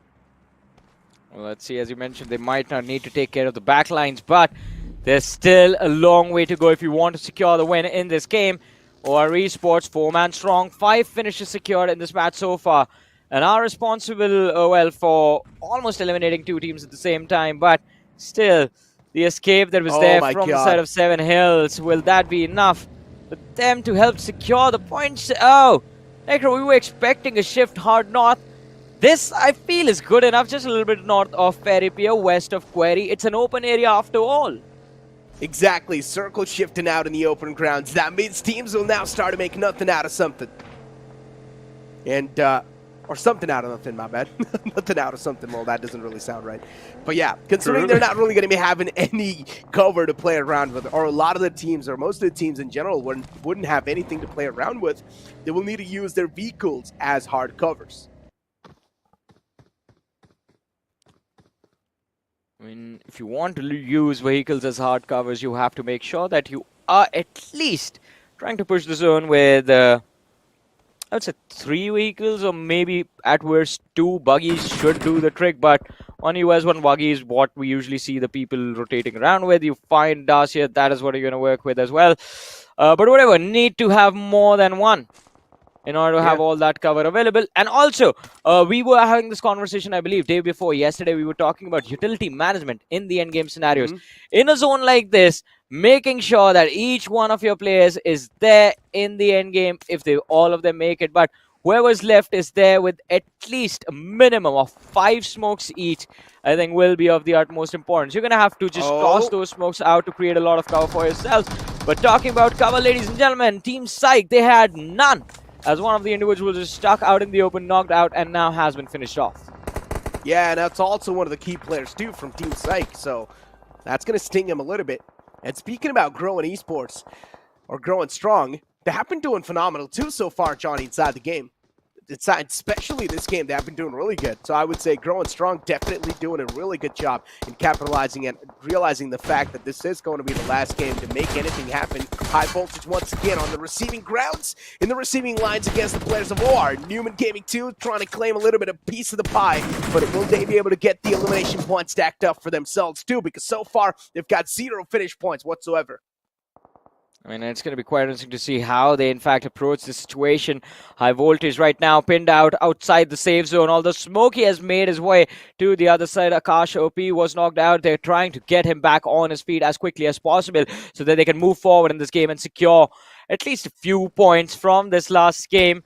Well, let's see, as you mentioned, they might not need to take care of the back lines, but there's still a long way to go if you want to secure the win in this game. OR Esports, 4-man strong, 5 finishes secured in this match so far, and are responsible, well, for almost eliminating 2 teams at the same time, but still, the escape that was there from the side of Seven Hills, will that be enough for them to help secure the points? Oh, Necro, we were expecting a shift hard north. This, I feel, is good enough, just a little bit north of Ferry Pier, west of Query. It's an open area after all. Exactly, circle shifting out in the open grounds. That means teams will now start to make nothing out of something. And, or something out of nothing, my bad. Nothing out of something, well, that doesn't really sound right. But yeah, considering they're not really going to be having any cover to play around with, or a lot of the teams, or most of the teams in general, wouldn't have anything to play around with, they will need to use their vehicles as hard covers. I mean, if you want to use vehicles as hard covers, you have to make sure that you are at least trying to push the zone with, I would say 3 vehicles, or maybe at worst 2 buggies should do the trick, but on US 1 buggy is what we usually see the people rotating around with. You find Dacia, that is what you're going to work with as well. But whatever, need to have more than one in order to have all that cover available. And also, we were having this conversation, I believe, day before yesterday. We were talking about utility management in the endgame scenarios. In a zone like this, making sure that each one of your players is there in the endgame if all of them make it. But whoever's left is there with at least a minimum of 5 smokes each, I think will be of the utmost importance. You're going to have to just toss those smokes out to create a lot of cover for yourselves. But talking about cover, ladies and gentlemen, Team PSYCHE, they had none, as one of the individuals is stuck out in the open, knocked out, and now has been finished off. Yeah, and that's also one of the key players, too, from Team PSYCHE, so that's going to sting him a little bit. And speaking about growing esports, or growing strong, they have been doing phenomenal, too, so far, Johnny, inside the game. Especially this game, they have been doing really good. So I would say Growing Strong definitely doing a really good job in capitalizing and realizing the fact that this is going to be the last game to make anything happen. High Voltage once again on the receiving grounds, in the receiving lines against the players of OR. Numen Gaming 2 trying to claim a little bit of piece of the pie, but will they be able to get the elimination points stacked up for themselves too? Because so far, they've got 0 finish points whatsoever. I mean, it's going to be quite interesting to see how they, in fact, approach the situation. High Voltage right now pinned out outside the safe zone, although Smokey has made his way to the other side. Akash OP was knocked out. They're trying to get him back on his feet as quickly as possible so that they can move forward in this game and secure at least a few points from this last game.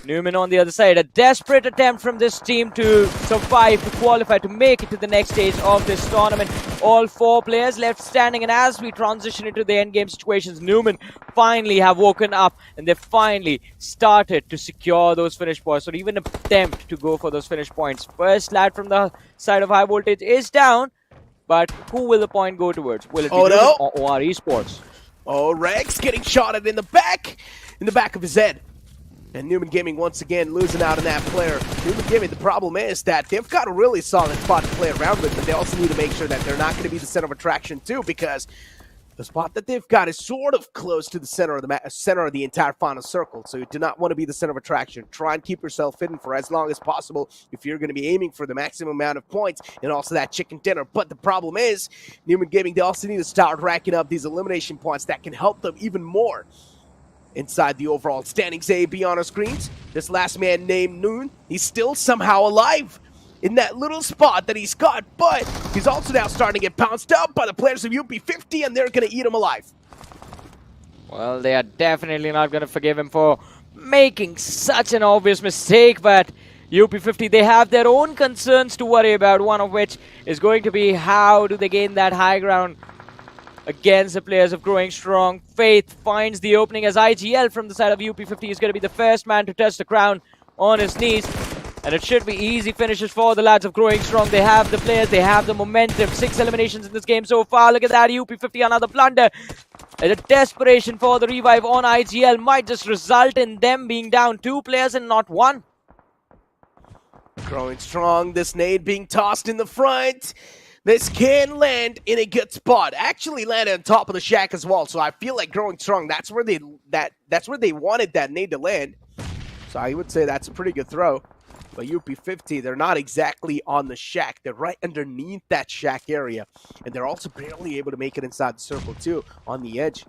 Numen on the other side, a desperate attempt from this team to survive, to qualify, to make it to the next stage of this tournament. All 4 players left standing, and as we transition into the endgame situations, Numen finally have woken up, and they finally started to secure those finish points, or even attempt to go for those finish points. First lad from the side of High Voltage is down, but who will the point go towards? Will it be Numen or OR Esports? Oh, Rex getting shot at in the back of his head. And Numen Gaming once again losing out on that player. Numen Gaming, the problem is that they've got a really solid spot to play around with, but they also need to make sure that they're not going to be the center of attraction too, because The spot that they've got is sort of close to the center of the entire final circle, so you do not want to be the center of attraction. Try and keep yourself hidden for as long as possible if you're going to be aiming for the maximum amount of points and also that chicken dinner. But the problem is, Numen Gaming, they also need to start racking up these elimination points that can help them even more inside the overall standings. A, B on our screens. This last man named Noon, he's still somehow alive in that little spot that he's got, but he's also now starting to get pounced up by the players of UP50, and they're going to eat him alive. Well, they are definitely not going to forgive him for making such an obvious mistake, but UP50, they have their own concerns to worry about, one of which is going to be how do they gain that high ground against the players of Growing Strong. Faith finds the opening as IGL from the side of UP50 is going to be the first man to touch the crown on his knees. And it should be easy finishes for the lads of Growing Strong. They have the players, they have the momentum. 6 eliminations in this game so far. Look at that, UP50, another blunder. And the desperation for the revive on IGL might just result in them being down 2 players and not 1. Growing Strong, this nade being tossed in the front. This can land in a good spot. Actually landed on top of the shack as well. So I feel like Growing Strong, that's where they wanted that nade to land. So I would say that's a pretty good throw. But UP50, they're not exactly on the shack. They're right underneath that shack area. And they're also barely able to make it inside the circle too, on the edge.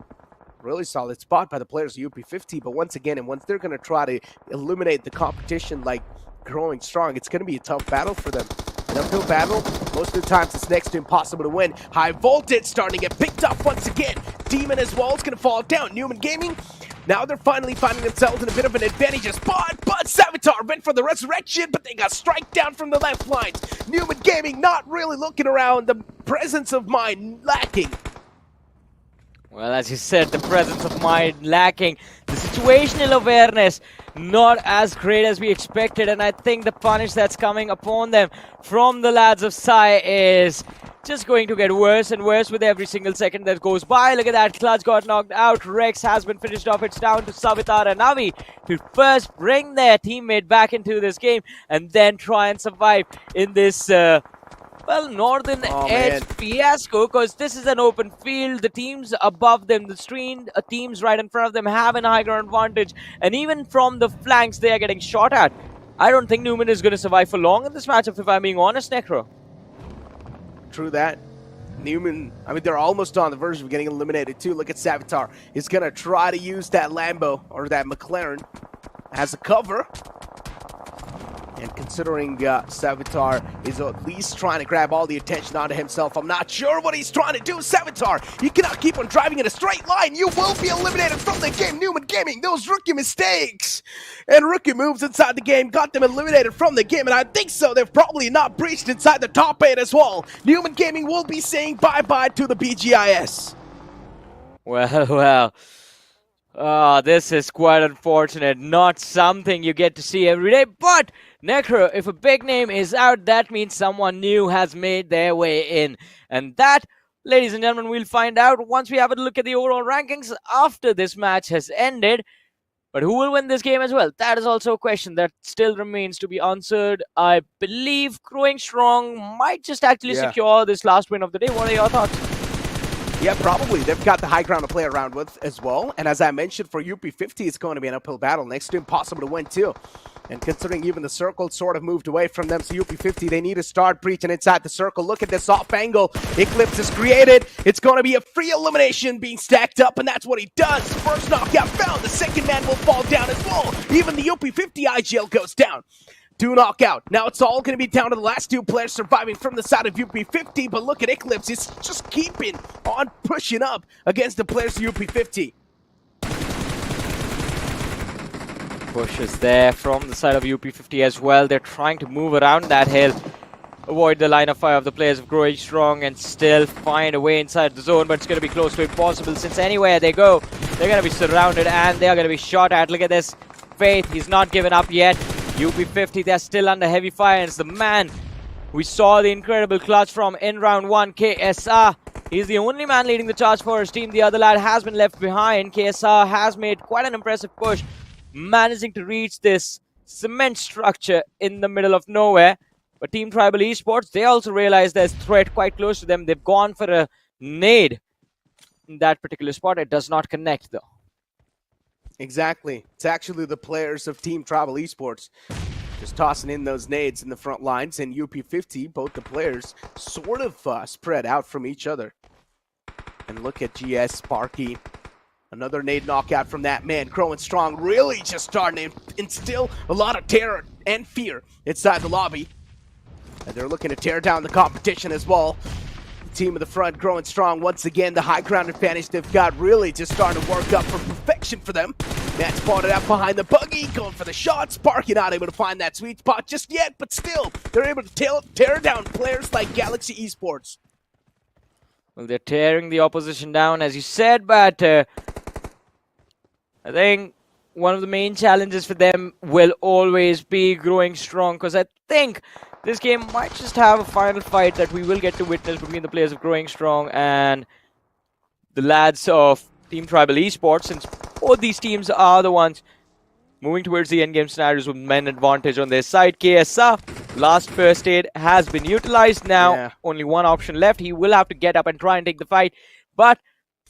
Really solid spot by the players of UP50. But once again, and once they're going to try to eliminate the competition like Growing Strong, it's going to be a tough battle for them. An uphill battle, most of the times it's next to impossible to win. High Voltage starting to get picked up once again. Demon as well is going to fall down. Numen Gaming, now they're finally finding themselves in a bit of an advantageous spot, but Savitar went for the resurrection, but they got strike down from the left lines. Numen Gaming not really looking around, the presence of mind lacking. Well, as you said, the presence of mind lacking. The situational awareness not as great as we expected, and I think the punish that's coming upon them from the lads of Psy is just going to get worse and worse with every single second that goes by. Look at that, Clutch got knocked out, Rex has been finished off. It's down to Savitar and Navi to first bring their teammate back into this game and then try and survive in this Northern Edge fiasco, because this is an open field. The teams above them, the screen teams right in front of them have an high ground advantage, and even from the flanks they are getting shot at. I don't think Numen is going to survive for long in this matchup, if I'm being honest, Necro. True that. Numen, I mean, they're almost on the verge of getting eliminated too. Look at Savitar. He's going to try to use that Lambo or that McLaren as a cover. And considering Savitar is at least trying to grab all the attention onto himself, I'm not sure what he's trying to do. Savitar, you cannot keep on driving in a straight line. You will be eliminated from the game. Numen Gaming, those rookie mistakes and rookie moves inside the game got them eliminated from the game. And I think so, they've probably not breached inside the top 8 as well. Numen Gaming will be saying bye-bye to the BGIS. Well. This is quite unfortunate. Not something you get to see every day. But, Necro, if a big name is out, that means someone new has made their way in. And that, ladies and gentlemen, we'll find out once we have a look at the overall rankings after this match has ended. But who will win this game as well? That is also a question that still remains to be answered. I believe Growing Strong might just actually secure this last win of the day. What are your thoughts? Yeah, probably. They've got the high ground to play around with as well. And as I mentioned, for UP50, it's going to be an uphill battle. Next to impossible to win, too. And considering even the circle sort of moved away from them, so UP50, they need to start breaching inside the circle. Look at this off angle. Eclipse is created. It's going to be a free elimination being stacked up, and that's what he does. First knockout found. The second man will fall down as well. Even the UP50 IGL goes down. 2 knockout. Now it's all going to be down to the last 2 players surviving from the side of UP50, but look at Eclipse. He's just keeping on pushing up against the players of UP50. Pushes there from the side of UP50 as well. They're trying to move around that hill, avoid the line of fire of the players of Growing Strong, and still find a way inside the zone, but it's going to be close to impossible since anywhere they go, they're going to be surrounded and they are going to be shot at. Look at this. Faith, he's not given up yet. UP50, they're still under heavy fire, and it's the man we saw the incredible clutch from in round 1, KSR. He's the only man leading the charge for his team. The other lad has been left behind. KSR has made quite an impressive push, managing to reach this cement structure in the middle of nowhere. But Team Tribal Esports, they also realize there's threat quite close to them. They've gone for a nade in that particular spot. It does not connect though. Exactly. It's actually the players of Team Tribal Esports just tossing in those nades in the front lines, and UP50, both the players sort of spread out from each other. And look at GS, Sparky. Another nade knockout from that man. Growing strong, really just starting to instill a lot of terror and fear inside the lobby. And they're looking to tear down the competition as well. The team of the front growing strong once again. The high ground advantage they've got really just starting to work up for perfection for them. Matt spotted out behind the buggy, going for the shot. Sparky not able to find that sweet spot just yet, but still, they're able to tear down players like Galaxy Esports. Well, they're tearing the opposition down, as you said, but I think one of the main challenges for them will always be growing strong, because I think this game might just have a final fight that we will get to witness between the players of Growing Strong and the lads of Team Tribal Esports, since both these teams are the ones moving towards the endgame scenarios with men advantage on their side. KSR, last first aid has been utilized now. Yeah. Only one option left. He will have to get up and try and take the fight. But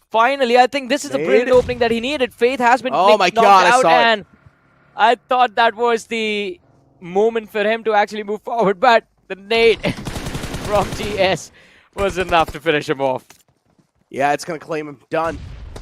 finally, I think this is the brilliant opening that he needed. Faith has been knocked out, and I thought that was the moment for him to actually move forward, but the nade from GS was enough to finish him off. Yeah, it's going to claim him done.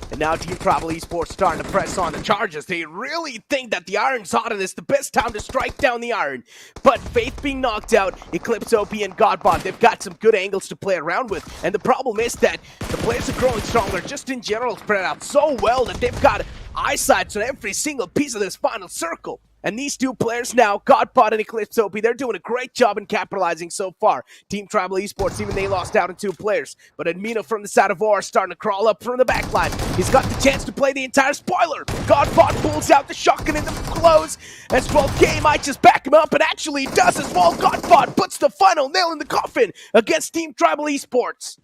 And now Team Tribal Esports starting to press on the charges. They really think that the Iron's hot and it's the best time to strike down the Iron. But Faith being knocked out, Eclipse OP and Godbot, they've got some good angles to play around with. And the problem is that the players are growing stronger, just in general spread out so well that they've got eyesight on every single piece of this final circle. And these two players now, Godbot and Eclipse OP, they're doing a great job in capitalizing so far. Team Tribal Esports, even they lost out on 2 players. But Admino from the side of OR starting to crawl up from the back line. He's got the chance to play the entire spoiler. Godbot pulls out the shotgun in the close. As 12K might just back him up, and actually does as well. Godbot puts the final nail in the coffin against Team Tribal Esports.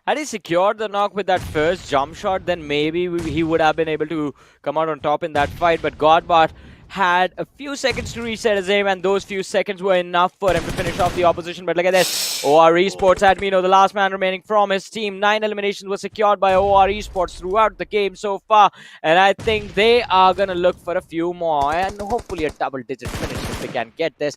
Had he secured the knock with that first jump shot, then maybe he would have been able to come out on top in that fight. But Godbot had a few seconds to reset his aim, and those few seconds were enough for him to finish off the opposition. But look at this. OR Esports Admino, the last man remaining from his team. 9 eliminations were secured by OR Esports throughout the game so far. And I think they are going to look for a few more, and hopefully a double-digit finish if they can get this.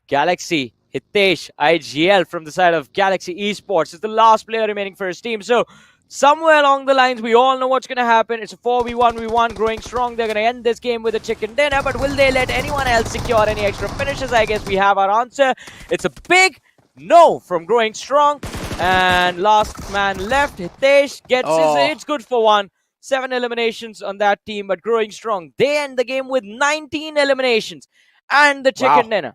Galaxy, Hitesh, IGL from the side of Galaxy Esports is the last player remaining for his team. So somewhere along the lines, we all know what's going to happen. It's a 4v1v1, Growing Strong. They're going to end this game with a chicken dinner, but will they let anyone else secure any extra finishes? I guess we have our answer. It's a big no from Growing Strong. And last man left, Hitesh gets it's good for 1. 7 eliminations on that team, but Growing Strong, they end the game with 19 eliminations and the chicken dinner.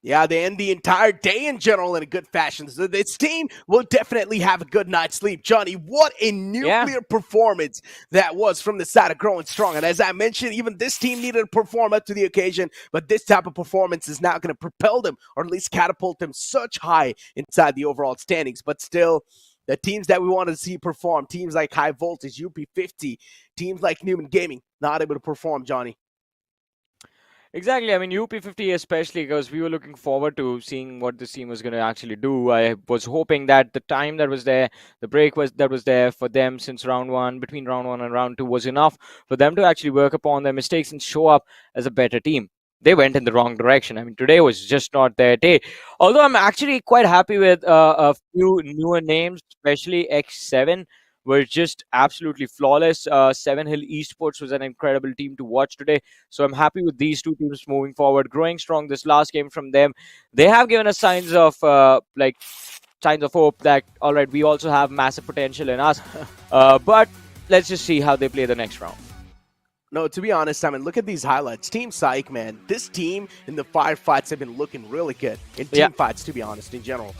Yeah, they end the entire day in general in a good fashion. So this team will definitely have a good night's sleep. Johnny, what a nuclear performance that was from the side of Growing Strong. And as I mentioned, even this team needed to perform up to the occasion, but this type of performance is now going to propel them, or at least catapult them such high inside the overall standings. But still, the teams that we want to see perform, teams like High Voltage, UP50, teams like Numen Gaming, not able to perform, Johnny. Exactly. I mean, UP50 especially, because we were looking forward to seeing what this team was going to actually do. I was hoping that the time that was there, the break that was there for them since round 1, between round 1 and round 2 was enough for them to actually work upon their mistakes and show up as a better team. They went in the wrong direction. I mean, today was just not their day. Although I'm actually quite happy with a few newer names, especially X7. Were just absolutely flawless. Seven Hill Esports was an incredible team to watch today. So I'm happy with these two teams moving forward. Growing Strong, this last game from them, they have given us signs of hope that, all right, we also have massive potential in us. But let's just see how they play the next round. No, to be honest, I mean, look at these highlights. Team PSYCHE, man, this team in the firefights have been looking really good. In team fights, to be honest, in general,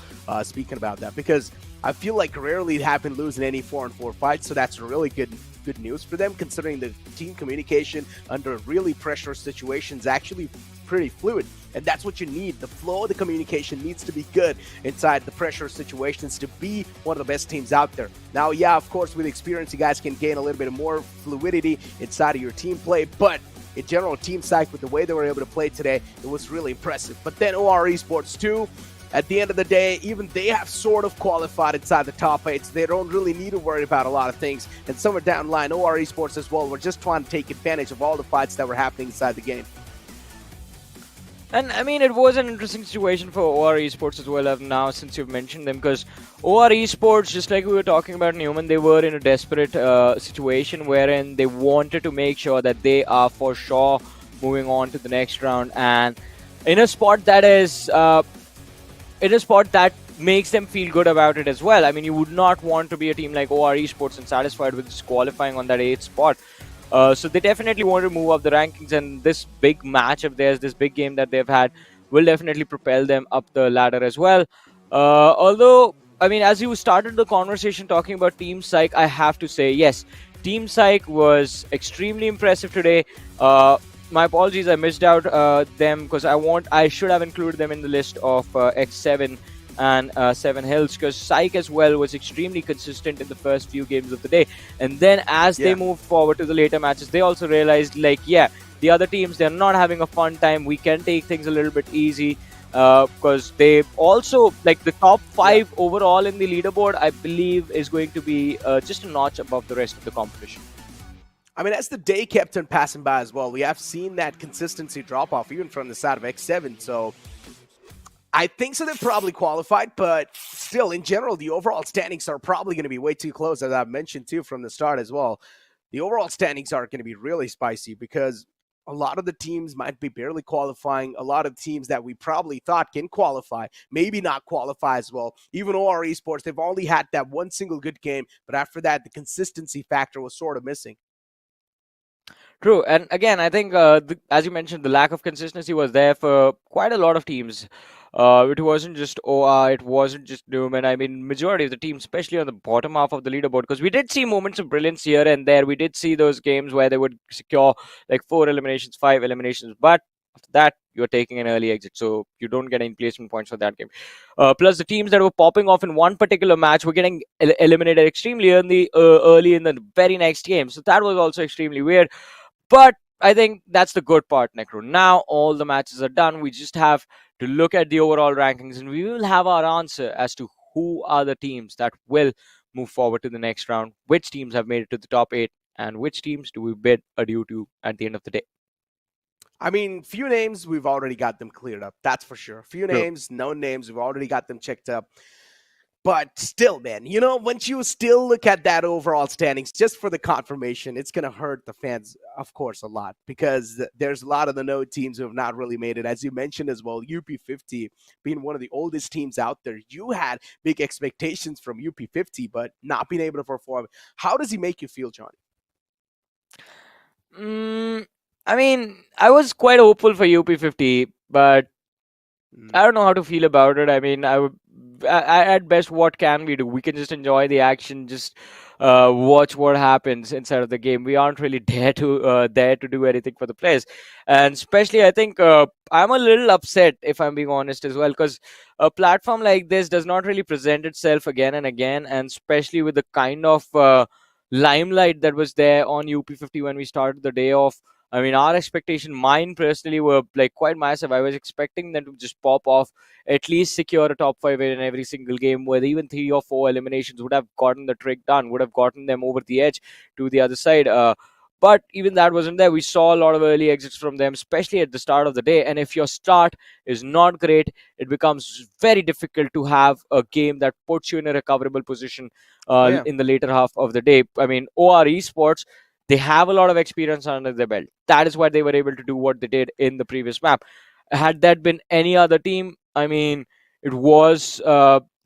speaking about that. Because I feel like rarely have been losing any 4-on-4 fights, so that's really good news for them, considering the team communication under really pressure situations actually pretty fluid. And that's what you need. The flow of the communication needs to be good inside the pressure situations to be one of the best teams out there. Now, yeah, of course, with experience, you guys can gain a little bit more fluidity inside of your team play, but in general, Team PSYCHE, with the way they were able to play today, it was really impressive. But then OR Esports too, at the end of the day, even they have sort of qualified inside the top 8, so they don't really need to worry about a lot of things. And somewhere down the line, OR Esports as well, we're just trying to take advantage of all the fights that were happening inside the game. And I mean, it was an interesting situation for OR Esports as well now, since you've mentioned them, because OR Esports, just like we were talking about Numen, they were in a desperate situation wherein they wanted to make sure that they are for sure moving on to the next round, and in a spot that is makes them feel good about it as well. I mean, you would not want to be a team like OR Esports and satisfied with just qualifying on that 8th spot. So they definitely want to move up the rankings, and this big match of theirs, this big game that they've had, will definitely propel them up the ladder as well. Although, I mean, as you started the conversation talking about Team PSYCHE, I have to say, yes, Team PSYCHE was extremely impressive today. My apologies, I missed out them, because I should have included them in the list of X7 and 7 Hills, because PSYCHE as well was extremely consistent in the first few games of the day. And then as they moved forward to the later matches, they also realized, like, yeah, the other teams, they're not having a fun time. We can take things a little bit easy, because they also, like, the top 5 overall in the leaderboard, I believe, is going to be just a notch above the rest of the competition. I mean, as the day kept on passing by as well, we have seen that consistency drop off even from the side of X7. So I think so they've probably qualified, but still, in general, the overall standings are probably going to be way too close, as I've mentioned too from the start as well. The overall standings are going to be really spicy because a lot of the teams might be barely qualifying. A lot of teams that we probably thought can qualify, maybe not qualify as well. Even OR Esports, they've only had that one single good game, but after that, the consistency factor was sort of missing. True, and again, I think, as you mentioned, the lack of consistency was there for quite a lot of teams. It wasn't just OR, it wasn't just Numen. I mean, majority of the teams, especially on the bottom half of the leaderboard, because we did see moments of brilliance here and there. We did see those games where they would secure like 4 eliminations, 5 eliminations, but after that, you're taking an early exit, so you don't get any placement points for that game. Plus, the teams that were popping off in one particular match were getting eliminated extremely early in the very next game. So that was also extremely weird. But I think that's the good part, Necro. Now all the matches are done. We just have to look at the overall rankings, and we will have our answer as to who are the teams that will move forward to the next round, which teams have made it to the top 8, and which teams do we bid adieu to at the end of the day. I mean, few names, we've already got them cleared up. That's for sure. Few names, known names, we've already got them checked up. But still, man, you know, once you still look at that overall standings, just for the confirmation, it's going to hurt the fans, of course, a lot, because there's a lot of the no teams who have not really made it. As you mentioned as well, UP50 being one of the oldest teams out there, you had big expectations from UP50, but not being able to perform. How does he make you feel, Johnny? I mean, I was quite hopeful for UP50, but I don't know how to feel about it. I mean, at best, what can we do? We can just enjoy the action, just watch what happens inside of the game. We aren't really there to do anything for the players, and especially, I think I'm a little upset, if I'm being honest as well, because a platform like this does not really present itself again and again, and especially with the kind of limelight that was there on UP50 when we started the day off. I mean, our expectation, mine personally, were like quite massive. I was expecting them to just pop off, at least secure a top 5 in every single game, where even 3 or 4 eliminations would have gotten the trick done, would have gotten them over the edge to the other side. But even that wasn't there. We saw a lot of early exits from them, especially at the start of the day. And if your start is not great, it becomes very difficult to have a game that puts you in a recoverable position in the later half of the day. I mean, OR Esports, they have a lot of experience under their belt. That is why they were able to do what they did in the previous map. Had that been any other team, I mean, it was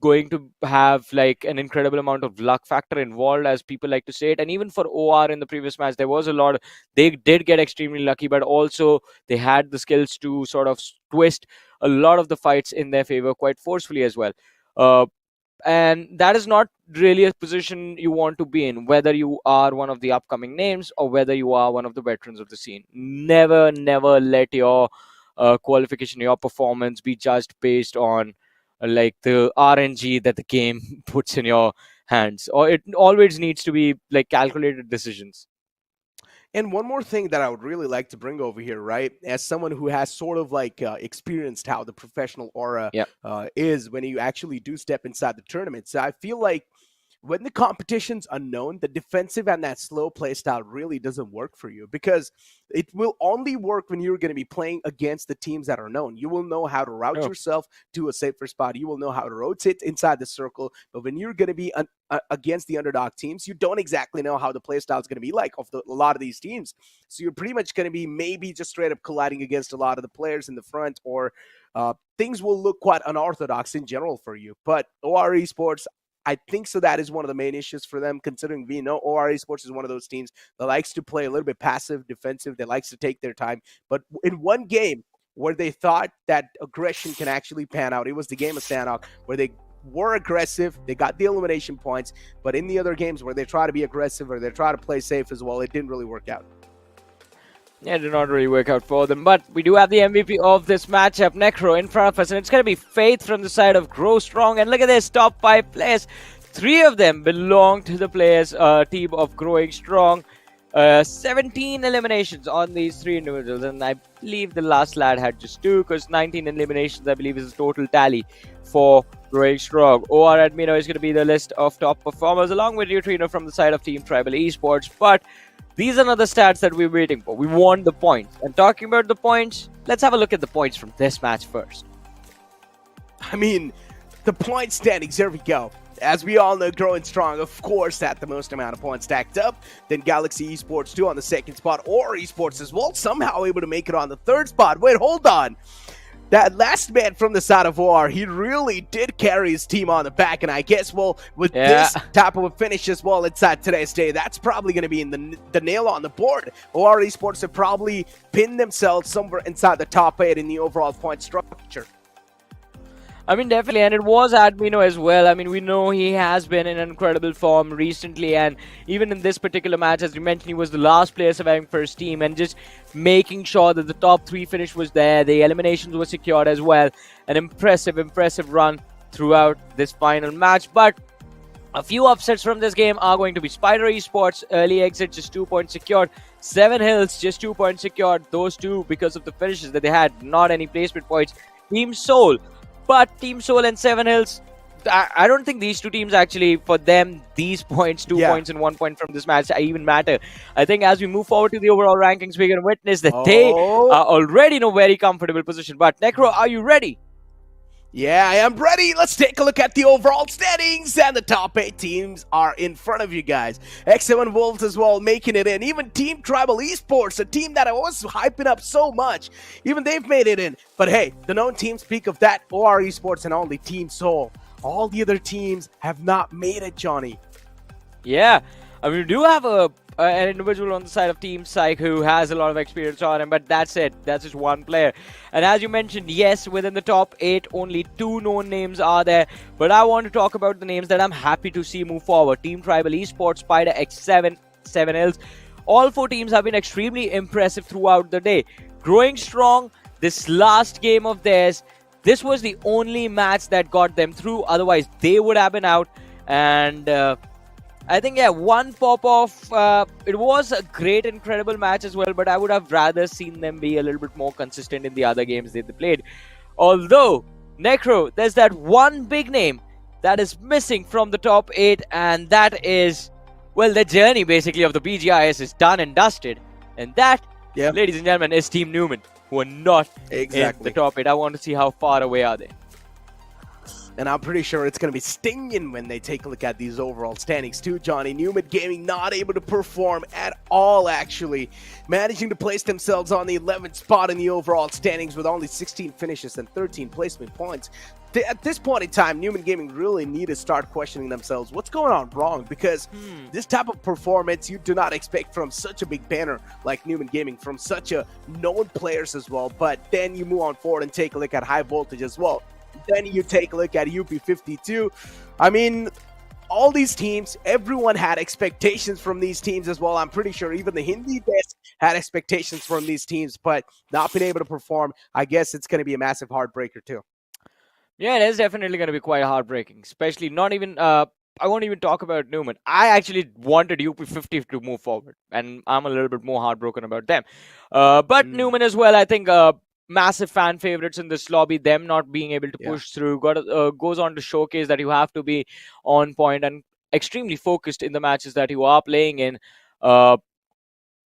going to have like an incredible amount of luck factor involved, as people like to say it. And even for OR in the previous match, there was a lot. They did get extremely lucky, but also they had the skills to sort of twist a lot of the fights in their favor quite forcefully as well. And that is not really a position you want to be in, whether you are one of the upcoming names or whether you are one of the veterans of the scene. Never let your qualification, your performance be judged based on like the RNG that the game puts in your hands, or it always needs to be like calculated decisions. And one more thing that I would really like to bring over here, right? As someone who has sort of like experienced how the professional aura Yep. is when you actually do step inside the tournament. So I feel like when the competition's unknown, the defensive and that slow play style really doesn't work for you, because it will only work when you're going to be playing against the teams that are known. You will know how to route Oh. yourself to a safer spot. You will know how to rotate inside the circle. But when you're going to be against the underdog teams, you don't exactly know how the play style is going to be like of a lot of these teams. So you're pretty much going to be maybe just straight up colliding against a lot of the players in the front, or things will look quite unorthodox in general for you. But OR Esports, I think so that is one of the main issues for them, considering we know OR Esports is one of those teams that likes to play a little bit passive, defensive, that likes to take their time. But in one game where they thought that aggression can actually pan out, it was the game of Sanhok, where they were aggressive, they got the elimination points, but in the other games where they try to be aggressive or they try to play safe as well, it didn't really work out. Yeah, it did not really work out for them, but we do have the MVP of this matchup, Necro, in front of us, and it's going to be Faith from the side of Grow Strong. And look at this, top 5 players. 3 of them belong to the players team of Growing Strong. 17 eliminations on these 3 individuals, and I believe the last lad had just 2, because 19 eliminations, I believe, is the total tally for Growing Strong. OR Admino is going to be the list of top performers, along with Neutrino from the side of Team Tribal Esports, but these are not the stats that we're waiting for. We want the points. And talking about the points, let's have a look at the points from this match first. I mean, the point standings, here we go. As we all know, Growing Strong, of course, had the most amount of points stacked up. Then Galaxy Esports 2 on the 2nd spot, or Esports as well, somehow able to make it on the 3rd spot. Wait, hold on. That last man from the side of OR, he really did carry his team on the back. And I guess, well, with this type of a finish as well inside today's day, that's probably going to be in the nail on the board. OR Esports have probably pinned themselves somewhere inside the top 8 in the overall point structure. I mean, definitely, and it was Admino as well. I mean, we know he has been in incredible form recently, and even in this particular match, as you mentioned, he was the last player surviving for his team, and just making sure that the top 3 finish was there, the eliminations were secured as well. An impressive run throughout this final match, but a few upsets from this game are going to be SPYDER Esports, early exit, just 2 points secured. 7 Hills, just 2 points secured. Those 2 because of the finishes that they had, not any placement points. Team Soul. But Team Soul and 7 Hills, I don't think these 2 teams actually, for them, these points, 2 points and 1 point from this match even matter. I think as we move forward to the overall rankings, we're going to witness that they are already in a very comfortable position. But Necro, are you ready? Yeah, I am ready. Let's take a look at the overall standings, and the top 8 teams are in front of you guys. X7 Wolves as well making it in. Even Team Tribal Esports, a team that I was hyping up so much, even they've made it in. But hey, the known teams speak of that, OR Esports and only Team Soul. All the other teams have not made it, Johnny. Yeah, I mean, we do have an individual on the side of Team Psych who has a lot of experience on him, but that's it. That's just one player. And as you mentioned, yes, within the top 8, only 2 known names are there. But I want to talk about the names that I'm happy to see move forward. Team Tribal Esports, SPYDER, X7, 7 Hills. All 4 teams have been extremely impressive throughout the day. Growing Strong, this last game of theirs, this was the only match that got them through. Otherwise, they would have been out. And I think, yeah, one pop-off. It was a great, incredible match as well, but I would have rather seen them be a little bit more consistent in the other games they played. Although, Necro, there's that one big name that is missing from the top 8, and that is, well, the journey, basically, of the BGIS is done and dusted. And that, ladies and gentlemen, is Team Numen, who are not in the top 8. I want to see how far away are they. And I'm pretty sure it's going to be stinging when they take a look at these overall standings too, Johnny. Numen Gaming not able to perform at all, actually. Managing to place themselves on the 11th spot in the overall standings with only 16 finishes and 13 placement points. At this point in time, Numen Gaming really need to start questioning themselves. What's going on wrong? Because this type of performance you do not expect from such a big banner like Numen Gaming, from such a known players as well. But then you move on forward and take a look at High Voltage as well. Then you take a look at UP52. I mean, all these teams, everyone had expectations from these teams as well. I'm pretty sure even the Hindi desk had expectations from these teams, but not been able to perform. I guess it's going to be a massive heartbreaker too. Yeah, it is definitely going to be quite heartbreaking, especially not even I won't even talk about Numen. I actually wanted UP50 to move forward, and I'm a little bit more heartbroken about them. But Numen as well, I think massive fan favorites in this lobby. Them not being able to push through goes on to showcase that you have to be on point and extremely focused in the matches that you are playing in.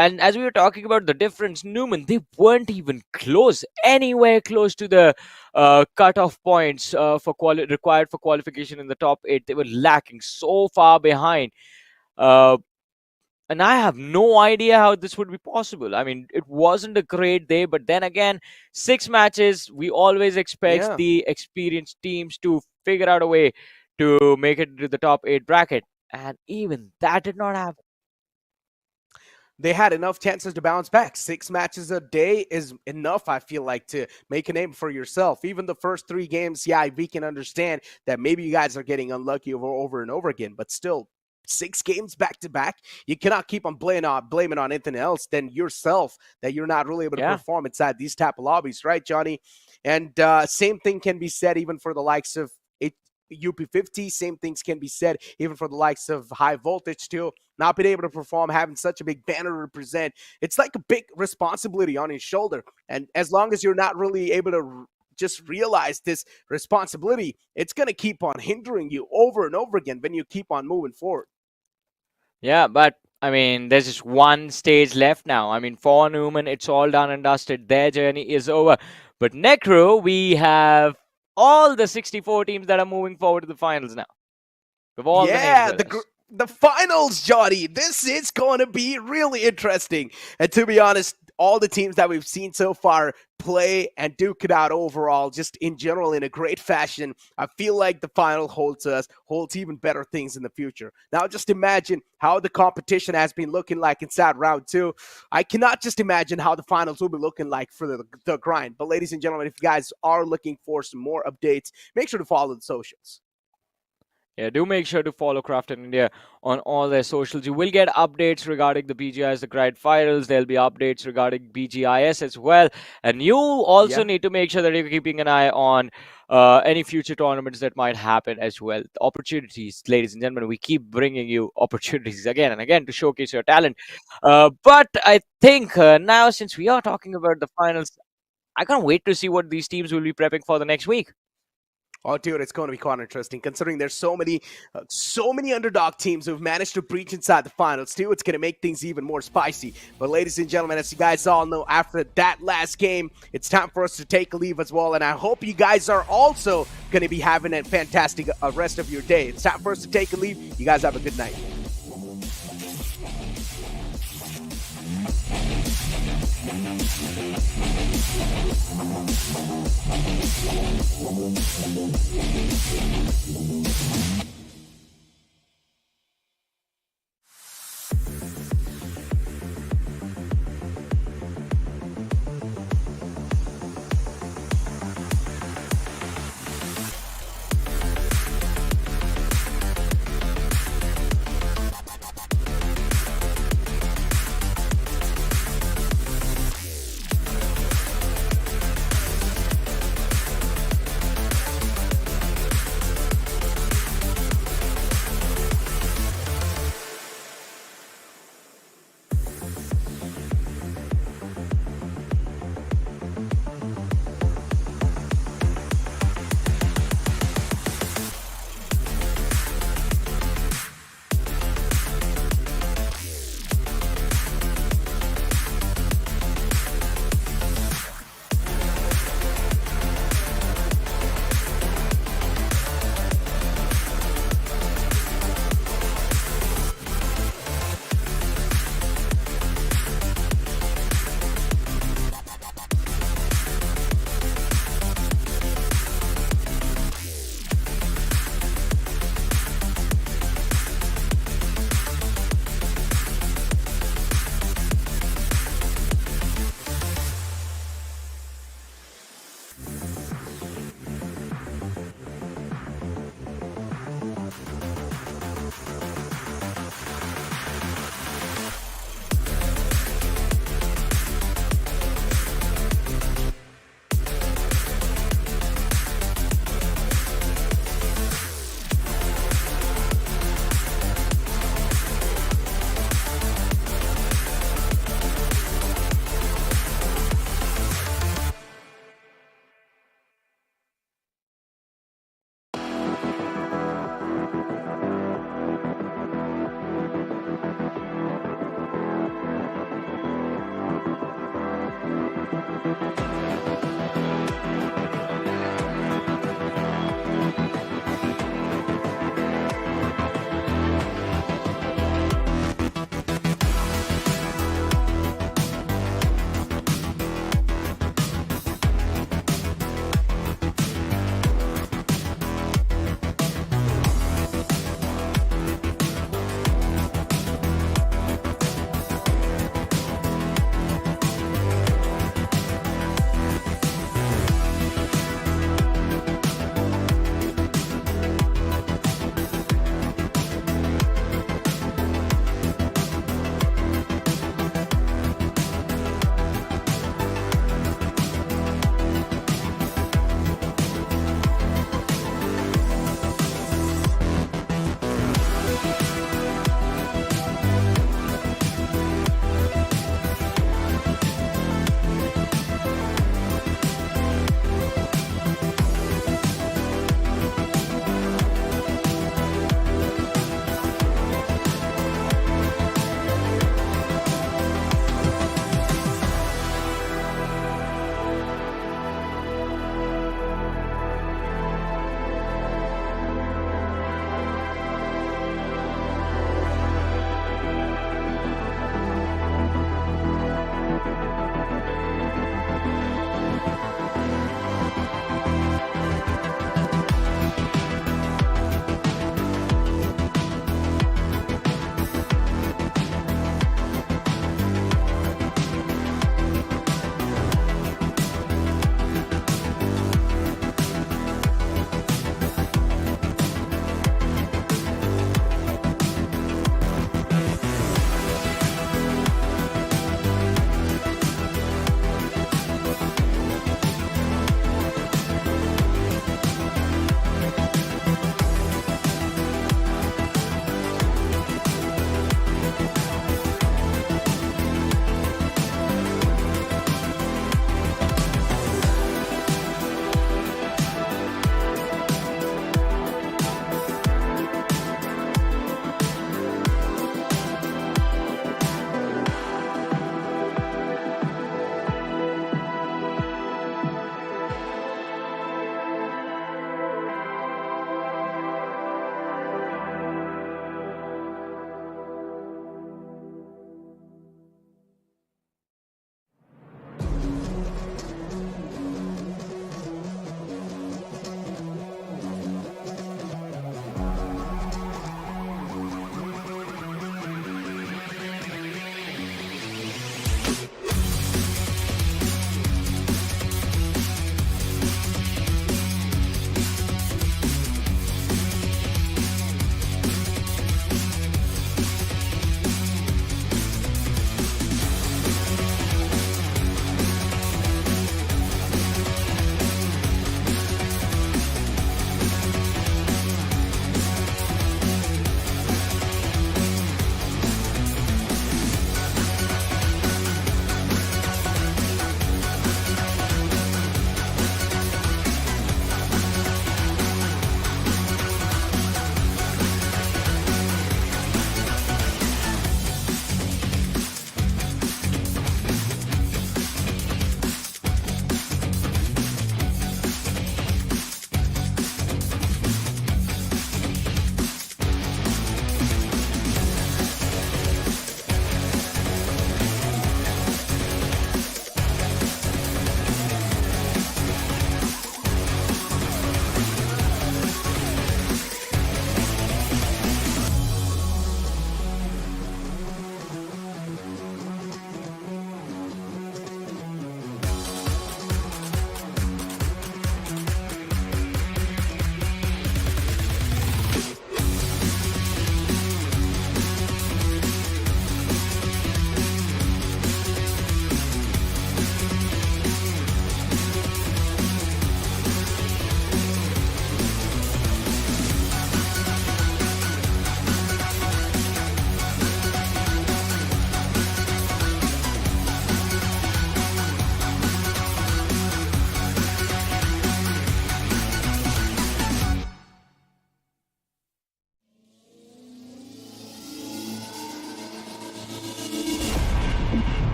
And as we were talking about the difference, Numen, they weren't even anywhere close to the cutoff points required for qualification in the top 8. They were lacking so far behind. And I have no idea how this would be possible. I mean, it wasn't a great day, but then again, 6 matches, we always expect the experienced teams to figure out a way to make it to the top 8 bracket. And even that did not happen. They had enough chances to bounce back. 6 matches a day is enough, I feel like, to make a name for yourself. Even the first 3 games, we can understand that maybe you guys are getting unlucky over and over again, but still, 6 games back to back, you cannot keep on blaming on anything else than yourself that you're not really able to perform inside these type of lobbies, right, Johnny? And same thing can be said even for the likes of UP50. Same things can be said even for the likes of High Voltage too. Not being able to perform, having such a big banner to represent, it's like a big responsibility on his shoulder. And as long as you're not really able to just realize this responsibility, it's going to keep on hindering you over and over again when you keep on moving forward. Yeah, but I mean, there's just one stage left now. I mean, for Numen, it's all done and dusted. Their journey is over. But Necro, we have all the 64 teams that are moving forward to the finals now. With all the finals, Johnny. This is going to be really interesting. And to be honest, all the teams that we've seen so far play and duke it out overall, just in general, in a great fashion. I feel like the final holds even better things in the future. Now, just imagine how the competition has been looking like inside round 2. I cannot just imagine how the finals will be looking like for the grind. But ladies and gentlemen, if you guys are looking for some more updates, make sure to follow the socials. Yeah, do make sure to follow Crafted India on all their socials. You will get updates regarding the BGIS, the Grind Finals. There'll be updates regarding BGIS as well. And you also need to make sure that you're keeping an eye on any future tournaments that might happen as well. The opportunities, ladies and gentlemen, we keep bringing you opportunities again and again to showcase your talent. But I think now, since we are talking about the finals, I can't wait to see what these teams will be prepping for the next week. Oh, dude, it's going to be quite interesting considering there's so many underdog teams who've managed to breach inside the finals too. It's going to make things even more spicy. But ladies and gentlemen, as you guys all know, after that last game, it's time for us to take a leave as well. And I hope you guys are also going to be having a fantastic rest of your day. It's time for us to take a leave. You guys have a good night.